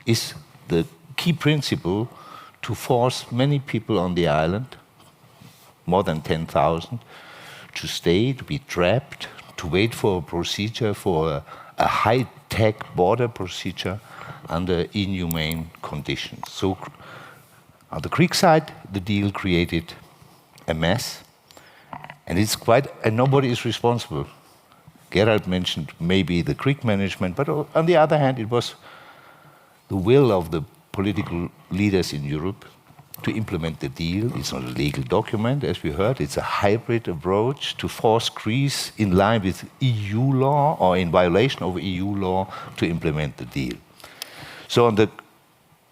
S4: is the key principle to force many people on the island, more than 10,000, to stay, to be trapped, to wait for a procedure, for a high-tech border procedure under inhumane conditions. So on the Greek side, the deal created a mess, and it's quite, and nobody is responsible. Gerald mentioned maybe the Greek management, but on the other hand, it was the will of the political leaders in Europe to implement the deal. It's not a legal document, as we heard. It's a hybrid approach to force Greece in line with EU law or in violation of EU law to implement the deal. So on the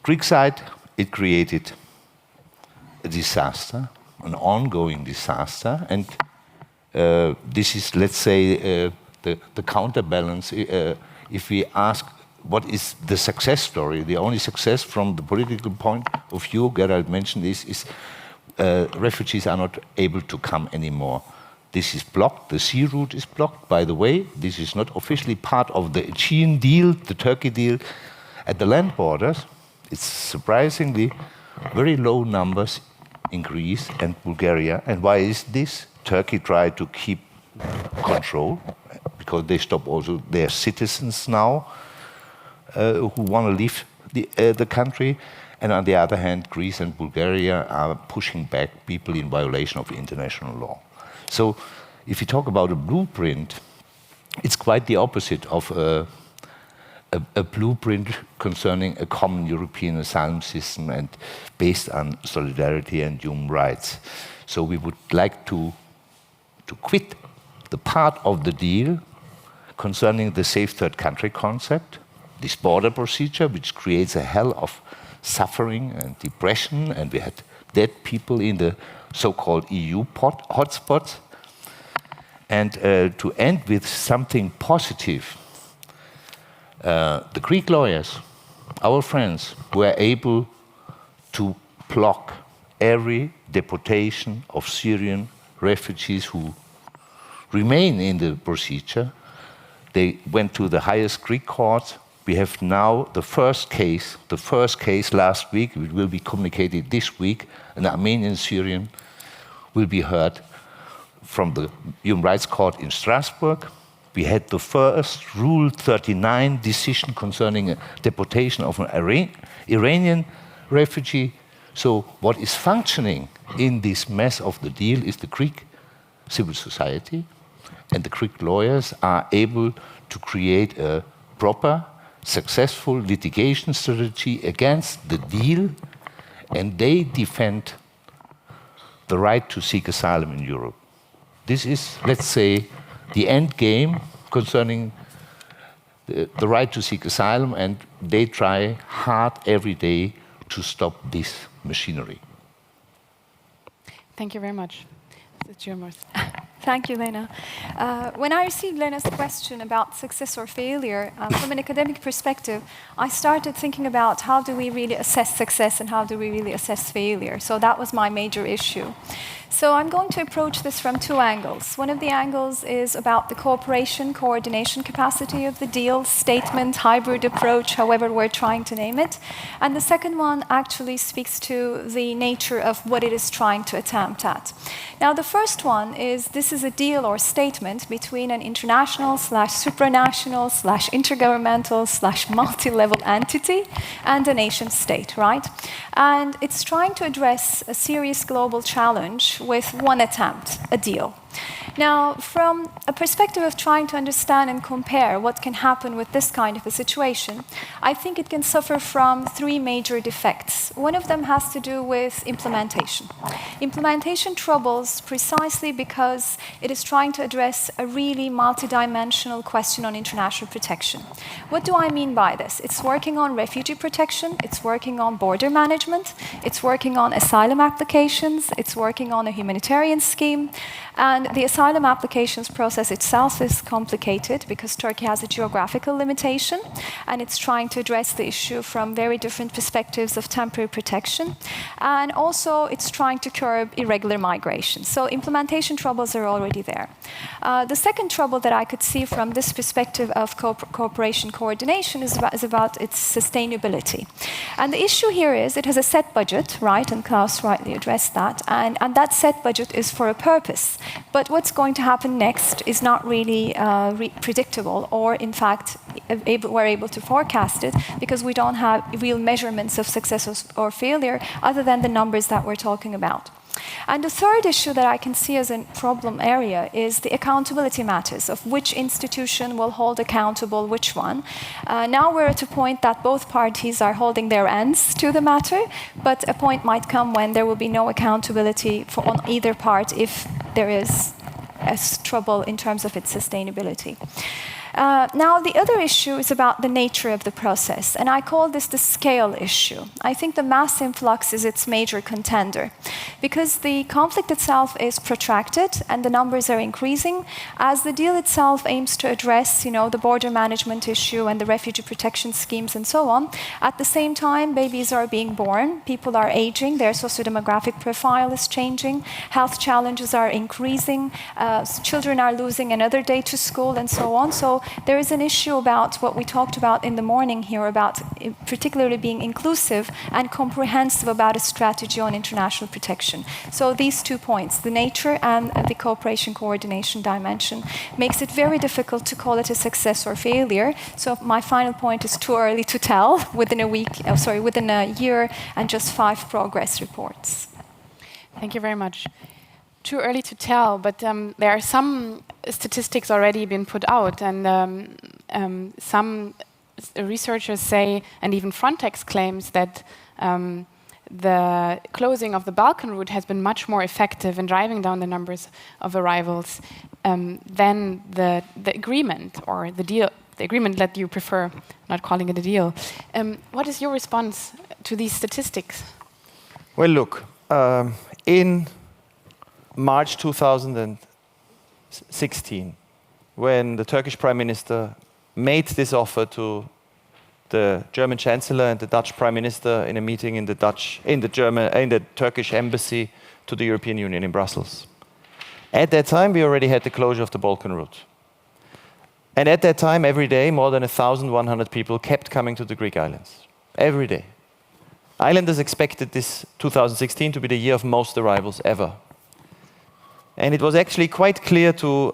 S4: Greek side, it created a disaster, an ongoing disaster, and this is, let's say, the counterbalance. If we ask what is the success story, the only success from the political point of view, Gerald mentioned this, is refugees are not able to come anymore. This is blocked, the sea route is blocked. By the way, this is not officially part of the Aegean deal, the Turkey deal. At the land borders, it's surprisingly very low numbers in Greece and Bulgaria. And why is this? Turkey tried to keep control because they stop also their citizens now who want to leave the country. And on the other hand, Greece and Bulgaria are pushing back people in violation of international law. So if you talk about a blueprint, it's quite the opposite of a blueprint concerning a common European asylum system and based on solidarity and human rights. So we would like to quit the part of the deal concerning the safe third country concept, this border procedure, which creates a hell of suffering and depression, and we had dead people in the so-called EU hotspots, and to end with something positive. The Greek lawyers, our friends, were able to block every deportation of Syrian refugees who remain in the procedure. They went to the highest Greek court. We have now the first case last week, it will be communicated this week, an Armenian Syrian will be heard from the Human Rights Court in Strasbourg. We had the first Rule 39 decision concerning a deportation of an Iranian refugee. So what is functioning in this mess of the deal is the Greek civil society, and the Greek lawyers are able to create a proper, successful litigation strategy against the deal and they defend the right to seek asylum in Europe. This is, let's say, the end game concerning the right to seek asylum, and they try hard every day to stop this machinery.
S2: Thank you very much. It's your most.
S5: Thank you, Lena. When I received Lena's question about success or failure, from an academic perspective, I started thinking about how do we really assess success and how do we really assess failure. So that was my major issue. So I'm going to approach this from two angles. One of the angles is about the cooperation, coordination capacity of the deal, statement, hybrid approach, however we're trying to name it. And the second one actually speaks to the nature of what it is trying to attempt at. Now, the first one is this is a deal or statement between an international / supranational / intergovernmental / multi-level entity and a nation state, right? And it's trying to address a serious global challenge with one attempt, a deal. Now, from a perspective of trying to understand and compare what can happen with this kind of a situation, I think it can suffer from three major defects. One of them has to do with implementation. Implementation troubles precisely because it is trying to address a really multidimensional question on international protection. What do I mean by this? It's working on refugee protection, it's working on border management, it's working on asylum applications, it's working on a humanitarian scheme, and the asylum applications process itself is complicated because Turkey has a geographical limitation, and it's trying to address the issue from very different perspectives of temporary protection. And also, it's trying to curb irregular migration. So implementation troubles are already there. The second trouble that I could see from this perspective of cooperation coordination is about its sustainability. And the issue here is it has a set budget, right? And Klaus rightly addressed that. And that set budget is for a purpose. But what's going to happen next is not really predictable, or in fact, we're able to forecast it because we don't have real measurements of success or failure other than the numbers that we're talking about. And the third issue that I can see as a problem area is the accountability matters of which institution will hold accountable which one. Now we're at a point that both parties are holding their ends to the matter, but a point might come when there will be no accountability on either part if there is trouble in terms of its sustainability. Now, the other issue is about the nature of the process, and I call this the scale issue. I think the mass influx is its major contender, because the conflict itself is protracted and the numbers are increasing, as the deal itself aims to address, the border management issue and the refugee protection schemes and so on. At the same time, babies are being born, people are aging, their socio-demographic profile is changing, health challenges are increasing, children are losing another day to school and so on. So there is an issue about what we talked about in the morning here, about particularly being inclusive and comprehensive about a strategy on international protection. So these 2 points, the nature and the cooperation coordination dimension, makes it very difficult to call it a success or failure. So my final point is too early to tell within a year and just 5 progress reports.
S2: Thank you very much. Too early to tell, but there are some statistics already been put out, and some researchers say, and even Frontex claims, that the closing of the Balkan route has been much more effective in driving down the numbers of arrivals than the agreement or the deal. The agreement that you prefer not calling it a deal. What is your response to these statistics?
S3: Well, look, in March 2016, when the Turkish Prime Minister made this offer to the German Chancellor and the Dutch Prime Minister in a meeting in the Turkish embassy to the European Union in Brussels. At that time, we already had the closure of the Balkan route. And at that time, every day, more than 1,100 people kept coming to the Greek islands. Every day. Islanders expected this 2016 to be the year of most arrivals ever. And it was actually quite clear to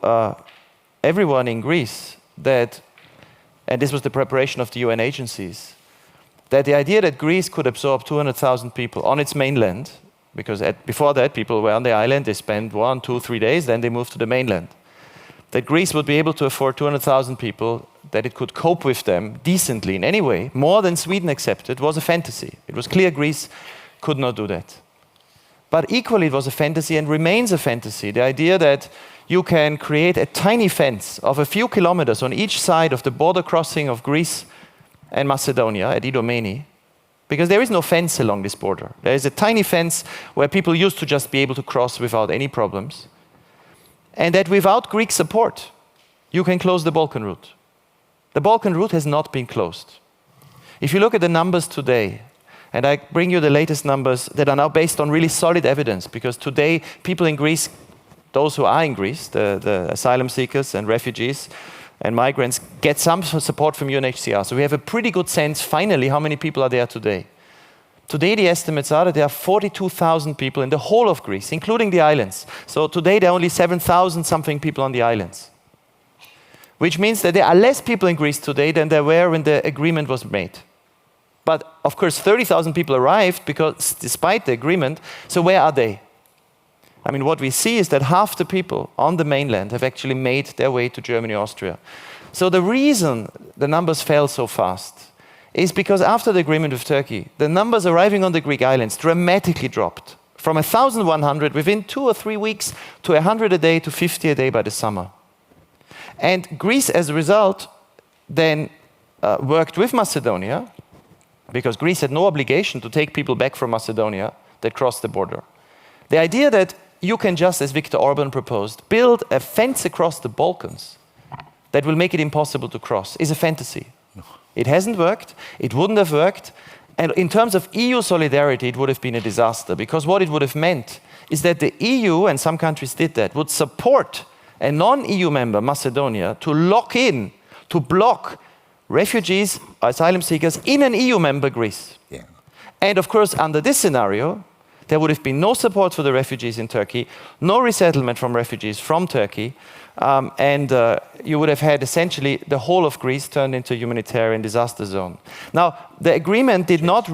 S3: everyone in Greece that, and this was the preparation of the UN agencies, that the idea that Greece could absorb 200,000 people on its mainland, because before that people were on the island, they spent 1, 2, 3 days, then they moved to the mainland. That Greece would be able to afford 200,000 people, that it could cope with them decently in any way, more than Sweden accepted, was a fantasy. It was clear Greece could not do that. But equally, it was a fantasy and remains a fantasy. The idea that you can create a tiny fence of a few kilometers on each side of the border crossing of Greece and Macedonia at Idomeni, because there is no fence along this border. There is a tiny fence where people used to just be able to cross without any problems. And that without Greek support, you can close the Balkan route. The Balkan route has not been closed. If you look at the numbers today, and I bring you the latest numbers that are now based on really solid evidence, because today people in Greece, those who are in Greece, the asylum seekers and refugees and migrants, get some support from UNHCR. So we have a pretty good sense, finally, how many people are there today. Today the estimates are that there are 42,000 people in the whole of Greece, including the islands. So today there are only 7,000 something people on the islands. Which means that there are less people in Greece today than there were when the agreement was made. But of course 30,000 people arrived because despite the agreement, so where are they? I mean, what we see is that half the people on the mainland have actually made their way to Germany, Austria. So the reason the numbers fell so fast is because after the agreement with Turkey, the numbers arriving on the Greek islands dramatically dropped from 1,100 within 2 or 3 weeks to 100 a day to 50 a day by the summer. And Greece, as a result, then worked with Macedonia, because Greece had no obligation to take people back from Macedonia that crossed the border. The idea that you can just, as Viktor Orban proposed, build a fence across the Balkans that will make it impossible to cross is a fantasy. It hasn't worked, it wouldn't have worked, and in terms of EU solidarity, it would have been a disaster, because what it would have meant is that the EU, and some countries did that, would support a non-EU member, Macedonia, to lock in, to block refugees, asylum seekers in an EU member, Greece.
S4: Yeah.
S3: And of course, under this scenario, there would have been no support for the refugees in Turkey, no resettlement from refugees from Turkey, and you would have had essentially the whole of Greece turned into a humanitarian disaster zone. Now, the agreement did not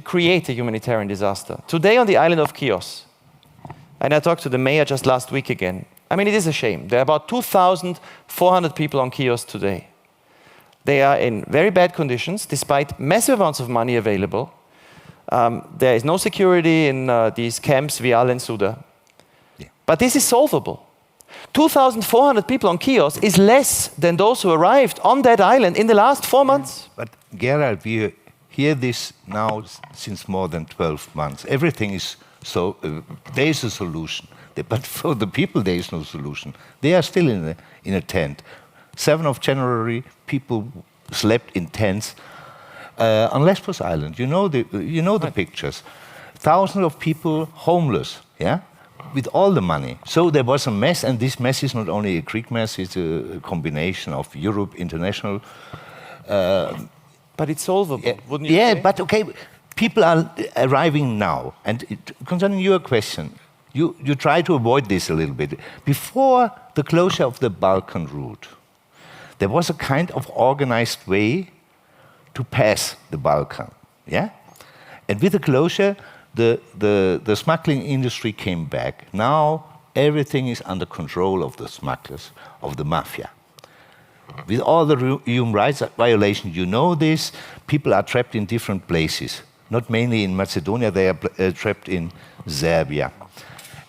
S3: create a humanitarian disaster. Today on the island of Chios, and I talked to the mayor just last week again, I mean, it is a shame. There are about 2,400 people on Chios today. They are in very bad conditions, despite massive amounts of money available. There is no security in these camps, Vial and Suda. Yeah. But this is solvable. 2,400 people on Chios is less than those who arrived on that island in the last 4 months.
S4: But Gerald, we hear this now since more than 12 months. Everything is so, there is a solution. But for the people, there is no solution. They are still in a tent. 7th of January, people slept in tents on Lesbos Island. You know the pictures. Thousands of people homeless, yeah, with all the money. So there was a mess, and this mess is not only a Greek mess; it's a combination of Europe, international.
S3: But it's solvable, wouldn't you?
S4: Yeah,
S3: say?
S4: but okay, people are arriving now. And concerning your question, you try to avoid this a little bit. Before the closure of the Balkan route, there was a kind of organized way to pass the Balkan, yeah? And with the closure, the smuggling industry came back. Now everything is under control of the smugglers, of the mafia. With all the human rights violations, you know this, people are trapped in different places. Not mainly in Macedonia, they are trapped in Serbia.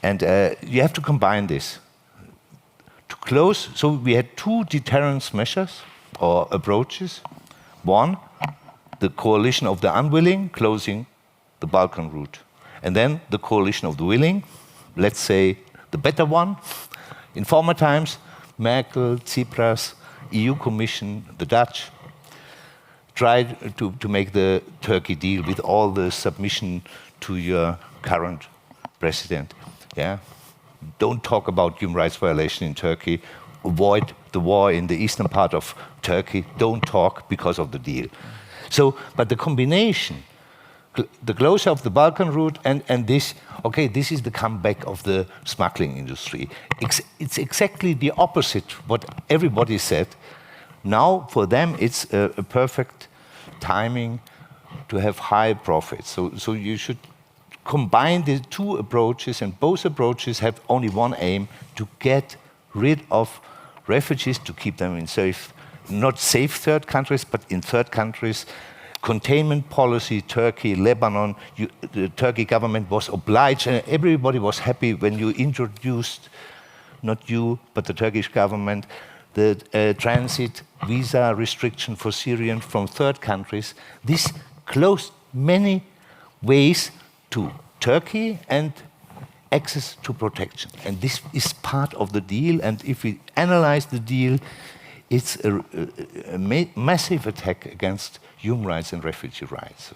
S4: And you have to combine this. To close, so we had 2 deterrence measures or approaches. One, the coalition of the unwilling, closing the Balkan route. And then the coalition of the willing, let's say the better one. In former times, Merkel, Tsipras, EU Commission, the Dutch, tried to make the Turkey deal with all the submission to your current president. Yeah? Don't talk about human rights violation in Turkey. Avoid the war in the eastern part of Turkey. Don't talk because of the deal. So, but the combination, the closure of the Balkan route and this, okay, this is the comeback of the smuggling industry. It's exactly the opposite what everybody said. Now, for them, it's a perfect timing to have high profits. So you should combine the 2 approaches, and both approaches have only one aim: to get rid of refugees, to keep them in safe, not safe third countries, but in third countries, containment policy, Turkey, Lebanon, the Turkey government was obliged, and everybody was happy when you introduced, not you, but the Turkish government, the transit visa restriction for Syrians from third countries. This closed many ways to Turkey and access to protection. And this is part of the deal, and if we analyze the deal, it's a massive attack against human rights and refugee rights.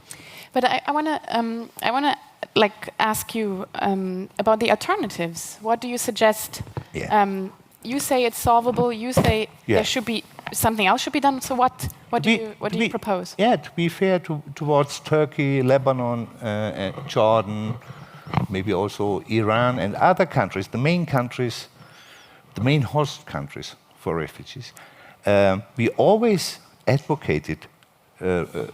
S2: But I want to ask you about the alternatives. What do you suggest?
S4: Yeah.
S2: You say it's solvable. You say there should be something else should be done. So what do you propose?
S4: Yeah, to be fair towards Turkey, Lebanon, Jordan, maybe also Iran and other countries, the main host countries for refugees. We always advocated to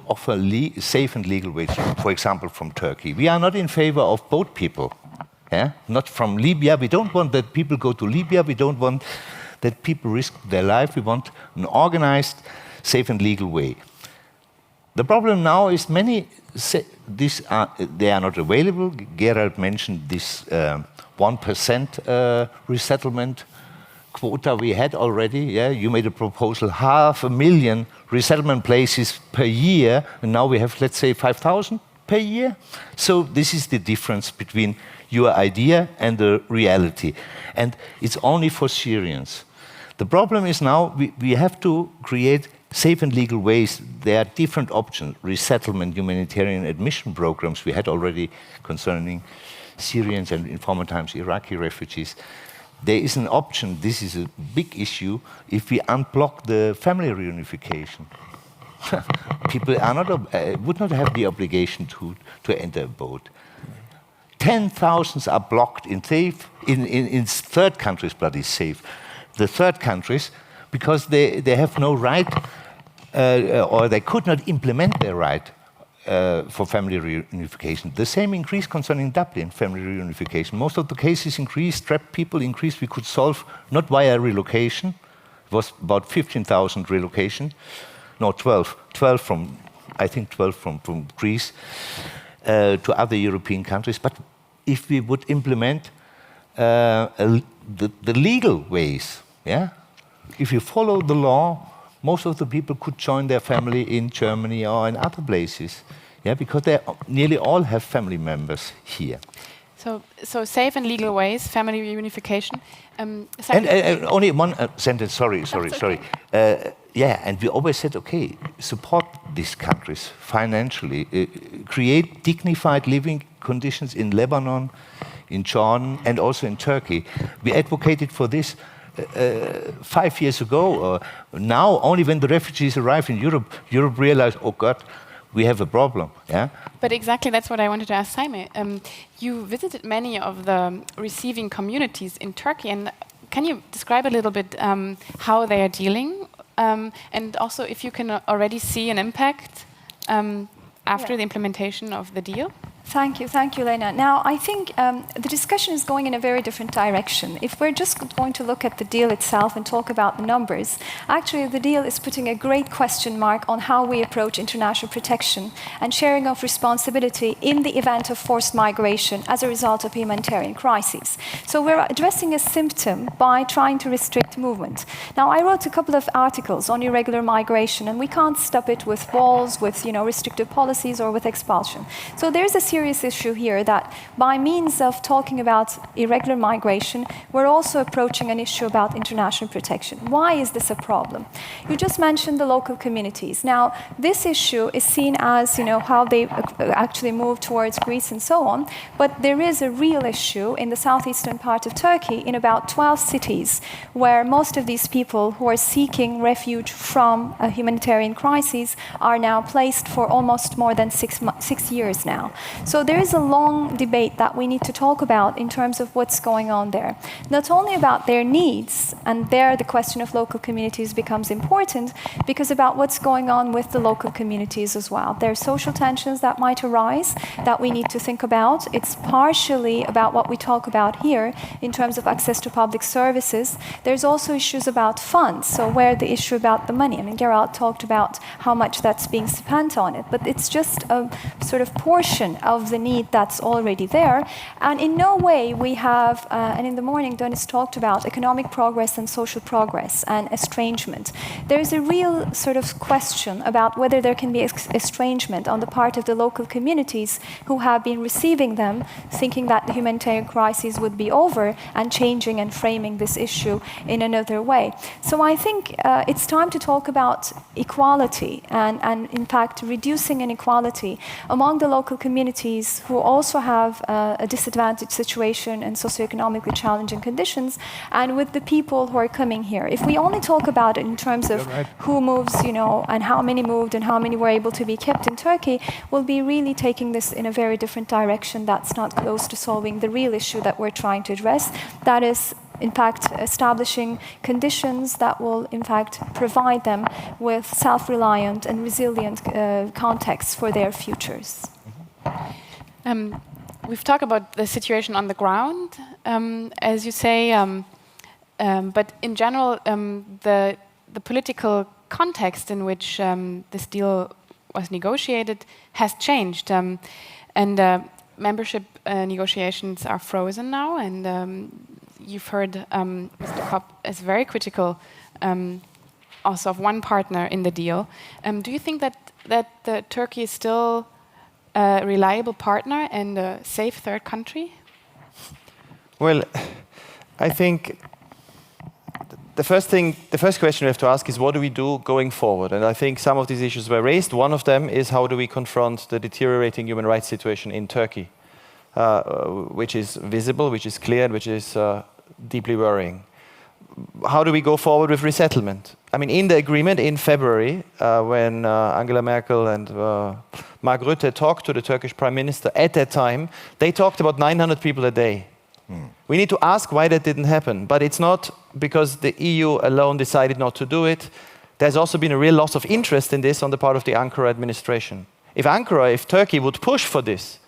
S4: offer safe and legal ways, for example, from Turkey. We are not in favor of boat people. Yeah? Not from Libya. We don't want that people go to Libya. We don't want that people risk their life. We want an organized, safe and legal way. The problem now is they are not available. Gerald mentioned this 1% resettlement quota we had already. Yeah, you made a proposal, 500,000 resettlement places per year, and now we have, let's say, 5,000 per year. So this is the difference between your idea and the reality. And it's only for Syrians. The problem is now we have to create safe and legal ways. There are different options, resettlement, humanitarian admission programs we had already concerning Syrians and in former times Iraqi refugees. There is an option, this is a big issue, if we unblock the family reunification. People would not have the obligation to enter a boat. 10,000 are blocked in third countries, bloody safe. The third countries, because they have no right, or they could not implement their right for family reunification. The same increase concerning Dublin, family reunification. Most of the cases increased, trapped people increased, we could solve not via relocation. It was about 15,000 relocation. No, 12 from, I think 12 from Greece to other European countries. But if we would implement the legal ways, yeah? If you follow the law, most of the people could join their family in Germany or in other places, yeah, because they nearly all have family members here.
S2: So safe and legal ways, family reunification.
S4: And only one sentence. Sorry. Yeah, and we always said, okay, support these countries financially, create dignified living conditions in Lebanon, in Jordan, and also in Turkey. We advocated for this 5 years ago. Now, only when the refugees arrived in Europe, Europe realized, oh God, we have a problem. Yeah.
S2: But exactly, that's what I wanted to ask Saime. You visited many of the receiving communities in Turkey, and can you describe a little bit how they are dealing, and also if you can already see an impact after the implementation of the deal?
S5: Thank you, Lena. Now, I think the discussion is going in a very different direction. If we're just going to look at the deal itself and talk about the numbers, actually the deal is putting a great question mark on how we approach international protection and sharing of responsibility in the event of forced migration as a result of humanitarian crises. So we're addressing a symptom by trying to restrict movement. Now, I wrote a couple of articles on irregular migration, and we can't stop it with walls, with restrictive policies, or with expulsion. So there's a serious issue here that by means of talking about irregular migration, we're also approaching an issue about international protection. Why is this a problem? You just mentioned the local communities. Now, this issue is seen as, how they actually move towards Greece and so on, but there is a real issue in the southeastern part of Turkey in about 12 cities where most of these people who are seeking refuge from a humanitarian crisis are now placed for almost more than 6 years now. So there is a long debate that we need to talk about in terms of what's going on there. Not only about their needs, and there the question of local communities becomes important, because about what's going on with the local communities as well. There are social tensions that might arise that we need to think about. It's partially about what we talk about here in terms of access to public services. There's also issues about funds, so where the issue about the money. I mean, Gerald talked about how much that's being spent on it, but it's just a sort of portion of the need that's already there. And in no way we have, and in the morning Dennis talked about economic progress and social progress and estrangement. There's a real sort of question about whether there can be estrangement on the part of the local communities who have been receiving them, thinking that the humanitarian crisis would be over and changing and framing this issue in another way. So I think it's time to talk about equality and in fact reducing inequality among the local communities who also have a disadvantaged situation and socioeconomically challenging conditions, and with the people who are coming here. If we only talk about it in terms of who moves, and how many moved and how many were able to be kept in Turkey, we'll be really taking this in a very different direction that's not close to solving the real issue that we're trying to address. That is, in fact, establishing conditions that will, in fact, provide them with self-reliant and resilient contexts for their futures.
S2: We've talked about the situation on the ground, as you say, but in general, the political context in which this deal was negotiated has changed, and membership negotiations are frozen now, and you've heard Mr. Kopp is very critical also of one partner in the deal. Do you think that Turkey is still a reliable partner and a safe third country?
S3: Well, I think the first question we have to ask is, what do we do going forward? And I think some of these issues were raised. One of them is, how do we confront the deteriorating human rights situation in Turkey, which is visible, which is clear, and which is deeply worrying. How do we go forward with resettlement? I mean, in the agreement in February, when Angela Merkel and Mark Rutte talked to the Turkish Prime Minister at that time, they talked about 900 people a day. We need to ask why that didn't happen, but it's not because the EU alone decided not to do it. There's also been a real loss of interest in this on the part of the Ankara administration. If Turkey would push for this,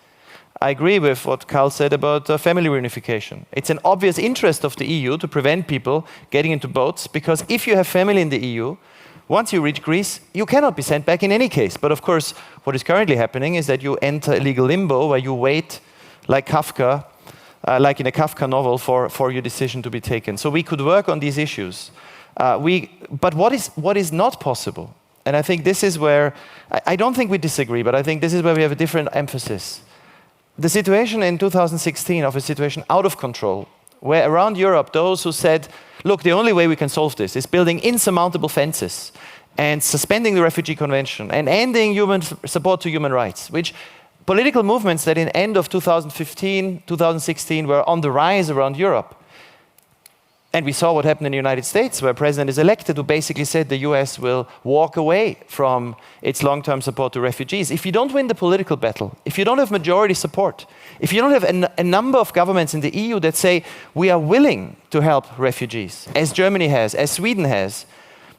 S3: I agree with what Karl said about family reunification. It's an obvious interest of the EU to prevent people getting into boats, because if you have family in the EU, once you reach Greece, you cannot be sent back in any case. But of course, what is currently happening is that you enter illegal limbo, where you wait, like Kafka, like in a Kafka novel, for your decision to be taken. So we could work on these issues. But what is not possible, and I think this is where, I don't think we disagree, but I think this is where we have a different emphasis. The situation in 2016 of a situation out of control, where around Europe, those who said, look, the only way we can solve this is building insurmountable fences and suspending the Refugee Convention and ending support to human rights, which political movements that in end of 2015, 2016 were on the rise around Europe. And we saw what happened in the United States, where a president is elected who basically said the US will walk away from its long-term support to refugees. If you don't win the political battle, if you don't have majority support, if you don't have a number of governments in the EU that say we are willing to help refugees, as Germany has, as Sweden has,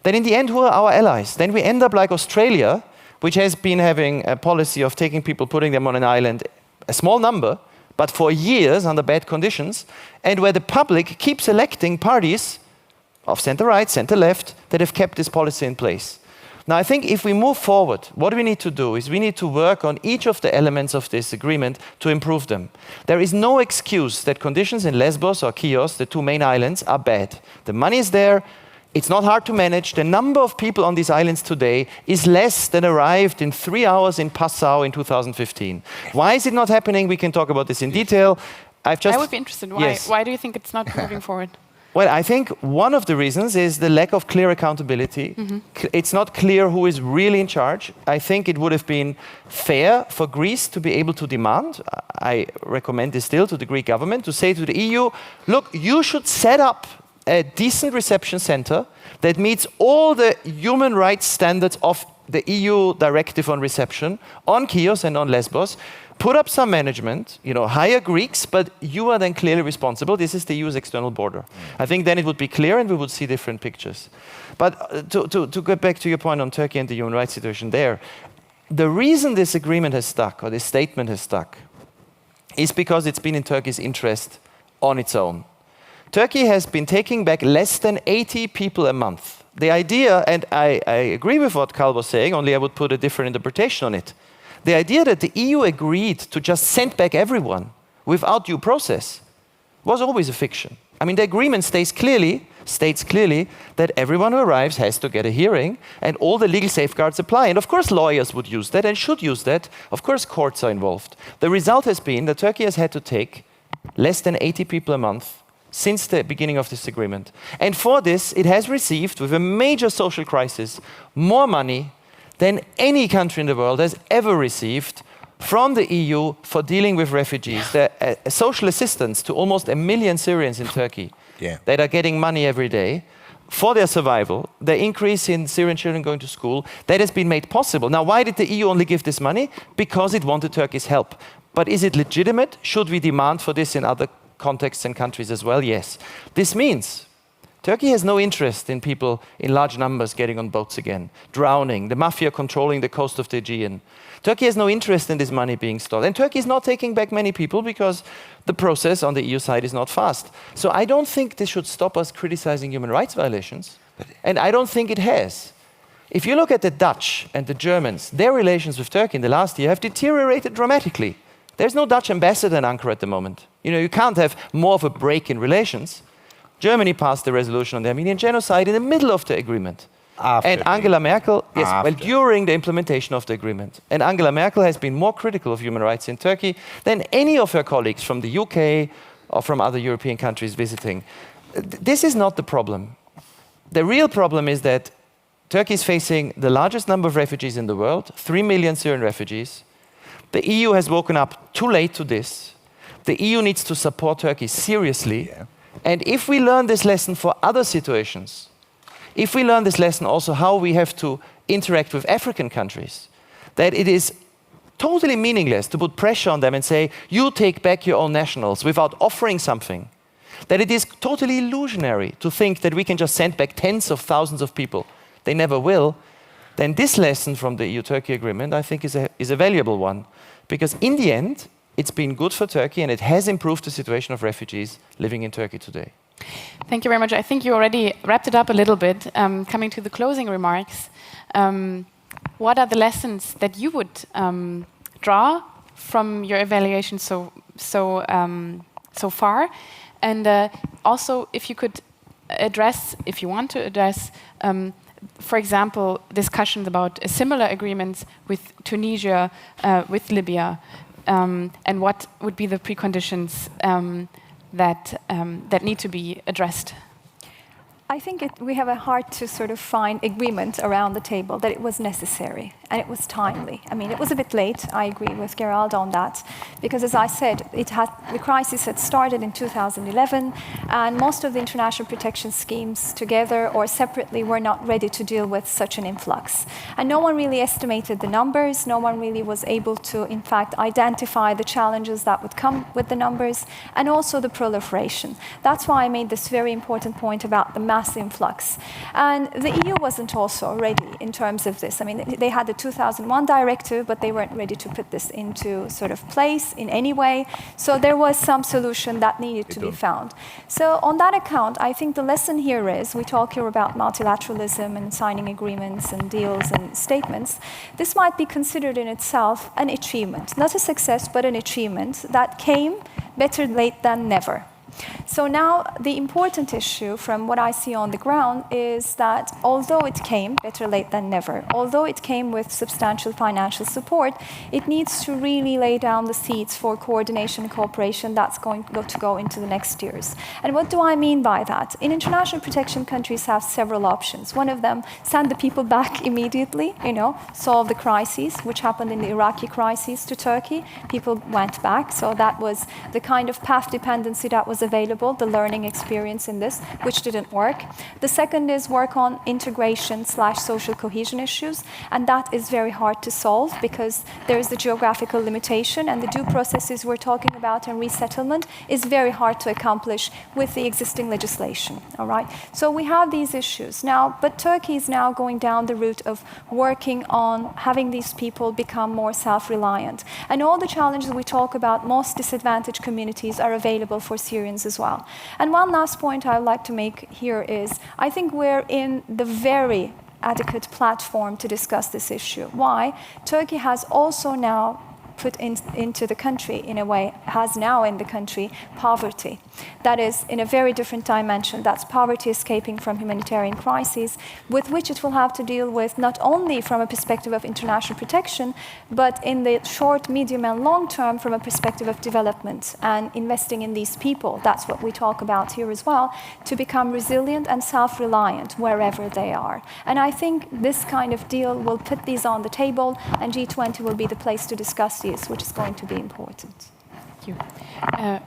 S3: then in the end, who are our allies? Then we end up like Australia, which has been having a policy of taking people, putting them on an island, a small number, but for years under bad conditions, and where the public keeps electing parties of center-right, center-left, that have kept this policy in place. Now, I think if we move forward, what we need to do is we need to work on each of the elements of this agreement to improve them. There is no excuse that conditions in Lesbos or Chios, the two main islands, are bad. The money is there. It's not hard to manage. The number of people on these islands today is less than arrived in 3 hours in Passau in 2015. Why is it not happening? We can talk about this in detail.
S2: I would be interested. Why?
S3: Yes.
S2: Why do you think it's not moving forward?
S3: Well, I think one of the reasons is the lack of clear accountability. It's not clear who is really in charge. I think it would have been fair for Greece to be able to demand, I recommend this still to the Greek government, to say to the EU, look, you should set up a decent reception center that meets all the human rights standards of the EU directive on reception on Chios and on Lesbos, put up some management, hire Greeks, but you are then clearly responsible. This is the EU's external border. I think then it would be clear and we would see different pictures. But to get back to your point on Turkey and the human rights situation there, the reason this agreement has stuck, or this statement has stuck, is because it's been in Turkey's interest on its own. Turkey has been taking back less than 80 people a month. The idea, and I agree with what Carl was saying, only I would put a different interpretation on it. The idea that the EU agreed to just send back everyone without due process was always a fiction. I mean, the agreement states clearly that everyone who arrives has to get a hearing and all the legal safeguards apply. And of course lawyers would use that and should use that. Of course courts are involved. The result has been that Turkey has had to take less than 80 people a month since the beginning of this agreement. And for this, it has received, with a major social crisis, more money than any country in the world has ever received from the EU for dealing with refugees. The social assistance to almost 1 million Syrians in Turkey that are getting money every day for their survival, the increase in Syrian children going to school, that has been made possible. Now, why did the EU only give this money? Because it wanted Turkey's help. But is it legitimate? Should we demand for this in other contexts and countries as well? Yes. This means Turkey has no interest in people in large numbers getting on boats again, drowning, the mafia controlling the coast of the Aegean. Turkey has no interest in this money being stolen. And Turkey is not taking back many people because the process on the EU side is not fast. So I don't think this should stop us criticizing human rights violations. And I don't think it has. If you look at the Dutch and the Germans, their relations with Turkey in the last year have deteriorated dramatically. There's no Dutch ambassador in Ankara at the moment. You can't have more of a break in relations. Germany passed the resolution on the Armenian genocide in the middle of the agreement. And Angela Merkel, during the implementation of the agreement. And Angela Merkel has been more critical of human rights in Turkey than any of her colleagues from the UK or from other European countries visiting. This is not the problem. The real problem is that Turkey is facing the largest number of refugees in the world, 3 million Syrian refugees. The EU has woken up too late to this. The EU needs to support Turkey seriously. And if we learn this lesson for other situations, if we learn this lesson also how we have to interact with African countries, that it is totally meaningless to put pressure on them and say, you take back your own nationals without offering something, that it is totally illusionary to think that we can just send back tens of thousands of people. They never will. Then this lesson from the EU-Turkey agreement, I think, is a valuable one. Because in the end, it's been good for Turkey and it has improved the situation of refugees living in Turkey today.
S2: Thank you very much. I think you already wrapped it up a little bit. Coming to the closing remarks, what are the lessons that you would draw from your evaluation so far? And also, if you could address, if you want to address, for example, discussions about similar agreements with Tunisia, with Libya, and what would be the preconditions that need to be addressed?
S5: I think we have a hard to sort of find agreement around the table that it was necessary and it was timely. I mean, it was a bit late. I agree with Gerald on that because, as I said, the crisis had started in 2011 and most of the international protection schemes together or separately were not ready to deal with such an influx. And no one really estimated the numbers. No one really was able to, in fact, identify the challenges that would come with the numbers and also the proliferation. That's why I made this very important point about the mass influx. And the EU wasn't also ready in terms of this. I mean, they had the 2001 directive, but they weren't ready to put this into sort of place in any way. So there was some solution that needed to be found. So on that account, I think the lesson here is, we talk here about multilateralism and signing agreements and deals and statements. This might be considered in itself an achievement, not a success, but an achievement that came better late than never. So now the important issue from what I see on the ground is that although it came better late than never, although it came with substantial financial support, it needs to really lay down the seeds for coordination and cooperation that's going to go into the next years. And what do I mean by that? In international protection, countries have several options. One of them, send the people back immediately, solve the crises, which happened in the Iraqi crisis to Turkey. People went back, so that was the kind of path dependency that was was available, the learning experience in this, which didn't work. The second is work on integration/social cohesion issues, and that is very hard to solve because there is the geographical limitation, and the due processes we're talking about and resettlement is very hard to accomplish with the existing legislation. All right. So we have these issues now, but Turkey is now going down the route of working on having these people become more self-reliant. And all the challenges we talk about, most disadvantaged communities are available for Syrians as well. And one last point I would like to make here is, I think we're in the very adequate platform to discuss this issue. Why? Turkey has also now put into the country, in a way, has now in the country, poverty. That is in a very different dimension. That's poverty escaping from humanitarian crises, with which it will have to deal with not only from a perspective of international protection, but in the short, medium, and long term from a perspective of development and investing in these people. That's what we talk about here as well, to become resilient and self-reliant wherever they are. And I think this kind of deal will put these on the table, and G20 will be the place to discuss these, which is going to be important.
S2: Thank you.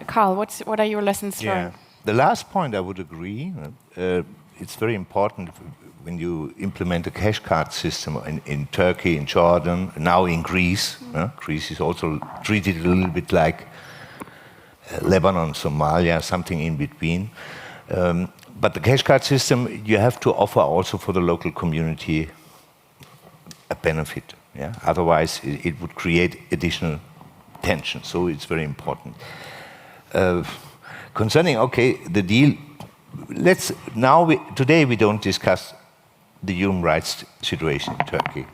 S2: Carl, what are your lessons learned?
S4: The last point I would agree. It's very important when you implement a cash card system in Turkey, in Jordan, now in Greece. Greece is also treated a little bit like Lebanon, Somalia, something in between. But the cash card system, you have to offer also for the local community a benefit. Yeah? Otherwise, it would create additional tension. So it's very important. Concerning, the deal, today we don't discuss the human rights situation in Turkey.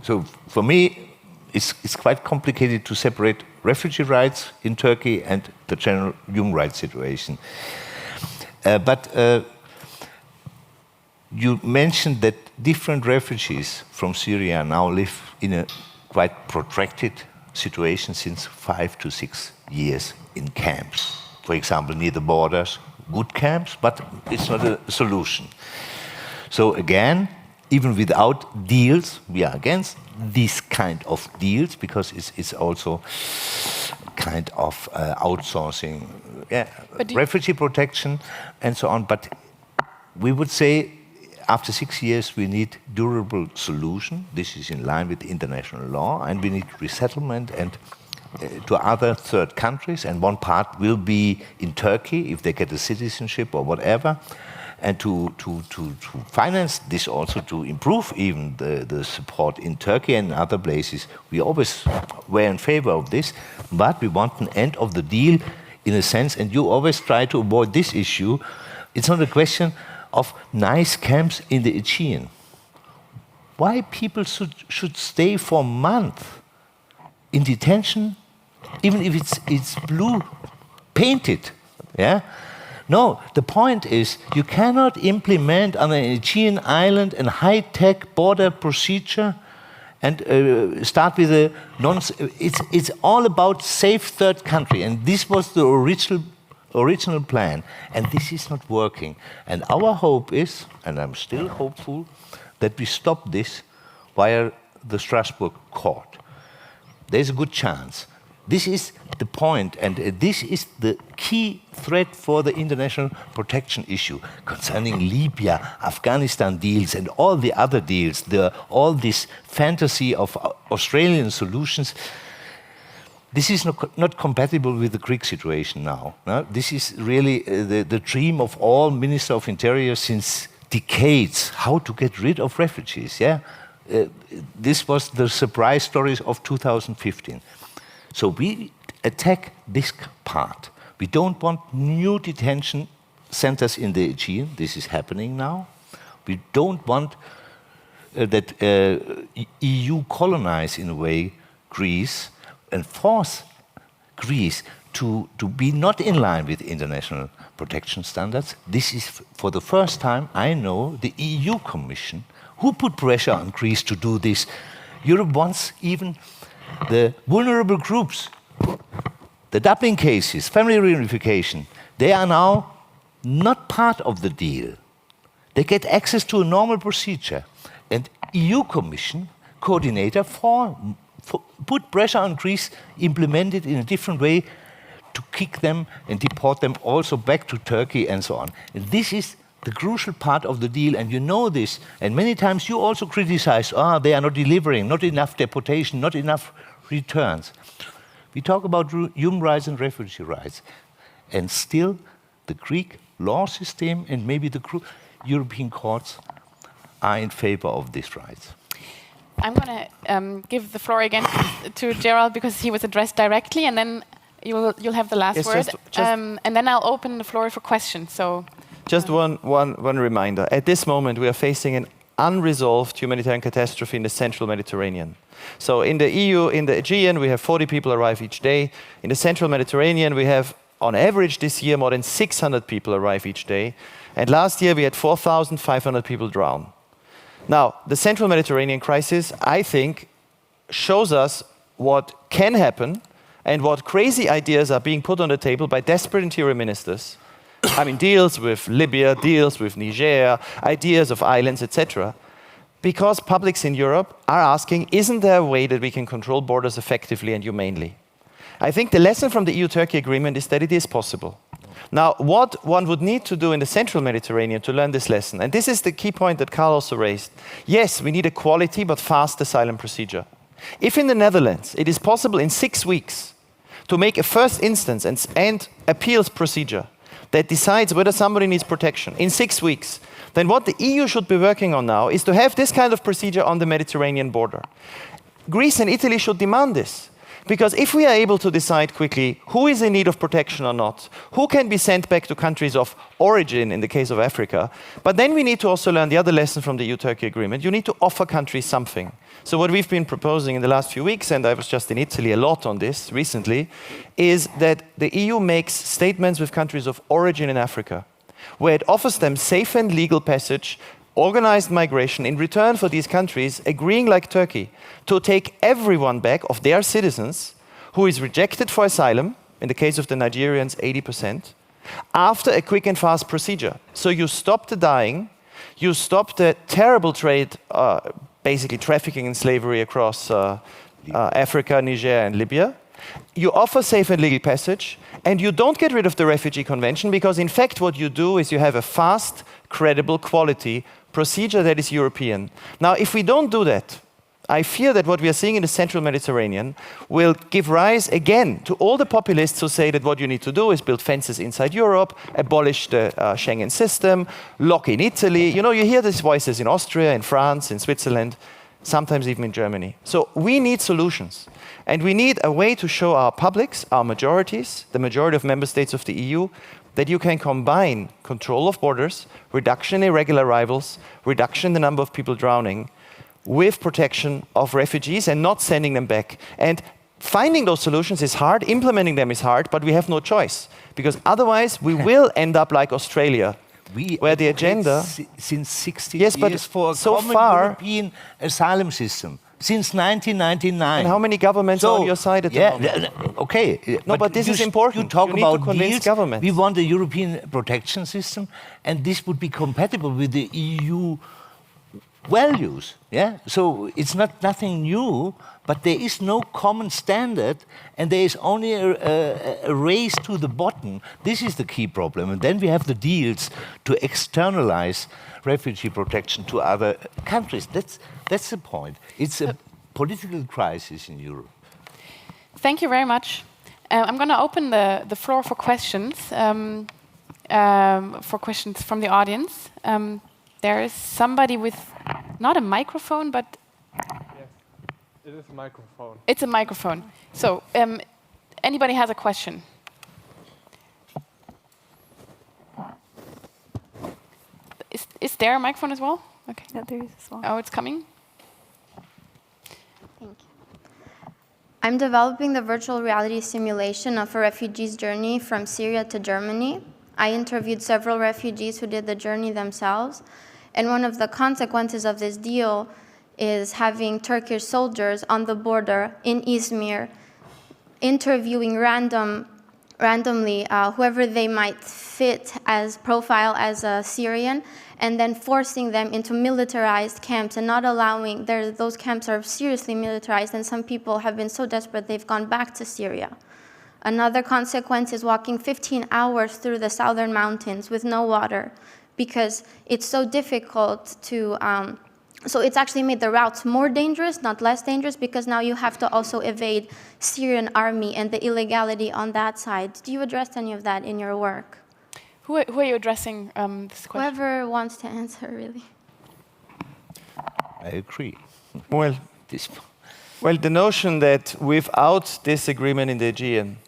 S4: So for me, it's quite complicated to separate refugee rights in Turkey and the general human rights situation. But you mentioned that different refugees from Syria now live in a quite protracted situation since 5 to 6 years in camps. For example, near the borders, good camps, but it's not a solution. So again, even without deals, we are against this kind of deals because it's also kind of outsourcing refugee protection and so on. But we would say after 6 years, we need durable solution. This is in line with international law, and we need resettlement and to other third countries. And one part will be in Turkey if they get a citizenship or whatever, and to finance this also to improve even the support in Turkey and other places. We always were in favor of this, but we want an end of the deal in a sense. And you always try to avoid this issue. It's not a question of nice camps in the Aegean. Why people should stay for a month in detention, even if it's blue painted, yeah? No, the point is you cannot implement on an Aegean island a high-tech border procedure and start with a it's all about safe third country, and this was the original plan, and this is not working. And our hope is, and I'm still hopeful, that we stop this via the Strasbourg court. There's a good chance. This is the point, and this is the key threat for the international protection issue concerning Libya, Afghanistan deals, and all the other deals, all this fantasy of Australian solutions. This is not compatible with the Greek situation now. No? This is really the dream of all Ministers of Interior since decades, how to get rid of refugees. Yeah? This was the surprise stories of 2015. So we attack this part. We don't want new detention centers in the Aegean. This is happening now. We don't want that EU colonize, in a way, Greece and force Greece to be not in line with international protection standards. This is, for the first time, I know, the EU Commission, who put pressure on Greece to do this. Europe wants even the vulnerable groups, the Dublin cases, family reunification, they are now not part of the deal. They get access to a normal procedure. And EU Commission coordinator put pressure on Greece, implement it in a different way to kick them and deport them also back to Turkey and so on. And this is the crucial part of the deal, and you know this. And many times you also criticize, they are not delivering, not enough deportation, not enough returns. We talk about human rights and refugee rights. And still, the Greek law system and maybe the European courts are in favor of these rights.
S2: I'm going to give the floor again to Gerald because he was addressed directly, and then you'll have the last word. And then I'll open the floor for questions. So,
S3: just one reminder. At this moment, we are facing an unresolved humanitarian catastrophe in the central Mediterranean. So in the EU, in the Aegean, we have 40 people arrive each day. In the central Mediterranean, we have, on average this year, more than 600 people arrive each day. And last year, we had 4,500 people drown. Now, the central Mediterranean crisis, I think, shows us what can happen and what crazy ideas are being put on the table by desperate interior ministers. I mean, deals with Libya, deals with Niger, ideas of islands, etc. Because publics in Europe are asking, isn't there a way that we can control borders effectively and humanely? I think the lesson from the EU-Turkey agreement is that it is possible. Now, what one would need to do in the central Mediterranean to learn this lesson, and this is the key point that Karl also raised, yes, we need a quality but fast asylum procedure. If in the Netherlands it is possible in 6 weeks to make a first instance and appeals procedure that decides whether somebody needs protection in 6 weeks, then what the EU should be working on now is to have this kind of procedure on the Mediterranean border. Greece and Italy should demand this. Because if we are able to decide quickly who is in need of protection or not, who can be sent back to countries of origin in the case of Africa, but then we need to also learn the other lesson from the EU-Turkey agreement. You need to offer countries something. So what we've been proposing in the last few weeks, and I was just in Italy a lot on this recently, is that the EU makes statements with countries of origin in Africa, where it offers them safe and legal passage, organized migration in return for these countries agreeing, like Turkey, to take everyone back of their citizens who is rejected for asylum, in the case of the Nigerians 80%, after a quick and fast procedure. So you stop the dying, you stop the terrible trade, basically trafficking and slavery across Africa, Niger and Libya. You offer safe and legal passage, and you don't get rid of the Refugee Convention, because in fact what you do is you have a fast, credible, quality procedure that is European. Now, if we don't do that, I fear that what we are seeing in the central Mediterranean will give rise again to all the populists who say that what you need to do is build fences inside Europe, abolish the Schengen system, lock in Italy. You know, you hear these voices in Austria, in France, in Switzerland, sometimes even in Germany. So we need solutions. And we need a way to show our publics, our majorities, the majority of member states of the EU, that you can combine control of borders, reduction in irregular arrivals, reduction in the number of people drowning, with protection of refugees and not sending them back. And finding those solutions is hard, implementing them is hard, but we have no choice. Because otherwise we will end up like Australia, where the agenda...
S4: Since 60 years for a common European asylum system. Since 1999.
S3: And how many governments are on your side at the moment?
S4: Okay.
S3: No, but this is important.
S4: You talk about deals.
S3: Governments.
S4: We want a European protection system, and this would be compatible with the EU values. Yeah. So it's nothing new, but there is no common standard, and there is only a race to the bottom. This is the key problem. And then we have the deals to externalize refugee protection to other countries. That's the point. It's a political crisis in Europe.
S2: Thank you very much. I'm going to open the floor for questions from the audience. There is somebody with not a microphone, but...
S6: Yes, it is a microphone.
S2: It's a microphone. So anybody has a question? Is there a microphone as well? Okay.
S5: Yeah, there is as well.
S2: Oh, it's coming?
S7: Thank you. I'm developing the virtual reality simulation of a refugee's journey from Syria to Germany. I interviewed several refugees who did the journey themselves, and one of the consequences of this deal is having Turkish soldiers on the border in Izmir interviewing randomly whoever they might fit as profile as a Syrian, and then forcing them into militarized camps and not allowing, those camps are seriously militarized, and some people have been so desperate they've gone back to Syria. Another consequence is walking 15 hours through the southern mountains with no water because it's so difficult to, so it's actually made the routes more dangerous, not less dangerous, because now you have to also evade Syrian army and the illegality on that side. Do you address any of that in your work?
S2: Who are you addressing this question?
S7: Whoever wants to answer, really.
S4: I agree.
S3: Well, the notion that without this agreement in the Aegean,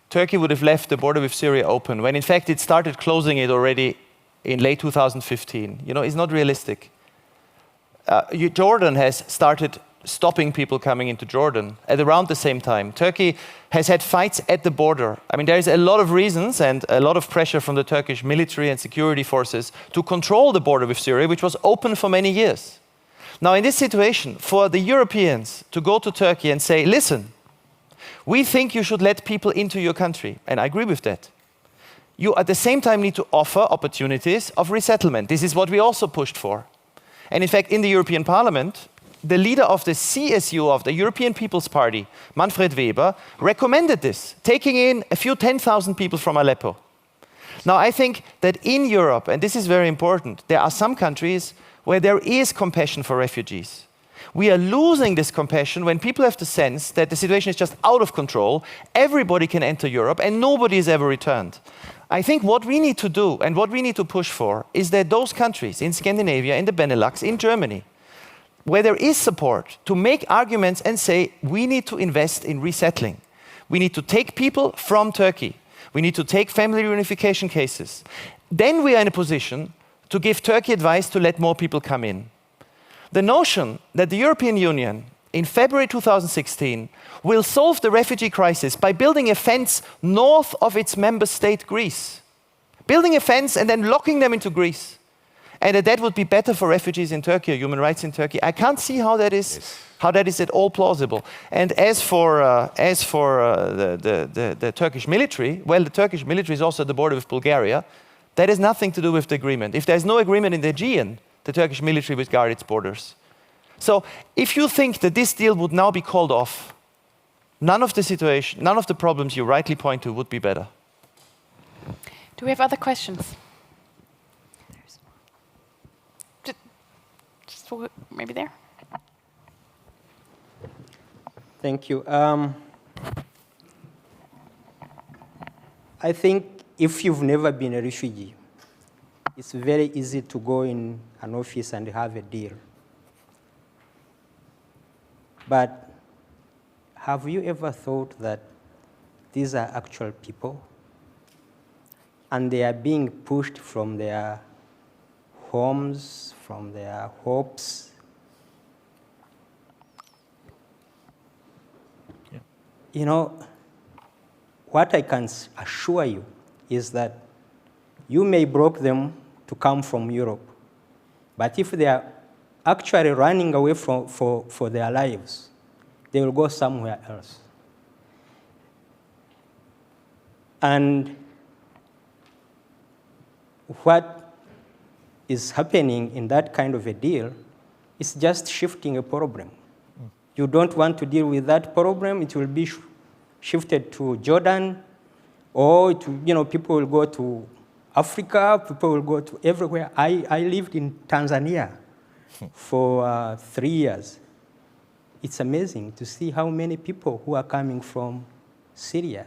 S3: Turkey would have left the border with Syria open, when in fact it started closing it already in late 2015, is not realistic. Jordan has started stopping people coming into Jordan at around the same time. Turkey has had fights at the border. I mean, there is a lot of reasons and a lot of pressure from the Turkish military and security forces to control the border with Syria, which was open for many years. Now, in this situation, for the Europeans to go to Turkey and say, listen, we think you should let people into your country, and I agree with that. You at the same time need to offer opportunities of resettlement. This is what we also pushed for. And in fact, in the European Parliament, the leader of the CSU, of the European People's Party, Manfred Weber, recommended this, taking in a few 10,000 people from Aleppo. Now, I think that in Europe, and this is very important, there are some countries where there is compassion for refugees. We are losing this compassion when people have the sense that the situation is just out of control, everybody can enter Europe, and nobody is ever returned. I think what we need to do and what we need to push for is that those countries in Scandinavia, in the Benelux, in Germany, where there is support, to make arguments and say, we need to invest in resettling. We need to take people from Turkey. We need to take family reunification cases. Then we are in a position to give Turkey advice to let more people come in. The notion that the European Union, in February 2016, will solve the refugee crisis by building a fence north of its member state, Greece. Building a fence and then locking them into Greece. And that would be better for refugees in Turkey or human rights in Turkey. I can't see how that is, at all plausible. And as for the Turkish military, well, the Turkish military is also at the border with Bulgaria. That has nothing to do with the agreement. If there's no agreement in the Aegean, the Turkish military would guard its borders. So if you think that this deal would now be called off, none of the problems you rightly point to would be better.
S2: Do we have other questions? Maybe there.
S1: Thank you. I think if you've never been a refugee, it's very easy to go in an office and have a deal. But have you ever thought that these are actual people and they are being pushed from their homes, from their hopes?
S16: Yeah.
S1: You know, what I can assure you is that you may broke them to come from Europe, but if they are actually running away for their lives, they will go somewhere else. And what is happening in that kind of a deal is just shifting a problem. You don't want to deal with that problem, it will be shifted to Jordan, or people will go to Africa, people will go to everywhere. I lived in Tanzania for 3 years. It's amazing to see how many people who are coming from Syria,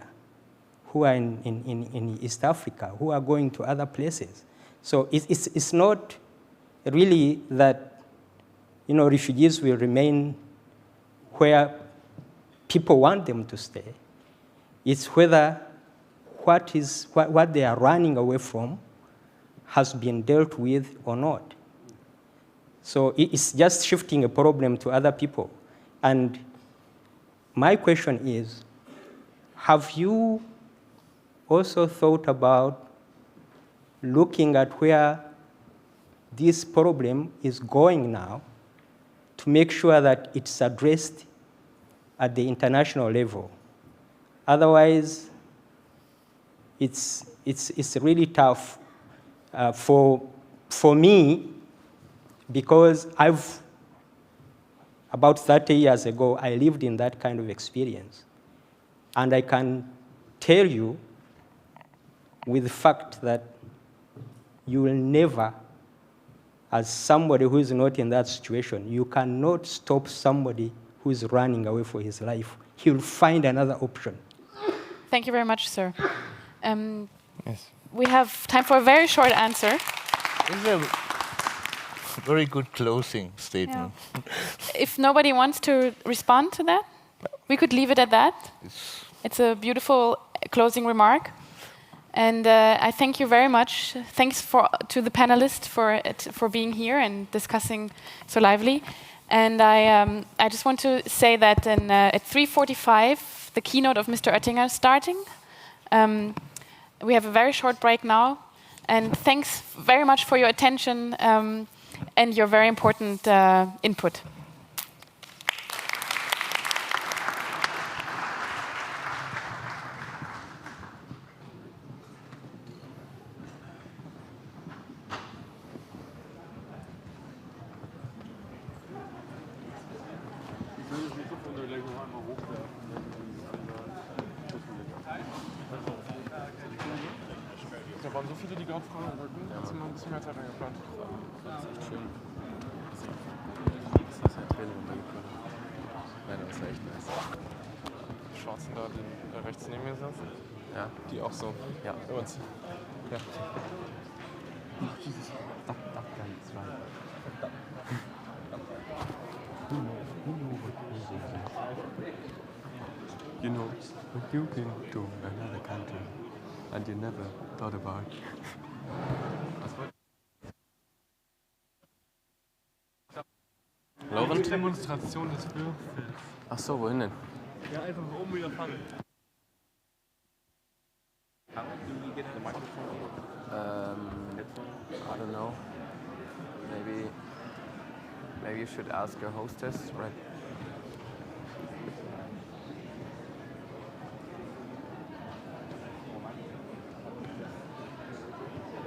S1: who are in East Africa, who are going to other places. So it's not really that refugees will remain where people want them to stay. It's whether what they are running away from has been dealt with or not. So it's just shifting a problem to other people. And my question is, have you also thought about looking at where this problem is going now to make sure that it's addressed at the international level? Otherwise, it's really tough for me, because about 30 years ago, I lived in that kind of experience. And I can tell you with the fact that you will never, as somebody who is not in that situation, you cannot stop somebody who is running away for his life. He will find another option.
S2: Thank you very much, sir.
S3: Yes.
S2: We have time for a very short answer.
S4: This is a very good closing statement.
S2: Yeah. If nobody wants to respond to that, we could leave it at that. It's a beautiful closing remark. And I thank you very much. Thanks to the panelists for being here and discussing so lively. And I just want to say that at 3:45, the keynote of Mr. Oettinger is starting. We have a very short break now. And thanks very much for your attention and your very important input.
S6: Da waren so viele, die gerade fragen wollten. Jetzt haben wir ein bisschen mehr Zeit eingeplant. Das ist echt schön. Das ist ein Trailer runtergekommen. Nein, das war echt nice. Die Schwarzen da, die rechts neben mir sitzen. Ja. Die auch so. Ja. Und, ja. You know what you can do in another country and you never thought about. Laurent? Demonstration des Würfelns. Ach so, wohin denn? Ja, einfach oben wieder fangen. I don't know. Maybe you should ask your hostess, right?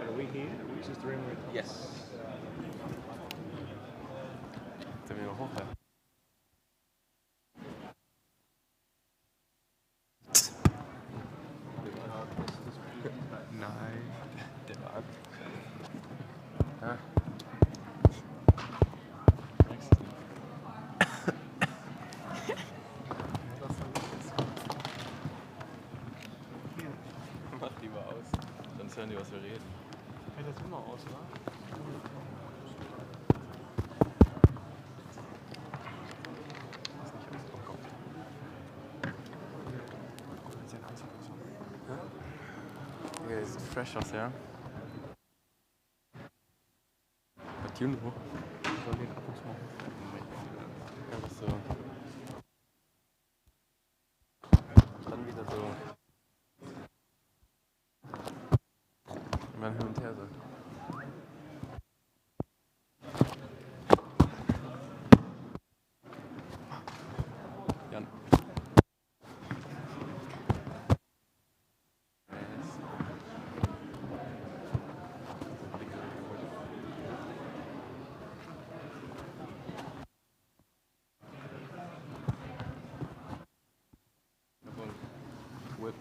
S6: Are we here? Are we just doing it? Yes. Dann wir hoch. Nein, der war. Ja. Mach lieber aus, sonst hören die, was wir reden. Fällt das immer aus, oder? Okay, sieht fresh aus, ja? But you know. Ich soll den ab und zu machen. Ja, das so. Und dann wieder so. Und dann hin und her so. Jan. Whip.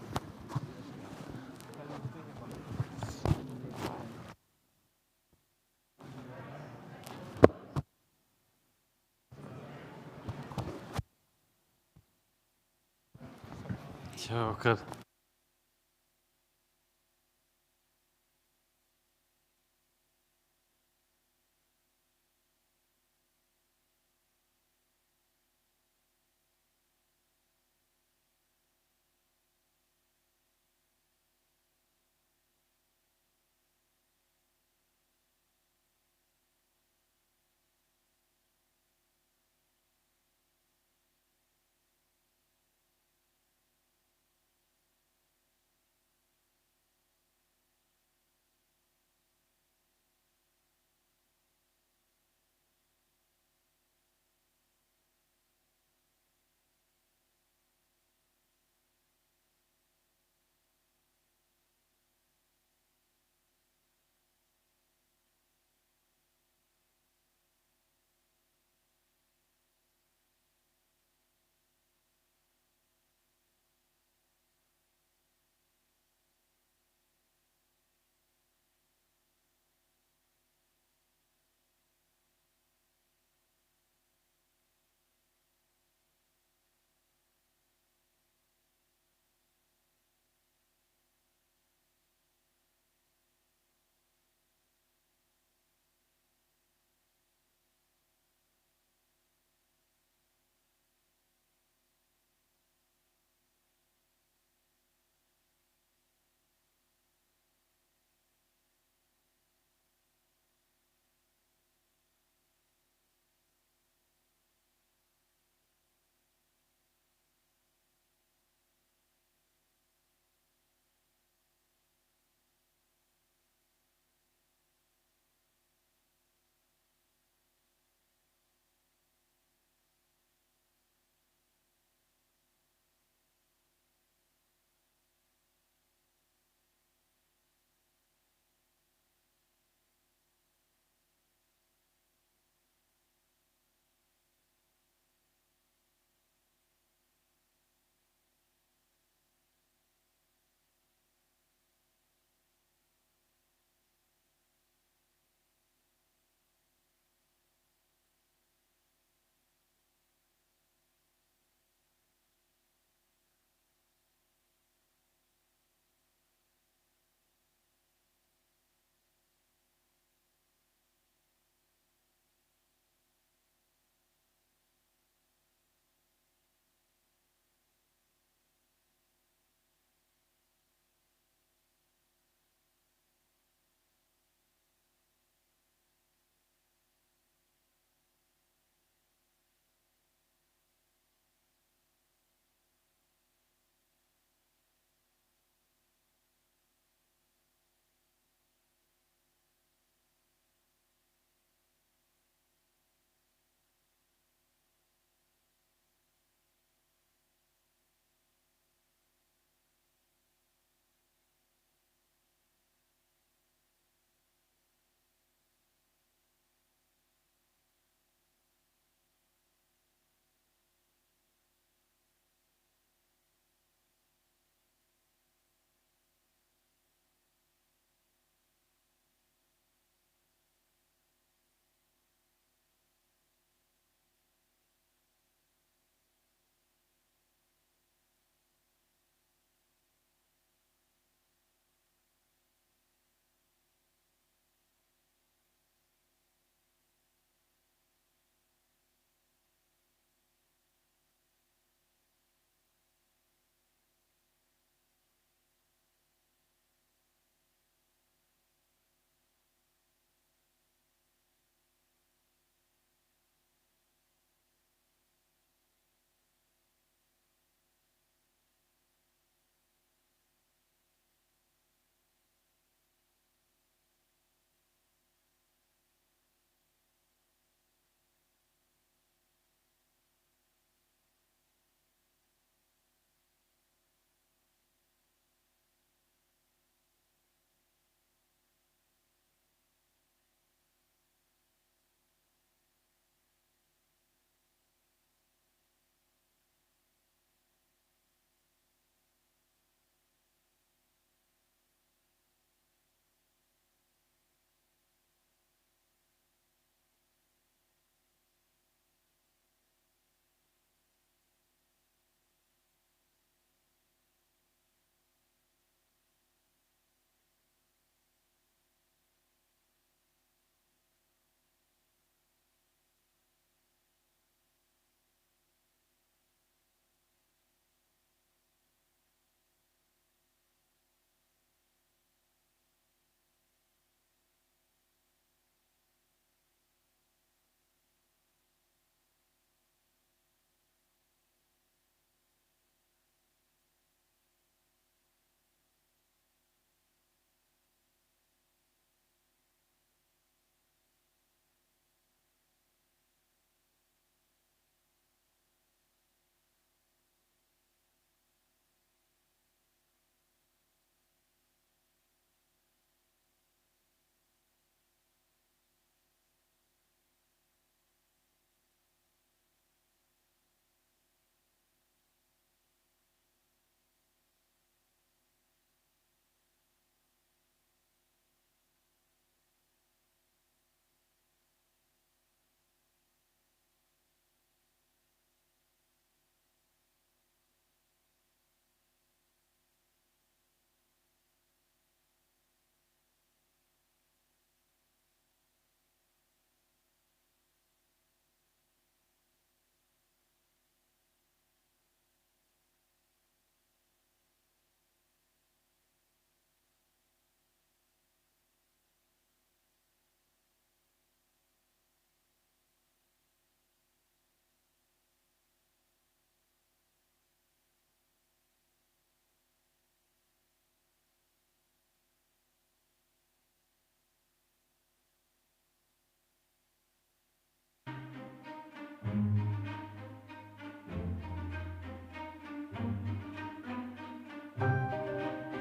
S6: Ich höre auch gerade.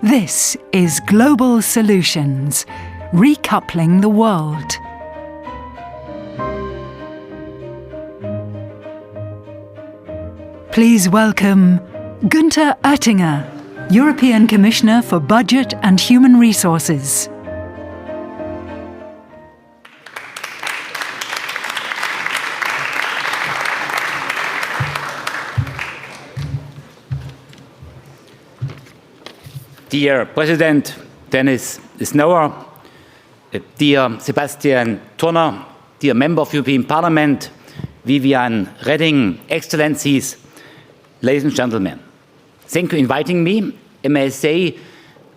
S8: This is Global Solutions, recoupling the world. Please welcome Günther Oettinger, European Commissioner for Budget and Human Resources.
S9: Dear President Dennis Snauer, dear Sebastian Turner, dear Member of European Parliament, Viviane Reding, Excellencies, ladies and gentlemen, thank you for inviting me. I may say,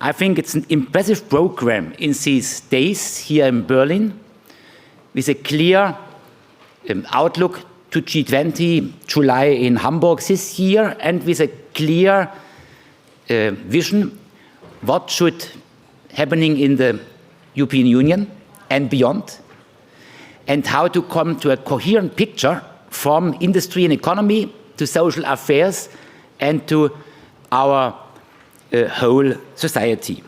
S9: I think it's an impressive program in these days here in Berlin, with a clear outlook to G20 July in Hamburg this year, and with a clear vision what should happening in the European Union and beyond, and how to come to a coherent picture from industry and economy to social affairs and to our whole society.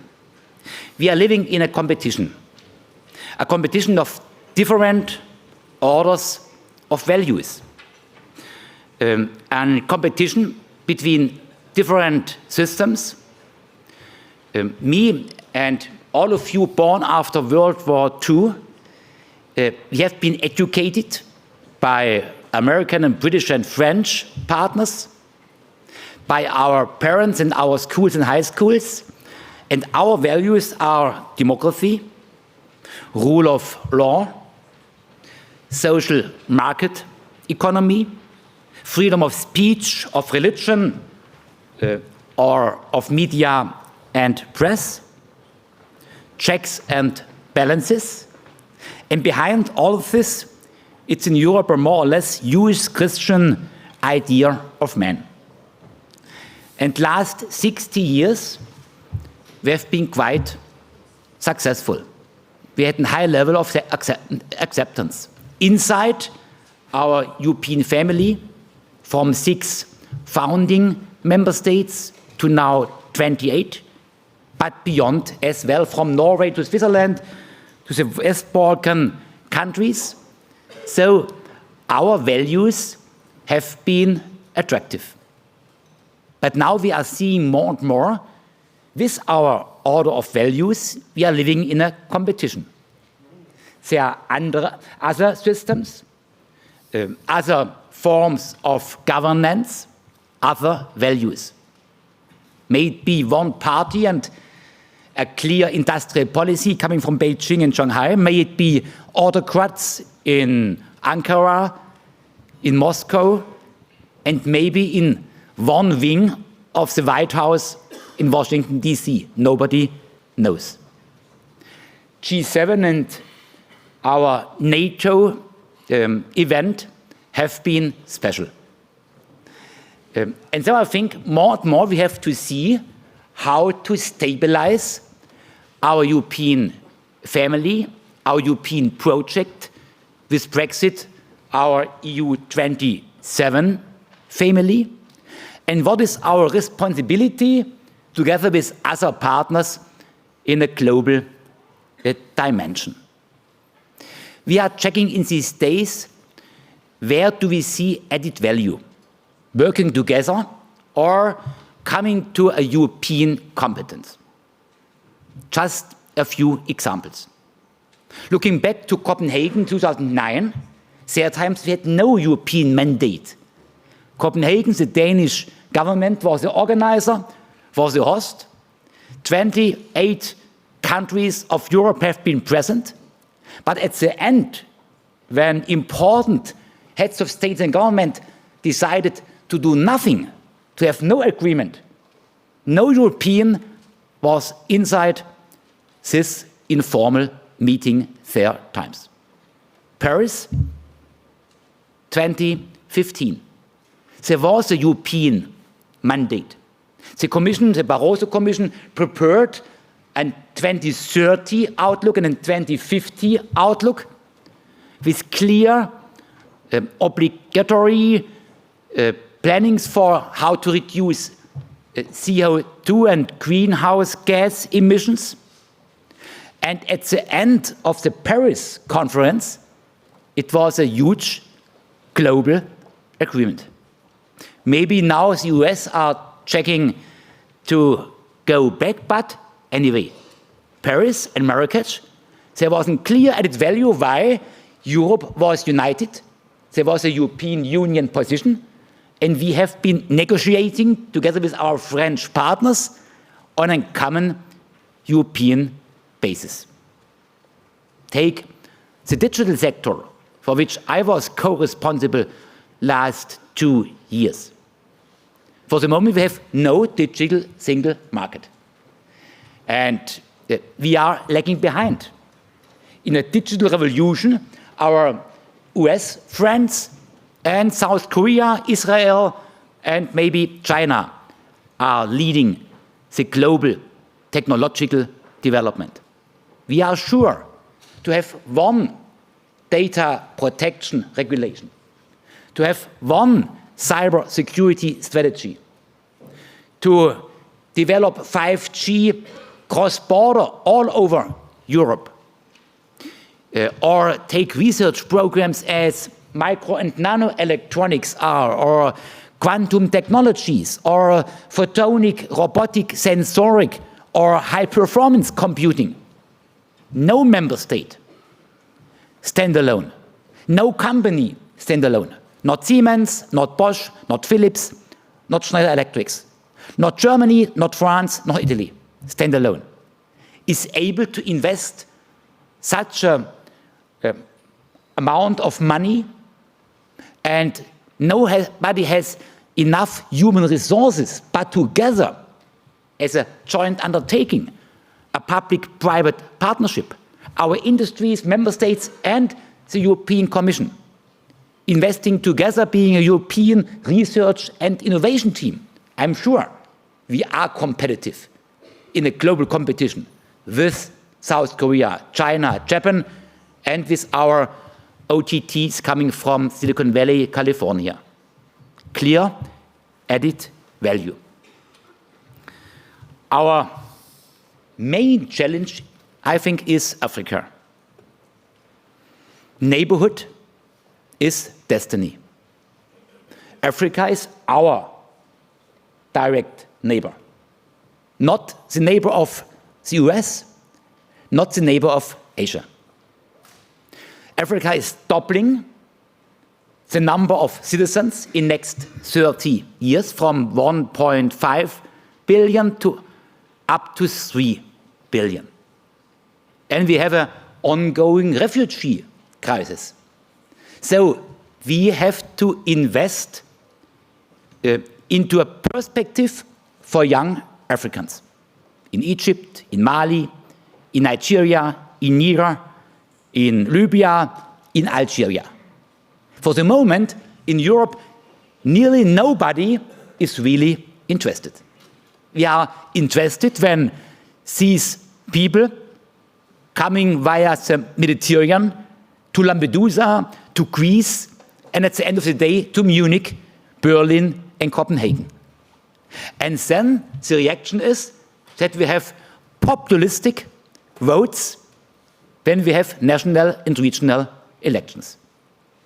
S9: We are living in a competition of different orders of values, and competition between different systems. Me and all of you born after World War II, we have been educated by American and British and French partners, by our parents and our schools and high schools, and our values are democracy, rule of law, social market economy, freedom of speech, of religion, or of media and press, checks and balances. And behind all of this, it's in Europe a more or less Jewish-Christian idea of man. And last 60 years, we have been quite successful. We had a high level of acceptance. Inside our European family, from 6 founding member states to now 28, but beyond as well, from Norway to Switzerland to the West Balkan countries. So our values have been attractive. But now we are seeing more and more, with our order of values, we are living in a competition. There are other systems, other forms of governance, other values. May it be one party and a clear industrial policy coming from Beijing and Shanghai. May it be autocrats in Ankara, in Moscow, and maybe in one wing of the White House in Washington, D.C. Nobody knows. G7 and our NATO event have been special. And so I think more and more we have to see how to stabilize our European family, our European project, with Brexit, our EU 27 family, and what is our responsibility together with other partners in a global dimension. We are checking in these days, where do we see added value? Working together or coming to a European competence? Just a few examples. Looking back to Copenhagen 2009, there times we had no European mandate. Copenhagen, the Danish government was the organizer, was the host. 28 countries of Europe have been present. But at the end, when important heads of state and government decided to do nothing, to have no agreement, no European was inside this informal meeting there times. Paris, 2015. There was a European mandate. The Commission, the Barroso Commission, prepared a 2030 outlook and a 2050 outlook with clear, obligatory plannings for how to reduce CO2 and greenhouse gas emissions. And at the end of the Paris conference, it was a huge global agreement. Maybe now the US are checking to go back, but anyway, Paris and Marrakech, there was a clear added value why Europe was united. There was a European Union position, and we have been negotiating together with our French partners on a common European basis. Take the digital sector, for which I was co-responsible last 2 years. For the moment, we have no digital single market. And we are lagging behind. In a digital revolution, our US friends and South Korea, Israel, and maybe China are leading the global technological development. We are sure to have one data protection regulation, to have one cyber security strategy, to develop 5G cross-border all over Europe, or take research programs as micro and nanoelectronics are, or quantum technologies, or photonic, robotic, sensoric, or high-performance computing. No member state stand alone. No company stand alone. Not Siemens, not Bosch, not Philips, not Schneider Electrics, not Germany, not France, not Italy, stand alone, is able to invest such an amount of money, and nobody has enough human resources, but together, as a joint undertaking, a public-private partnership, our industries, member states, and the European Commission, investing together, being a European research and innovation team, I'm sure we are competitive in a global competition with South Korea, China, Japan, and with our OTTs coming from Silicon Valley, California. Clear added value. Our main challenge, I think, is Africa. Neighborhood is destiny. Africa is our direct neighbor, not the neighbor of the US, not the neighbor of Asia. Africa is doubling the number of citizens in next 30 years from 1.5 billion to up to 3 billion. And we have an ongoing refugee crisis. So we have to invest into a perspective for young Africans in Egypt, in Mali, in Nigeria, in Niger, in Libya, in Algeria. For the moment, in Europe, nearly nobody is really interested. We are interested when these people coming via the Mediterranean to Lampedusa, to Greece, and at the end of the day to Munich, Berlin, and Copenhagen. And then the reaction is that we have populistic votes when we have national and regional elections.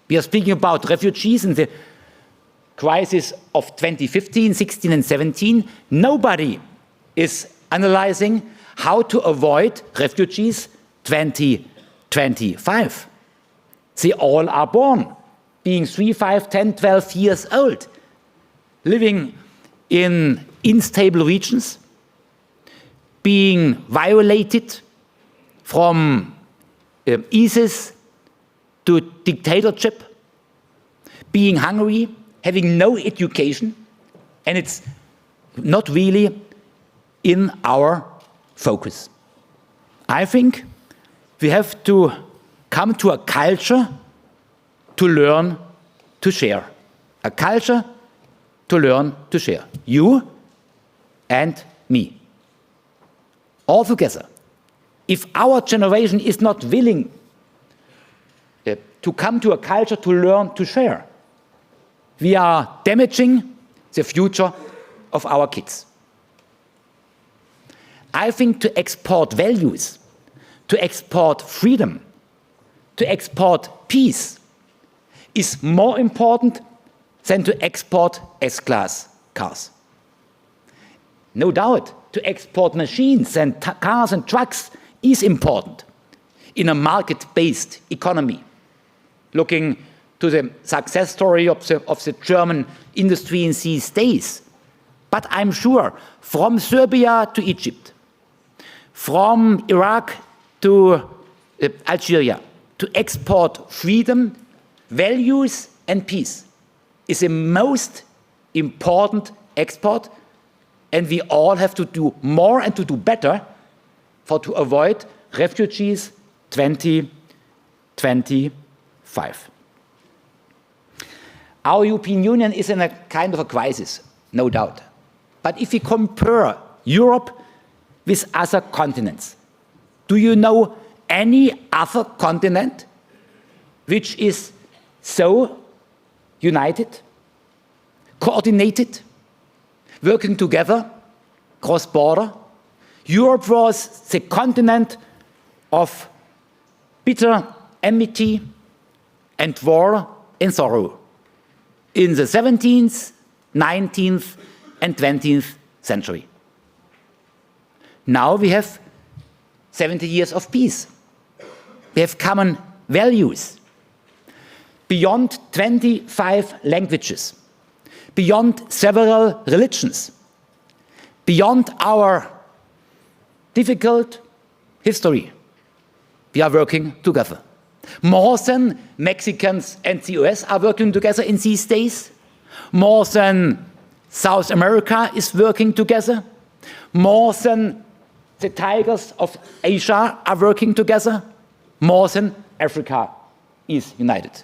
S9: We are speaking about refugees in the crisis of 2015, 16, and 17. Nobody is analyzing how to avoid refugees 2025. They all are born, being 3, 5, 10, 12 years old, living in unstable regions, being violated from ISIS to dictatorship, being hungry, having no education, and it's not really in our focus. I think we have to come to a culture to learn to share. A culture to learn to share. You and me. All together. If our generation is not willing to come to a culture to learn to share, we are damaging the future of our kids. I think to export values, to export freedom, to export peace is more important than to export S-class cars. No doubt, to export machines and cars and trucks is important in a market-based economy. Looking to the success story of the German industry in these days. But I'm sure from Serbia to Egypt, from Iraq to Algeria, to export freedom, values and peace is the most important export, and we all have to do more and to do better to avoid refugees 2025. Our European Union is in a kind of a crisis, no doubt. But if we compare Europe with other continents, do you know any other continent which is so united, coordinated, working together, cross-border? Europe was the continent of bitter enmity and war and sorrow in the 17th, 19th and 20th century. Now we have 70 years of peace. We have common values, beyond 25 languages, beyond several religions, beyond our difficult history. We are working together. More than Mexicans and the US are working together in these days. More than South America is working together. More than the tigers of Asia are working together. More than Africa is united.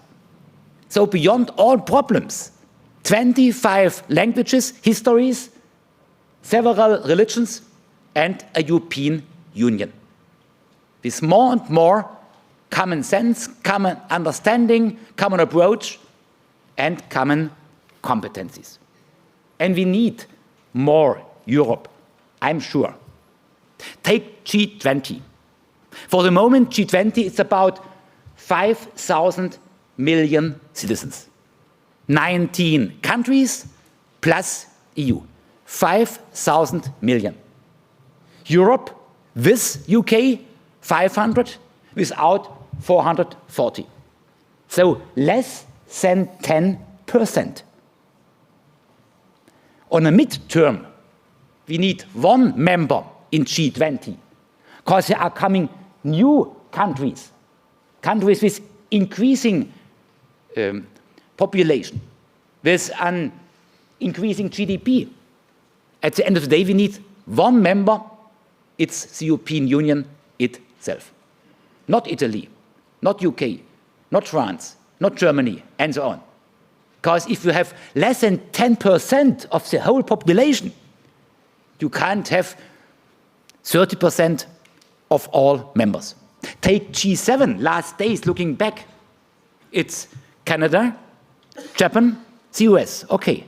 S9: So beyond all problems, 25 languages, histories, several religions, and a European Union. With more and more common sense, common understanding, common approach, and common competencies. And we need more Europe, I'm sure. Take G20. For the moment, G20 is about 5,000 million citizens. 19 countries plus EU. 5,000 million. Europe with UK, 500, without 440. So less than 10%. On a midterm, we need one member in G20, because there are coming new countries, countries with increasing population, with an increasing GDP. At the end of the day, we need one member. It's the European Union itself. Not Italy, not UK, not France, not Germany, and so on. Because if you have less than 10% of the whole population, you can't have 30% of all members. Take G7, last days, looking back. It's Canada, Japan, the US, okay.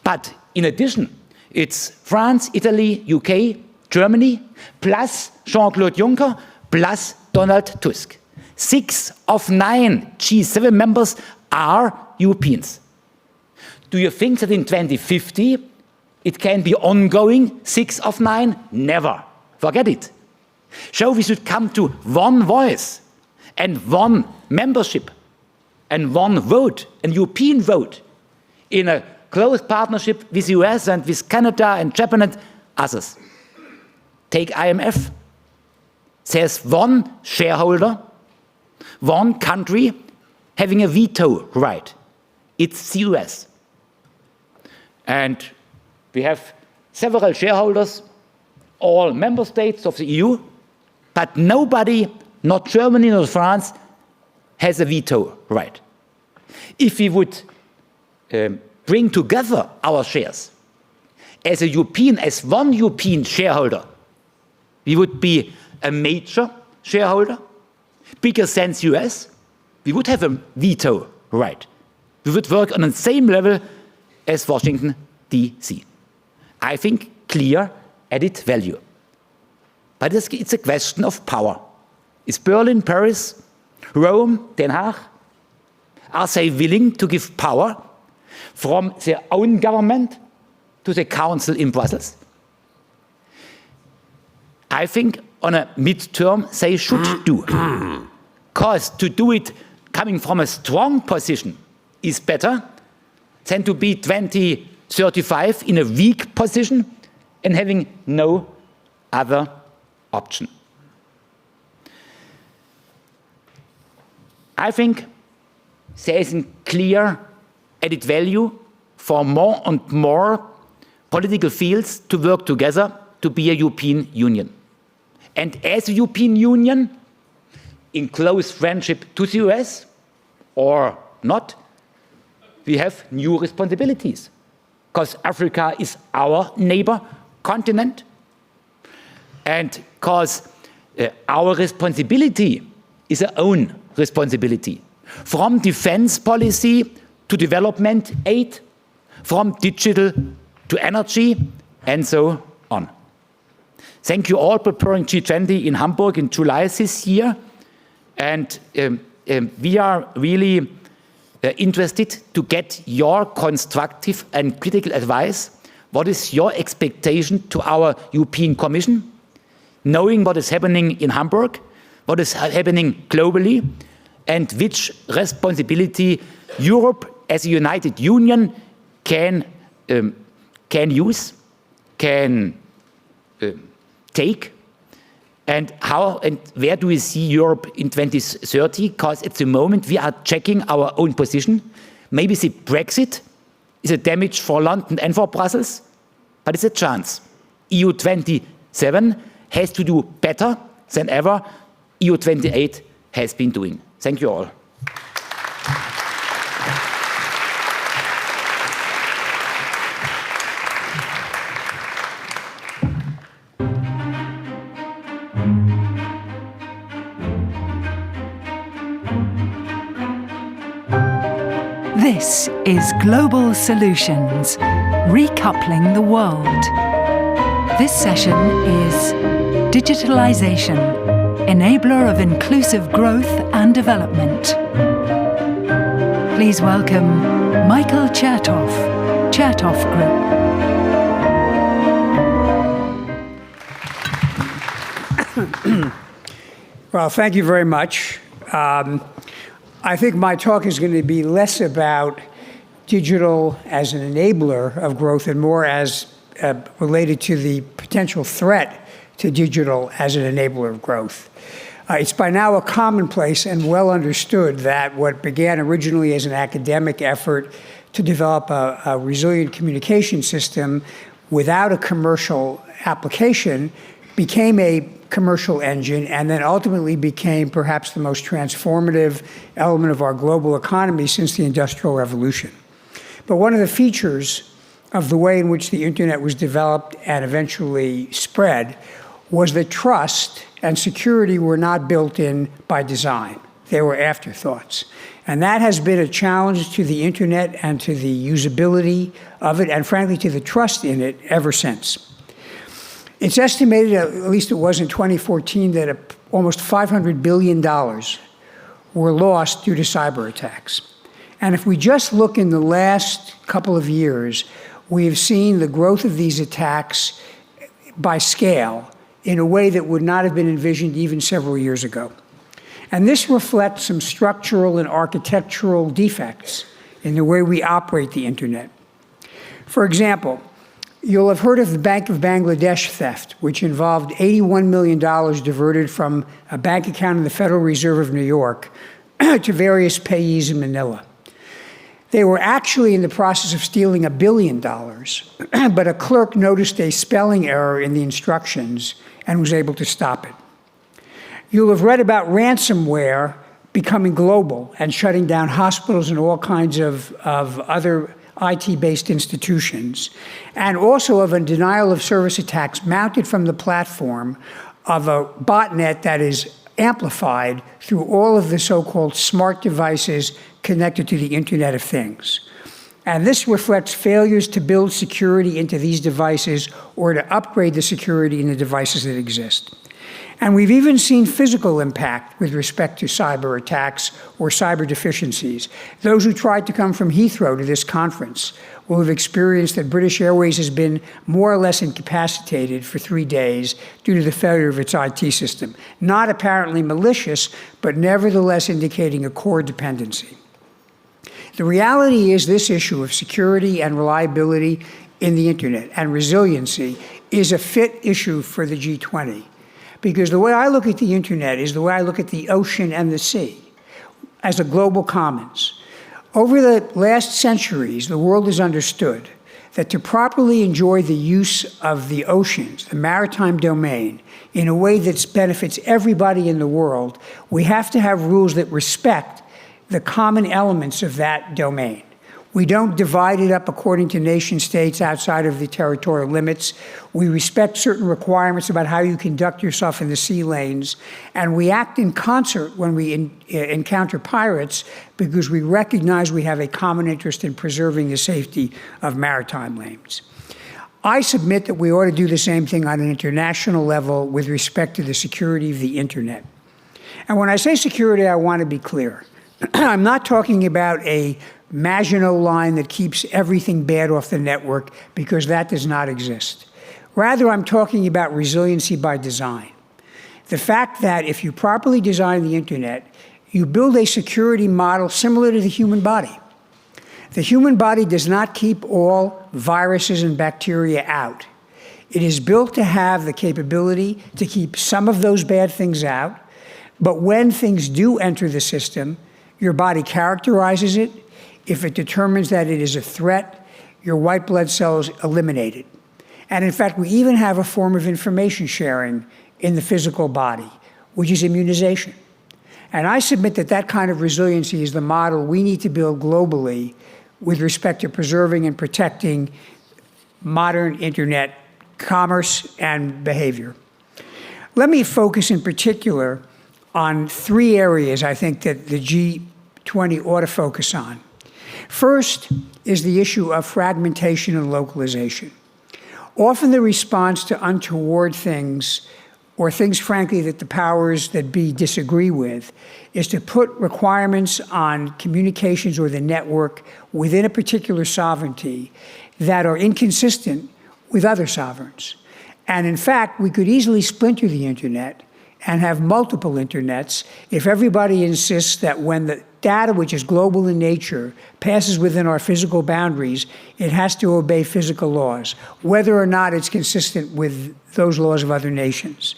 S9: But in addition, it's France, Italy, UK, Germany, plus Jean-Claude Juncker, plus Donald Tusk. 6 of 9 G7 members are Europeans. Do you think that in 2050 it can be ongoing 6 of 9? Never. Forget it. So we should come to one voice and one membership and one vote, a European vote, in a close partnership with the US and with Canada and Japan and others. Take IMF. There's one shareholder, one country having a veto right. It's the US. And we have several shareholders, all member states of the EU, but nobody, not Germany, not France, has a veto right. If we would bring together our shares as a European, as one European shareholder, we would be a major shareholder, bigger than the US. We would have a veto right. We would work on the same level as Washington, D.C. I think clear added value. but it's a question of power. Is Berlin, Paris, Rome, Den Haag, are they willing to give power from their own government to the council in Brussels? I think on a midterm they should do. Because to do it coming from a strong position is better than to be 2035 in a weak position and having no other option. I think there is a clear added value for more and more political fields to work together to be a European Union. And as a European Union, in close friendship to the US or not, we have new responsibilities. Because Africa is our neighbor continent, and because our responsibility is our own responsibility. From defense policy to development aid, from digital to energy, and so on. Thank you all for preparing G20 in Hamburg in July this year. And we are really interested to get your constructive and critical advice. What is your expectation to our European Commission? Knowing what is happening in Hamburg, what is happening globally, and which responsibility Europe as a United Union can use, can take, and how and where do we see Europe in 2030? Because at the moment we are checking our own position. Maybe the Brexit is a damage for London and for Brussels, but it's a chance. EU 27 has to do better than ever EU 28 has been doing. Thank you all.
S8: This is Global Solutions, Recoupling the World. This session is Digitalization, Enabler of Inclusive Growth and Development. Please welcome Michael Chertoff, Chertoff
S10: Group. Well, thank you very much. I think my talk is going to be less about digital as an enabler of growth and more as related to the potential threat to digital as an enabler of growth. It's by now a commonplace and well understood that what began originally as an academic effort to develop a resilient communication system without a commercial application became a commercial engine and then ultimately became perhaps the most transformative element of our global economy since the Industrial Revolution. But one of the features of the way in which the internet was developed and eventually spread was that trust and security were not built in by design. They were afterthoughts. And that has been a challenge to the internet and to the usability of it and frankly to the trust in it ever since. It's estimated, at least it was in 2014, that almost $500 billion were lost due to cyber attacks. And if we just look in the last couple of years, we have seen the growth of these attacks by scale in a way that would not have been envisioned even several years ago. And this reflects some structural and architectural defects in the way we operate the internet. For example, you'll have heard of the Bank of Bangladesh theft, which involved $81 million diverted from a bank account in the Federal Reserve of New York to various payees in Manila. They were actually in the process of stealing $1 billion, but a clerk noticed a spelling error in the instructions and was able to stop it. You'll have read about ransomware becoming global and shutting down hospitals and all kinds of other IT-based institutions, and also of a denial of service attacks mounted from the platform of a botnet that is amplified through all of the so-called smart devices connected to the Internet of Things. And this reflects failures to build security into these devices or to upgrade the security in the devices that exist. And we've even seen physical impact with respect to cyber attacks or cyber deficiencies. Those who tried to come from Heathrow to this conference will have experienced that British Airways has been more or less incapacitated for 3 days due to the failure of its IT system. Not apparently malicious, but nevertheless indicating a core dependency. The reality is this issue of security and reliability in the internet and resiliency is a fit issue for the G20. Because the way I look at the internet is the way I look at the ocean and the sea as a global commons. Over the last centuries, the world has understood that to properly enjoy the use of the oceans, the maritime domain, in a way that benefits everybody in the world, we have to have rules that respect the common elements of that domain. We don't divide it up according to nation states outside of the territorial limits. We respect certain requirements about how you conduct yourself in the sea lanes. And we act in concert when we encounter pirates because we recognize we have a common interest in preserving the safety of maritime lanes. I submit that we ought to do the same thing on an international level with respect to the security of the internet. And when I say security, I want to be clear. I'm not talking about a Maginot line that keeps everything bad off the network, because that does not exist. Rather, I'm talking about resiliency by design. The fact that if you properly design the internet, you build a security model similar to the human body. The human body does not keep all viruses and bacteria out. It is built to have the capability to keep some of those bad things out, but when things do enter the system, your body characterizes it. If it determines that it is a threat, your white blood cells eliminate it. And in fact, we even have a form of information sharing in the physical body, which is immunization. And I submit that that kind of resiliency is the model we need to build globally with respect to preserving and protecting modern internet commerce and behavior. Let me focus in particular on 3 areas I think that the G20 ought to focus on. First is the issue of fragmentation and localization. Often the response to untoward things, or things, frankly, that the powers that be disagree with, is to put requirements on communications or the network within a particular sovereignty that are inconsistent with other sovereigns. And in fact, we could easily splinter the internet and have multiple internets if everybody insists that when the data, which is global in nature, passes within our physical boundaries, it has to obey physical laws, whether or not it's consistent with those laws of other nations.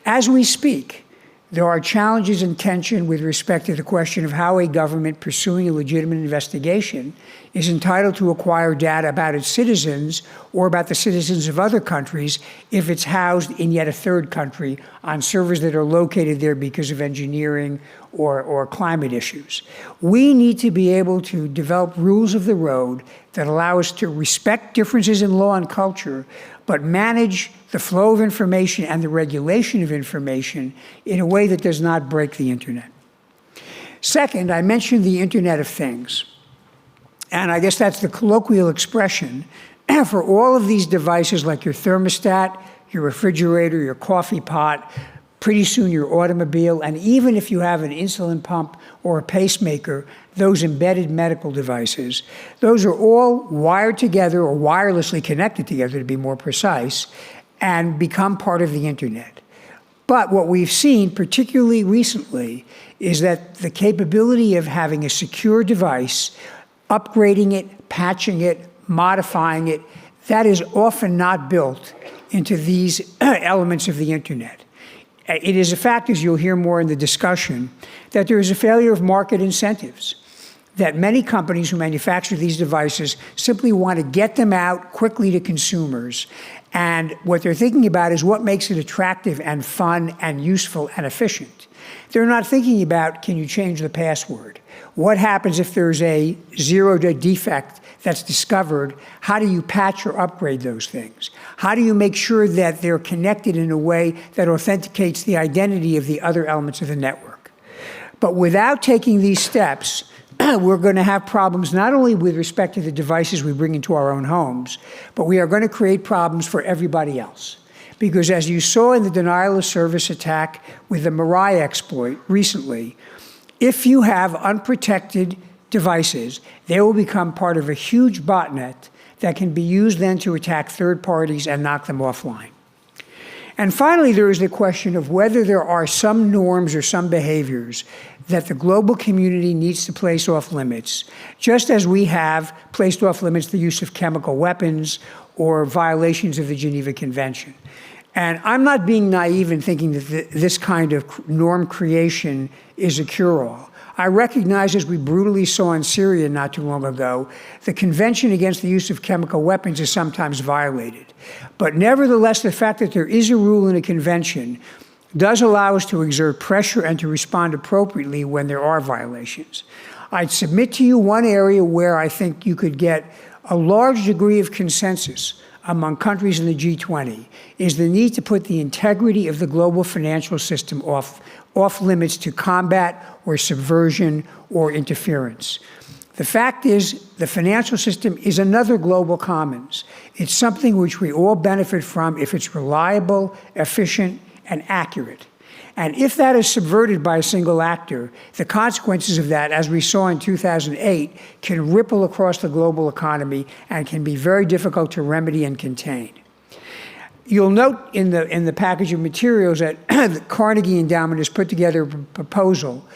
S10: As we speak, there are challenges and tension with respect to the question of how a government pursuing a legitimate investigation is entitled to acquire data about its citizens or about the citizens of other countries if it's housed in yet a third country on servers that are located there because of engineering or climate issues. We need to be able to develop rules of the road that allow us to respect differences in law and culture, but manage the flow of information and the regulation of information in a way that does not break the internet. Second, I mentioned the Internet of Things. And I guess that's the colloquial expression for all of these devices like your thermostat, your refrigerator, your coffee pot, pretty soon your automobile, and even if you have an insulin pump or a pacemaker, those embedded medical devices, those are all wired together or wirelessly connected together, to be more precise, and become part of the internet. But what we've seen, particularly recently, is that the capability of having a secure device, upgrading it, patching it, modifying it, that is often not built into these elements of the internet. It is a fact, as you'll hear more in the discussion, that there is a failure of market incentives, that many companies who manufacture these devices simply want to get them out quickly to consumers. And what they're thinking about is what makes it attractive and fun and useful and efficient. They're not thinking about, can you change the password? What happens if there's a zero-day defect that's discovered? How do you patch or upgrade those things? How do you make sure that they're connected in a way that authenticates the identity of the other elements of the network? But without taking these steps, we're going to have problems not only with respect to the devices we bring into our own homes, but we are going to create problems for everybody else. Because as you saw in the denial of service attack with the Mirai exploit recently, if you have unprotected devices, they will become part of a huge botnet that can be used then to attack third parties and knock them offline. And finally, there is the question of whether there are some norms or some behaviors that the global community needs to place off limits, just as we have placed off limits the use of chemical weapons or violations of the Geneva Convention. And I'm not being naive in thinking that this kind of norm creation is a cure-all. I recognize, as we brutally saw in Syria not too long ago, the Convention Against the Use of Chemical Weapons is sometimes violated. But nevertheless, the fact that there is a rule in a convention does allow us to exert pressure and to respond appropriately when there are violations. I'd submit to you one area where I think you could get a large degree of consensus among countries in the G20 is the need to put the integrity of the global financial system off limits to combat or subversion or interference. The fact is, the financial system is another global commons. It's something which we all benefit from if it's reliable, efficient, and accurate. And if that is subverted by a single actor, the consequences of that, as we saw in 2008, can ripple across the global economy and can be very difficult to remedy and contain. You'll note in the package of materials that the Carnegie Endowment has put together a proposal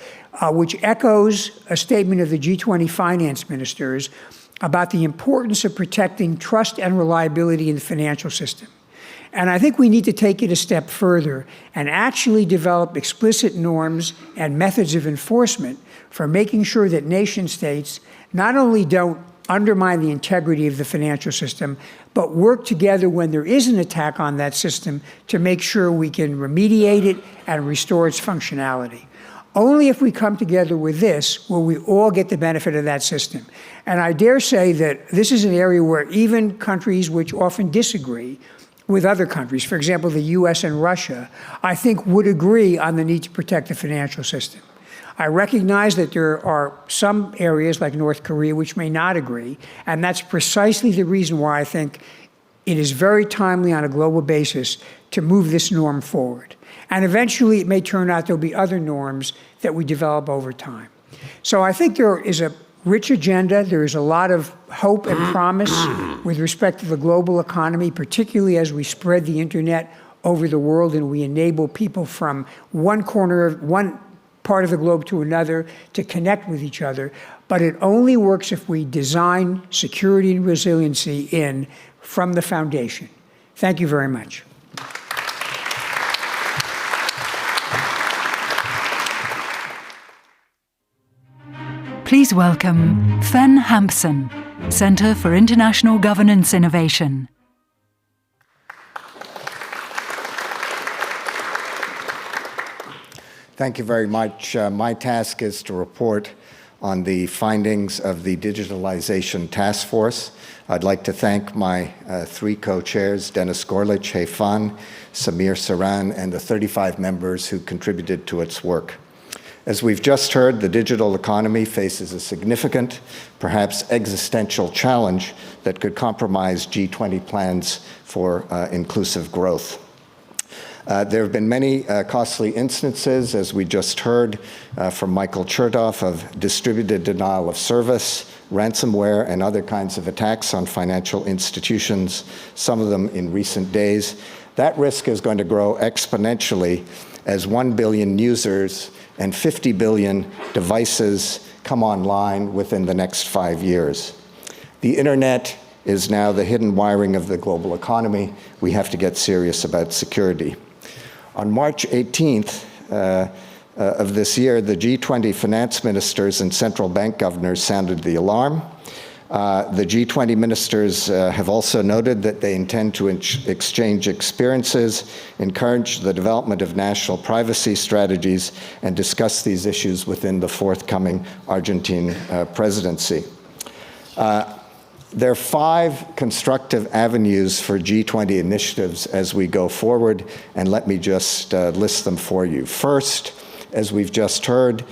S10: which echoes a statement of the G20 finance ministers about the importance of protecting trust and reliability in the financial system. And I think we need to take it a step further and actually develop explicit norms and methods of enforcement for making sure that nation states not only don't undermine the integrity of the financial system, but work together when there is an attack on that system to make sure we can remediate it and restore its functionality. Only if we come together with this will we all get the benefit of that system. And I dare say that this is an area where even countries which often disagree with other countries, for example, the US and Russia, I think would agree on the need to protect the financial system. I recognize that there are some areas like North Korea which may not agree, and that's precisely the reason why I think it is very timely on a global basis to move this norm forward. And eventually it may turn out there'll be other norms that we develop over time. So I think there is a rich agenda. There is a lot of hope and promise with respect to the global economy, particularly as we spread the internet over the world and we enable people from one part of the globe to another to connect with each other. But it only works if we design security and resiliency in from the foundation. Thank you very much.
S8: Please welcome Fen Hampson, Centre for International Governance Innovation.
S12: Thank you very much. My task is to report on the findings of the Digitalization Task Force. I'd like to thank my three co-chairs, Dennis Gorlich, Hei Fan, Samir Saran, and the 35 members who contributed to its work. As we've just heard, the digital economy faces a significant, perhaps existential challenge that could compromise G20 plans for inclusive growth. There have been many costly instances, as we just heard from Michael Chertoff, of distributed denial of service, ransomware, and other kinds of attacks on financial institutions, some of them in recent days. That risk is going to grow exponentially as 1 billion users and 50 billion devices come online within the next 5 years. The internet is now the hidden wiring of the global economy. We have to get serious about security. On March 18th of this year, the G20 finance ministers and central bank governors sounded the alarm. The G20 ministers have also noted that they intend to exchange experiences, encourage the development of national privacy strategies, and discuss these issues within the forthcoming Argentine presidency. There are 5 constructive avenues for G20 initiatives as we go forward, and let me just list them for you. First, as we've just heard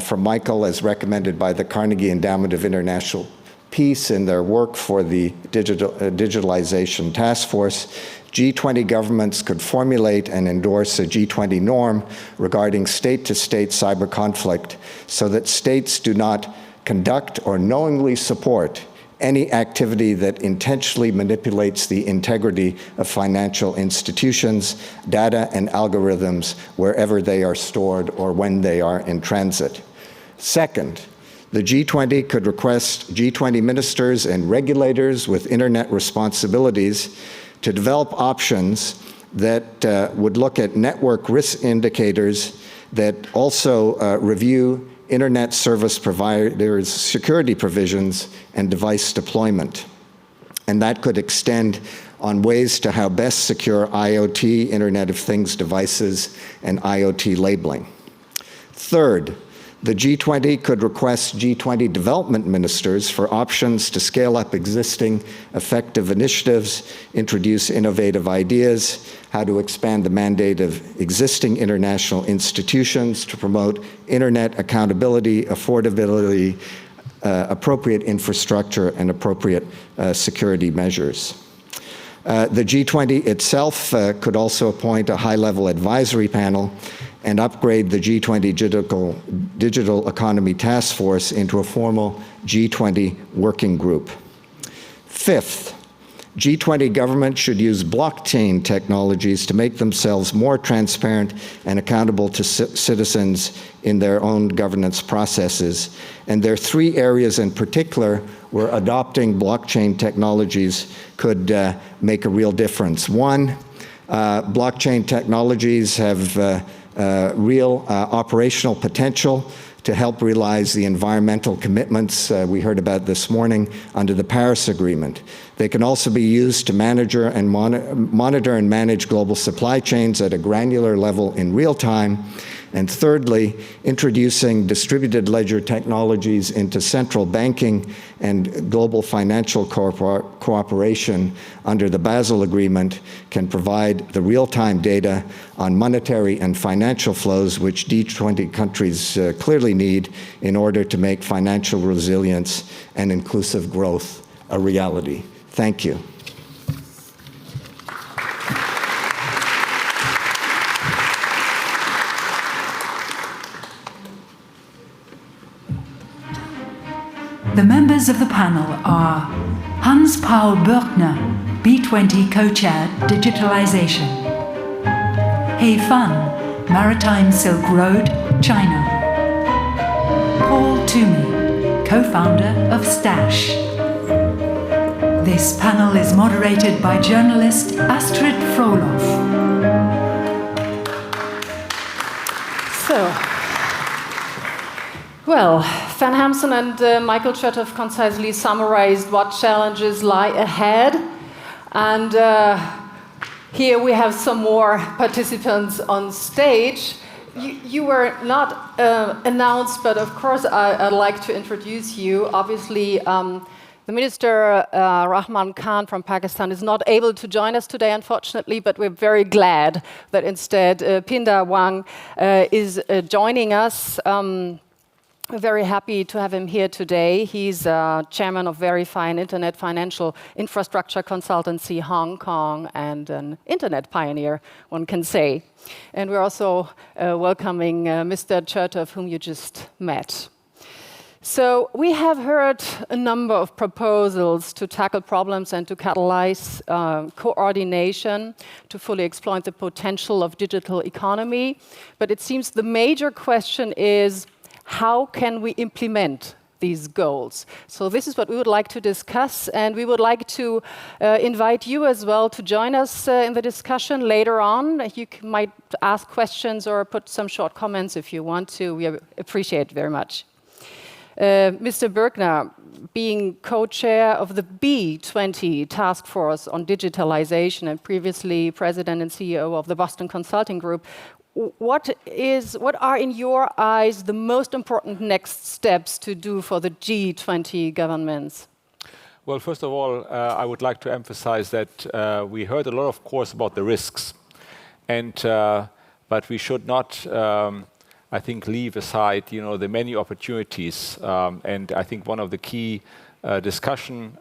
S12: from Michael, as recommended by the Carnegie Endowment of International piece in their work for the digitalization task force, G20 governments could formulate and endorse a G20 norm regarding state-to-state cyber conflict so that states do not conduct or knowingly support any activity that intentionally manipulates the integrity of financial institutions, data, and algorithms wherever they are stored or when they are in transit. Second, the G20 could request G20 ministers and regulators with internet responsibilities to develop options that would look at network risk indicators that also review internet service providers' security provisions and device deployment. And that could extend on ways to how best secure IoT, Internet of Things devices, and IoT labeling. Third, the G20 could request G20 development ministers for options to scale up existing effective initiatives, introduce innovative ideas, how to expand the mandate of existing international institutions to promote internet accountability, affordability, appropriate infrastructure, and appropriate security measures. The G20 itself could also appoint a high-level advisory panel and upgrade the G20 Digital Economy Task Force into a formal G20 working group. Fifth, G20 governments should use blockchain technologies to make themselves more transparent and accountable to citizens in their own governance processes. And there are three areas in particular where adopting blockchain technologies could make a real difference. One, blockchain technologies have real operational potential to help realize the environmental commitments we heard about this morning under the Paris Agreement. They can also be used to monitor and manage global supply chains at a granular level in real time. And thirdly, introducing distributed ledger technologies into central banking and global financial cooperation under the Basel Agreement can provide the real-time data on monetary and financial flows which G20 countries clearly need in order to make financial resilience and inclusive growth a reality. Thank you.
S8: The members of the panel are Hans-Paul Bürkner, B20 Co-Chair, Digitalization; He Fan, Maritime Silk Road, China; Paul Toomey, Co-Founder of Stash. This panel is moderated by journalist Astrid Froloff.
S13: Well, Van Hamson and Michael Chertoff concisely summarized what challenges lie ahead. And here we have some more participants on stage. You were not announced, but of course I'd like to introduce you. Obviously, the Minister Rahman Khan from Pakistan is not able to join us today, unfortunately, but we're very glad that instead Pinda Wang is joining us. We're very happy to have him here today. He's chairman of Verifine Internet Financial Infrastructure Consultancy Hong Kong and an internet pioneer, one can say. And we're also welcoming Mr. Chertoff, whom you just met. So we have heard a number of proposals to tackle problems and to catalyze coordination to fully exploit the potential of digital economy. But it seems the major question is, how can we implement these goals? So this is what we would like to discuss, and we would like to invite you as well to join us in the discussion later on. You might ask questions or put some short comments if you want to. We appreciate it very much. Mr. Bürkner, being co-chair of the B20 Task Force on Digitalization and previously president and CEO of the Boston Consulting Group, what are, in your eyes, the most important next steps to do for the G20 governments?
S14: Well, first of all, I would like to emphasize that we heard a lot, of course, about the risks, but we should not, I think, leave aside, the many opportunities. And I think one of the key discussion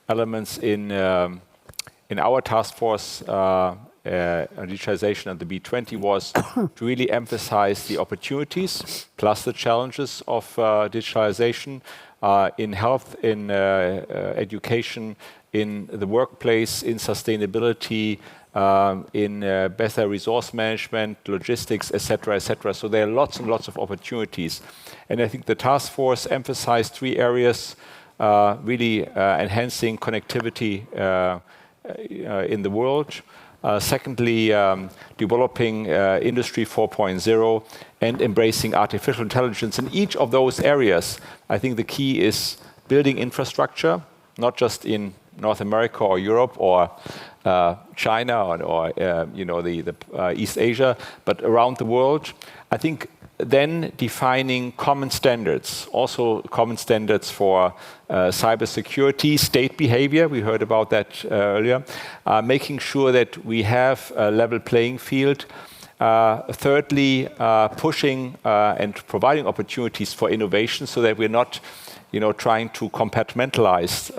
S14: elements in our task force on digitalization at the B20 was to really emphasize the opportunities plus the challenges of digitalization in health, in education, in the workplace, in sustainability, in better resource management, logistics, etc., etc. So there are lots and lots of opportunities. And I think the task force emphasized 3 areas, really enhancing connectivity in the world. Secondly, developing Industry 4.0 and embracing artificial intelligence. In each of those areas, I think the key is building infrastructure, not just in North America or Europe or China or the East Asia, but around the world. I think then defining common standards, also common standards for cybersecurity, state behavior, we heard about that earlier, making sure that we have a level playing field. Thirdly, pushing and providing opportunities for innovation so that we're not trying to compartmentalize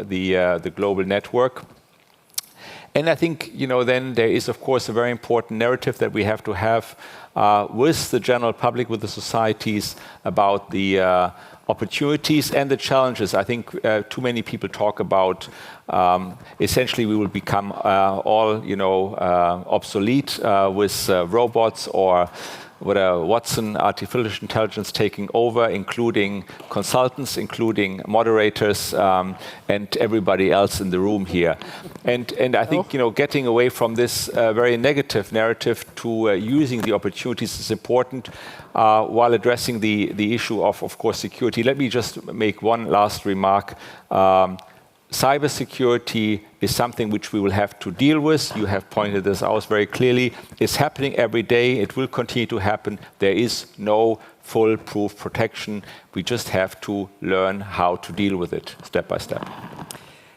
S14: the global network. And I think, then there is, of course, a very important narrative that we have to have with the general public, with the societies, about the opportunities and the challenges. I think too many people talk about essentially we will become all, obsolete with robots or Watson artificial intelligence taking over, including consultants, including moderators, and everybody else in the room here. And I think getting away from this very negative narrative to using the opportunities is important while addressing the issue of course, security. Let me just make one last remark. Cybersecurity is something which we will have to deal with. You have pointed this out very clearly. It's happening every day. It will continue to happen. There is no foolproof protection. We just have to learn how to deal with it step by step.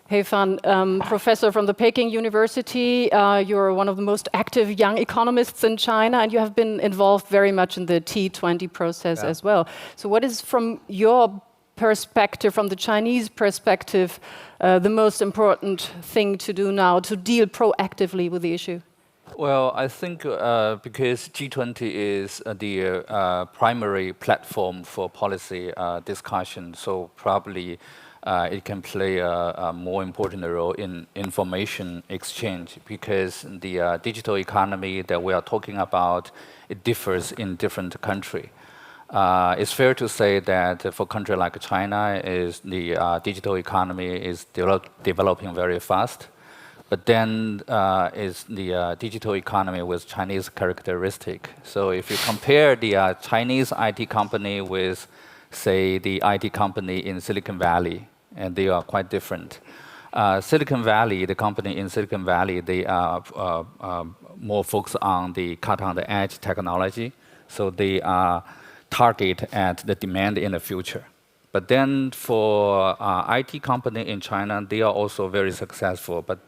S13: Hey, Fan, professor from the Peking University. You're one of the most active young economists in China, and you have been involved very much in the T20 process as well. So what is, from your perspective, from the Chinese perspective, the most important thing to do now to deal proactively with the issue?
S15: Well, I think because G20 is the primary platform for policy discussion, so probably it can play a more important role in information exchange, because the digital economy that we are talking about, it differs in different countries. It's fair to say that for a country like China, the digital economy is developing very fast. But then is the digital economy with Chinese characteristic. So if you compare the Chinese IT company with, say, the IT company in Silicon Valley, and they are quite different. Silicon Valley, the company in Silicon Valley, they are more focused on the cut-on-the-edge technology. So they are target at the demand in the future. But then for IT company in China, they are also very successful. But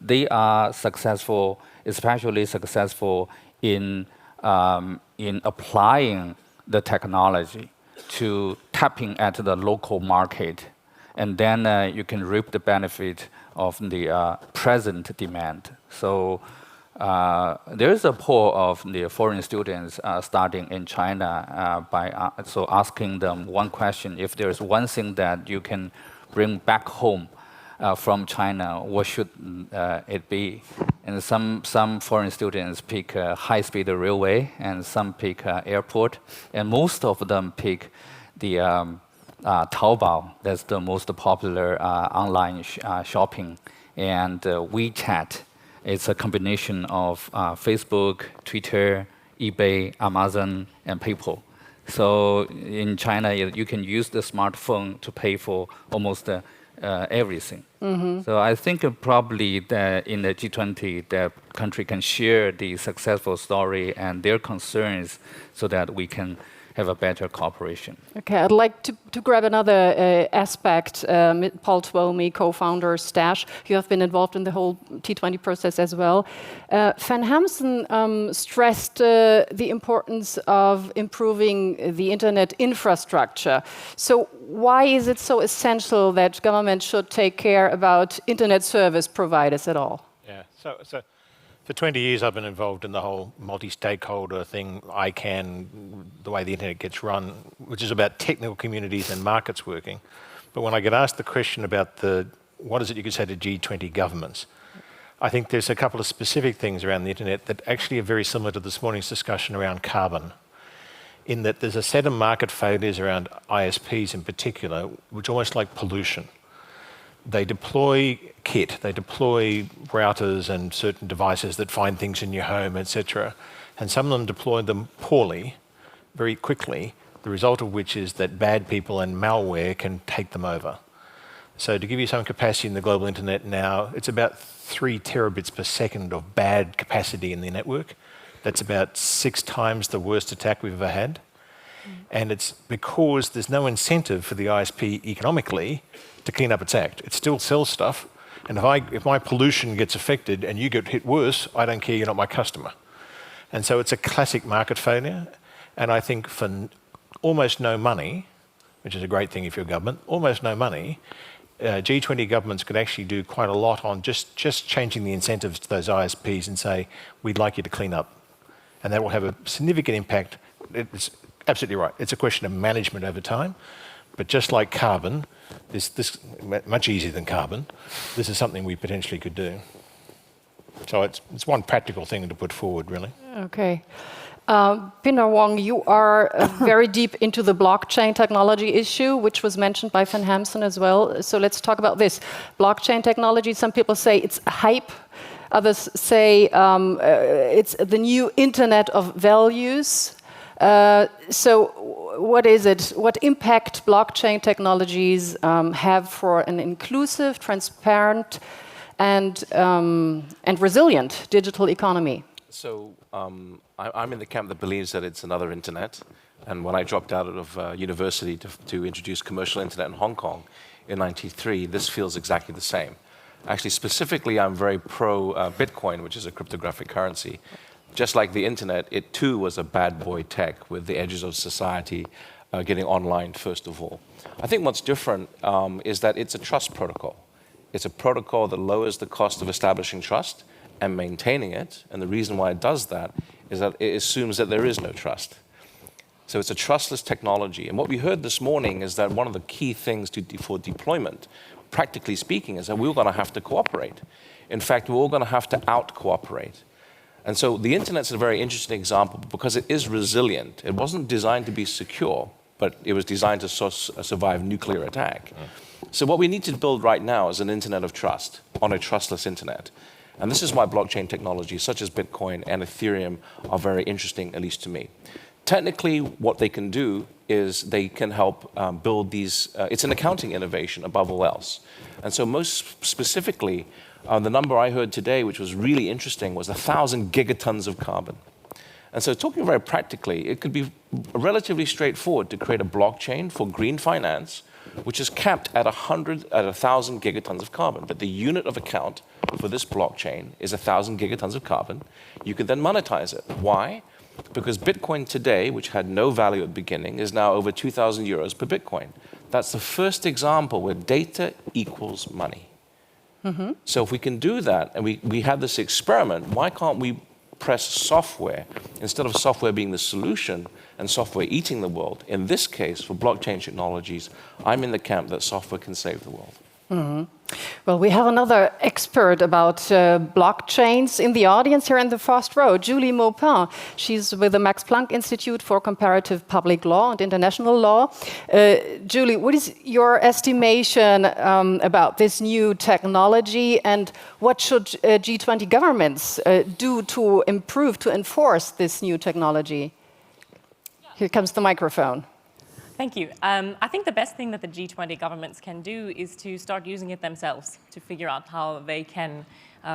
S15: they are successful, especially successful in applying the technology to tapping at the local market. And then you can reap the benefit of the present demand. So there is a poll of the foreign students starting in China by asking them one question: if there is one thing that you can bring back home from China, what should it be? And some foreign students pick high-speed railway, and some pick airport, and most of them pick the Taobao. That's the most popular online shopping, and WeChat. It's a combination of Facebook, Twitter, eBay, Amazon, and PayPal. So in China, you can use the smartphone to pay for almost everything. Mm-hmm. So I think probably in the G20, the country can share the successful story and their concerns so that we can have a better cooperation.
S13: Okay, I'd like to grab another aspect. Paul Twomey, co-founder Stash, you have been involved in the whole T20 process as well. Van Hamsen stressed the importance of improving the internet infrastructure. So why is it so essential that government should take care about internet service providers at all?
S17: Yeah, so for 20 years I've been involved in the whole multi-stakeholder thing, ICANN, the way the internet gets run, which is about technical communities and markets working. But when I get asked the question about what is it you could say to G20 governments, I think there's a couple of specific things around the internet that actually are very similar to this morning's discussion around carbon, in that there's a set of market failures around ISPs in particular, which are almost like pollution. They deploy kit, they deploy routers and certain devices that find things in your home, etc. And some of them deploy them poorly, very quickly, the result of which is that bad people and malware can take them over. So to give you some capacity in the global internet now, it's about 3 terabits per second of bad capacity in the network. That's about 6 times the worst attack we've ever had. And it's because there's no incentive for the ISP economically to clean up its act. It still sells stuff, and if my pollution gets affected and you get hit worse, I don't care, you're not my customer. And so it's a classic market failure, and I think for almost no money, which is a great thing if you're government, almost no money, G20 governments could actually do quite a lot on just changing the incentives to those ISPs and say, we'd like you to clean up. And that will have a significant impact. It's absolutely right. It's a question of management over time. But just like carbon, this much easier than carbon, this is something we potentially could do. So it's one practical thing to put forward, really.
S13: Okay. Pinar Wong, you are very deep into the blockchain technology issue, which was mentioned by Van Hamsen as well. So let's talk about this. Blockchain technology, some people say it's hype. Others say it's the new internet of values. So what is it? What impact blockchain technologies have for an inclusive, transparent, and resilient digital economy?
S18: So I'm in the camp that believes that it's another internet. And when I dropped out of university to introduce commercial internet in Hong Kong in '93, this feels exactly the same. Actually, specifically, I'm very pro Bitcoin, which is a cryptographic currency. Just like the internet, it too was a bad boy tech with the edges of society getting online first of all. I think what's different is that it's a trust protocol. It's a protocol that lowers the cost of establishing trust and maintaining it. And the reason why it does that is that it assumes that there is no trust. So it's a trustless technology. And what we heard this morning is that one of the key things for deployment, practically speaking, is that we're going to have to cooperate. In fact, we're all going to have to out-cooperate. And so the internet's a very interesting example because it is resilient. It wasn't designed to be secure, but it was designed to survive nuclear attack. So what we need to build right now is an internet of trust on a trustless internet. And this is why blockchain technologies such as Bitcoin and Ethereum are very interesting, at least to me. Technically, what they can do is they can help build these, it's an accounting innovation above all else. And so most specifically, the number I heard today, which was really interesting, was 1,000 gigatons of carbon. And so talking very practically, it could be relatively straightforward to create a blockchain for green finance, which is capped at 1,000 gigatons of carbon. But the unit of account for this blockchain is 1,000 gigatons of carbon. You can then monetize it. Why? Because Bitcoin today, which had no value at the beginning, is now over 2,000 euros per Bitcoin. That's the first example where data equals money. Mm-hmm. So if we can do that, and we have this experiment, why can't we press software, instead of software being the solution and software eating the world? In this case, for blockchain technologies, I'm in the camp that software can save the world.
S13: Mm-hmm. Well, we have another expert about blockchains in the audience here in the first row, Julie Maupin. She's with the Max Planck Institute for Comparative Public Law and International Law. Julie, what is your estimation about this new technology, and what should G20 governments do to improve, to enforce this new technology? Here comes the microphone.
S19: Thank you. I think the best thing that the G20 governments can do is to start using it themselves, to figure out how they can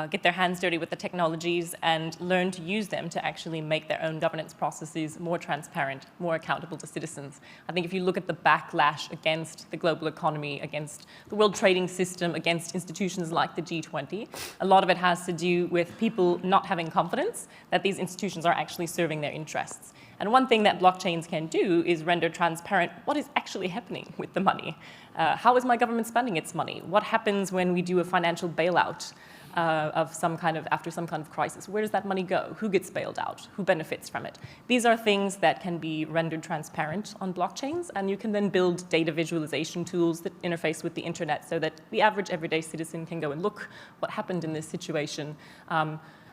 S19: get their hands dirty with the technologies and learn to use them to actually make their own governance processes more transparent, more accountable to citizens. I think if you look at the backlash against the global economy, against the world trading system, against institutions like the G20, a lot of it has to do with people not having confidence that these institutions are actually serving their interests. And one thing that blockchains can do is render transparent what is actually happening with the money. How is my government spending its money? What happens when we do a financial bailout after some kind of crisis? Where does that money go? Who gets bailed out? Who benefits from it? These are things that can be rendered transparent on blockchains, and you can then build data visualization tools that interface with the internet so that the average everyday citizen can go and look what happened in this situation.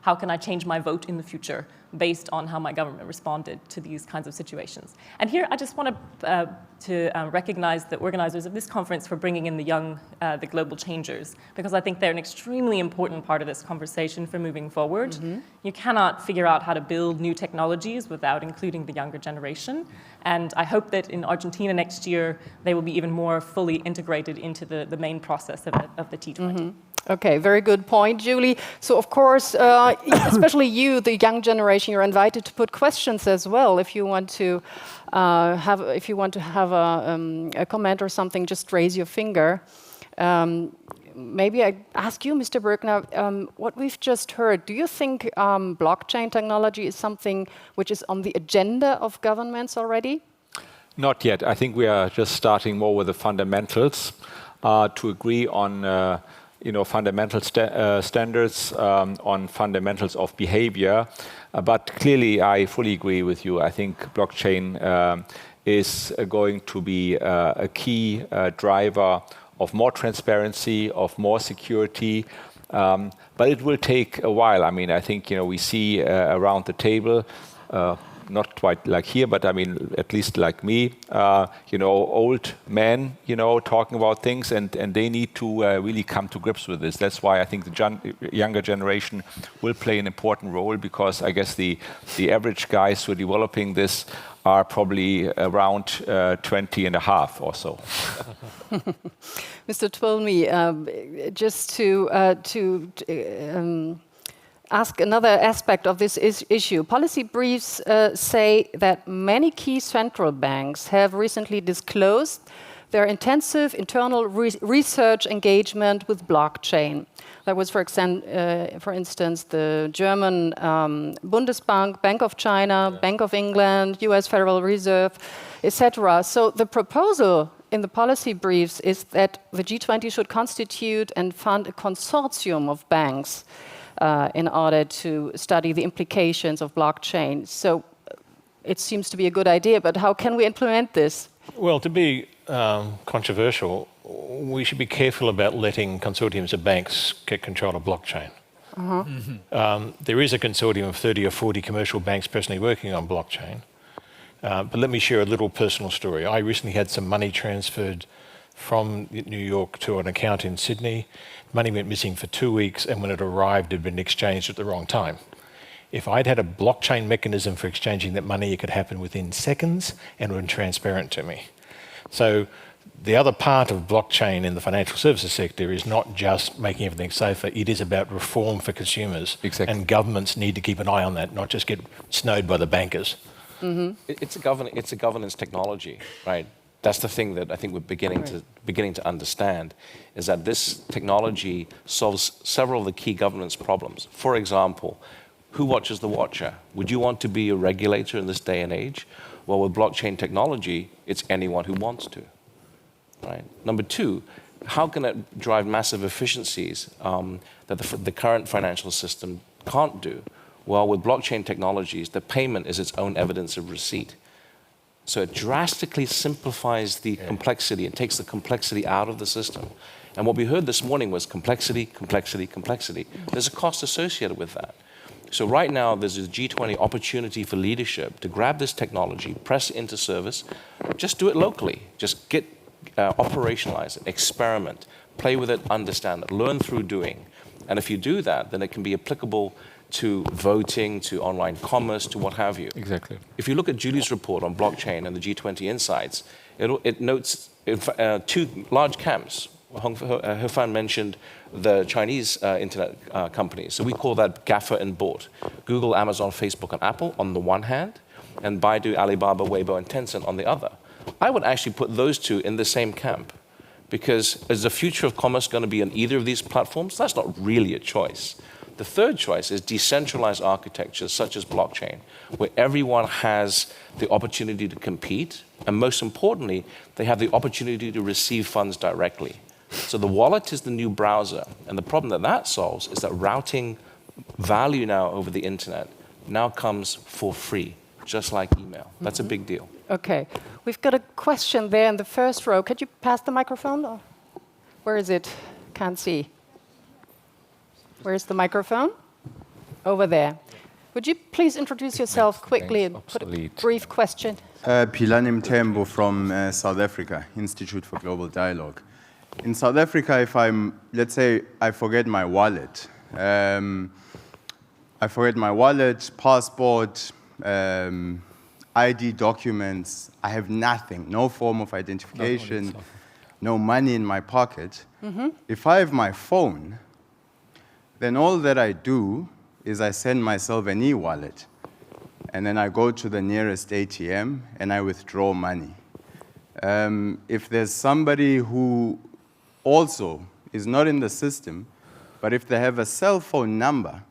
S19: How can I change my vote in the future based on how my government responded to these kinds of situations? And here I just want to recognize the organizers of this conference for bringing in the young, the global changers, because I think they're an extremely important part of this conversation for moving forward. You cannot figure out how to build new technologies without including the younger generation. And I hope that in Argentina next year, they will be even more fully integrated into the main process of the T20.
S20: Okay, very good point, Julie. So, of course, especially you, the young generation, you're invited to put questions as well. If you want to have a comment or something, just raise your finger. Maybe I ask you, Mr. Birkner, what we've just heard. Do you think blockchain technology is something which is on the agenda of governments already?
S14: Not yet. I think we are just starting more with the fundamentals to agree on. Fundamental standards on fundamentals of behavior. But clearly, I fully agree with you. I think blockchain is going to be a key driver of more transparency, of more security. But it will take a while. I mean, I think we see around the table. Not quite like here, but I mean, at least like me, old men, talking about things, and they need to really come to grips with this. That's why I think the younger generation will play an important role, because I guess the average guys who are developing this are probably around 20 and a half or so.
S20: Mr. Twilme, just to ask another aspect of this issue. Policy briefs say that many key central banks have recently disclosed their intensive internal research engagement with blockchain. That was, for instance, the German Bundesbank, Bank of China, Bank of England, US Federal Reserve, etc. So the proposal in the policy briefs is that the G20 should constitute and fund a consortium of banks in order to study the implications of blockchain. So it seems to be a good idea, but how can we implement this?
S17: Well, to be controversial, we should be careful about letting consortiums of banks get control of blockchain. There is a consortium of 30 or 40 commercial banks personally working on blockchain. But let me share a little personal story. I recently had some money transferred from New York to an account in Sydney. Money went missing for 2 weeks, and when it arrived, it had been exchanged at the wrong time. If I'd had a blockchain mechanism for exchanging that money, it could happen within seconds and would be transparent to me. So the other part of blockchain in the financial services sector is not just making everything safer, it is about reform for consumers. Exactly. And governments need to keep an eye on that, not just get snowed by the bankers.
S18: It's a governance technology, right? That's the thing that I think we're beginning to understand, is that this technology solves several of the key governance problems. For example, who watches the watcher? Would you want to be a regulator in this day and age? Well, with blockchain technology, it's anyone who wants to, right? Number two, how can it drive massive efficiencies that the current financial system can't do? Well, with blockchain technologies, the payment is its own evidence of receipt. So it drastically simplifies the complexity. It takes the complexity out of the system. And what we heard this morning was complexity, complexity, complexity. There's a cost associated with that. So right now, there's a G20 opportunity for leadership to grab this technology, press it into service, just do it locally. Just operationalize it, experiment, play with it, understand it, learn through doing. And if you do that, then it can be applicable to voting, to online commerce, to what have you.
S14: Exactly.
S18: If you look at Julie's report on blockchain and the G20 insights, it notes two large camps. Hofan mentioned the Chinese internet companies. So we call that gaffer and bought. Google, Amazon, Facebook, and Apple on the one hand, and Baidu, Alibaba, Weibo, and Tencent on the other. I would actually put those two in the same camp, because is the future of commerce going to be on either of these platforms? That's not really a choice. The third choice is decentralized architectures such as blockchain, where everyone has the opportunity to compete, and most importantly, they have the opportunity to receive funds directly. So the wallet is the new browser, and the problem that that solves is that routing value now over the internet now comes for free, just like email. That's a big deal.
S20: Okay, we've got a question there in the first row. Could you pass the microphone? Or where is it? Can't see. Where's the microphone? Over there. Would you please introduce yourself quickly and put a brief question?
S21: Pilanim Tembo from South Africa, Institute for Global Dialogue. In South Africa, if let's say I forget my wallet, passport, ID documents, I have nothing, no form of identification, no money in my pocket. If I have my phone, then all that I do is I send myself an e-wallet, and then I go to the nearest ATM and I withdraw money. If there's somebody who also is not in the system, but if they have a cell phone number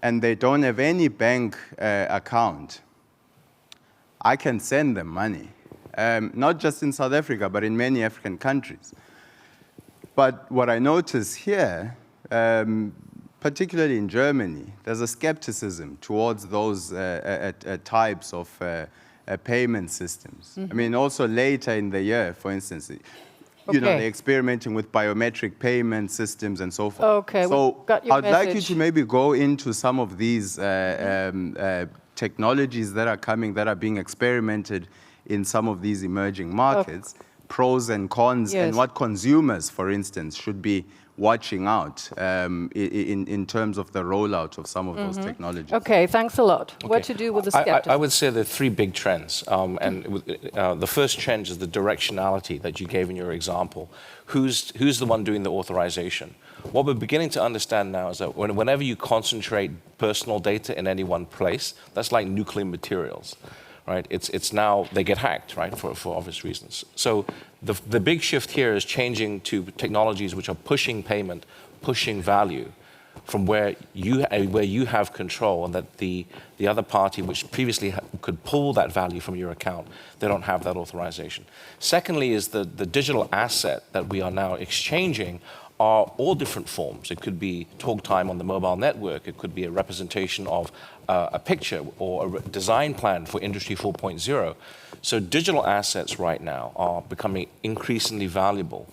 S21: and they don't have any bank account, I can send them money, not just in South Africa, but in many African countries. But what I notice here, particularly in Germany, there's a skepticism towards those types of payment systems. I mean, also later in the year, for instance, you know, they're experimenting with biometric payment systems and so forth.
S20: Okay,
S21: so
S20: got your
S21: I'd like you
S20: message.
S21: to maybe go into some of these technologies that are coming, that are being experimented in some of these emerging markets, pros and cons, and what consumers, for instance, should be watching out in terms of the rollout of some of those technologies.
S20: Okay, thanks a lot. What to do with the skepticism?
S18: I would say there are three big trends. The first trend is the directionality that you gave in your example. Who's the one doing the authorization? What we're beginning to understand now is that whenever you concentrate personal data in any one place, that's like nuclear materials, right? It's now, they get hacked, right, for obvious reasons. So the big shift here is changing to technologies which are pushing payment, pushing value from where you have control, and that the other party, which previously could pull that value from your account, they don't have that authorization. Secondly is the digital asset that we are now exchanging are all different forms. It could be talk time on the mobile network. It could be a representation of a picture or a design plan for Industry 4.0. So digital assets right now are becoming increasingly valuable.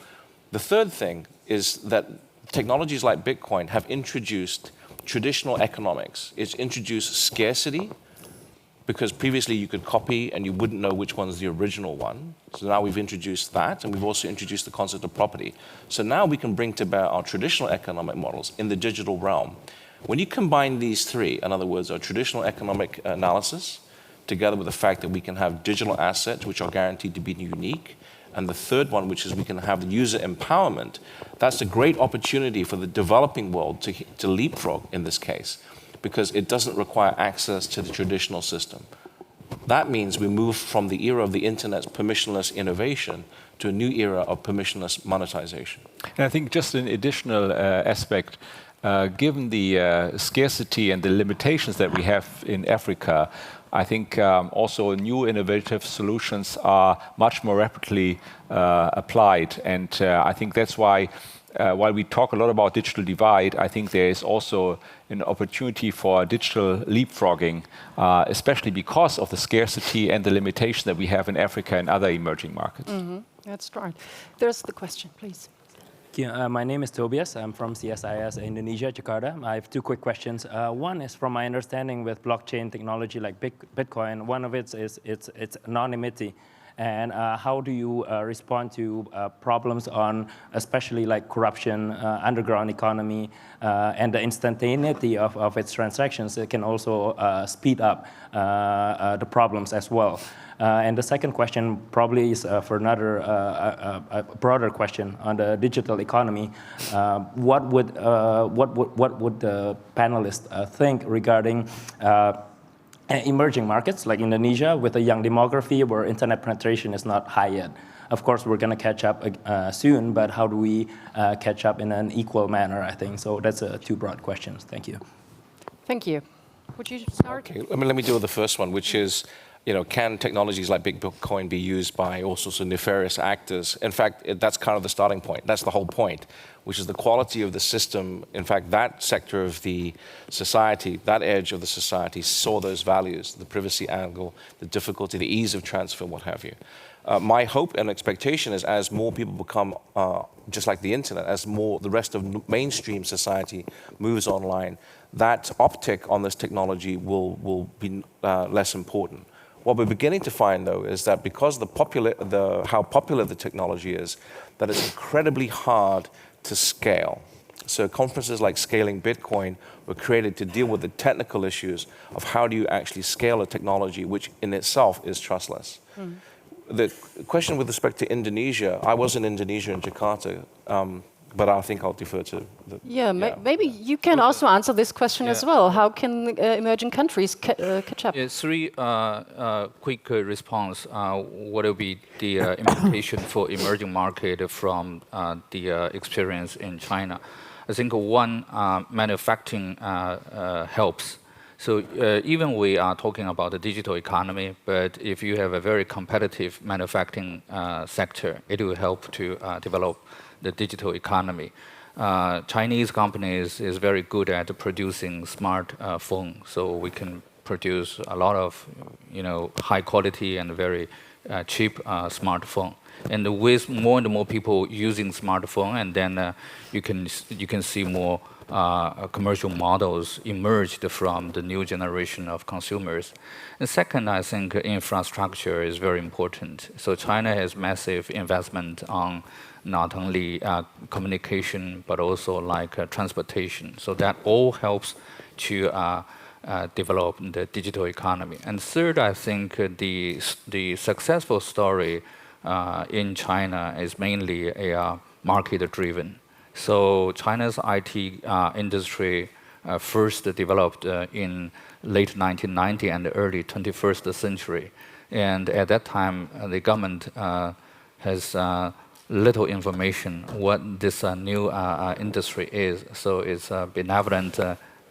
S18: The third thing is that technologies like Bitcoin have introduced traditional economics. It's introduced scarcity, because previously you could copy and you wouldn't know which one's the original one. So now we've introduced that, and we've also introduced the concept of property. So now we can bring to bear our traditional economic models in the digital realm. When you combine these three, in other words, our traditional economic analysis, together with the fact that we can have digital assets which are guaranteed to be unique, and the third one, which is we can have user empowerment, that's a great opportunity for the developing world to leapfrog in this case, because it doesn't require access to the traditional system. That means we move from the era of the internet's permissionless innovation to a new era of permissionless monetization.
S14: And I think just an additional aspect, given the scarcity and the limitations that we have in Africa, I think also new innovative solutions are much more rapidly applied. And I think that's why while we talk a lot about digital divide, I think there is also an opportunity for digital leapfrogging, especially because of the scarcity and the limitation that we have in Africa and other emerging markets.
S20: That's right. There's the question, please.
S22: My name is Tobias. I'm from CSIS Indonesia, Jakarta. I have two quick questions. One is, from my understanding with blockchain technology like Bitcoin, one of it is its anonymity. And how do you respond to problems on especially like corruption, underground economy, and the instantaneity of its transactions? It can also speed up the problems as well. And the second question probably is for another a broader question on the digital economy. What would the panelists think regarding emerging markets like Indonesia with a young demography where internet penetration is not high yet? Of course, we're going to catch up soon, but how do we catch up in an equal manner, I think? So that's two broad questions. Thank you.
S20: Thank you. Would you start?
S18: Okay, let me deal with the first one, which is, can technologies like Bitcoin be used by all sorts of nefarious actors? In fact, that's kind of the starting point. That's the whole point, which is the quality of the system. In fact, that sector of the society, that edge of the society saw those values, the privacy angle, the difficulty, the ease of transfer, what have you. My hope and expectation is as more people become, just like the internet, as the rest of mainstream society moves online, that optic on this technology will be less important. What we're beginning to find, though, is that because how popular the technology is, that it's incredibly hard to scale. So conferences like Scaling Bitcoin were created to deal with the technical issues of how do you actually scale a technology which in itself is trustless. Mm. The question with respect to Indonesia, I was in Indonesia in Jakarta, but I think I'll defer to
S20: maybe you can also answer this question as well. How can emerging countries catch up?
S15: Yeah, three quick response. What will be the implication for emerging market from the experience in China? I think one, manufacturing helps. So even we are talking about the digital economy, but if you have a very competitive manufacturing sector, it will help to develop the digital economy. Chinese companies is very good at producing smart phone, so we can produce a lot of high quality and very cheap smartphone. And with more and more people using smartphone, and then you can see more commercial models emerged from the new generation of consumers. And second, I think infrastructure is very important. So China has massive investment on not only communication, but also like transportation. So that all helps to develop the digital economy. And third, I think the successful story in China is mainly a market-driven. So China's IT industry first developed in late 1990 and early 21st century. And at that time, the government has little information what this new industry is. So it's benevolent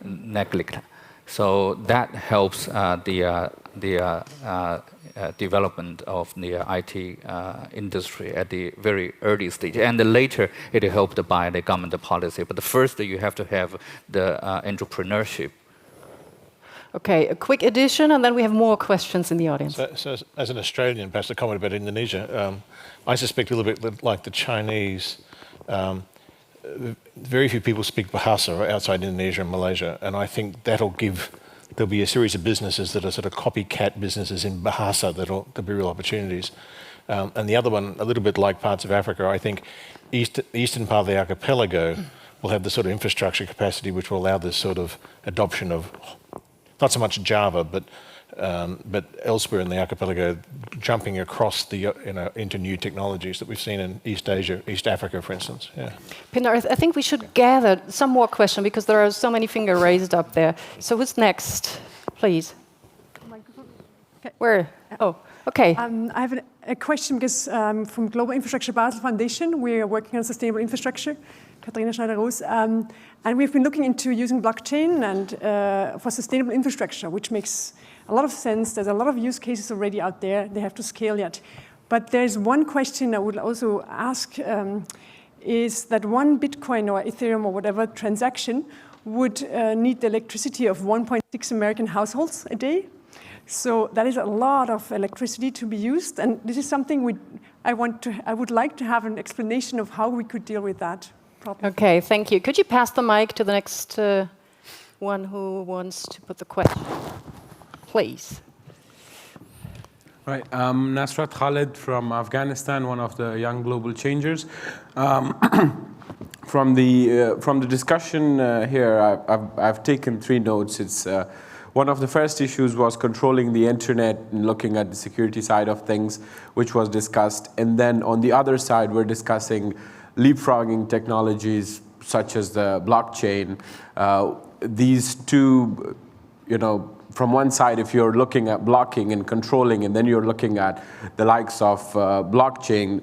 S15: neglect. So that helps the development of the IT industry at the very early stage. And later, it helped by the government policy. But first, you have to have the entrepreneurship.
S20: Okay, a quick addition, and then we have more questions in the audience.
S17: So as an Australian, perhaps a comment about Indonesia, I suspect a little bit like the Chinese, very few people speak Bahasa outside Indonesia and Malaysia, and I think there'll be a series of businesses that are sort of copycat businesses in Bahasa there'll be real opportunities. And the other one, a little bit like parts of Africa, I think the eastern part of the archipelago will have the sort of infrastructure capacity which will allow this sort of adoption of, not so much Java, but elsewhere in the archipelago, jumping across into new technologies that we've seen in East Asia, East Africa, for instance. Yeah.
S20: Pinar, I think we should gather some more questions because there are so many fingers raised up there. So who's next, please?
S5: Okay.
S20: Where? Oh, okay.
S5: I have a question because from Global Infrastructure Basel Foundation, we are working on sustainable infrastructure. Katharina Schneider-Roos, and we've been looking into using blockchain and for sustainable infrastructure, which makes a lot of sense. There's a lot of use cases already out there. They have to scale yet. But there's one question I would also ask, is that one Bitcoin or Ethereum or whatever transaction would need the electricity of 1.6 American households a day. So that is a lot of electricity to be used. And this is something I would like to have an explanation of how we could deal with that problem.
S20: Okay, thank you. Could you pass the mic to the next one who wants to put the question? Please.
S7: Right, Nasrat Khalid from Afghanistan, one of the young global changers. From the discussion here, I've taken 3 notes. It's one of the first issues was controlling the internet and looking at the security side of things, which was discussed. And then on the other side, we're discussing leapfrogging technologies such as the blockchain. These two, from one side, if you're looking at blocking and controlling, and then you're looking at the likes of blockchain.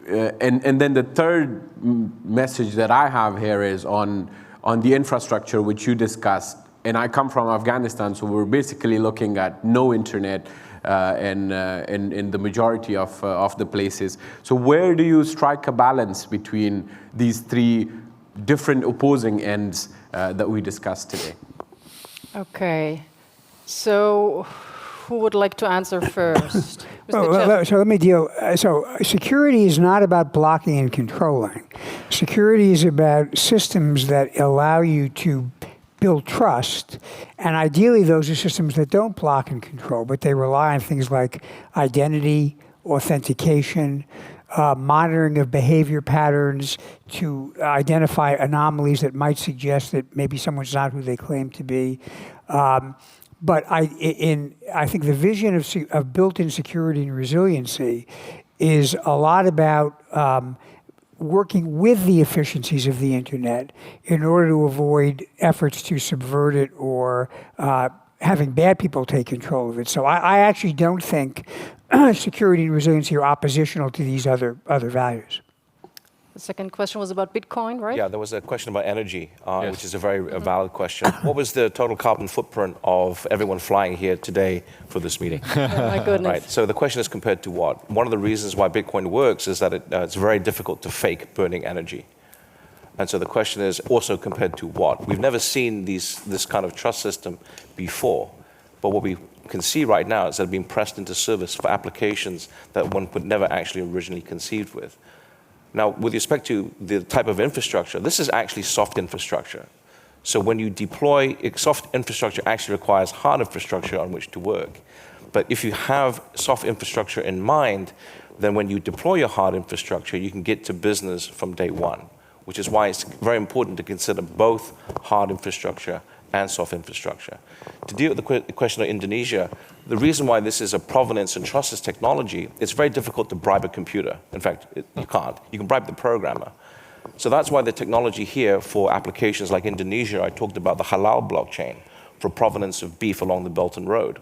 S7: And then the third message that I have here is on the infrastructure, which you discussed. And I come from Afghanistan, so we're basically looking at no internet in the majority of the places. So where do you strike a balance between these 3 different opposing ends that we discussed today?
S20: Okay. So who would like to answer first?
S10: So let me deal. So security is not about blocking and controlling. Security is about systems that allow you to build trust. And ideally, those are systems that don't block and control, but they rely on things like identity, authentication, monitoring of behavior patterns to identify anomalies that might suggest that maybe someone's not who they claim to be. But I think the vision of built-in security and resiliency is a lot about working with the efficiencies of the internet in order to avoid efforts to subvert it or having bad people take control of it. So I actually don't think security and resiliency are oppositional to these other values.
S20: The second question was about Bitcoin, right?
S18: Yeah, there was a question about energy, which is a very valid question. What was the total carbon footprint of everyone flying here today for this meeting?
S20: Oh my goodness.
S18: Right. So the question is compared to what? One of the reasons why Bitcoin works is that it's very difficult to fake burning energy. And so the question is also compared to what? We've never seen this kind of trust system before. But what we can see right now is that it's being pressed into service for applications that one would never actually originally conceived with. Now, with respect to the type of infrastructure, this is actually soft infrastructure. So when you deploy, soft infrastructure actually requires hard infrastructure on which to work. But if you have soft infrastructure in mind, then when you deploy your hard infrastructure, you can get to business from day one, which is why it's very important to consider both hard infrastructure and soft infrastructure. To deal with the question of Indonesia, the reason why this is a provenance and trustless technology, it's very difficult to bribe a computer. In fact, you can't. You can bribe the programmer. So that's why the technology here for applications like Indonesia, I talked about the halal blockchain for provenance of beef along the Belt and Road.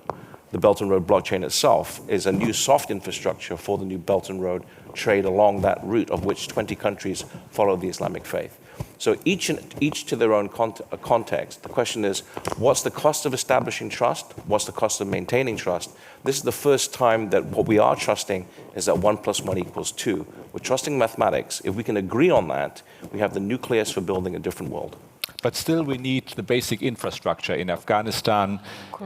S18: The Belt and Road blockchain itself is a new soft infrastructure for the new Belt and Road trade along that route, of which 20 countries follow the Islamic faith. So each to their own context. The question is, what's the cost of establishing trust? What's the cost of maintaining trust? This is the first time that what we are trusting is that 1 + 1 = 2. We're trusting mathematics. If we can agree on that, we have the nucleus for building a different world.
S14: But still, we need the basic infrastructure in Afghanistan,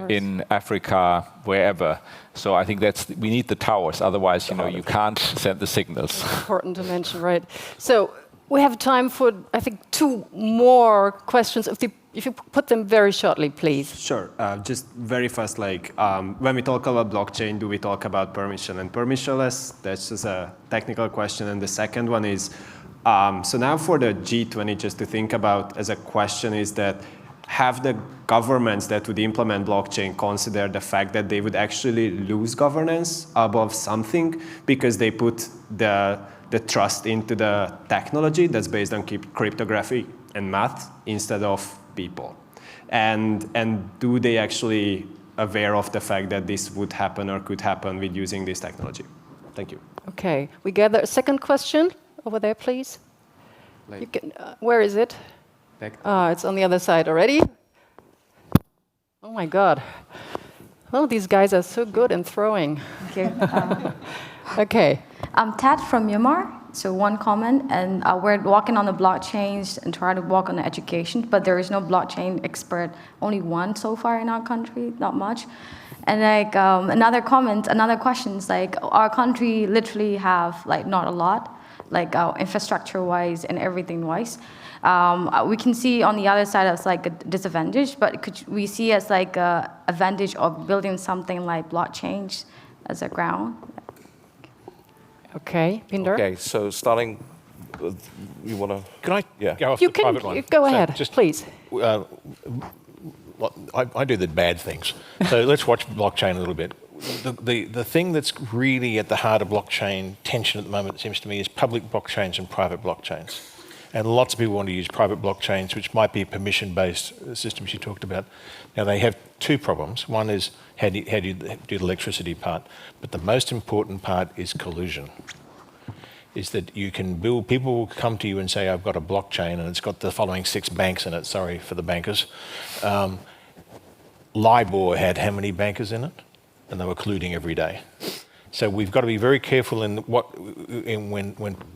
S14: in Africa, wherever. So I think we need the towers. Otherwise, you can't send the signals.
S20: Important to mention, right? So we have time for, I think, 2 more questions. If you put them very shortly, please.
S11: Sure. Just very fast, when we talk about blockchain, do we talk about permission and permissionless? That's just a technical question. And the second one is, so now for the G20, just to think about as a question is that have the governments that would implement blockchain consider the fact that they would actually lose governance above something because they put the trust into the technology that's based on cryptography and math instead of people? And do they actually aware of the fact that this would happen or could happen with using this technology? Thank you.
S20: Okay, we gather a second question. Over there, please. You can, where is it? It's on the other side already. Oh my God. Well, these guys are so good in throwing.
S23: Thank you.
S20: Okay.
S23: I'm Ted from Myanmar. So one comment, and we're walking on the blockchains and trying to walk on the education, but there is no blockchain expert, only one so far in our country, not much. And another question is our country literally have not a lot, infrastructure-wise and everything-wise. We can see on the other side as a disadvantage, but could we see as a advantage of building something like blockchains as a ground.
S2: Okay, Pinder.
S18: Okay, so starting with, you want to...
S17: Can I go off
S2: You
S17: the
S2: can
S17: private one?
S2: go ahead, please.
S17: I do the bad things. So let's watch blockchain a little bit. The thing that's really at the heart of blockchain tension at the moment, it seems to me, is public blockchains and private blockchains. And lots of people want to use private blockchains, which might be permission-based systems you talked about. Now, they have two problems. One is how do you do the electricity part? But the most important part is collusion. Is that you can build, people will come to you and say, I've got a blockchain and it's got the following 6 banks in it. Sorry for the bankers. LIBOR had how many bankers in it? And they were colluding every day. So we've got to be very careful when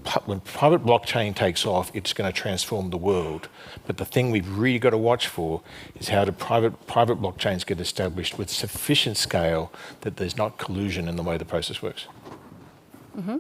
S17: private blockchain takes off, it's going to transform the world. But the thing we've really got to watch for is how do private blockchains get established with sufficient scale that there's not collusion in the way the process works.
S2: Mm-hmm.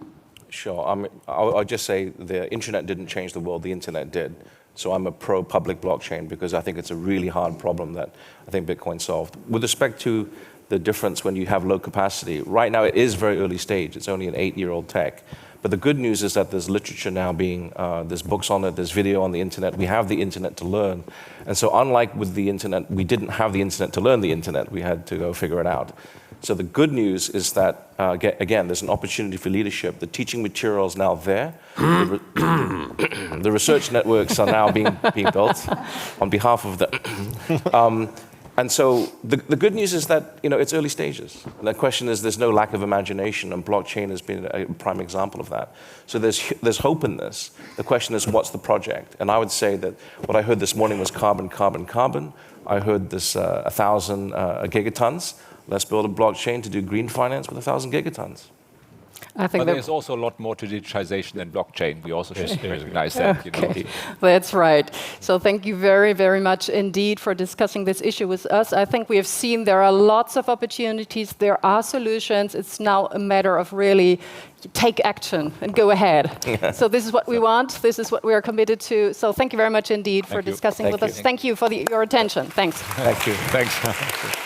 S18: Sure. I'll just say the internet didn't change the world, the internet did. So I'm a pro-public blockchain because I think it's a really hard problem that I think Bitcoin solved. With respect to the difference when you have low capacity, right now it is very early stage. It's only an 8-year-old tech. But the good news is that there's literature now there's books on it, there's video on the internet. We have the internet to learn. And so unlike with the internet, we didn't have the internet to learn the internet. We had to go figure it out. So the good news is that, again, there's an opportunity for leadership. The teaching material is now there. The research networks are now being built on behalf of the... and so the good news is that it's early stages. And the question is there's no lack of imagination, and blockchain has been a prime example of that. So there's hope in this. The question is what's the project? And I would say that what I heard this morning was carbon, carbon, carbon. I heard this 1,000 gigatons. Let's build a blockchain to do green finance with 1,000 gigatons.
S2: I think
S14: there's also a lot more to digitization than blockchain. We also should recognize that.
S2: Okay. That's right. So thank you very, very much indeed for discussing this issue with us. I think we have seen there are lots of opportunities. There are solutions. It's now a matter of really take action and go ahead. So this is what we want. This is what we are committed to. So thank you very much indeed for discussing with us. Thank you for your attention. Thanks.
S18: Thank you.
S14: Thanks.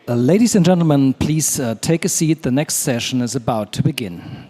S1: Ladies and gentlemen, please take a seat. The next session is about to begin.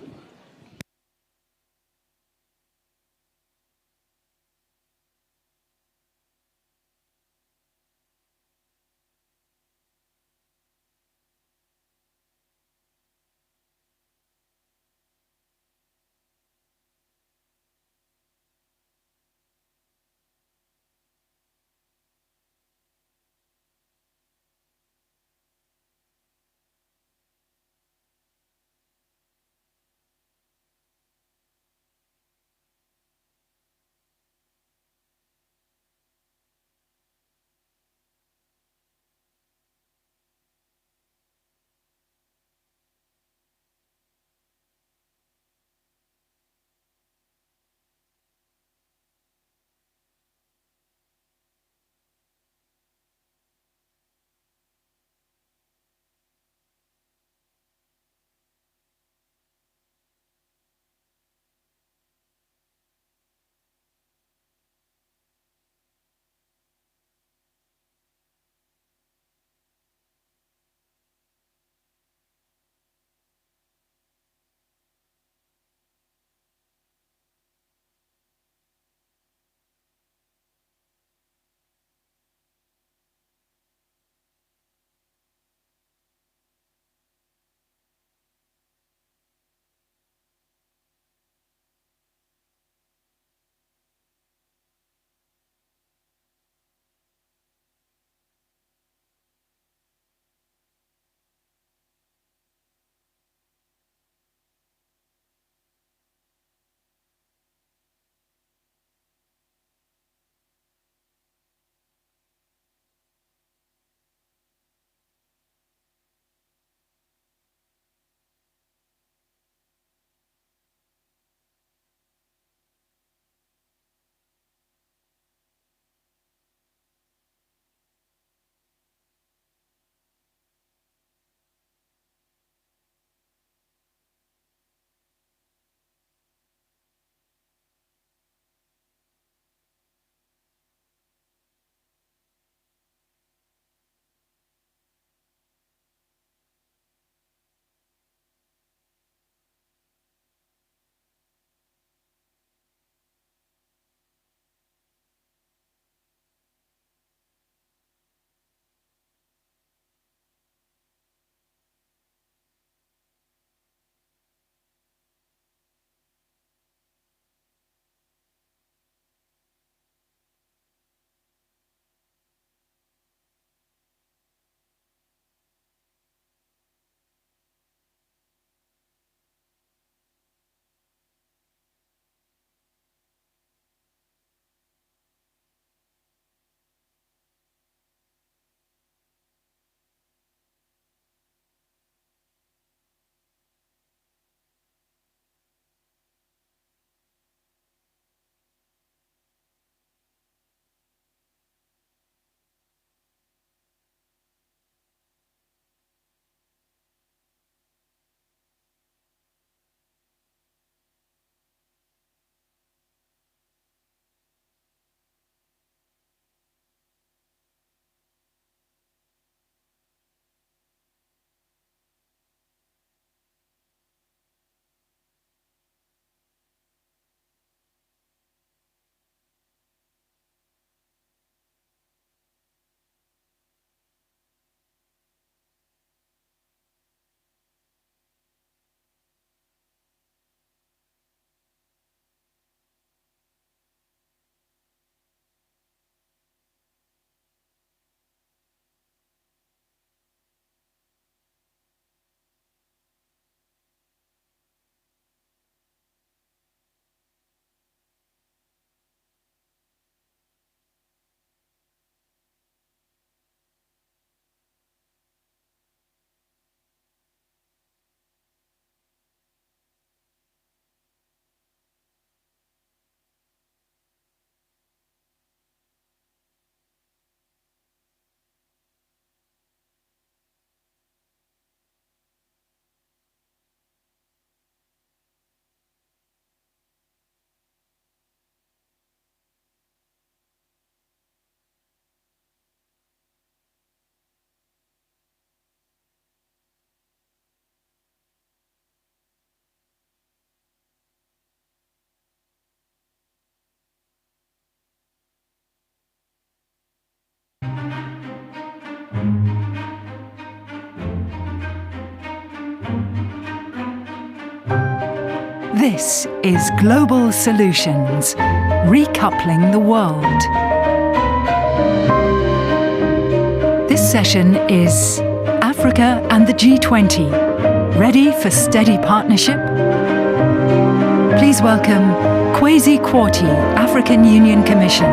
S8: This is Global Solutions, recoupling the world. This session is Africa and the G20. Ready for steady partnership? Please welcome Kwesi Kwartey, African Union Commission.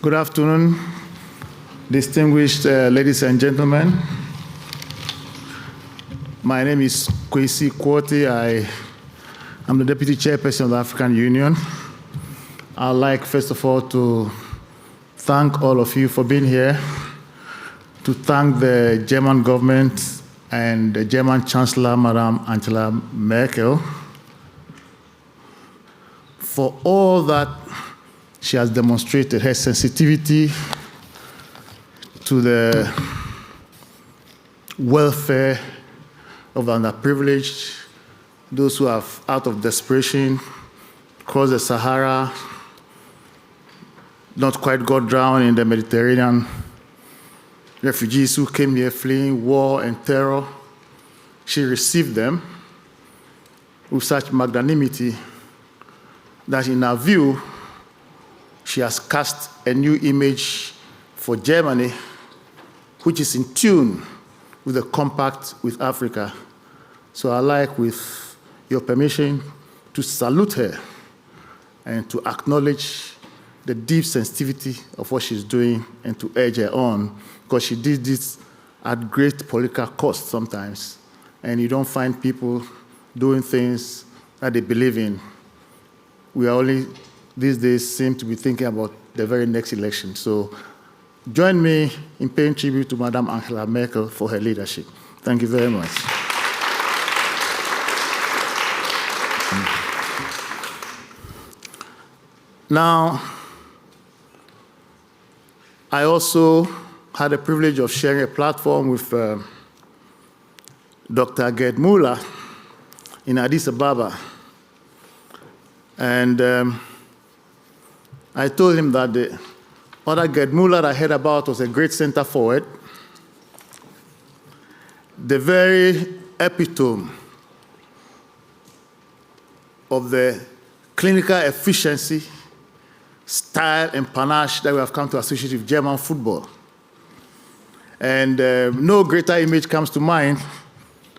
S3: Good afternoon, distinguished ladies and gentlemen. My name is Kwesi Kwartey. I am the Deputy Chairperson of the African Union. I'd like, first of all, to thank all of you for being here, to thank the German government and the German Chancellor, Madame Angela Merkel, for all that she has demonstrated, her sensitivity to the welfare of the underprivileged, those who have, out of desperation, crossed the Sahara, not quite got drowned in the Mediterranean, refugees who came here fleeing war and terror. She received them with such magnanimity that, in our view, she has cast a new image for Germany, which is in tune with the compact with Africa. So I'd like, with your permission, to salute her and to acknowledge the deep sensitivity of what she's doing and to urge her on, because she did this at great political cost sometimes. And you don't find people doing things that they believe in. We are only, these days, seem to be thinking about the very next election. So join me in paying tribute to Madame Angela Merkel for her leadership. Thank you very much. Now, I also had the privilege of sharing a platform with Dr. Gerd Müller in Addis Ababa. And I told him that the other Gerd Müller I heard about was a great center forward, the very epitome of the clinical efficiency, style, and panache that we have come to associate with German football. And no greater image comes to mind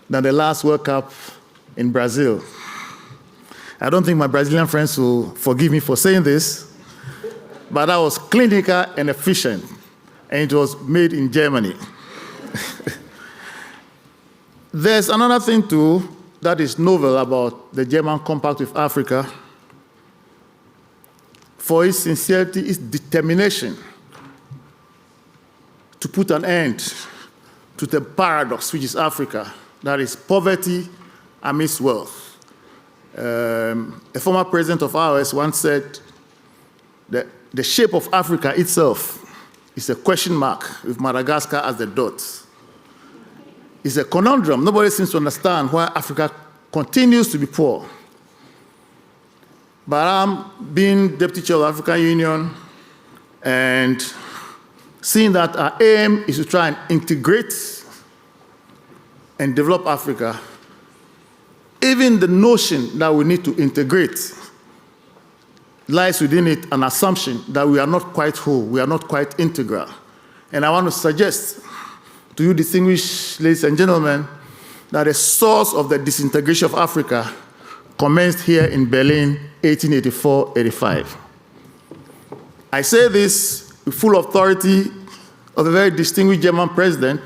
S3: than the last World Cup in Brazil. I don't think my Brazilian friends will forgive me for saying this, but that was clinical and efficient, and it was made in Germany. There's another thing, too, that is novel about the German Compact with Africa. For its sincerity, its determination to put an end to the paradox, which is Africa, that is poverty amidst wealth. A former president of ours once said that the shape of Africa itself is a question mark with Madagascar as the dot. It's a conundrum. Nobody seems to understand why Africa continues to be poor. But I'm being deputy chair of the African Union and seeing that our aim is to try and integrate and develop Africa. Even the notion that we need to integrate lies within it an assumption that we are not quite whole, we are not quite integral. And I want to suggest to you, distinguished ladies and gentlemen, that the source of the disintegration of Africa commenced here in Berlin, 1884-85. I say this with full authority of a very distinguished German president,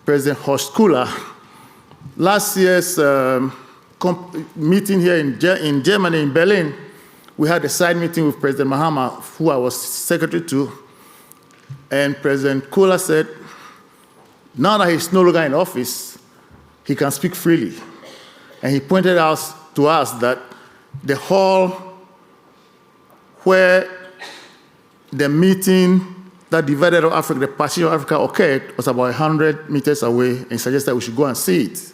S3: President Horst Köhler. Last year's meeting here in Germany, in Berlin, we had a side meeting with President Mahama, who I was secretary to, and President Kola said, now that he's no longer in office, he can speak freely. And he pointed out to us that the hall where the meeting that divided Africa, the partition of Africa occurred, was about 100 meters away, and he suggested we should go and see it.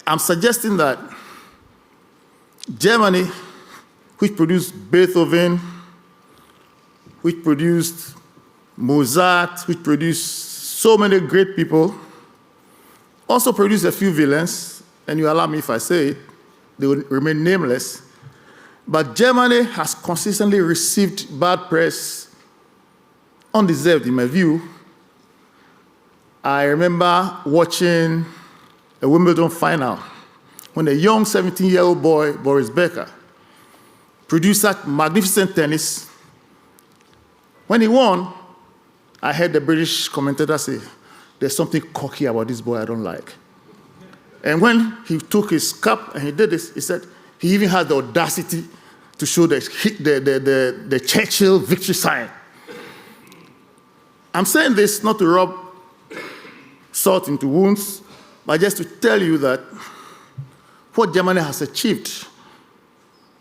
S3: I'm suggesting that Germany, which produced Beethoven, which produced Mozart, which produced so many great people, also produced a few villains, and you allow me if I say it, they will remain nameless. But Germany has consistently received bad press, undeserved in my view. I remember watching a Wimbledon final when a young 17-year-old boy, Boris Becker, produced such magnificent tennis. When he won, I heard the British commentator say, there's something cocky about this boy I don't like. And when he took his cup and he did this, he said he even had the audacity to show the Churchill victory sign. I'm saying this not to rub salt into wounds, but just to tell you that what Germany has achieved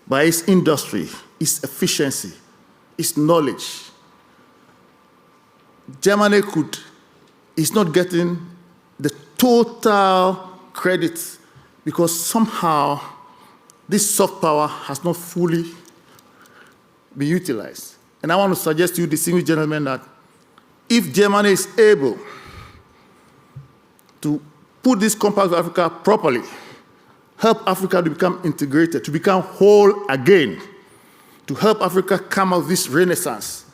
S3: by its industry, its efficiency, its knowledge, Germany is not getting the total credit because somehow this soft power has not fully been utilized. And I want to suggest to you, distinguished gentlemen, that if Germany is able to put this compact of Africa properly, help Africa to become integrated, to become whole again, to help Africa come out of this renaissance,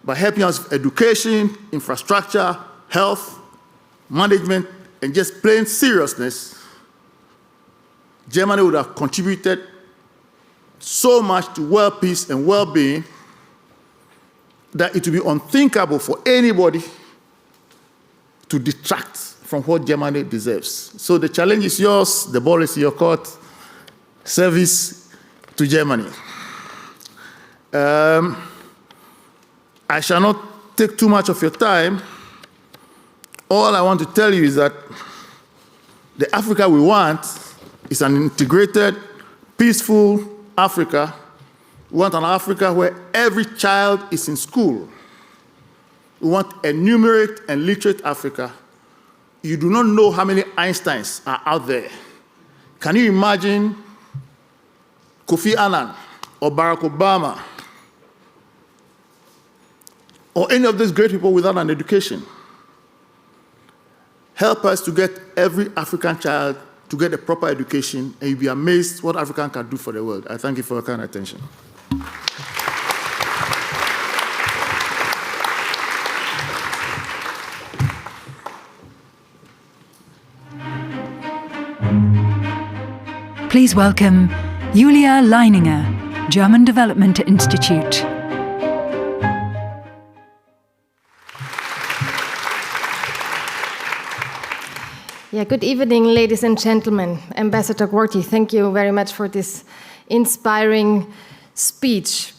S3: by helping us with education, infrastructure, health, management, and just plain seriousness, Germany would have contributed so much to world peace and well-being that it would be unthinkable for anybody to detract from what Germany deserves. So the challenge is yours, the ball is in your court, service to Germany. I shall not take too much of your time. All I want to tell you is that the Africa we want is an integrated, peaceful Africa. We want an Africa where every child is in school. We want a numerate and literate Africa. You do not know how many Einsteins are out there. Can you imagine Kofi Annan or Barack Obama or any of these great people without an education? Help us to get every African child to get a proper education, and you'll be amazed what Africa can do for the world. I thank you for your kind attention.
S8: Please welcome Julia Leininger, German Development Institute.
S4: Yeah, good evening, ladies and gentlemen. Ambassador Gorty, thank you very much for this inspiring speech.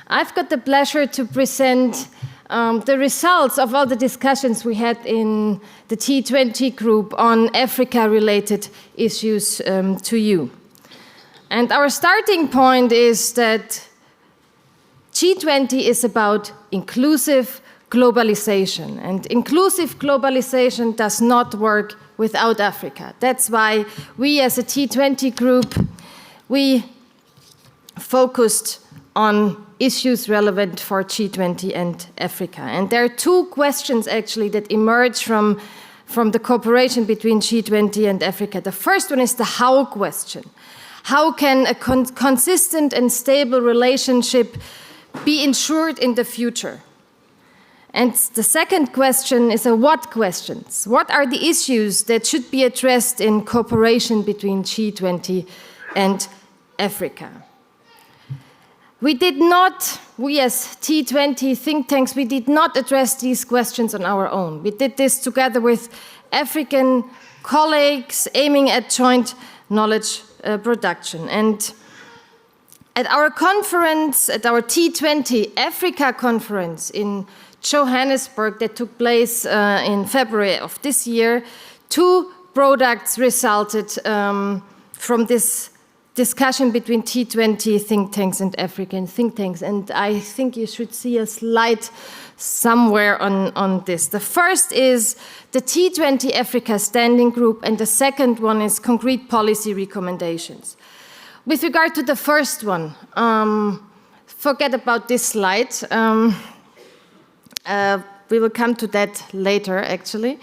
S4: I've got the pleasure to present the results of all the discussions we had in the T20 group on Africa-related issues to you. And our starting point is that G20 is about inclusive globalization, and inclusive globalization does not work without Africa. That's why we as a T20 group, we focused on issues relevant for G20 and Africa. And there are two questions actually that emerge from the cooperation between G20 and Africa. The first one is the how question. How can a consistent and stable relationship be ensured in the future? And the second question is a what questions. What are the issues that should be addressed in cooperation between G20 and Africa? We as T20 think tanks, we did not address these questions on our own. We did this together with African colleagues aiming at joint knowledge production. And At our conference, at our T20 Africa conference in Johannesburg that took place in February of this year, 2 products resulted from this discussion between T20 think tanks and African think tanks. And I think you should see a slide somewhere on this. The first is the T20 Africa Standing Group, and the second one is concrete policy recommendations. With regard to the first one, forget about this slide. We will come to that later, actually.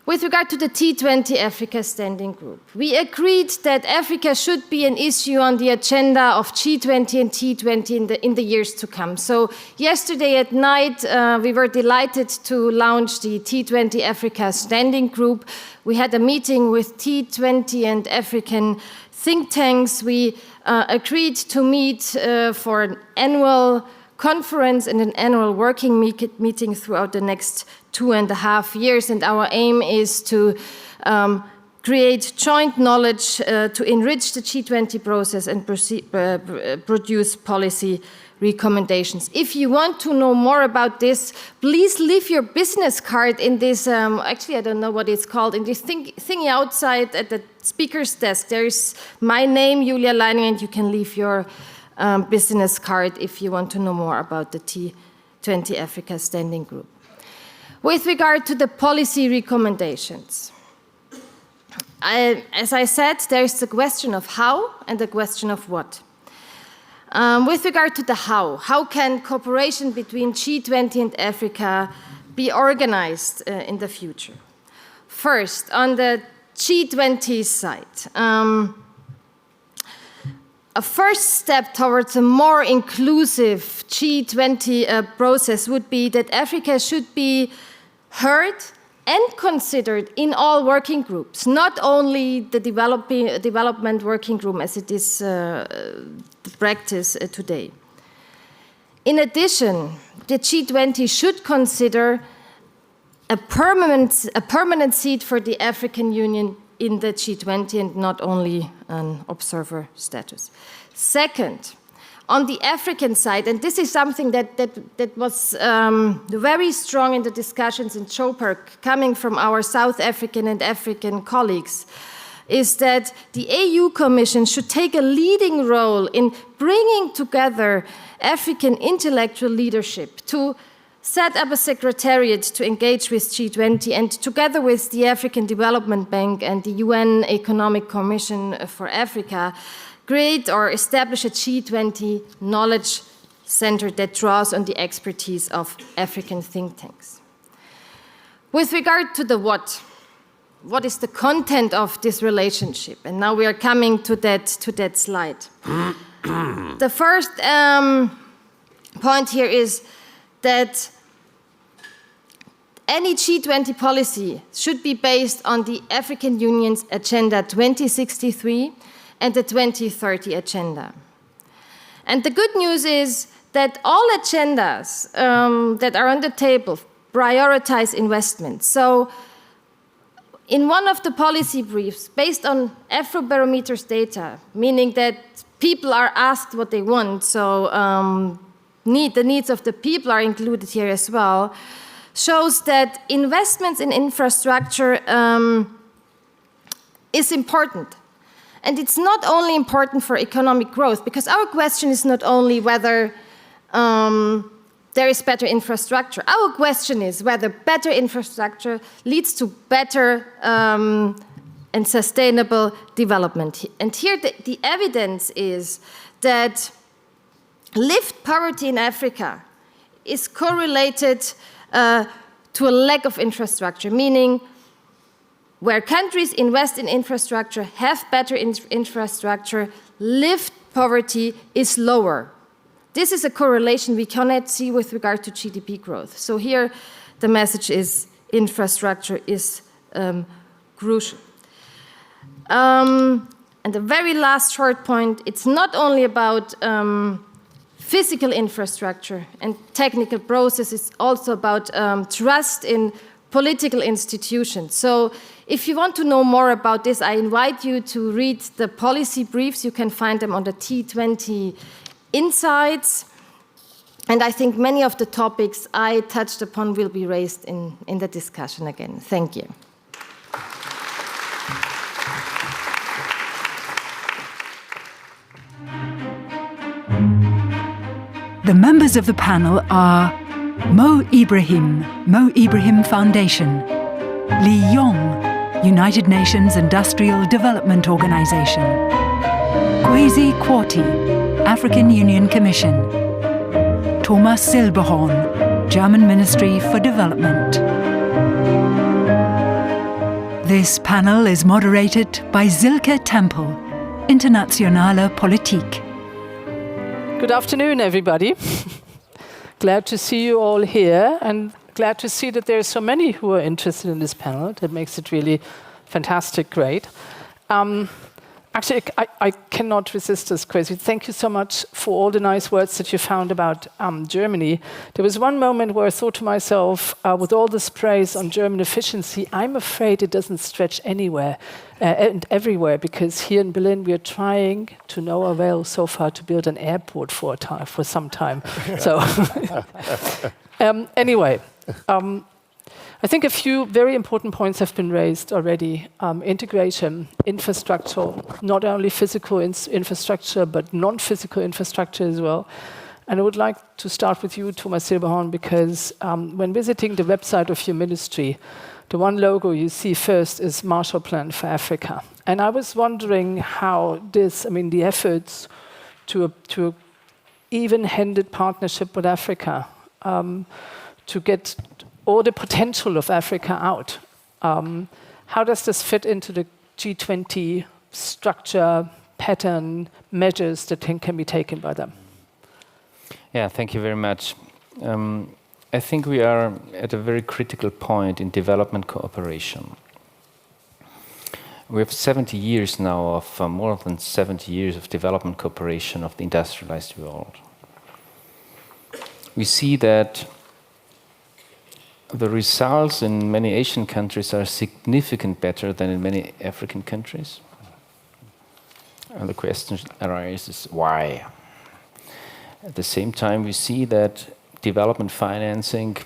S4: With regard to the T20 Africa Standing Group, we agreed that Africa should be an issue on the agenda of G20 and T20 in the years to come. So yesterday at night, we were delighted to launch the T20 Africa Standing Group. We had a meeting with T20 and African think tanks. We agreed to meet for an annual conference and an annual working meeting throughout the next 2.5 years. And our aim is to create joint knowledge to enrich the G20 process and produce policy recommendations. If you want to know more about this, please leave your business card in this, actually I don't know what it's called, in this thingy outside at the speaker's desk. There's my name, Julia Leining, and you can leave your business card if you want to know more about the T20 Africa Standing Group. With regard to the policy recommendations, as I said, there's the question of how and the question of what. With regard to the how can cooperation between G20 and Africa be organized in the future? First, on the G20 side, a first step towards a more inclusive G20 process would be that Africa should be heard and considered in all working groups, not only the development working group as it is the practice today. In addition, the G20 should consider a permanent seat for the African Union in the G20 and not only an observer status. Second, on the African side, and this is something that was very strong in the discussions in Joburg, coming from our South African and African colleagues, is that the AU Commission should take a leading role in bringing together African intellectual leadership to set up a secretariat to engage with G20 and together with the African Development Bank and the UN Economic Commission for Africa, create or establish a G20 knowledge center that draws on the expertise of African think tanks. With regard to the what is the content of this relationship? And now we are coming to that slide. The first point here is that any G20 policy should be based on the African Union's Agenda 2063 and the 2030 Agenda. And the good news is that all agendas that are on the table prioritize investment. So in one of the policy briefs, based on Afrobarometer's data, meaning that people are asked what they want, so the needs of the people are included here as well, shows that investments in infrastructure is important. And it's not only important for economic growth, because our question is not only whether there is better infrastructure. Our question is whether better infrastructure leads to better and sustainable development. And here the evidence is that lived poverty in Africa is correlated to a lack of infrastructure, meaning where countries invest in infrastructure, have better infrastructure, lived poverty is lower. This is a correlation we cannot see with regard to GDP growth. So here the message is infrastructure is crucial. And the very last short point, it's not only about physical infrastructure and technical process, it's also about trust in political institutions. So if you want to know more about this, I invite you to read the policy briefs. You can find them on the T20 Insights. And I think many of the topics I touched upon will be raised in the discussion again. Thank you.
S8: The members of the panel are Mo Ibrahim Foundation, Li Yong, United Nations Industrial Development Organization, Kwesi Kwartey, African Union Commission, Thomas Silberhorn, German Ministry for Development. This panel is moderated by Silke Tempel, Internationale Politik.
S6: Good afternoon, everybody. Glad to see you all here, and glad to see that there are so many who are interested in this panel. That makes it really fantastic, great. Actually, I cannot resist this, Kwesi. Thank you so much for all the nice words that you found about Germany. There was one moment where I thought to myself, with all this praise on German efficiency, I'm afraid it doesn't stretch anywhere and everywhere, because here in Berlin we are trying, to no avail so far, to build an airport for some time. So, anyway. I think a few very important points have been raised already. Integration, infrastructure, not only physical infrastructure, but non-physical infrastructure as well. And I would like to start with you, Thomas Silberhorn, because when visiting the website of your ministry, the one logo you see first is Marshall Plan for Africa. And I was wondering how the efforts to a even-handed partnership with Africa, to get all the potential of Africa out. How does this fit into the G20 structure, pattern, measures that can be taken by them?
S9: Yeah, thank you very much. I think we are at a very critical point in development cooperation. We have 70 years now of, more than 70 years of development cooperation of the industrialized world. We see that the results in many Asian countries are significantly better than in many African countries. And the question arises, why? At the same time, we see that development financing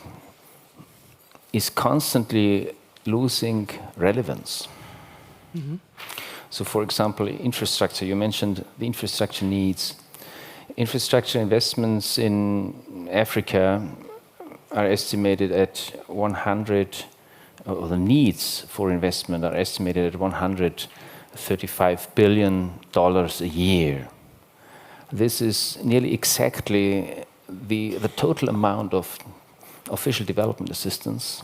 S9: is constantly losing relevance. Mm-hmm. So, for example, infrastructure, you mentioned the infrastructure needs. Infrastructure investments in Africa are estimated at 100, or the needs for investment are estimated at $135 billion a year. This is nearly exactly the total amount of official development assistance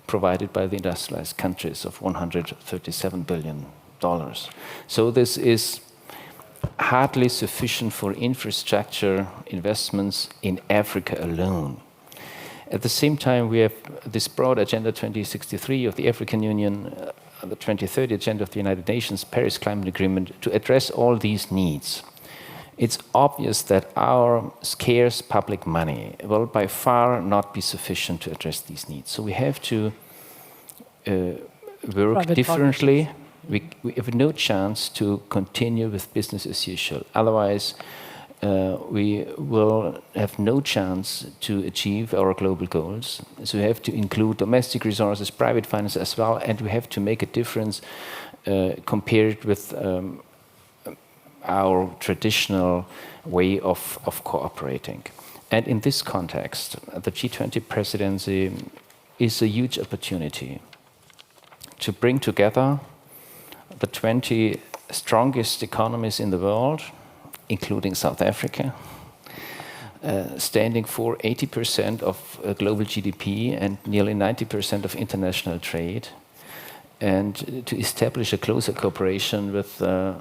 S9: provided by the industrialized countries of $137 billion. So this is hardly sufficient for infrastructure investments in Africa alone. At the same time, we have this broad Agenda 2063 of the African Union, the 2030 Agenda of the United Nations, Paris Climate Agreement, to address all these needs. It's obvious that our scarce public money will by far not be sufficient to address these needs. So we have to work differently. We have no chance to continue with business as usual. Otherwise, we will have no chance to achieve our global goals. So we have to include domestic resources, private finance as well, and we have to make a difference compared with our traditional way of cooperating. And in this context, the G20 presidency is a huge opportunity to bring together the 20 strongest economies in the world, including South Africa, standing for 80% of global GDP and nearly 90% of international trade, and to establish a closer cooperation with the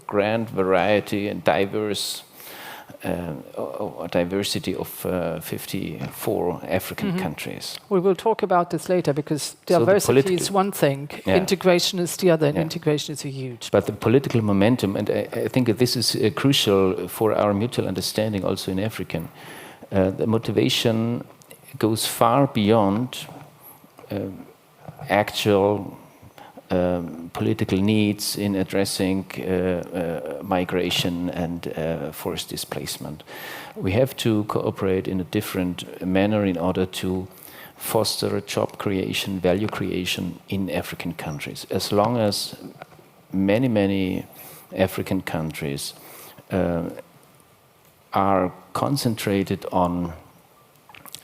S9: grand variety and diversity of 54 African countries.
S6: We will talk about this later, because diversity is one thing, integration is the other, and integration is a huge.
S9: But the political momentum, and I think this is crucial for our mutual understanding also in African, the motivation goes far beyond actual political needs in addressing migration and forced displacement. We have to cooperate in a different manner in order to foster job creation, value creation in African countries. As long as many African countries are concentrated on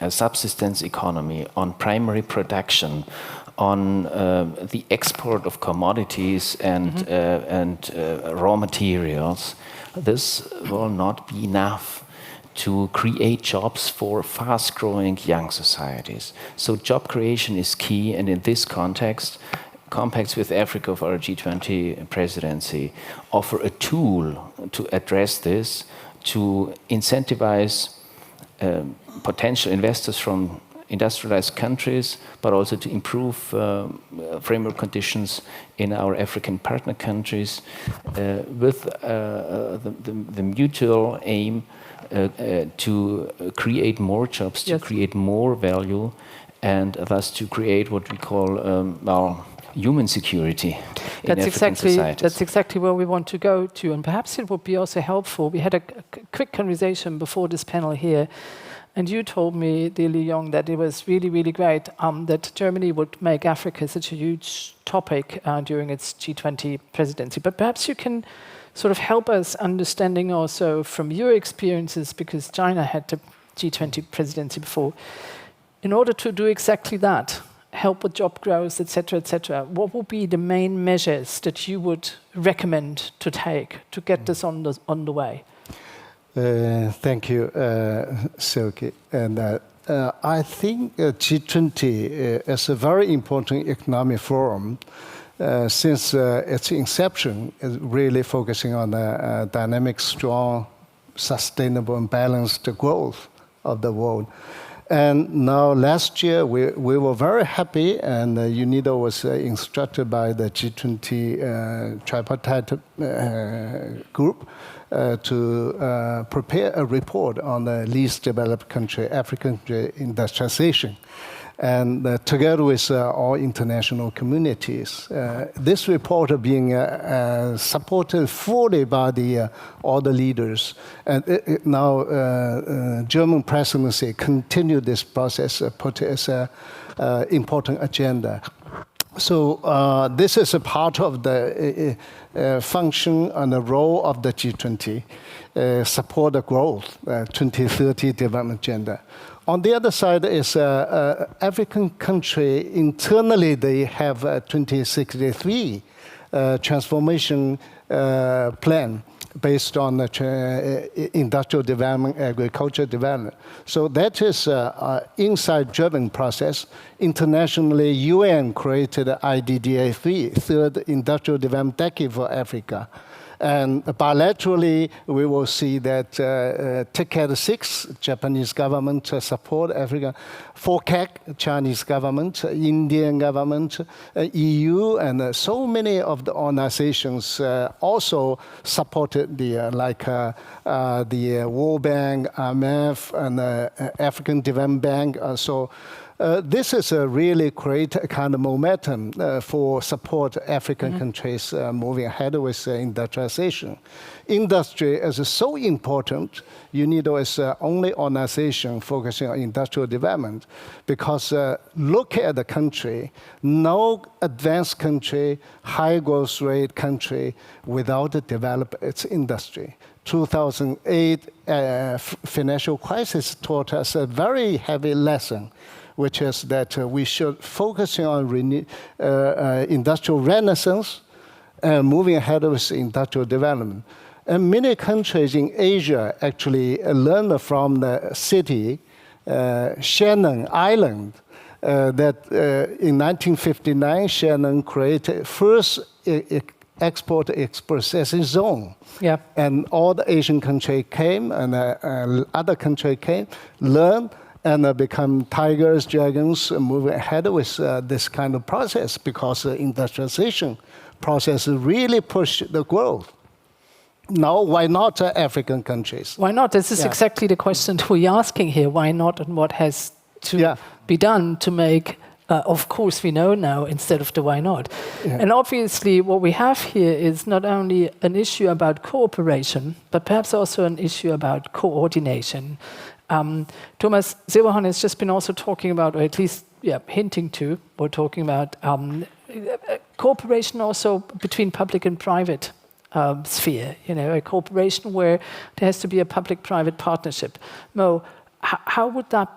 S9: a subsistence economy, on primary production, on the export of commodities and raw materials, this will not be enough to create jobs for fast-growing young societies. So job creation is key, and in this context, compacts with Africa of our G20 presidency offer a tool to address this, to incentivize potential investors from industrialized countries, but also to improve framework conditions in our African partner countries with the mutual aim to create more jobs, to create more value, and thus to create what we call human security in African societies.
S6: That's exactly where we want to go to, and perhaps it would be also helpful. We had a quick conversation before this panel here, and you told me, dear Li Yong, that it was really, really great that Germany would make Africa such a huge topic during its G20 presidency. But perhaps you can sort of help us understanding also from your experiences, because China had the G20 presidency before, in order to do exactly that, help with job growth, etc., what would be the main measures that you would recommend to take to get this on the way?
S12: Thank you, Silke. And I think G20 is a very important economic forum. Since its inception, is really focusing on the dynamic, strong, sustainable, and balanced growth of the world. And now last year, we were very happy, and UNIDO was instructed by the G20 tripartite group to prepare a report on the least developed country, African industrialization, and together with all international communities. This report is being supported fully by all the leaders. And now German presidency continue this process, put it as an important agenda. So this is a part of the function and the role of the G20, support the growth, 2030 development agenda. On the other side is African country, internally they have a 2063 transformation plan based on industrial development, agricultural development. So that is an inside-driven process. Internationally, UN created IDDA3, Third Industrial Development Decade for Africa. And bilaterally, we will see that TICAD 6, Japanese government support Africa, FOCAC, Chinese government, Indian government, EU, and so many of the organizations also supported the World Bank, IMF, and African Development Bank. This is a really great kind of momentum for support African countries moving ahead with industrialization. Industry is so important. UNIDO is the only organization focusing on industrial development because look at the country, no advanced country, high growth rate country without develop its industry. 2008 financial crisis taught us a very heavy lesson, which is that we should focus on industrial renaissance and moving ahead with industrial development. And many countries in Asia actually learned from the city, Shannon Island, that in 1959, Shannon created first export processing zone.
S6: Yeah.
S12: And all the Asian countries came and other countries came, learned, and become tigers, dragons, moving ahead with this kind of process because the industrialization process really pushed the growth. Now, why not African countries?
S6: Why not? This is exactly the question we're asking here. Why not, and what has to be done to make of course we know now instead of the why not. Yeah. And obviously what we have here is not only an issue about cooperation, but perhaps also an issue about coordination. Thomas Silberhorn has just been also talking about, or at least hinting to, or talking about cooperation also between public and private sphere, a cooperation where there has to be a public-private partnership. Mo, how would that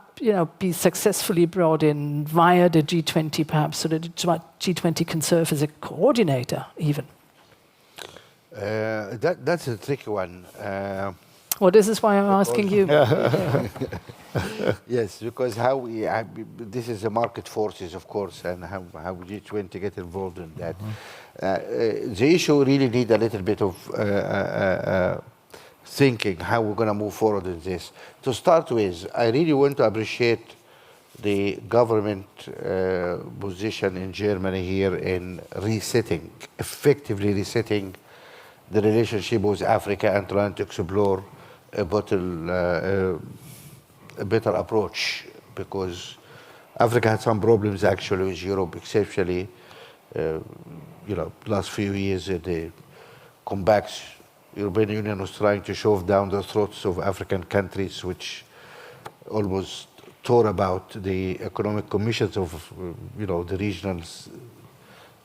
S6: be successfully brought in via the G20 perhaps, so that the G20 can serve as a coordinator even?
S13: That's a tricky one.
S6: Well, this is why I'm asking you.
S13: Yes, because this is the market forces, of course, and how G20 get involved in that. The issue really need a little bit of thinking how we're going to move forward in this. To start with, I really want to appreciate the government position in Germany here in effectively resetting the relationship with Africa and trying to explore a better approach, because Africa had some problems actually with Europe, exceptionally, last few years, the comebacks. European Union was trying to shove down the throats of African countries, which almost tore about the economic commissions of, the regionals.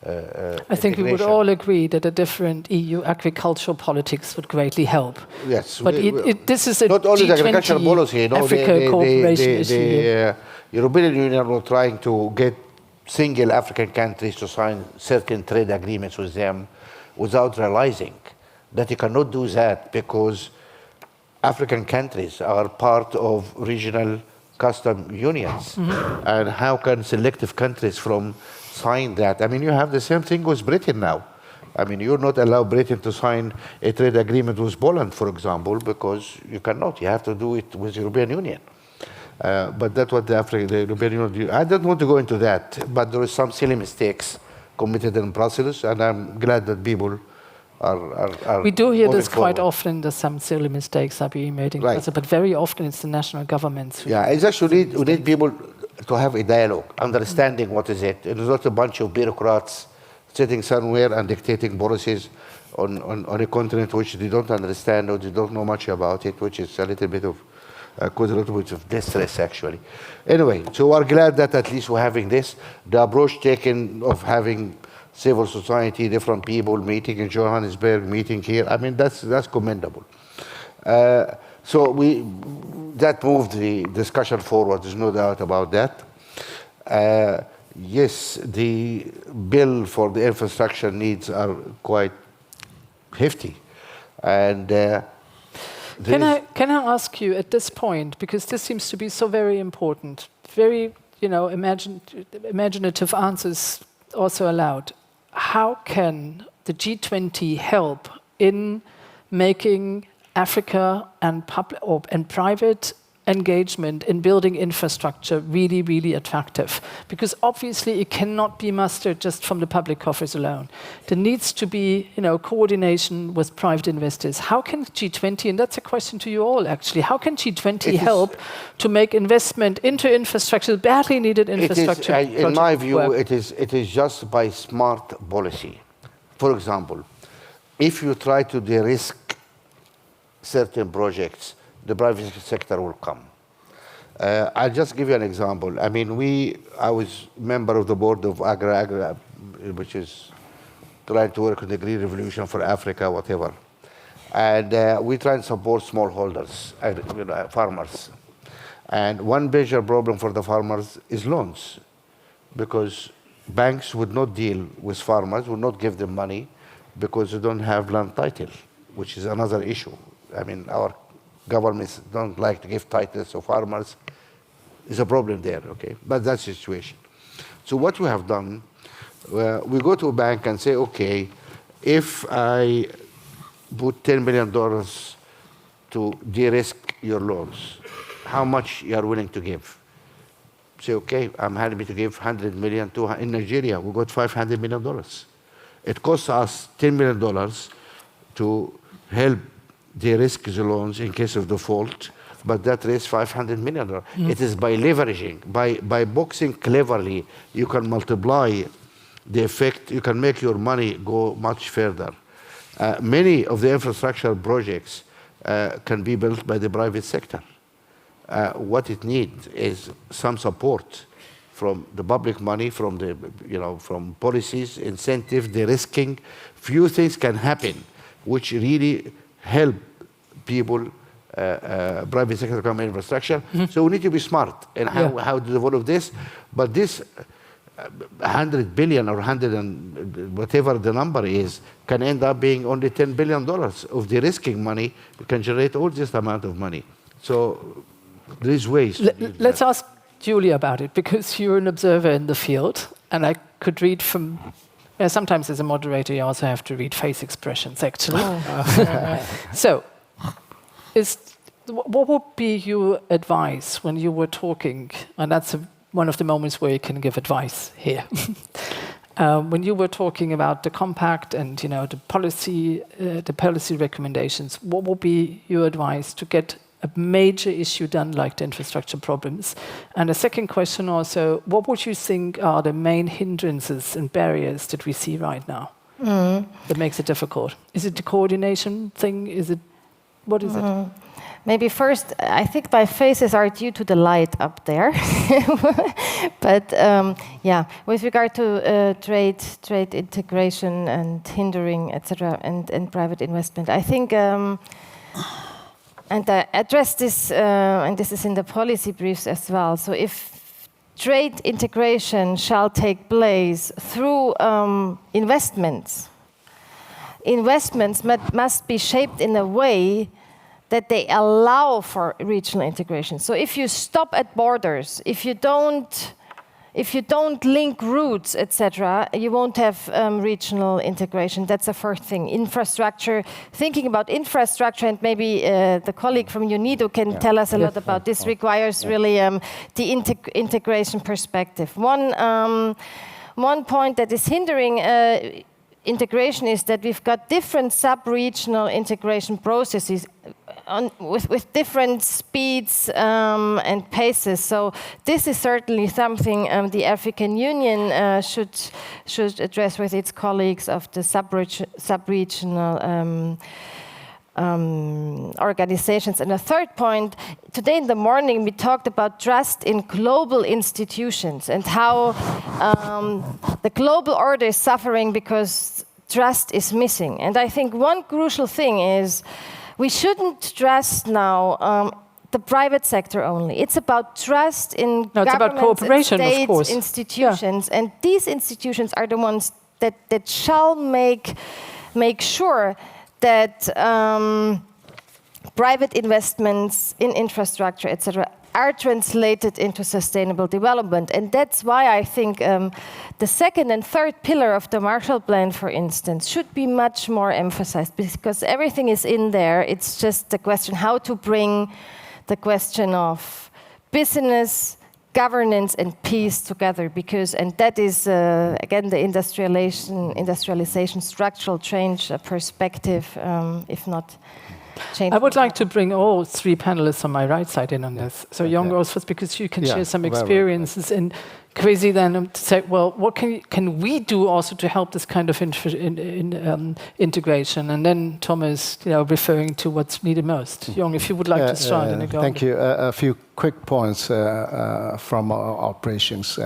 S6: I think we would all agree that a different EU agricultural politics would greatly help.
S13: Yes,
S6: but this is a
S13: not only
S6: G20
S13: the agricultural policy.
S6: Africa cooperation issue.
S13: The European Union was trying to get single African countries to sign certain trade agreements with them, without realizing that you cannot do that because African countries are part of regional custom unions. Mm-hmm. And how can selective countries sign that? I mean, you have the same thing with Britain now. I mean, you're not allowed Britain to sign a trade agreement with Poland, for example, because you cannot. You have to do it with the European Union. But that's what the European Union do. I don't want to go into that, but there are some silly mistakes committed in Brussels, and I'm glad that people are
S6: we do hear this
S13: forward.
S6: quite often, that some silly mistakes are being made in Brussels, but very often it's the national governments.
S13: It's actually, we need people to have a dialogue, understanding what is it. It's not a bunch of bureaucrats sitting somewhere and dictating policies on a continent which they don't understand or they don't know much about it, which is a little bit of cause a little bit of distress, actually. Anyway, so we're glad that at least we're having this. The approach taken of having civil society, different people meeting in Johannesburg, meeting here, I mean, that's commendable. So that moved the discussion forward, there's no doubt about that. Yes, the bill for the infrastructure needs are quite hefty. And
S6: can I ask you at this point, because this seems to be so very important, very imaginative answers also allowed. How can the G20 help in making Africa and private engagement in building infrastructure really, really attractive? Because obviously it cannot be mustered just from the public coffers alone. There needs to be, coordination with private investors. How can G20, and that's a question to you all actually, how can G20 help to make investment into infrastructure, badly needed infrastructure?
S13: In my view, it is just by smart policy. For example, if you try to de-risk certain projects, the private sector will come. I'll just give you an example. I mean, I was member of the board of Agra, which is trying to work on the Green Revolution for Africa, whatever. And we try and support smallholders, farmers. And one major problem for the farmers is loans, because banks would not deal with farmers, would not give them money, because they don't have land title, which is another issue. I mean, our governments don't like to give titles to farmers. There's a problem there, okay? But that's the situation. So what we have done, we go to a bank and say, okay, if I put $10 million to de-risk your loans, how much you are willing to give? Say, okay, I'm happy to give $100 million in Nigeria. We got $500 million. It costs us $10 million to help de-risk the loans in case of default but that raised $500 million. It is by leveraging, by boxing cleverly, you can multiply the effect, you can make your money go much further. Many of the infrastructure projects can be built by the private sector. What it needs is some support from the public money, from the, from policies, incentive, de-risking. Few things can happen which really help people, private sector come infrastructure. So we need to be smart in how to develop this. But this 100 billion or 100 and whatever the number is can end up being only $10 billion of de-risking money. You can generate all this amount of money. So there is ways.
S6: Let's ask Julia about it, because you're an observer in the field, and I could read from. Sometimes as a moderator, you also have to read face expressions, actually. So, what would be your advice when you were talking? And that's one of the moments where you can give advice here. When you were talking about the compact and the policy recommendations, what would be your advice to get a major issue done like the infrastructure problems? And a second question also, what would you think are the main hindrances and barriers that we see right now that makes it difficult? Is it the coordination thing? What is it?
S4: Maybe first, I think my faces are due to the light up there. But with regard to trade integration and hindering, etc., and private investment, I think. And I address this, and this is in the policy briefs as well. So if trade integration shall take place through investments must be shaped in a way that they allow for regional integration. So if you stop at borders, if you don't link routes, etc., you won't have regional integration. That's the first thing. Infrastructure, thinking about infrastructure, and maybe the colleague from UNIDO can tell us a lot about this, requires really the integration perspective. One point that is hindering integration is that we've got different sub-regional integration processes with different speeds and paces. So this is certainly something the African Union should address with its colleagues of the sub-regional organizations. And a third point, today in the morning we talked about trust in global institutions and how the global order is suffering because trust is missing. And I think one crucial thing is we shouldn't trust now the private sector only. It's about trust in governments,
S6: about cooperation,
S4: and states,
S6: of course.
S4: Institutions, and these institutions are the ones that shall make sure that private investments in infrastructure, etc., are translated into sustainable development. And that's why I think the second and third pillar of the Marshall Plan, for instance, should be much more emphasized, because everything is in there. It's just the question how to bring the question of business, governance and peace together, and that is again the industrialization structural change perspective, if not change.
S6: I would like to bring all three panelists on my right side in on this. So Jon goes first, because you can share some experiences, and Kwesi then to say, well, what can we do also to help this kind of integration? And then Thomas, referring to what's needed most. Jon, if you would like to start.
S12: Thank you. A few quick points from our operations.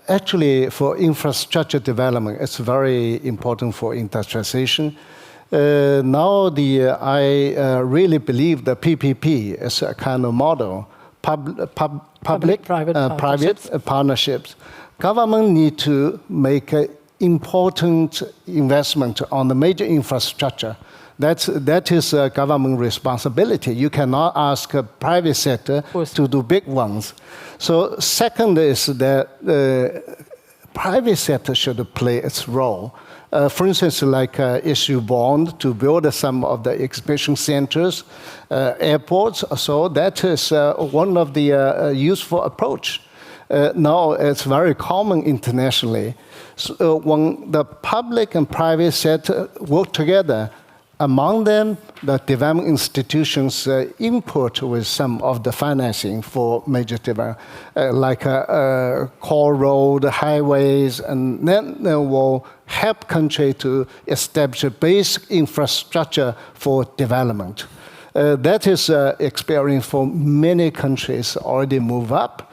S12: Actually, for infrastructure development, it's very important for industrialization. Now, I really believe the PPP is a kind of model. Public-private partnerships. Government need to make an important investment on the major infrastructure. That is a government responsibility. You cannot ask a private sector to do big ones. So second is that the private sector should play its role. For instance, like issue bond to build some of the exhibition centers, airports. So that is one of the useful approach. Now it's very common internationally. So when the public and private sector work together, among them, the development institutions input with some of the financing for major development, like core road, highways, and then they will help country to establish a basic infrastructure for development. That is experience for many countries already move up.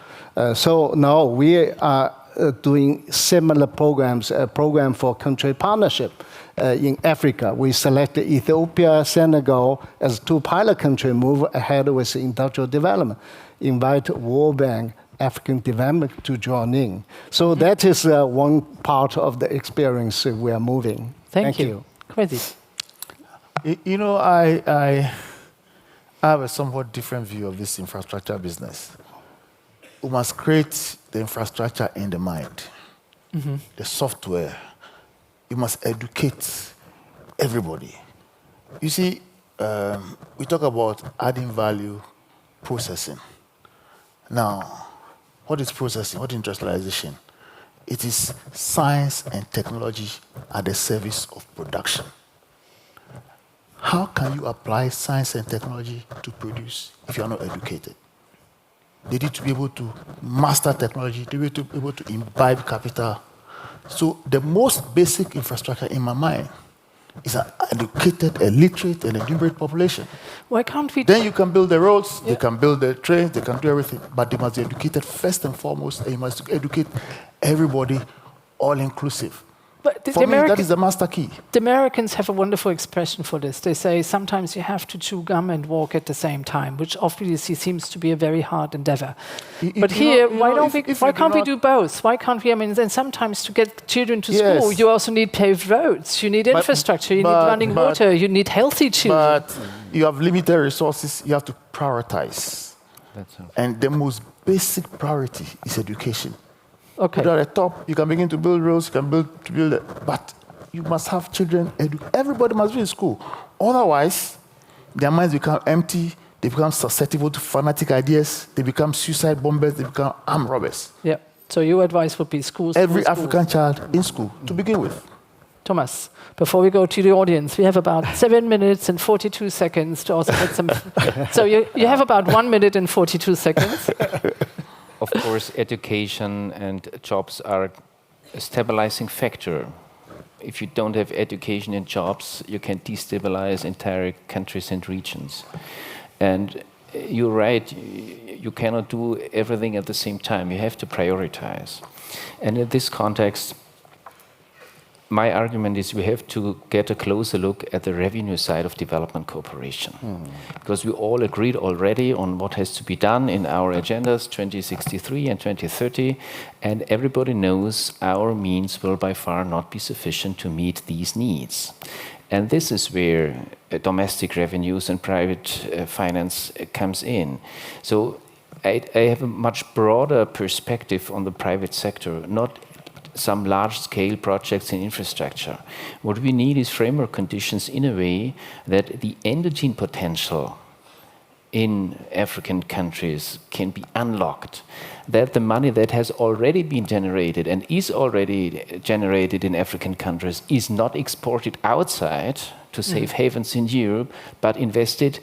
S12: So now we are doing similar programs, a program for country partnership. In Africa, we selected Ethiopia, Senegal as 2 pilot countries, move ahead with industrial development, invite World Bank, African Development to join in. So that is one part of the experience we are moving.
S6: Thank you. Crazy.
S3: You know, I have a somewhat different view of this infrastructure business. We must create the infrastructure in the mind, the software. You must educate everybody. You see, we talk about adding value, processing. Now, what is processing? What is industrialization? It is science and technology at the service of production. How can you apply science and technology to produce if you are not educated? They need to be able to master technology, they need to be able to imbibe capital. So the most basic infrastructure in my mind is an educated, a literate, and a numerate population.
S6: Why can't we?
S3: Then you can build the roads, they can build the trains, they can do everything, but they must be educated first and foremost, and you must educate everybody, all inclusive.
S6: But
S3: For me, that is the master key.
S6: The Americans have a wonderful expression for this. They say sometimes you have to chew gum and walk at the same time, which obviously seems to be a very hard endeavor. But here, why can't we do both? Why can't we? I mean, then sometimes to get children to school, you also need paved roads, you need infrastructure, you need running water, you need healthy children.
S3: But you have limited resources, you have to prioritize. And the most basic priority is education.
S6: Okay.
S3: At the top, you can begin to build roads, you can build it, but you must have children. Everybody must be in school. Otherwise, their minds become empty. They become susceptible to fanatic ideas. They become suicide bombers. They become armed robbers.
S6: Yeah. So your advice would be schools.
S3: Every African child in school to begin with.
S6: Thomas, before we go to the audience, we have about 7 minutes and 42 seconds to also get some. So you have about 1 minute and 42 seconds.
S9: Of course, education and jobs are a stabilizing factor. If you don't have education and jobs, you can destabilize entire countries and regions. And you're right, you cannot do everything at the same time. You have to prioritize. And in this context, my argument is we have to get a closer look at the revenue side of development cooperation. Because we all agreed already on what has to be done in our agendas 2063 and 2030, and everybody knows our means will by far not be sufficient to meet these needs. And this is where domestic revenues and private finance comes in. So I have a much broader perspective on the private sector, not some large-scale projects in infrastructure. What we need is framework conditions in a way that the endogenous potential in African countries can be unlocked, that the money that has already been generated and is already generated in African countries is not exported outside to safe havens in Europe, but invested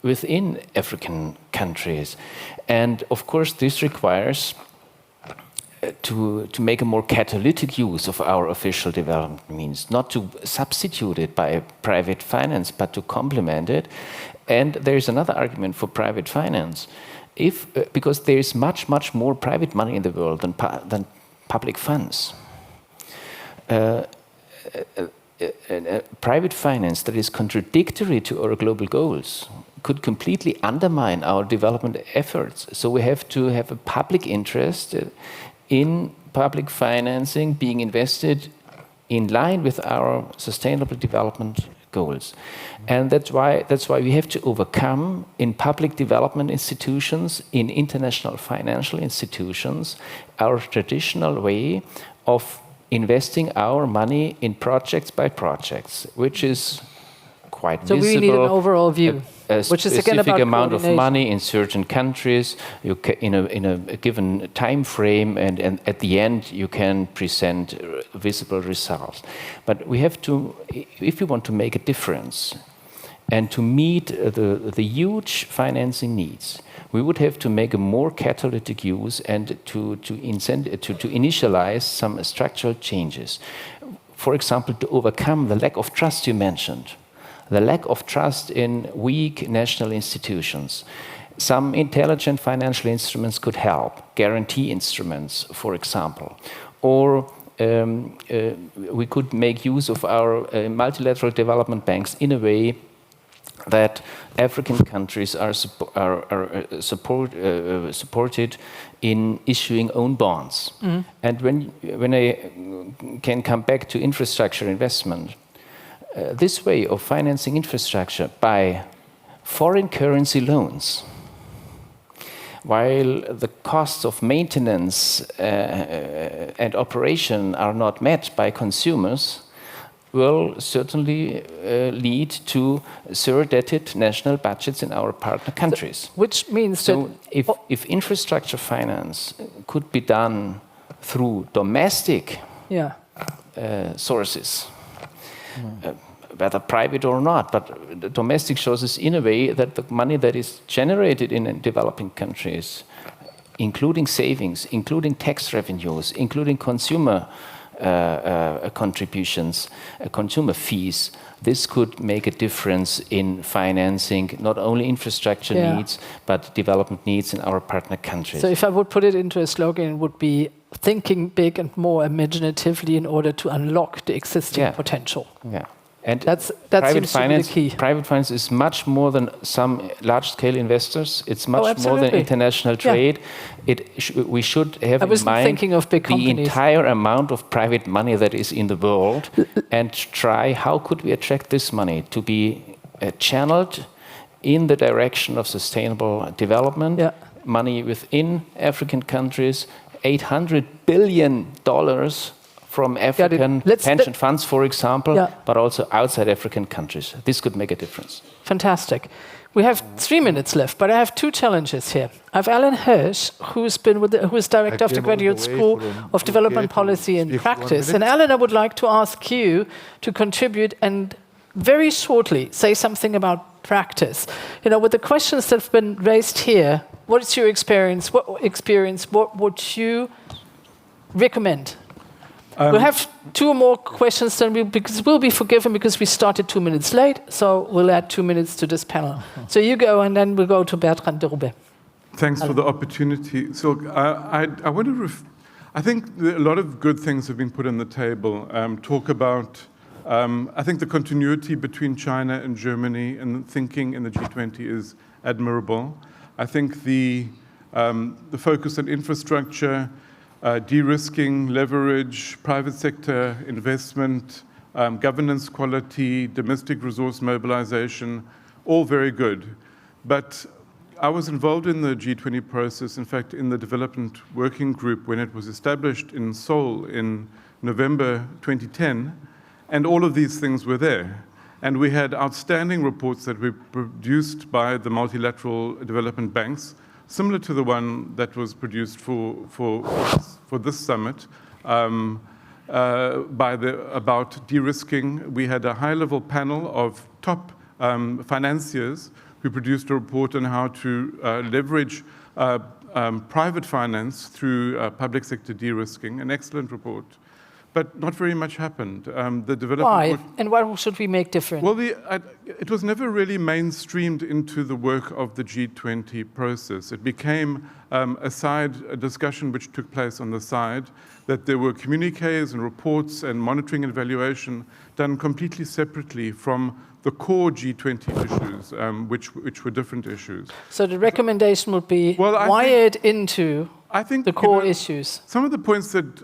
S9: within African countries. And of course, this requires to make a more catalytic use of our official development means, not to substitute it by private finance, but to complement it. And there is another argument for private finance, because there is much, much more private money in the world than public funds. Private finance that is contradictory to our global goals could completely undermine our development efforts. So we have to have a public interest in public financing being invested in line with our sustainable development goals. And that's why we have to overcome in public development institutions, in international financial institutions, our traditional way of investing our money in projects by projects, which is quite visible.
S6: So we need an overall view.
S9: a
S6: Which is again
S9: specific
S6: about
S9: amount of
S6: coordination.
S9: money in certain countries, in a given time frame, and at the end you can present visible results. But we have to, if we want to make a difference and to meet the huge financing needs, we would have to make a more catalytic use and to initialize some structural changes. For example, to overcome the lack of trust you mentioned, the lack of trust in weak national institutions. Some intelligent financial instruments could help, guarantee instruments, for example. Or we could make use of our multilateral development banks in a way that African countries are supported in issuing own bonds.
S6: Mhm.
S9: And when I can come back to infrastructure investment, this way of financing infrastructure by foreign currency loans, while the costs of maintenance and operation are not met by consumers, will certainly lead to surredebted national budgets in our partner countries.
S6: Which means
S9: so
S6: that
S9: if infrastructure finance could be done through domestic sources, whether private or not, but the domestic sources in a way that the money that is generated in developing countries, including savings, including tax revenues, including consumer contributions, consumer fees, this could make a difference in financing not only infrastructure needs, but development needs in our partner countries.
S6: So if I would put it into a slogan, it would be thinking big and more imaginatively in order to unlock the existing potential.
S9: Yeah. And
S6: that
S9: private
S6: seems to be the key.
S9: Private finance is much more than some large-scale investors. It's much more than international trade. We should have in mind
S6: thinking of big
S9: the entire amount of private money that is in the world, and try how could we attract this money to be channeled in the direction of sustainable development. Money within African countries, $800 billion from African pension funds, for example, but also outside African countries. This could make a difference.
S6: Fantastic. We have 3 minutes left, but I have 2 challenges here. I have Alan Hirsch, who is director of the Graduate School of Development Policy and Practice. And Alan, I would like to ask you to contribute and very shortly say something about practice. You know, with the questions that have been raised here, what is your experience? What would you recommend? We'll have 2 more questions, then because we'll be forgiven because we started 2 minutes late, so we'll add 2 minutes to this panel. So you go, and then we'll go to Bertrand de Roubaix.
S16: Thanks for the opportunity. So I want to. I think a lot of good things have been put on the table. Talk about. I think the continuity between China and Germany and thinking in the G20 is admirable. I think the focus on infrastructure. De-risking, leverage, private sector investment, governance quality, domestic resource mobilization, all very good. But I was involved in the G20 process, in fact, in the development working group when it was established in Seoul in November 2010, and all of these things were there. And we had outstanding reports that were produced by the multilateral development banks, similar to the one that was produced for this summit, about de-risking. We had a high-level panel of top financiers who produced a report on how to leverage private finance through public sector de-risking, an excellent report. But not very much happened.
S6: Why? And what should we make different?
S16: Well, it was never really mainstreamed into the work of the G20 process. It became a discussion which took place on the side, that there were communiques and reports and monitoring and evaluation done completely separately from the core G20 issues, which were different issues.
S6: So the recommendation would be wired into the core issues.
S16: Some of the points that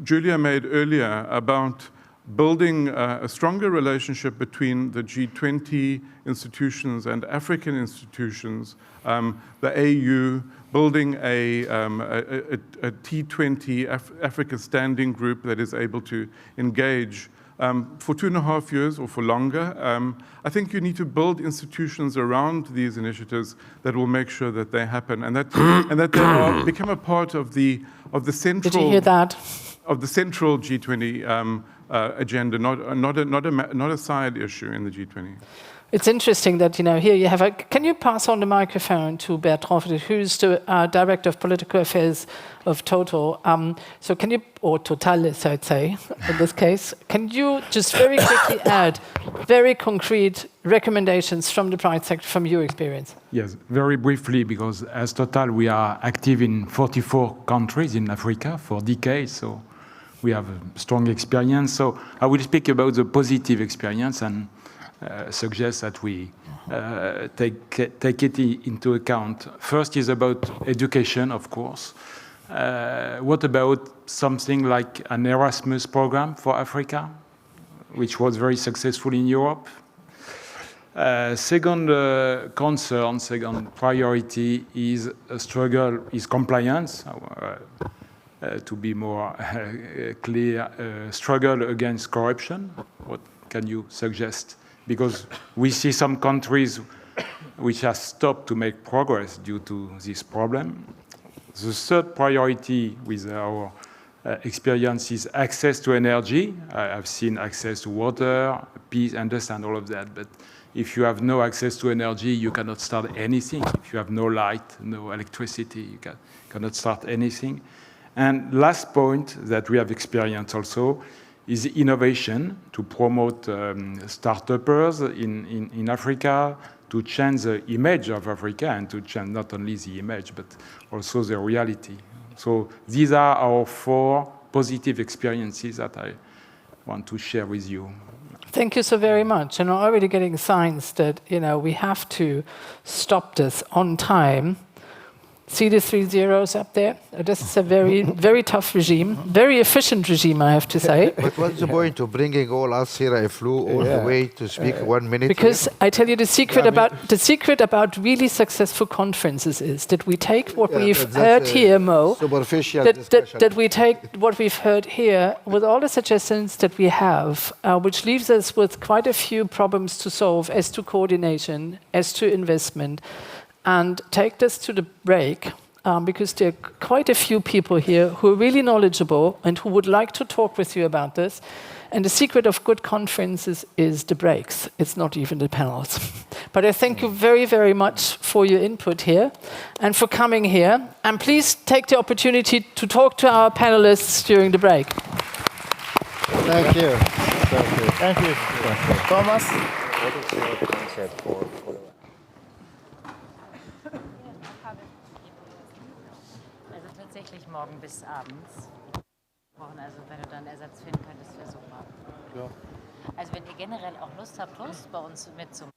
S16: Julia made earlier about building a stronger relationship between the G20 institutions and African institutions, the AU, building a T20 Africa standing group that is able to engage for 2.5 years or for longer. I think you need to build institutions around these initiatives that will make sure that they happen and that they become a part of the central.
S6: Did you hear that?
S16: Of the central G20 agenda, not a side issue in the G20.
S6: It's interesting that, here you have can you pass on the microphone to Bertrand, who's the Director of Political Affairs of Total? So can you, or Totalis, I'd say, in this case, can you just very quickly add very concrete recommendations from the private sector, from your experience?
S19: Yes, very briefly, because as Total, we are active in 44 countries in Africa for decades, so we have a strong experience. So I will speak about the positive experience and suggest that we take it into account. First is about education, of course. What about something like an Erasmus program for Africa, which was very successful in Europe? Second concern, second priority is compliance. To be more clear, struggle against corruption. What can you suggest? Because we see some countries which have stopped to make progress due to this problem. The third priority with our experience is access to energy. I've seen access to water, peace, understand all of that. But if you have no access to energy, you cannot start anything. If you have no light, no electricity, you cannot start anything. And last point that we have experienced also is innovation, to promote start-uppers in Africa, to change the image of Africa and to change not only the image, but also the reality. So these are our 4 positive experiences that I want to share with you.
S6: Thank you so very much. And I'm already getting signs that, we have to stop this on time. See the 3 zeros up there? This is a very, very tough regime, very efficient regime, I have to say.
S13: But what's the point of bringing all us here? I flew all the way to speak 1 minute.
S6: Because I tell you, the secret about really successful conferences is that we take what we've heard here, Mo.
S13: Superficial
S6: that we take what we've heard here with all the suggestions that we have, which leaves us with quite a few problems to solve as to coordination, as to investment. And take this to the break, because there are quite a few people here who are really knowledgeable and who would like to talk with you about this. And the secret of good conferences is the breaks. It's not even the panels. But I thank you very, very much for your input here and for coming here. And please take the opportunity to talk to our panelists during the break.
S3: Thank you. Thank you. Thomas?
S21: What is your concept for tatsächlich morgen bis abends. Also wenn du dann Ersatz finden könntest, wäre super. Ja. Also wenn ihr generell auch Lust habt, bei uns mitzumachen.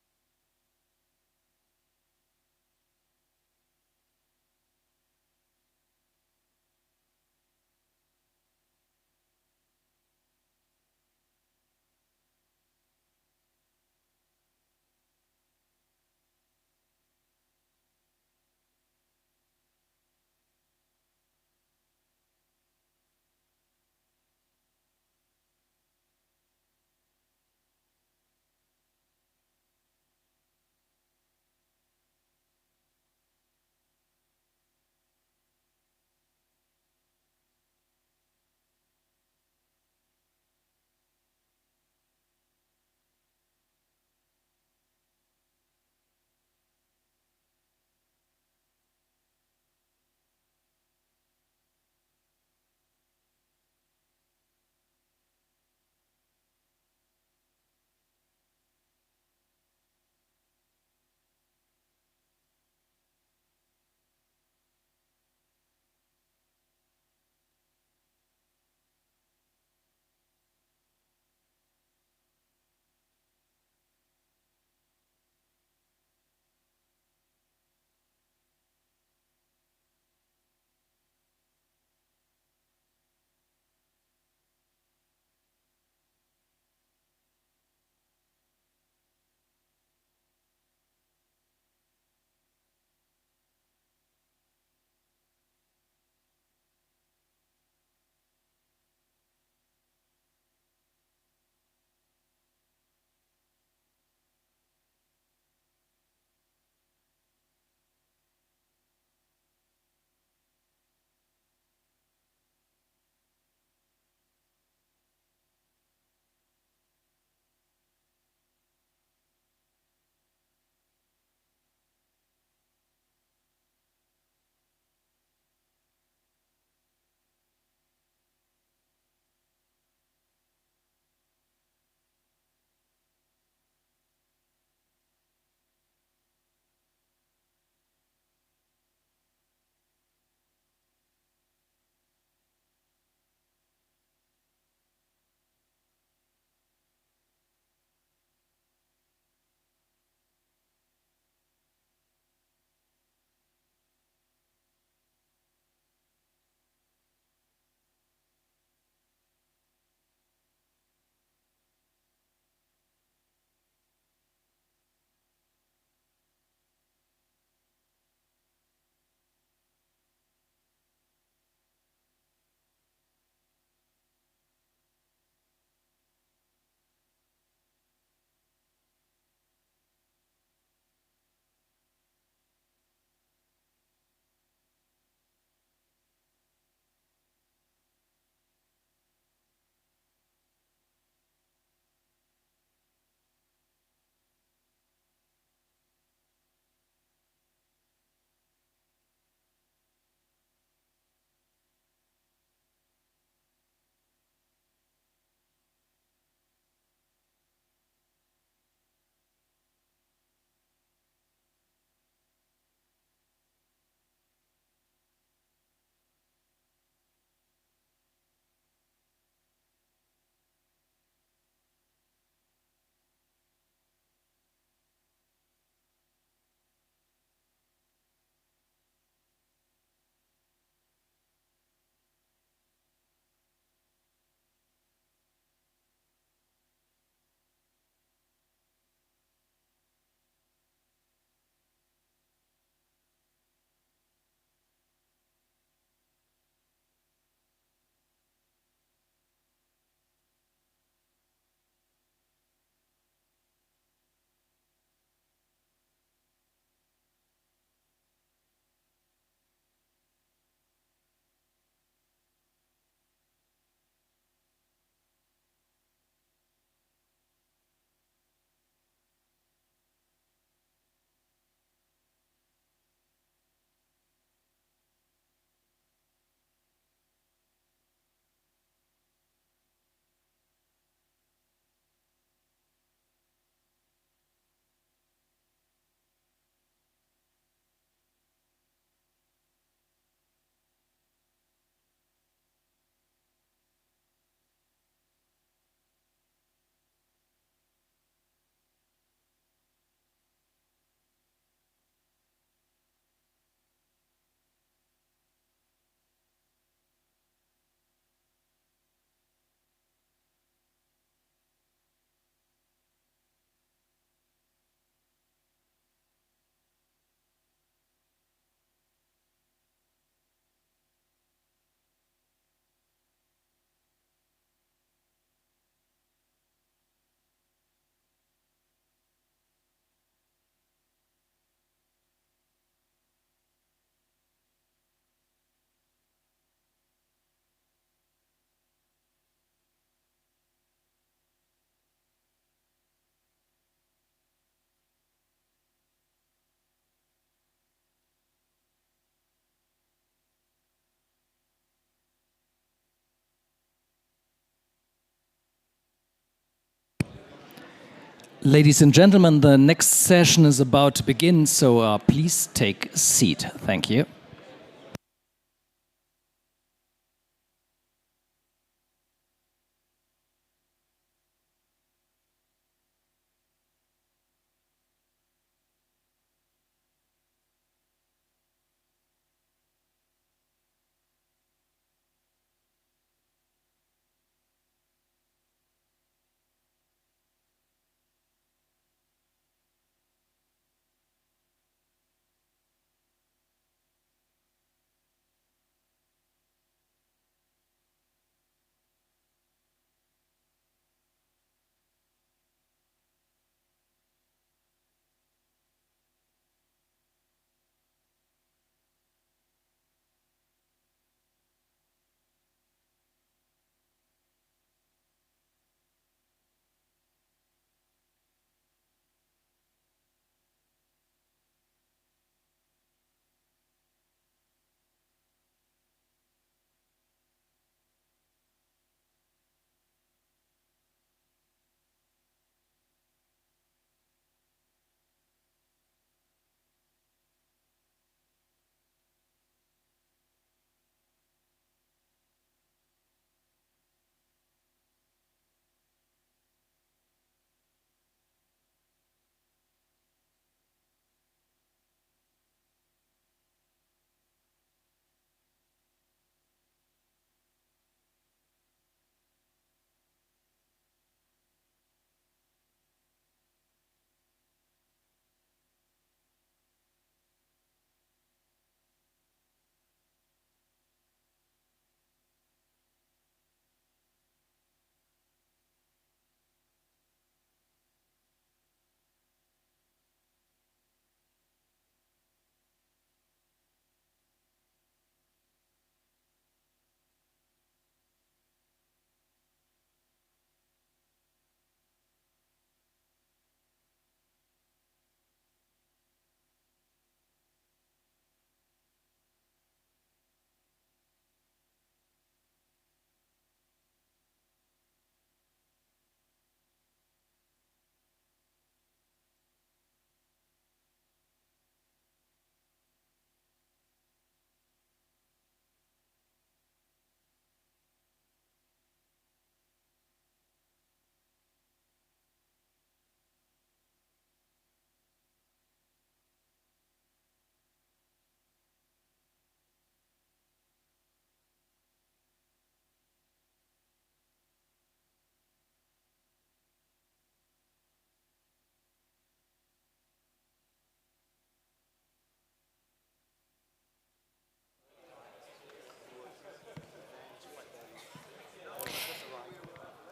S1: Ladies and gentlemen, the next session is about to begin, so please take a seat. Thank you.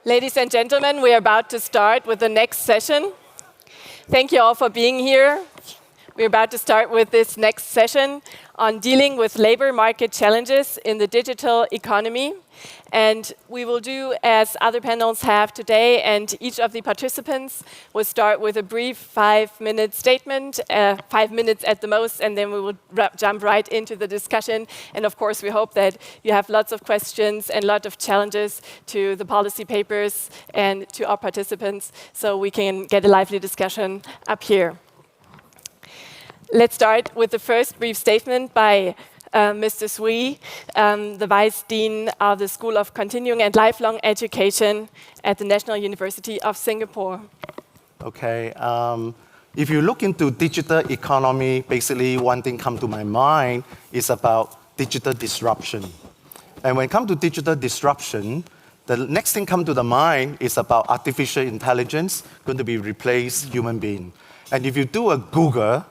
S5: Ladies and gentlemen, we are about to start with the next session. Thank you all for being here. We're about to start with this next session on dealing with labor market challenges in the digital economy. And we will do as other panels have today, and each of the participants will start with a brief 5-minute statement, 5 minutes at the most, and then we will jump right into the discussion. And of course, we hope that you have lots of questions and lots of challenges to the policy papers and to our participants, so we can get a lively discussion up here. Let's start with the first brief statement by Mr. Sui, the Vice Dean of the School of Continuing and Lifelong Education at the National University of Singapore.
S15: Okay. If you look into digital economy, basically one thing comes to my mind is about digital disruption. And when it comes to digital disruption, the next thing comes to the mind is about artificial intelligence going to be replace human being. And if you do a Google,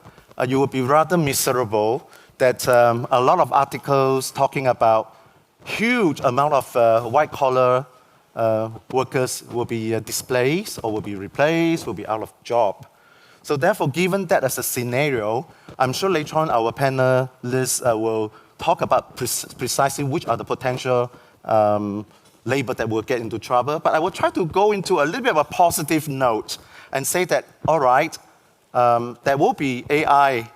S15: you will be rather miserable that a lot of articles talking about huge amount of white-collar workers will be displaced or will be replaced, will be out of job. So therefore, given that as a scenario, I'm sure later on our panelists will talk about precisely which are the potential labor that will get into trouble. But I will try to go into a little bit of a positive note and say that, all right, there will be AI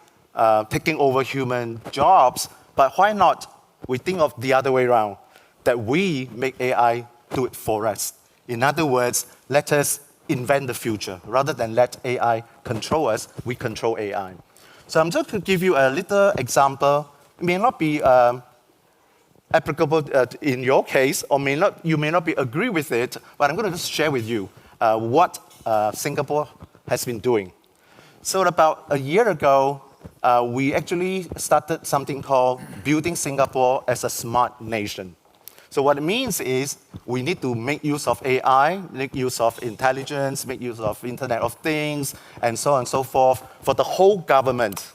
S15: taking over human jobs, but why not we think of the other way around, that we make AI do it for us. In other words, let us invent the future. Rather than let AI control us, we control AI. So I'm just going to give you a little example. It may not be applicable in your case, or you may not be agree with it, but I'm going to just share with you what Singapore has been doing. So about a year ago, we actually started something called Building Singapore as a Smart Nation. So what it means is we need to make use of AI, make use of intelligence, make use of Internet of Things, and so on and so forth for the whole government.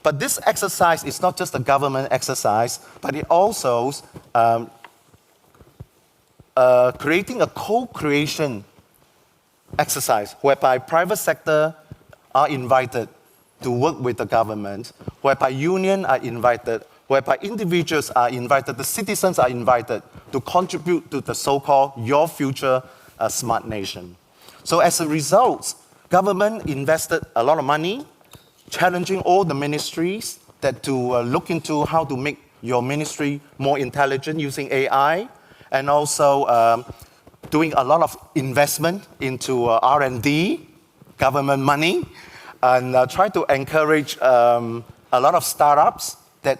S15: But this exercise is not just a government exercise, but it also creating a co-creation exercise whereby private sector are invited to work with the government, whereby unions are invited, whereby individuals are invited, the citizens are invited to contribute to the so-called Your Future Smart Nation. So as a result, government invested a lot of money, challenging all the ministries that to look into how to make your ministry more intelligent using AI, and also doing a lot of investment into R&D, government money, and try to encourage a lot of startups that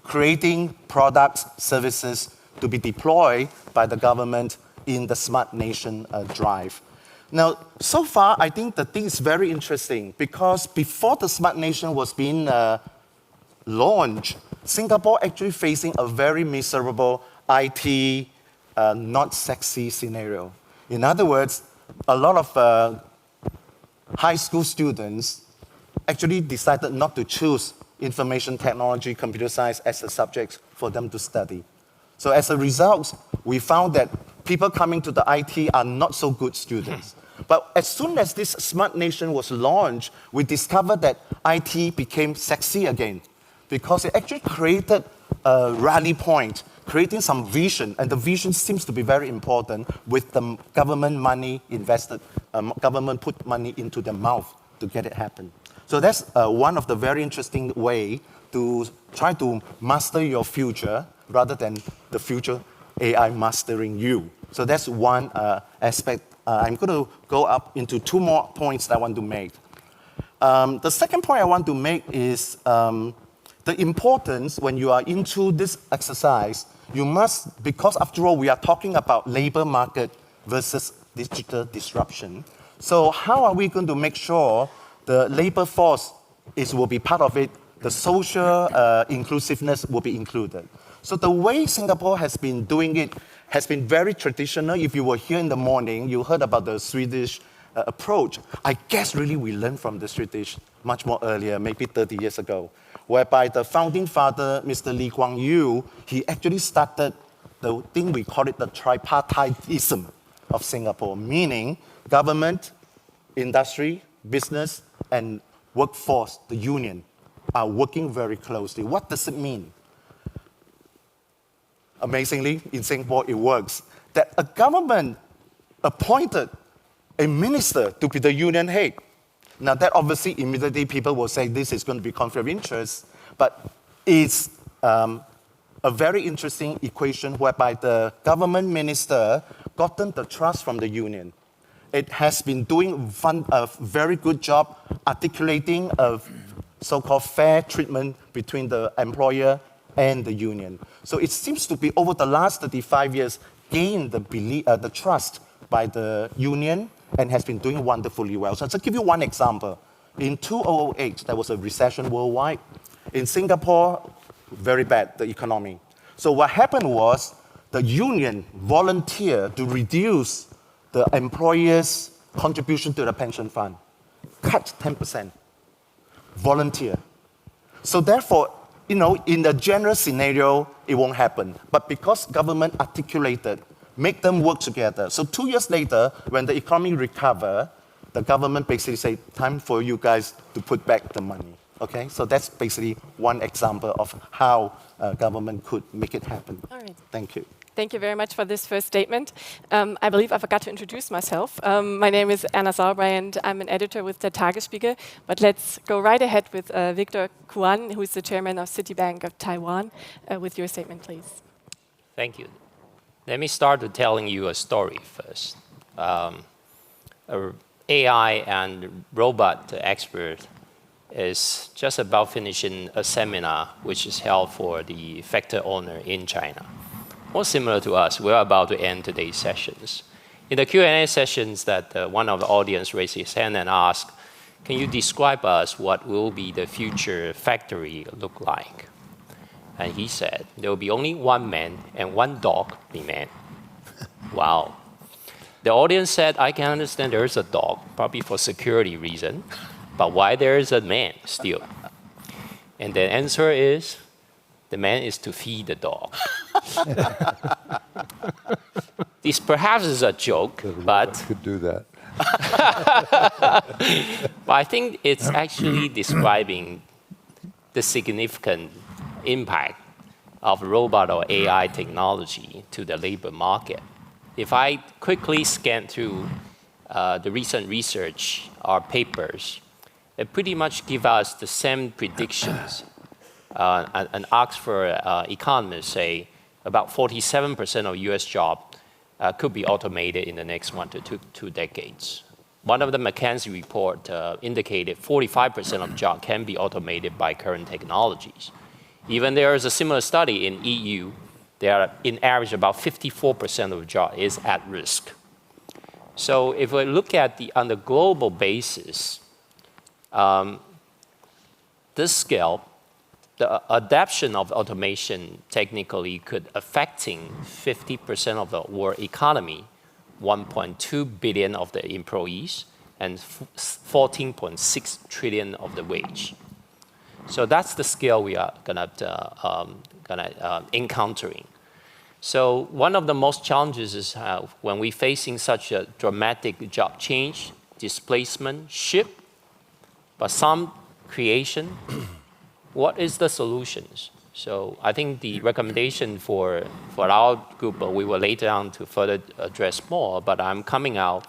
S15: creating products, services to be deployed by the government in the Smart Nation drive. Now, so far, I think the thing is very interesting because before the Smart Nation was being launched, Singapore actually facing a very miserable IT, not sexy scenario. In other words, a lot of high school students actually decided not to choose information technology, computer science as a subject for them to study. So as a result, we found that people coming to the IT are not so good students. But as soon as this Smart Nation was launched, we discovered that IT became sexy again because it actually created a rally point, creating some vision, and the vision seems to be very important with the government money invested, government put money into their mouth to get it happen. So that's one of the very interesting way to try to master your future rather than the future AI mastering you. So that's one aspect. I'm going to go up into two more points that I want to make. The second point I want to make is the importance when you are into this exercise, you must, because after all, we are talking about labor market versus digital disruption. So how are we going to make sure the labor force will be part of it, the social inclusiveness will be included? So the way Singapore has been doing it has been very traditional. If you were here in the morning, you heard about the Swedish approach. I guess really we learned from the Swedish much more earlier, maybe 30 years ago, whereby the founding father, Mr. Lee Kuan Yew, he actually started the thing we call it the tripartitism of Singapore, meaning government, industry, business, and workforce, the union, are working very closely. What does it mean? Amazingly, in Singapore, it works. That a government appointed a minister to be the union head. Now, that obviously immediately people will say this is going to be conflict of interest, but it's a very interesting equation whereby the government minister gotten the trust from the union. It has been doing a very good job articulating a so-called fair treatment between the employer and the union. So it seems to be over the last 35 years gained the trust by the union and has been doing wonderfully well. So to give you one example, in 2008, there was a recession worldwide. In Singapore, very bad, the economy. So what happened was the union volunteered to reduce the employer's contribution to the pension fund, cut 10%, volunteer. So therefore, in the general scenario, it won't happen. But because government articulated, make them work together. So 2 years later, when the economy recovered, the government basically said, time for you guys to put back the money. Okay, so that's basically one example of how government could make it happen.
S5: All right.
S15: Thank you.
S5: Thank you very much for this first statement. I believe I forgot to introduce myself. My name is Anna Sauerbray, and I'm an editor with the Tagesspiegel. But let's go right ahead with Victor Kuan, who is the chairman of Citibank of Taiwan, with your statement, please.
S7: Thank you. Let me start with telling you a story first. AI and robot expert is just about finishing a seminar which is held for the factory owner in China. More similar to us, we're about to end today's sessions. In the Q&A sessions that one of the audience raised his hand and asked, can you describe us what will be the future factory look like? And he said, there will be only one man and one dog remain. Wow. The audience said, I can understand there is a dog, probably for security reason, but why there is a man still? And the answer is, the man is to feed the dog. This perhaps is a joke, but
S10: could do that.
S7: But I think it's actually describing the significant impact of robot or AI technology to the labor market. If I quickly scan through the recent research or papers, it pretty much give us the same predictions. An Oxford economist say about 47% of US jobs could be automated in the next 1 to 2 decades. One of the McKinsey report indicated 45% of jobs can be automated by current technologies. Even there is a similar study in EU, there are in average about 54% of jobs is at risk. So if we look at on the global basis, this scale, the adoption of automation technically could affecting 50% of the world economy, 1.2 billion of the employees, and 14.6 trillion of the wage. So that's the scale we are gonna encountering. So one of the most challenges is when we're facing such a dramatic job change, displacement, shift, but some creation. What is the solutions? So I think the recommendation for our group, we will later on to further address more, but I'm coming out,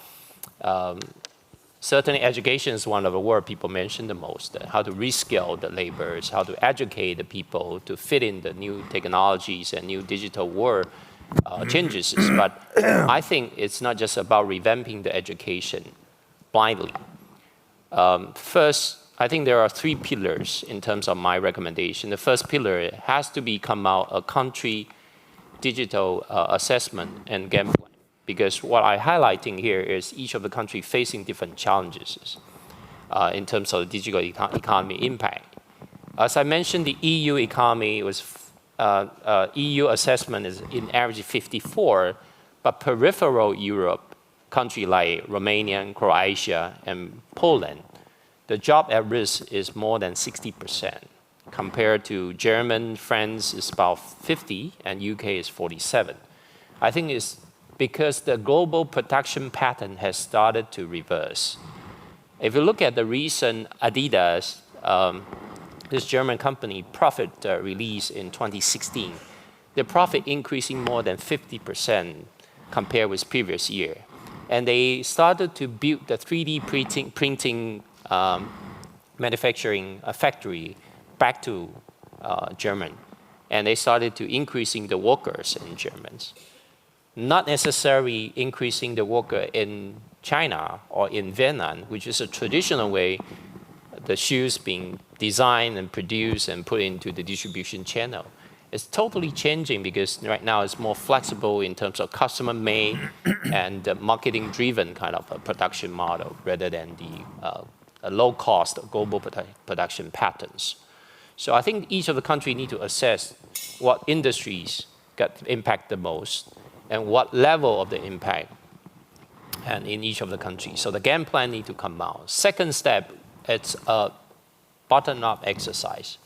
S7: certainly education is one of the words people mention the most, how to reskill the laborers, how to educate the people to fit in the new technologies and new digital world changes. But I think it's not just about revamping the education blindly. First, I think there are 3 pillars in terms of my recommendation. The first pillar has to become out a country digital assessment and game plan. Because what I'm highlighting here is each of the country facing different challenges in terms of the digital economy impact. As I mentioned, the EU economy was, EU assessment is in average 54, but peripheral Europe, country like Romania, Croatia, and Poland, the job at risk is more than 60%. Compared to German, France is about 50, and UK is 47. I think it's because the global production pattern has started to reverse. If you look at the recent Adidas, this German company profit release in 2016, the profit increasing more than 50% compared with previous year. And they started to build the 3D printing manufacturing factory back to German. And they started to increasing the workers in Germans. Not necessarily increasing the worker in China or in Vietnam, which is a traditional way the shoes being designed and produced and put into the distribution channel. It's totally changing because right now it's more flexible in terms of customer made and marketing driven kind of a production model rather than the low cost global production patterns. So I think each of the countries need to assess what industries got impacted the most and what level of the impact and in each of the countries. So the game plan need to come out. Second step, it's a bottom-up exercise.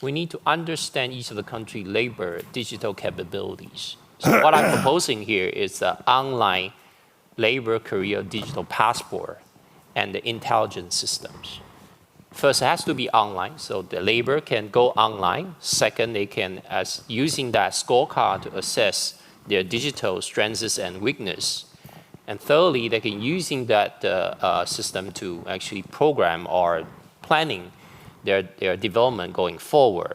S7: We need to understand each of the country labor digital capabilities. So what I'm proposing here is the online labor career digital passport and the intelligence systems. First, it has to be online, so the labor can go online. Second, they can, as using that scorecard to assess their digital strengths and weakness. And thirdly, they can using that system to actually program or planning their development going forward.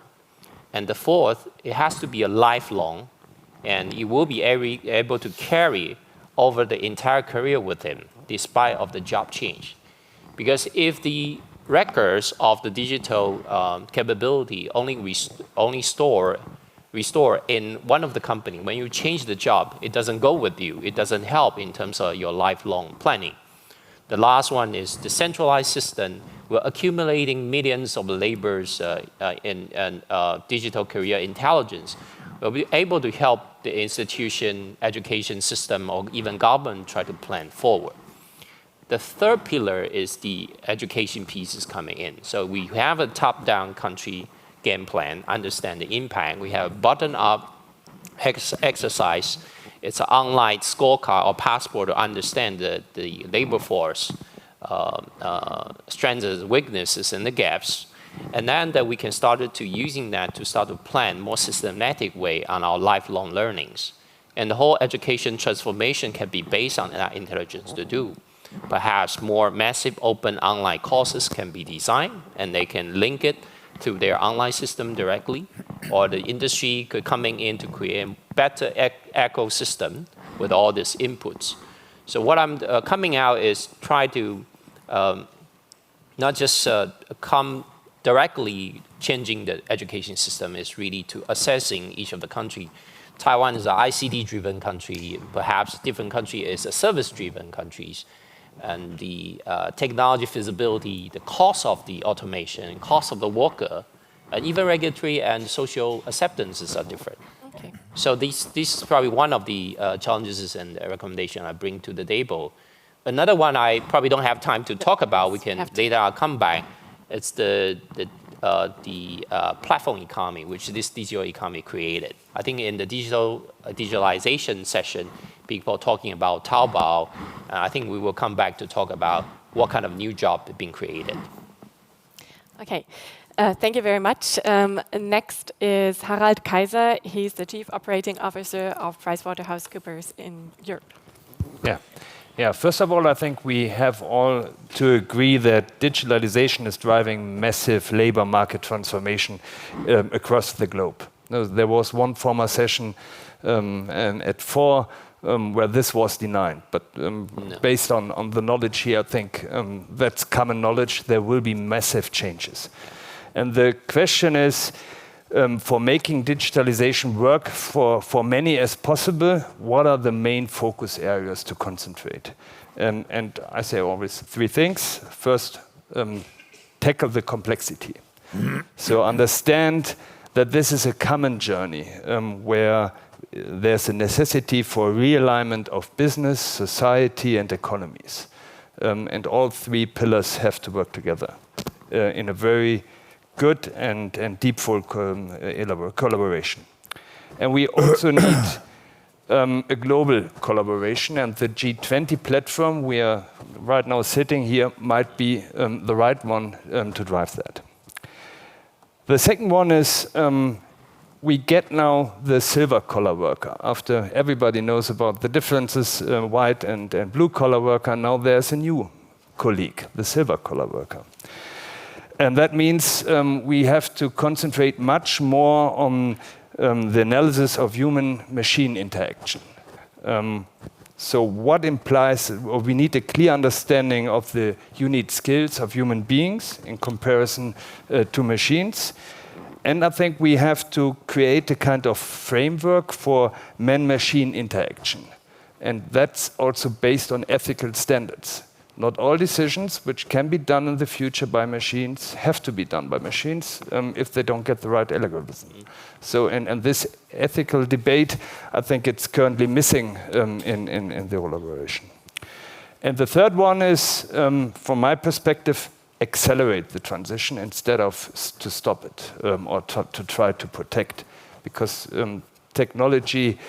S7: And the fourth, it has to be a lifelong, and it will be able to carry over the entire career with him, despite of the job change. Because if the records of the digital capability only restore in one of the company, when you change the job, it doesn't go with you. It doesn't help in terms of your lifelong planning. The last one is the centralized system. We're accumulating millions of labors in digital career intelligence. We'll be able to help the institution, education system, or even government try to plan forward. The third pillar is the education pieces coming in. So we have a top-down country game plan, understand the impact. We have bottom-up exercise. It's an online scorecard or passport to understand the labor force, strengths, weaknesses, and the gaps. And then that we can start to using that to start to plan more systematic way on our lifelong learnings. And the whole education transformation can be based on that intelligence to do. Perhaps more massive open online courses can be designed and they can link it to their online system directly, or the industry could coming in to create a better ecosystem with all these inputs. So what I'm coming out is try to not just come directly changing the education system, is really to assessing each of the country. Taiwan is an ICT-driven country. Perhaps different country is a service-driven countries. And the technology feasibility, the cost of the automation, cost of the worker, and even regulatory and social acceptances are different.
S5: Okay.
S7: So this is probably one of the challenges and recommendation I bring to the table. Another one I probably don't have time to talk about. We can later I'll come back. It's the platform economy, which this digital economy created. I think in the digitalization session, people are talking about Taobao. I think we will come back to talk about what kind of new job being created.
S5: Okay. Thank you very much. Next is Harald Kaiser. He's the Chief Operating Officer of PricewaterhouseCoopers in Europe.
S9: Yeah, first of all, I think we have all to agree that digitalization is driving massive labor market transformation across the globe. There was one former session at 4 where this was denied, but based on the knowledge here, I think that's common knowledge, there will be massive changes. And the question is, for making digitalization work for many as possible, what are the main focus areas to concentrate? And I say always 3 things. First, tackle the complexity. So understand that this is a common journey where there's a necessity for realignment of business, society, and economies. And all 3 pillars have to work together in a very good and deepful collaboration. And we also need a global collaboration, and the G20 platform we are right now sitting here might be the right one to drive that. The second one is we get now the silver collar worker. After everybody knows about the differences, white and blue collar worker, now there's a new colleague, the silver collar worker. And that means we have to concentrate much more on the analysis of human-machine interaction. So what implies, or we need a clear understanding of the unique skills of human beings in comparison to machines. And I think we have to create a kind of framework for man-machine interaction. And that's also based on ethical standards. Not all decisions which can be done in the future by machines have to be done by machines if they don't get the right algorithm. So, and this ethical debate, I think it's currently missing in the collaboration. And the third one is, from my perspective, accelerate the transition instead of to stop it or to try to protect, because technology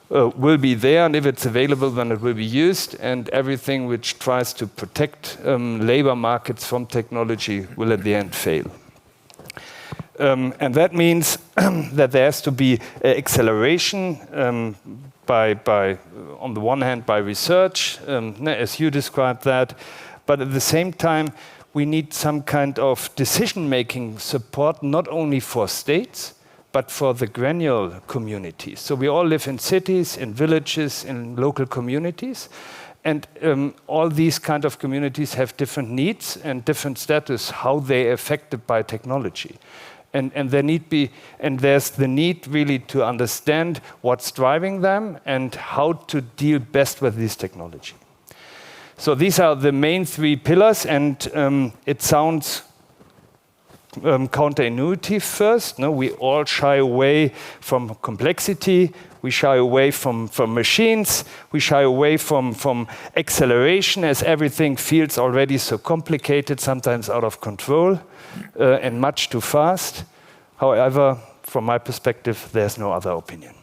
S9: will be there, and if it's available, then it will be used, and everything which tries to protect labor markets from technology will at the end fail. And that means that there has to be acceleration by on the one hand, by research, as you described that, but at the same time, we need some kind of decision-making support, not only for states, but for the granular communities. So we all live in cities, in villages, in local communities. And all these kind of communities have different needs and different status, how they are affected by technology. And there's the need really to understand what's driving them and how to deal best with this technology. So these are the main three pillars, and it sounds counterintuitive first. No, we all shy away from complexity. We shy away from machines. We shy away from acceleration, as everything feels already so complicated, sometimes out of control, and much too fast. However, from my perspective, there's no other opinion.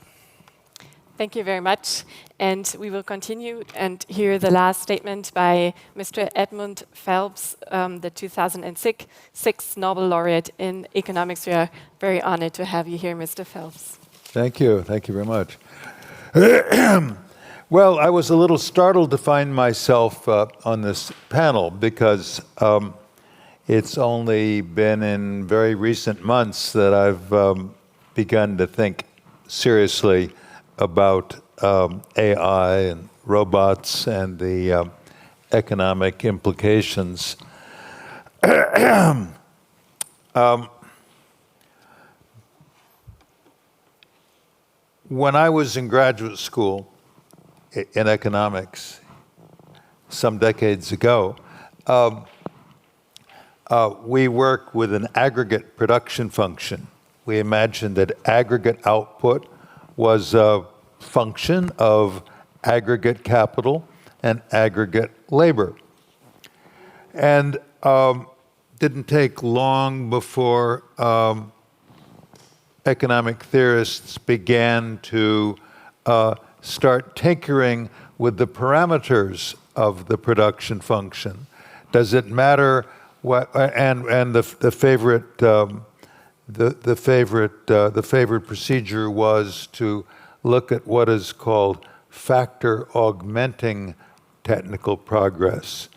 S5: Thank you very much. And we will continue and hear the last statement by Mr. Edmund Phelps, the 2006 Nobel Laureate in Economics. We are very honored to have you here, Mr. Phelps.
S10: Thank you. Thank you very much. Well, I was a little startled to find myself on this panel because it's only been in very recent months that I've begun to think seriously about AI and robots and the economic implications. When I was in graduate school in economics some decades ago, we worked with an aggregate production function. We imagined that aggregate output was a function of aggregate capital and aggregate labor. And didn't take long before economic theorists began to start tinkering with the parameters of the production function. Does it matter what? And the favorite procedure was to look at what is called factor augmenting technical progress.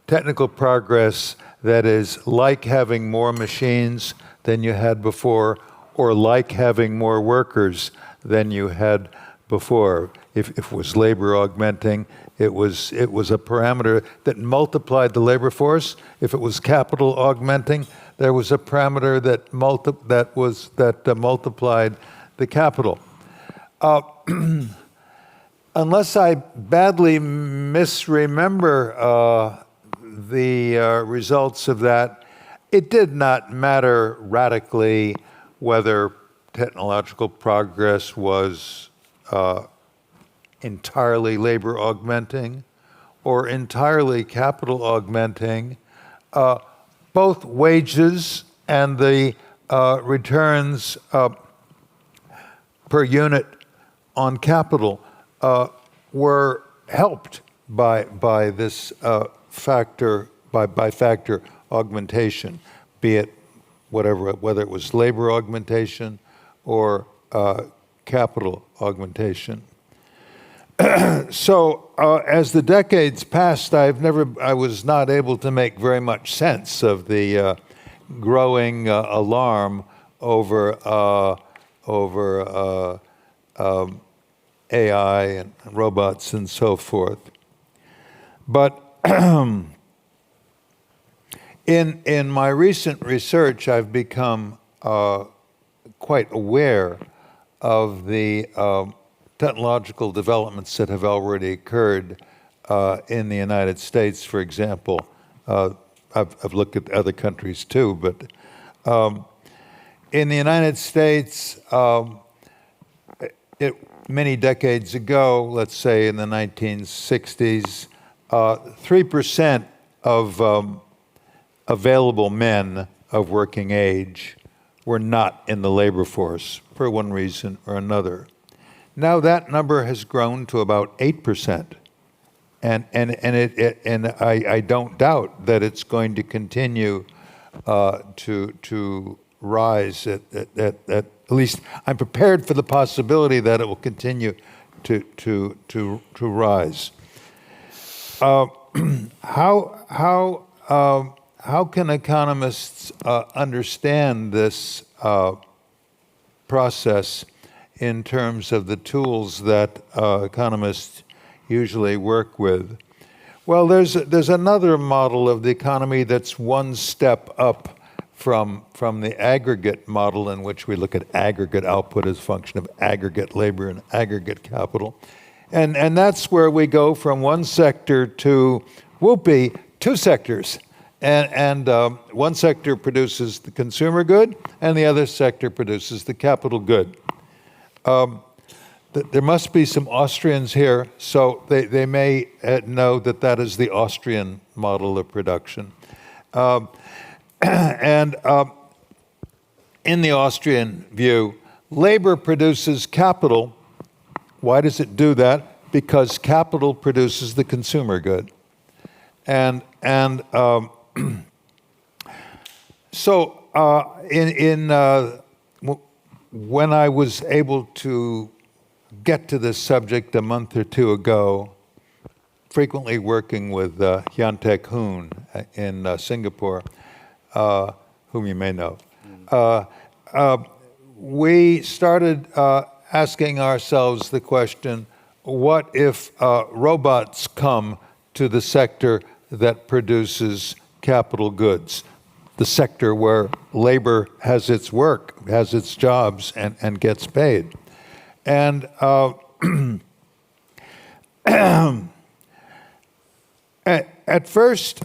S10: Technical progress that is like having more machines than you had before, or like having more workers than you had before. If it was labor augmenting, it was a parameter that multiplied the labor force. If it was capital augmenting, there was a parameter that multiplied the capital. Unless I badly misremember the results of that, it did not matter radically whether technological progress was entirely labor augmenting or entirely capital augmenting. Both wages and the returns per unit on capital were helped by this factor augmentation, be it whether it was labor augmentation or capital augmentation. So as the decades passed, I was not able to make very much sense of the growing alarm over AI and robots and so forth. But in my recent research, I've become quite aware of the technological developments that have already occurred in the United States, for example. I've looked at other countries too, but in the United States, many decades ago, let's say in the 1960s, 3% of available men of working age were not in the labor force for one reason or another. Now that number has grown to about 8%, and I don't doubt that it's going to continue to rise. At least I'm prepared for the possibility that it will continue to rise. How can economists understand this process in terms of the tools that economists usually work with. Well, there's another model of the economy that's one step up from the aggregate model, in which we look at aggregate output as a function of aggregate labor and aggregate capital. And that's where we go from one sector to, whoopee, two sectors. And one sector produces the consumer good, and the other sector produces the capital good. There must be some Austrians here, so they may know that is the Austrian model of production. And in the Austrian view, labor produces capital. Why does it do that? Because capital produces the consumer good. And so when I was able to get to this subject a month or two ago, frequently working with Hyun-Taek Hoon in Singapore, whom you may know, we started asking ourselves the question, what if robots come to the sector that produces capital goods, the sector where labor has its work, has its jobs, and gets paid? And at first,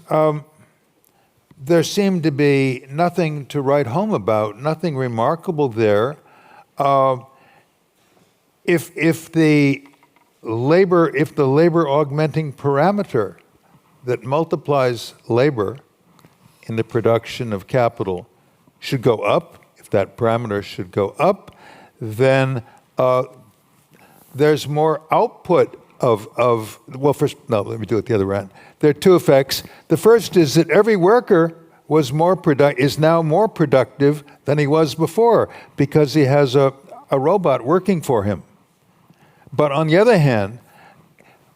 S10: there seemed to be nothing to write home about, nothing remarkable there. If the labor augmenting parameter that multiplies labor in the production of capital should go up, if that parameter should go up, then there's more output well, first, no, let me do it the other end. There are two effects. The first is that every worker is now more productive than he was before, because he has a robot working for him. But on the other hand,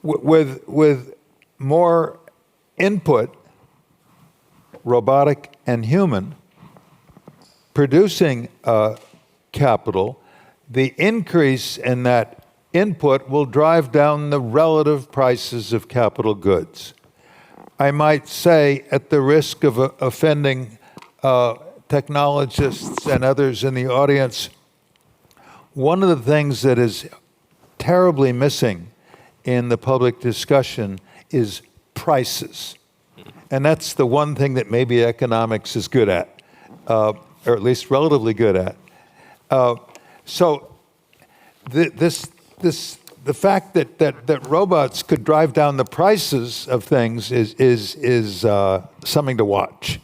S10: with more input, robotic and human, producing capital, the increase in that input will drive down the relative prices of capital goods. I might say, at the risk of offending technologists and others in the audience, one of the things that is terribly missing in the public discussion is prices. And that's the one thing that maybe economics is good at, or at least relatively good at. So the fact that robots could drive down the prices of things is something to watch.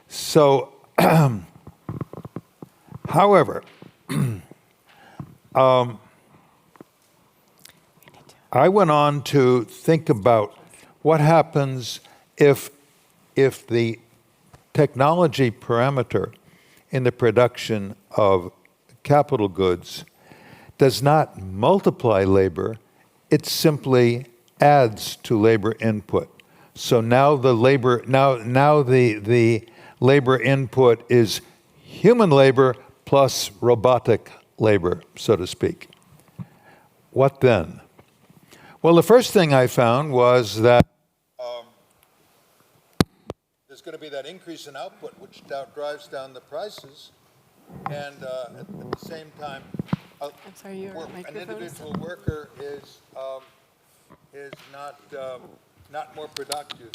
S10: So, however, I went on to think about what happens if the technology parameter in the production of capital goods does not multiply labor, it simply adds to labor input. So now the labor input is human labor plus robotic labor, so to speak. What then? Well, the first thing I found was that there's going to be that increase in output, which drives down the prices, and at the same time,
S5: I'm sorry, your
S10: an individual worker is not more productive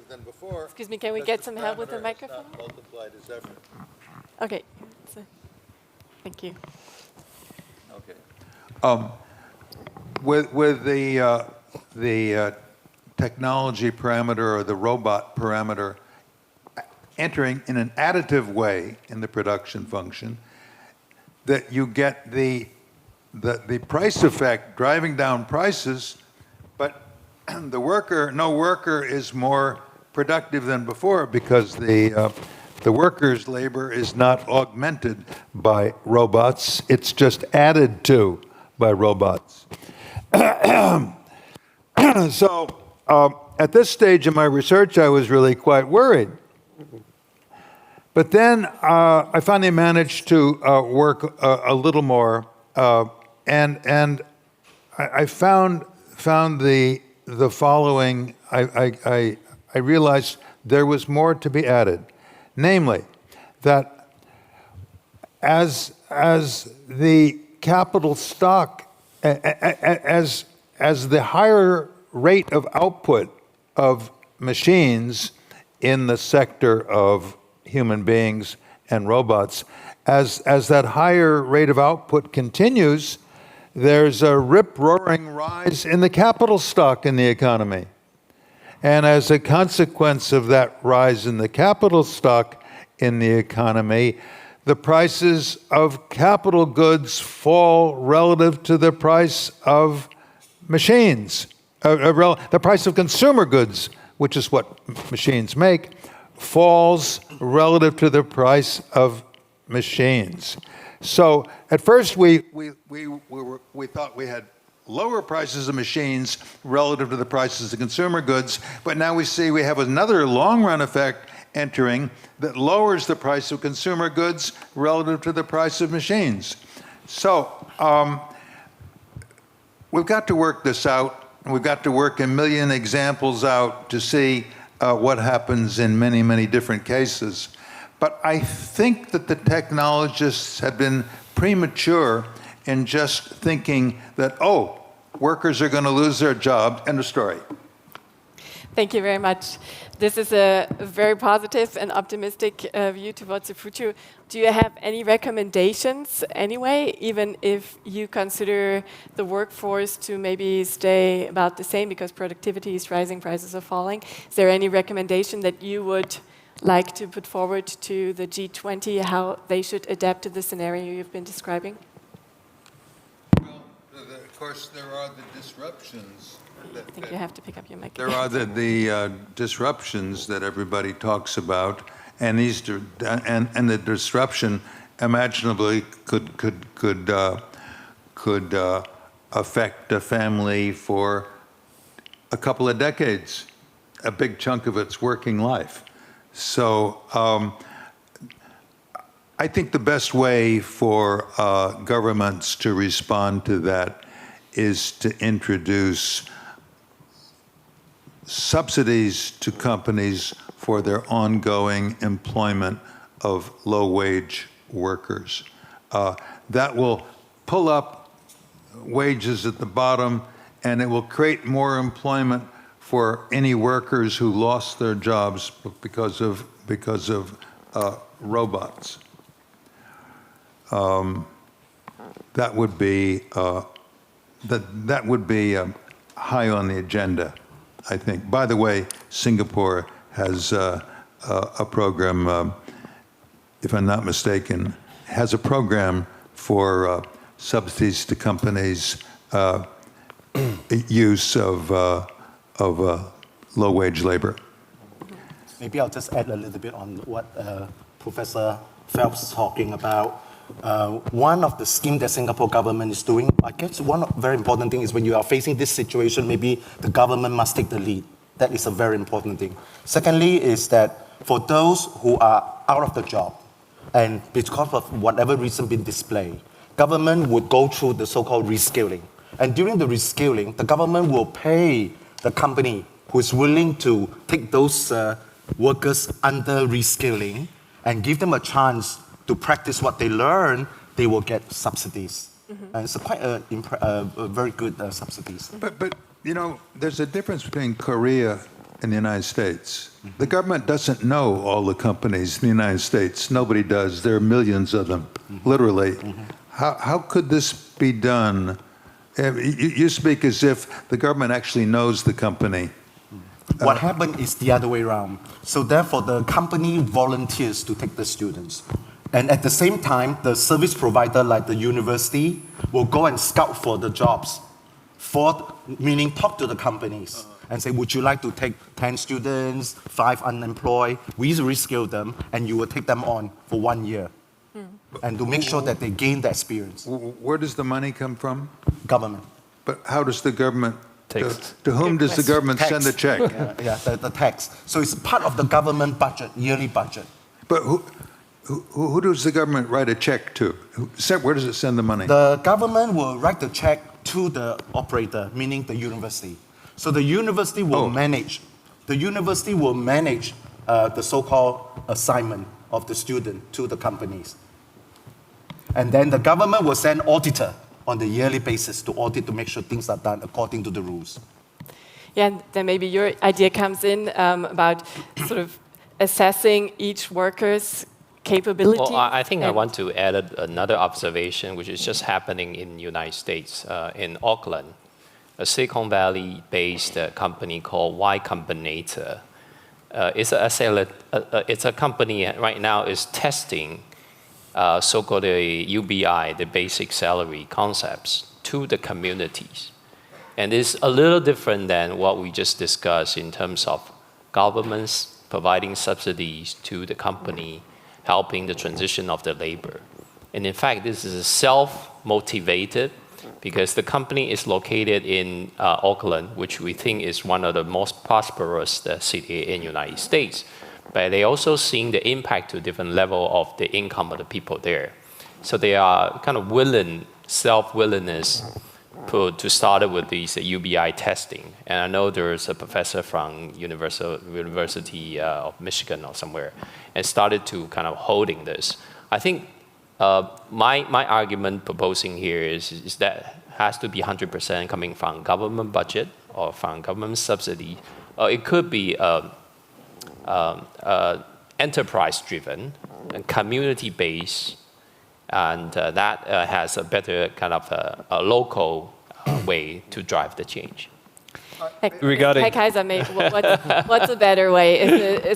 S10: than before.
S5: Excuse me, can we get some help with the microphone?
S10: Not multiplied as ever.
S5: Okay, thank you.
S10: Okay. With the technology parameter or the robot parameter entering in an additive way in the production function, that you get the price effect driving down prices, but no worker is more productive than before, because the worker's labor is not augmented by robots, it's just added to by robots. So at this stage in my research, I was really quite worried. But then I finally managed to work a little more, and I found the following. I realized there was more to be added, namely that as the capital stock, as the higher rate of output of machines in the sector of human beings and robots, as that higher rate of output continues, there's a rip-roaring rise in the capital stock in the economy. And as a consequence of that rise in the capital stock in the economy, the prices of capital goods fall relative to the price of machines. The price of consumer goods, which is what machines make, falls relative to the price of machines. So at first we thought we had lower prices of machines relative to the prices of consumer goods, but now we see we have another long-run effect entering that lowers the price of consumer goods relative to the price of machines. So we've got to work this out. We've got to work a million examples out to see what happens in many, many different cases. But I think that the technologists have been premature in just thinking that, oh, workers are going to lose their jobs, end of story.
S5: Thank you very much. This is a very positive and optimistic view towards the future. Do you have any recommendations anyway, even if you consider the workforce to maybe stay about the same because productivity is rising, prices are falling? Is there any recommendation that you would like to put forward to the G20, how they should adapt to the scenario you've been describing?
S10: Well, of course, there are the disruptions.
S5: I think you have to pick up your mic.
S10: There are the disruptions that everybody talks about, and and the disruption imaginably could affect a family for a couple of decades, a big chunk of its working life. So I think the best way for governments to respond to that is to introduce subsidies to companies for their ongoing employment of low-wage workers. That will pull up wages at the bottom, and it will create more employment for any workers who lost their jobs because of robots. That would be high on the agenda, I think. By the way, Singapore has a program, if I'm not mistaken, has a program for subsidies to companies' use of low-wage labor.
S15: Maybe I'll just add a little bit on what Professor Phelps is talking about. One of the schemes that Singapore government is doing, I guess one very important thing is when you are facing this situation, maybe the government must take the lead. That is a very important thing. Secondly is that for those who are out of the job, and because of whatever reason been displayed, government would go through the so-called reskilling. And during the reskilling, the government will pay the company who is willing to take those workers under reskilling and give them a chance to practice what they learn. They will get subsidies. Mm-hmm. And it's quite a very good subsidies.
S10: But you know, there's a difference between Korea and the United States. Mm-hmm. The government doesn't know all the companies in the United States. Nobody does. There are millions of them, mm-hmm. literally. Mm-hmm. How could this be done? You speak as if the government actually knows the company.
S15: What happened is the other way around. So therefore, the company volunteers to take the students. And at the same time, the service provider, like the university, will go and scout for the jobs. Meaning talk to the companies and say, would you like to take 10 students, 5 unemployed? We reskill them, and you will take them on for 1 year. And to make sure that they gain the experience.
S10: Where does the money come from?
S15: Government.
S10: But how does the government, to whom does the government send the check?
S15: The tax. So it's part of the government budget, yearly budget.
S10: But Who does the government write a check to? Where does it send the money?
S15: The government will write the check to the operator, meaning the university. So the university will manage. The university will manage the so-called assignment of the student to the companies. And then the government will send auditor on the yearly basis to audit to make sure things are done according to the rules.
S5: Yeah, and then maybe your idea comes in about sort of assessing each worker's capability.
S7: Well, I think I want to add another observation, which is just happening in the United States, in Auckland. A Silicon Valley-based company called Y Combinator. It's a company right now is testing so-called UBI, the basic salary concepts, to the communities. And it's a little different than what we just discussed in terms of governments providing subsidies to the company, helping the transition of the labor. And in fact, this is self-motivated because the company is located in Auckland, which we think is one of the most prosperous cities in the United States. But they also seeing the impact to different level of the income of the people there. So they are kind of willing, self-willingness to start with these UBI testing. And I know there's a professor from University of Michigan or somewhere and started to kind of holding this. I think my argument proposing here is that has to be 100% coming from government budget or from government subsidy. It could be enterprise-driven and community-based, and that has a better kind of a local way to drive the change.
S5: Regarding Kaiser, what's a better way?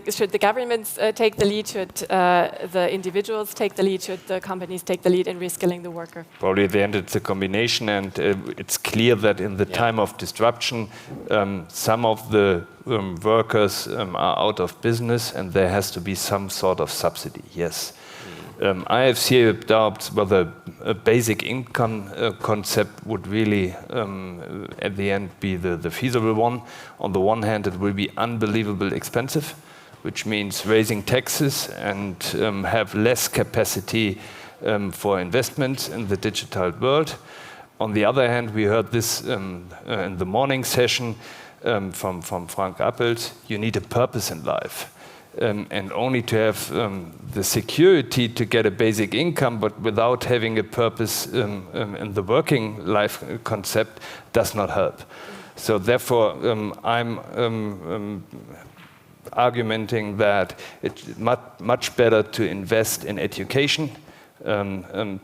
S5: Should the governments take the lead? Should the individuals take the lead? Should the companies take the lead in reskilling the worker?
S9: Probably at the end it's a combination, and it's clear that in the time of disruption, some of the workers are out of business, and there has to be some sort of subsidy, yes. I have serious doubts whether a basic income concept would really, at the end, be the feasible one. On the one hand, it will be unbelievably expensive, which means raising taxes and have less capacity for investment in the digital world. On the other hand, we heard this in the morning session from Frank Appelt, you need a purpose in life. And only to have the security to get a basic income, but without having a purpose in the working life concept does not help. So therefore, I'm arguing that it's much better to invest in education and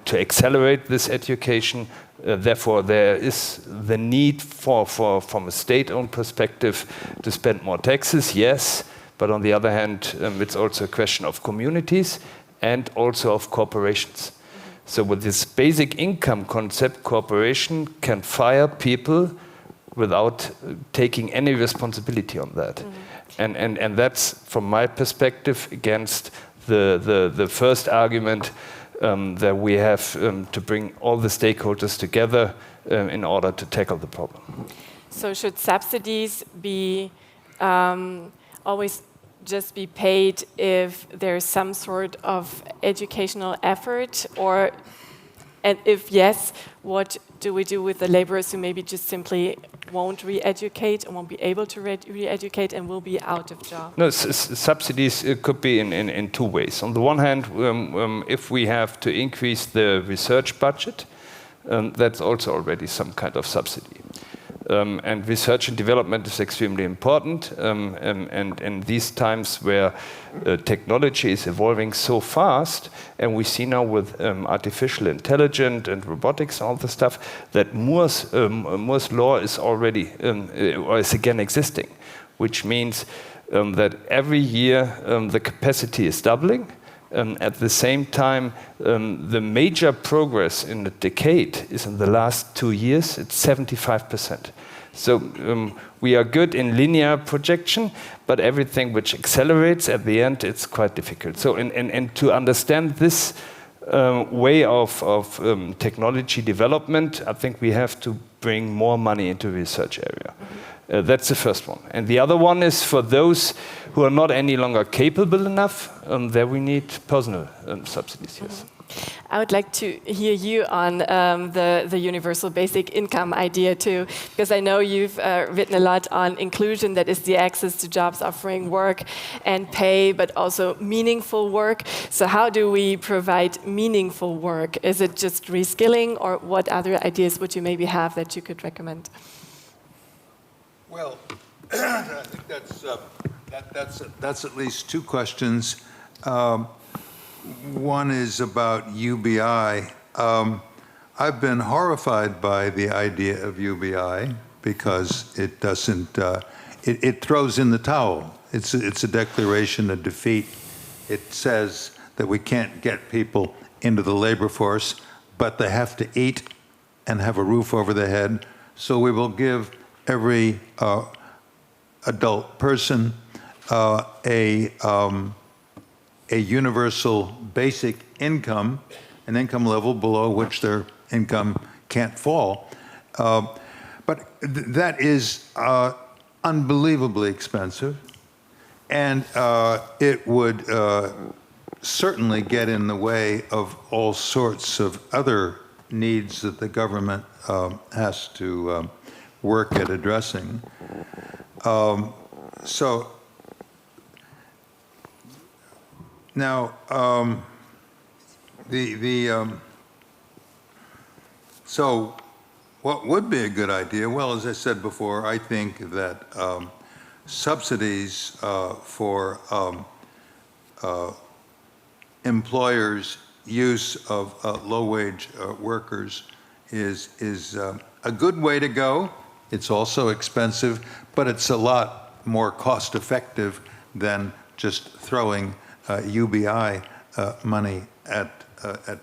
S9: to accelerate this education. Therefore, there is the need from a state-owned perspective to spend more taxes, yes. But on the other hand, it's also a question of communities and also of corporations. So with this basic income concept, corporation can fire people without taking any responsibility on that. And that's, from my perspective, against the first argument that we have to bring all the stakeholders together in order to tackle the problem.
S5: So should subsidies be always just be paid if there's some sort of educational effort, and if yes, what do we do with the laborers who maybe just simply won't re-educate and won't be able to re-educate and will be out of job?
S9: No, subsidies could be in two ways. On the one hand, if we have to increase the research budget, that's also already some kind of subsidy. And research and development is extremely important. And in these times where technology is evolving so fast, and we see now with artificial intelligence and robotics and all the stuff, that Moore's law is already, or is again existing, which means that every year the capacity is doubling. At the same time, the major progress in the decade is in the last 2 years, it's 75%. So we are good in linear projection, but everything which accelerates at the end, it's quite difficult. So and to understand this way of technology development, I think we have to bring more money into the research area. That's the first one. And the other one is for those who are not any longer capable enough, there we need personal subsidies, yes.
S5: I would like to hear you on the universal basic income idea too, because I know you've written a lot on inclusion, that is the access to jobs offering work and pay, but also meaningful work. So how do we provide meaningful work? Is it just reskilling, or what other ideas would you maybe have that you could recommend?
S10: Well, I think that's at least two questions. One is about UBI. I've been horrified by the idea of UBI because it doesn't, it throws in the towel. It's a declaration of defeat. It says that we can't get people into the labor force, but they have to eat and have a roof over their head. So we will give every adult person a universal basic income, an income level below which their income can't fall. But that is unbelievably expensive, and it would certainly get in the way of all sorts of other needs that the government has to work at addressing. Now, so what would be a good idea? Well, as I said before, I think that subsidies for employers' use of low-wage workers is a good way to go. It's also expensive, but it's a lot more cost-effective than just throwing UBI money at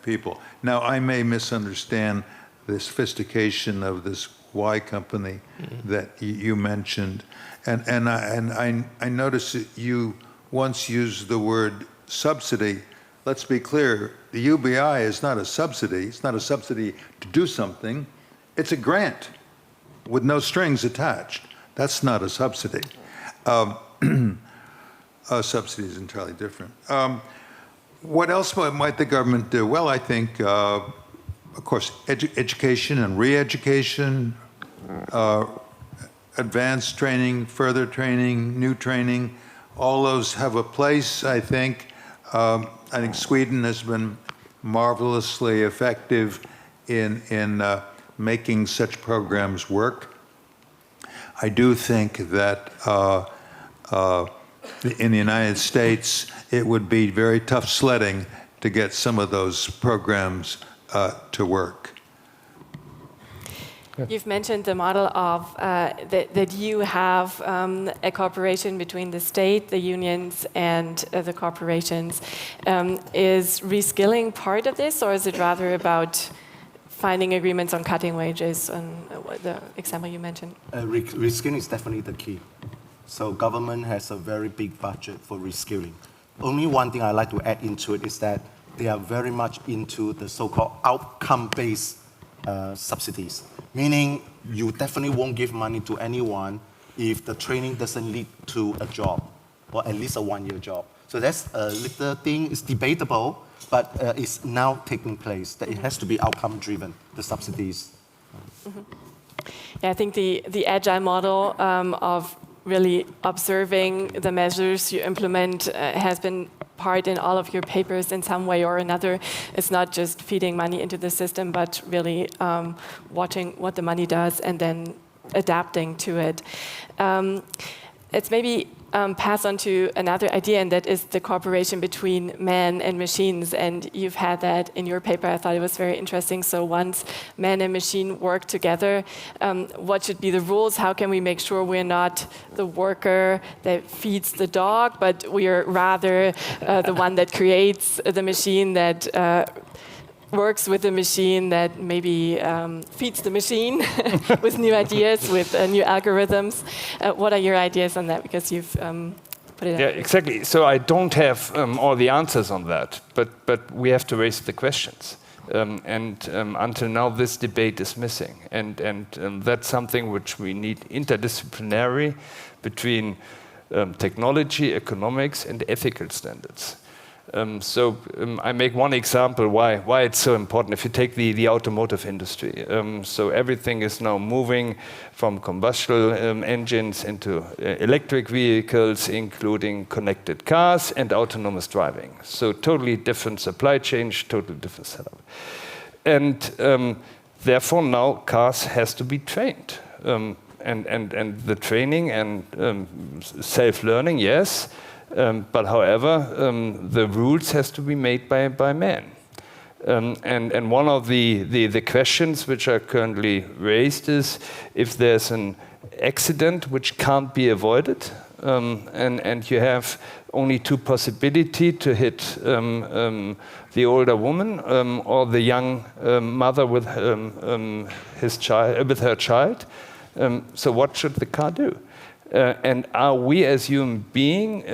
S10: people. Now, I may misunderstand the sophistication of this Y company that you mentioned, and I noticed that you once used the word subsidy. Let's be clear: the UBI is not a subsidy. It's not a subsidy to do something. It's a grant with no strings attached. That's not a subsidy. Subsidy is entirely different. What else might the government do? Well, I think, of course, education and re-education, advanced training, further training, new training, all those have a place, I think. I think Sweden has been marvelously effective in making such programs work. I do think that in the United States, it would be very tough sledding to get some of those programs to work.
S5: You've mentioned the model of that you have a cooperation between the state, the unions, and the corporations. Is reskilling part of this, or is it rather about finding agreements on cutting wages, and the example you mentioned?
S15: Reskilling is definitely the key. So government has a very big budget for reskilling. Only one thing I'd like to add into it is that they are very much into the so-called outcome-based subsidies, meaning you definitely won't give money to anyone if the training doesn't lead to a job, or at least a one-year job. So that's a little thing, it's debatable, but it's now taking place, that it has to be outcome-driven, the subsidies.
S5: Mm-hmm. Yeah, I think the agile model of really observing the measures you implement has been part in all of your papers in some way or another. It's not just feeding money into the system, but really watching what the money does and then adapting to it. Let's maybe pass on to another idea, and that is the cooperation between man and machines. And you've had that in your paper. I thought it was very interesting. So once man and machine work together, what should be the rules? How can we make sure we're not the worker that feeds the dog, but we are rather the one that creates the machine, that works with the machine, that maybe feeds the machine with new ideas, with new algorithms. What are your ideas on that? Because you've put it out.
S9: Yeah, exactly. So I don't have all the answers on that, but we have to raise the questions. Until now, this debate is missing. And that's something which we need interdisciplinary between technology, economics, and ethical standards. I make one example why it's so important. If you take the automotive industry, so everything is now moving from combustion engines into electric vehicles, including connected cars and autonomous driving. So totally different supply chain, totally different setup. And therefore now cars has to be trained. And the training and self-learning, yes, but however, the rules has to be made by men. And one of the questions which are currently raised is if there's an accident which can't be avoided, and you have only two possibilities to hit the older woman or the young mother with her child. So what should the car do? And are we as human beings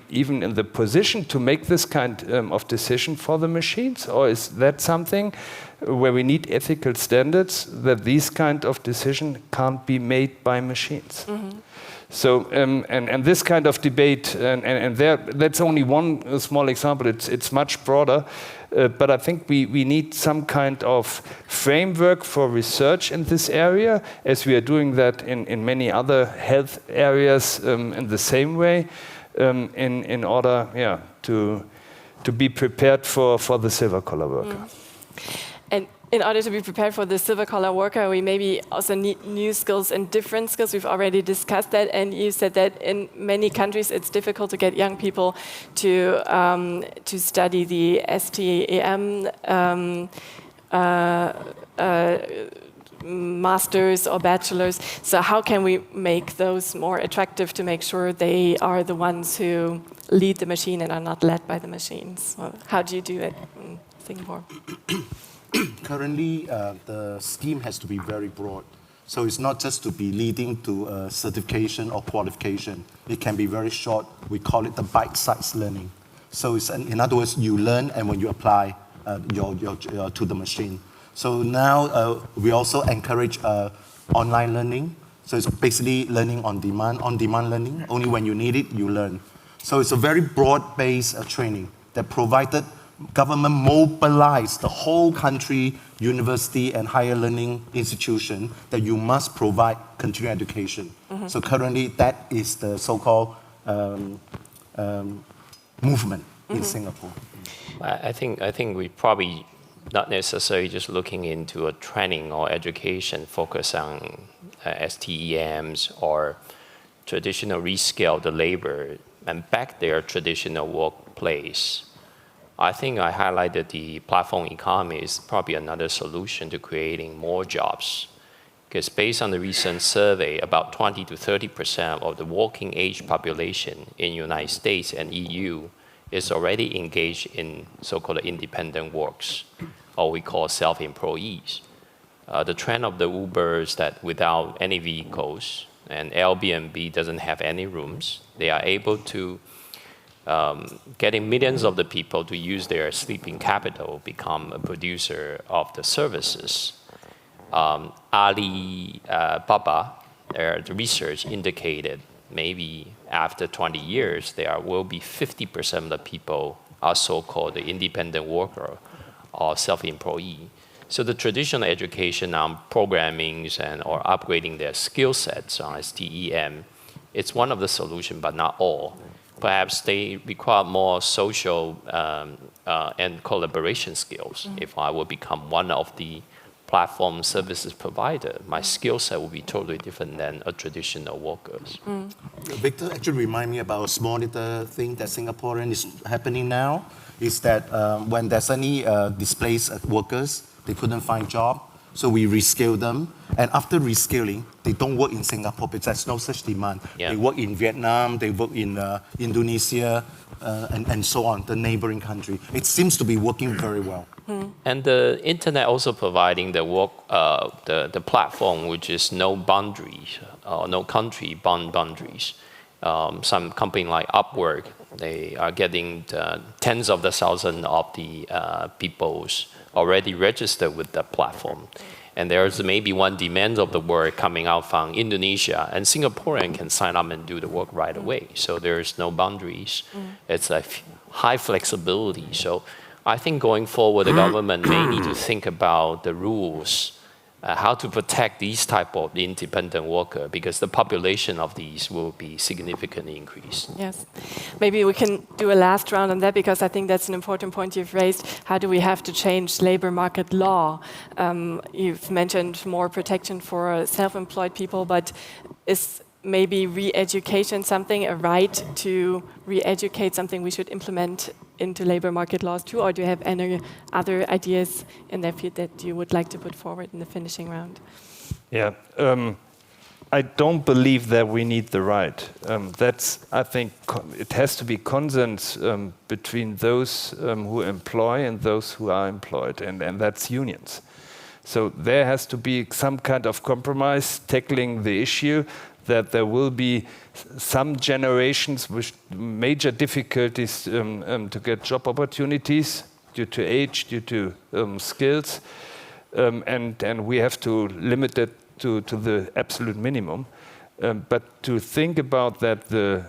S9: even in the position to make this kind of decision for the machines? Or is that something where we need ethical standards that these kind of decisions can't be made by machines? Mm-hmm. So, and this kind of debate, and that's only one small example, it's much broader, but I think we need some kind of framework for research in this area, as we are doing that in many other health areas in the same way, in order to be prepared for the silver-collar worker.
S5: And in order to be prepared for the silver-collar worker, we maybe also need new skills and different skills. We've already discussed that, and you said that in many countries it's difficult to get young people to study the STEM masters or bachelors. So how can we make those more attractive to make sure they are the ones who lead the machine and are not led by the machines? Well, how do you do it in Singapore?
S15: Currently, the scheme has to be very broad. So it's not just to be leading to certification or qualification. It can be very short. We call it the bite-sized learning. So it's, in other words, you learn and when you apply to the machine. So now we also encourage online learning. So it's basically learning on demand learning. Only when you need it, you learn. So it's a very broad-based training that provided government mobilize the whole country, university and higher learning institution that you must provide continuing education. Mm-hmm. So currently that is the so-called movement in Singapore.
S7: I think we probably not necessarily just looking into a training or education focus on STEMs or traditional reskill the labor and back their traditional workplace. I think I highlighted the platform economy is probably another solution to creating more jobs. Because based on the recent survey, about 20 to 30% of the working age population in United States and EU is already engaged in so-called independent works, or we call self-employees. The trend of the Ubers that without any vehicles and Airbnb doesn't have any rooms, they are able to getting millions of the people to use their sleeping capital, become a producer of the services. Alibaba, the research indicated maybe after 20 years, there will be 50% of the people are so-called independent worker or self-employee. So the traditional education on programming or upgrading their skill sets on STEM, it's one of the solutions, but not all. Perhaps they require more social and collaboration skills. Mm-hmm. If I will become one of the platform services provider, my skill set will be totally different than a traditional workers.
S15: Mm. Victor actually remind me about a small little thing that Singaporean is happening now, is that when there's any displaced workers, they couldn't find job, so we reskill them. And after reskilling, they don't work in Singapore because there's no such demand. Yeah. They work in Vietnam, they work in Indonesia, and so on, the neighboring country. It seems to be working very well.
S7: And the internet also providing the work, the platform which is no boundaries, or no country boundaries. some company like Upwork, they are getting tens of the thousands of the peoples already registered with the platform. And there's maybe one demand of the work coming out from Indonesia, and Singaporean can sign up and do the work right away. So there's no boundaries. It's a high flexibility. So I think going forward, the government may need to think about the rules, how to protect these type of independent worker, because the population of these will be significantly increased.
S5: Yes. Maybe we can do a last round on that, because I think that's an important point you've raised. How do we have to change labor market law? You've mentioned more protection for self-employed people, but is maybe re-education something, a right to re-educate, something we should implement into labor market laws too? Or do you have any other ideas in that field that you would like to put forward in the finishing round?
S9: Yeah, I don't believe that we need the right. I think it has to be consent between those who employ and those who are employed, and that's unions. So there has to be some kind of compromise tackling the issue that there will be some generations with major difficulties to get job opportunities due to age, due to skills, and we have to limit it to the absolute minimum. But to think about that the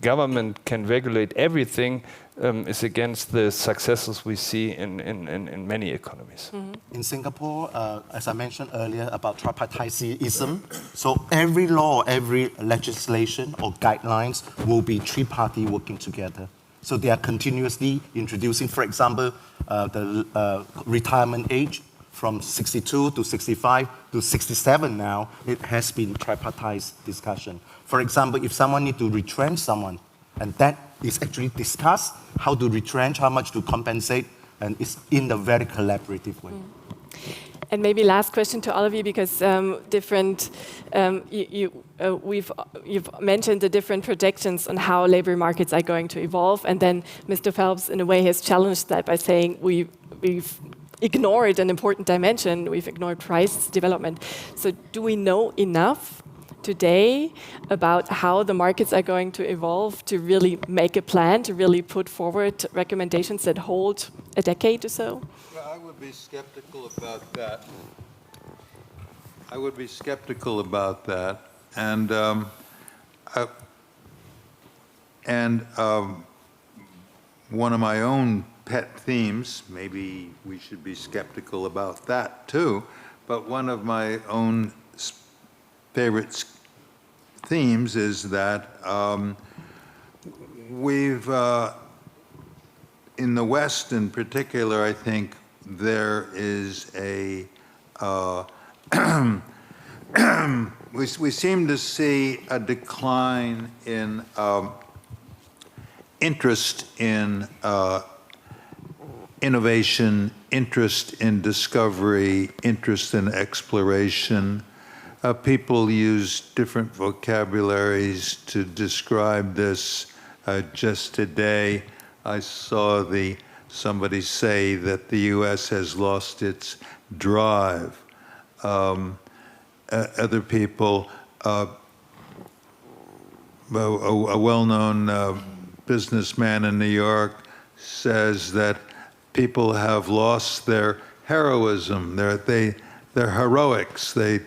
S9: government can regulate everything is against the successes we see in many economies.
S15: In Singapore, as I mentioned earlier about tripartitism, so every law, every legislation or guidelines will be three-party working together. So they are continuously introducing, for example, the retirement age from 62 to 65 to 67 now, it has been tripartite discussion. For example, if someone needs to retrench someone, and that is actually discussed, how to retrench, how much to compensate, and it's in a very collaborative way.
S5: And maybe last question to all of you, because you've mentioned the different projections on how labor markets are going to evolve, and then Mr. Phelps, in a way, has challenged that by saying we've ignored an important dimension, we've ignored price development. So do we know enough today about how the markets are going to evolve to really make a plan, to really put forward recommendations that hold a decade or so?
S10: Well, I would be skeptical about that. One of my own pet themes, maybe we should be skeptical about that too, but one of my own favorite themes is that we've, in the West in particular, I think there is a, we seem to see a decline in interest in innovation, interest in discovery, interest in exploration. People use different vocabularies to describe this. Just today, I saw somebody say that the U.S. has lost its drive. Other people, a well-known businessman in New York says that people have lost their heroism, their heroics. They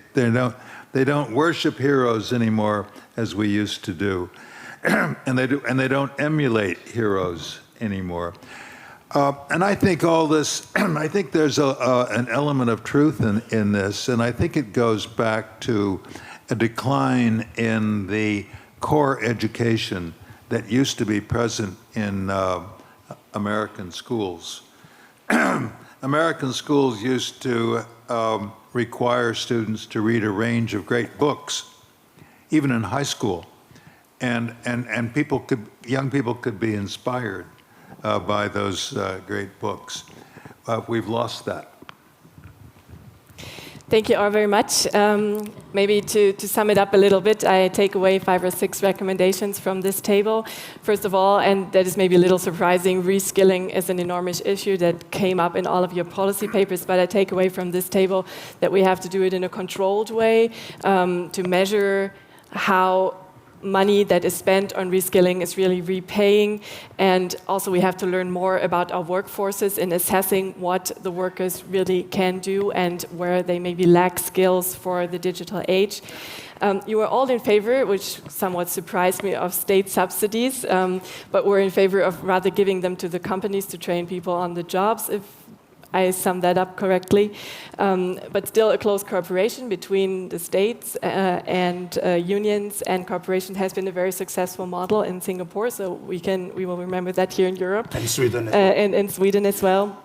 S10: don't worship heroes anymore as we used to do, and they don't emulate heroes anymore. And I think all this, I think there's an element of truth in this, and I think it goes back to a decline in the core education that used to be present in American schools. American schools used to require students to read a range of great books, even in high school, and young people could be inspired by those great books. We've lost that.
S5: Thank you all very much. Maybe to sum it up a little bit, I take away 5 or 6 recommendations from this table. First of all, and that is maybe a little surprising, reskilling is an enormous issue that came up in all of your policy papers, but I take away from this table that we have to do it in a controlled way, to measure how money that is spent on reskilling is really repaying. And also we have to learn more about our workforces in assessing what the workers really can do and where they maybe lack skills for the digital age. You were all in favor, which somewhat surprised me, of state subsidies, but we're in favor of rather giving them to the companies to train people on the jobs, if I sum that up correctly. But still a close cooperation between the states and unions and corporations has been a very successful model in Singapore, so we will remember that here in Europe.
S11: And Sweden as well.
S5: And in Sweden as well.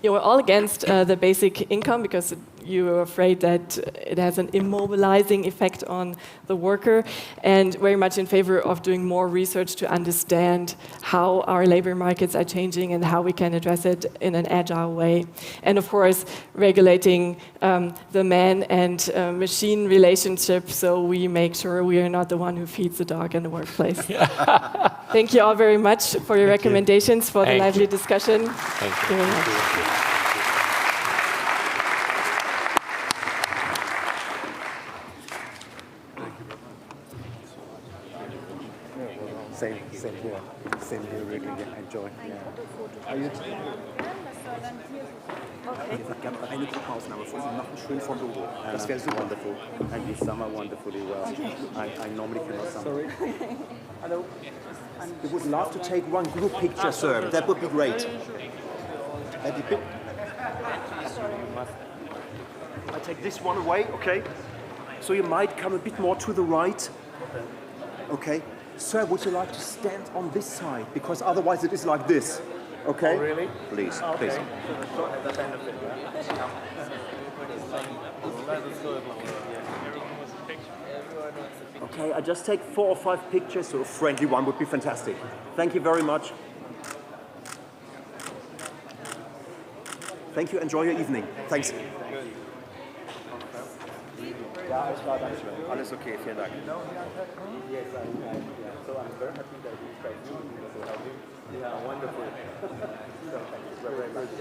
S5: You were all against the basic income because you were afraid that it has an immobilizing effect on the worker, and very much in favor of doing more research to understand how our labor markets are changing and how we can address it in an agile way. And of course, regulating the man and machine relationship so we make sure we are not the one who feeds the dog in the workplace. Thank you all very much for your recommendations, for the lively discussion.
S7: Thank you.
S5: Very much.
S11: Same here, really. Yeah, enjoy. Yeah. Are you? Okay. Ich gerne eine Gruppenaufnahme von Sie machen, schön vom Logo. Das wäre super. Wonderful. And you summer wonderfully well. I normally cannot summer. Sorry. Hello. We would love to take one group picture, sir. That would be great. I take this one away, okay? So you might come a bit more to the right. Okay. Sir, would you like to stand on this side? Because otherwise it is like this. Okay? Oh, really? Please, okay. Please. Okay, I just take 4 or 5 pictures, so a friendly one would be fantastic. Thank you very much. Thank you, enjoy your evening. Thanks. Ja, alles klar, danke schön. Alles okay, vielen Dank. Yes, so I'm very happy that you guys do this. Yeah, wonderful. So thank you very much.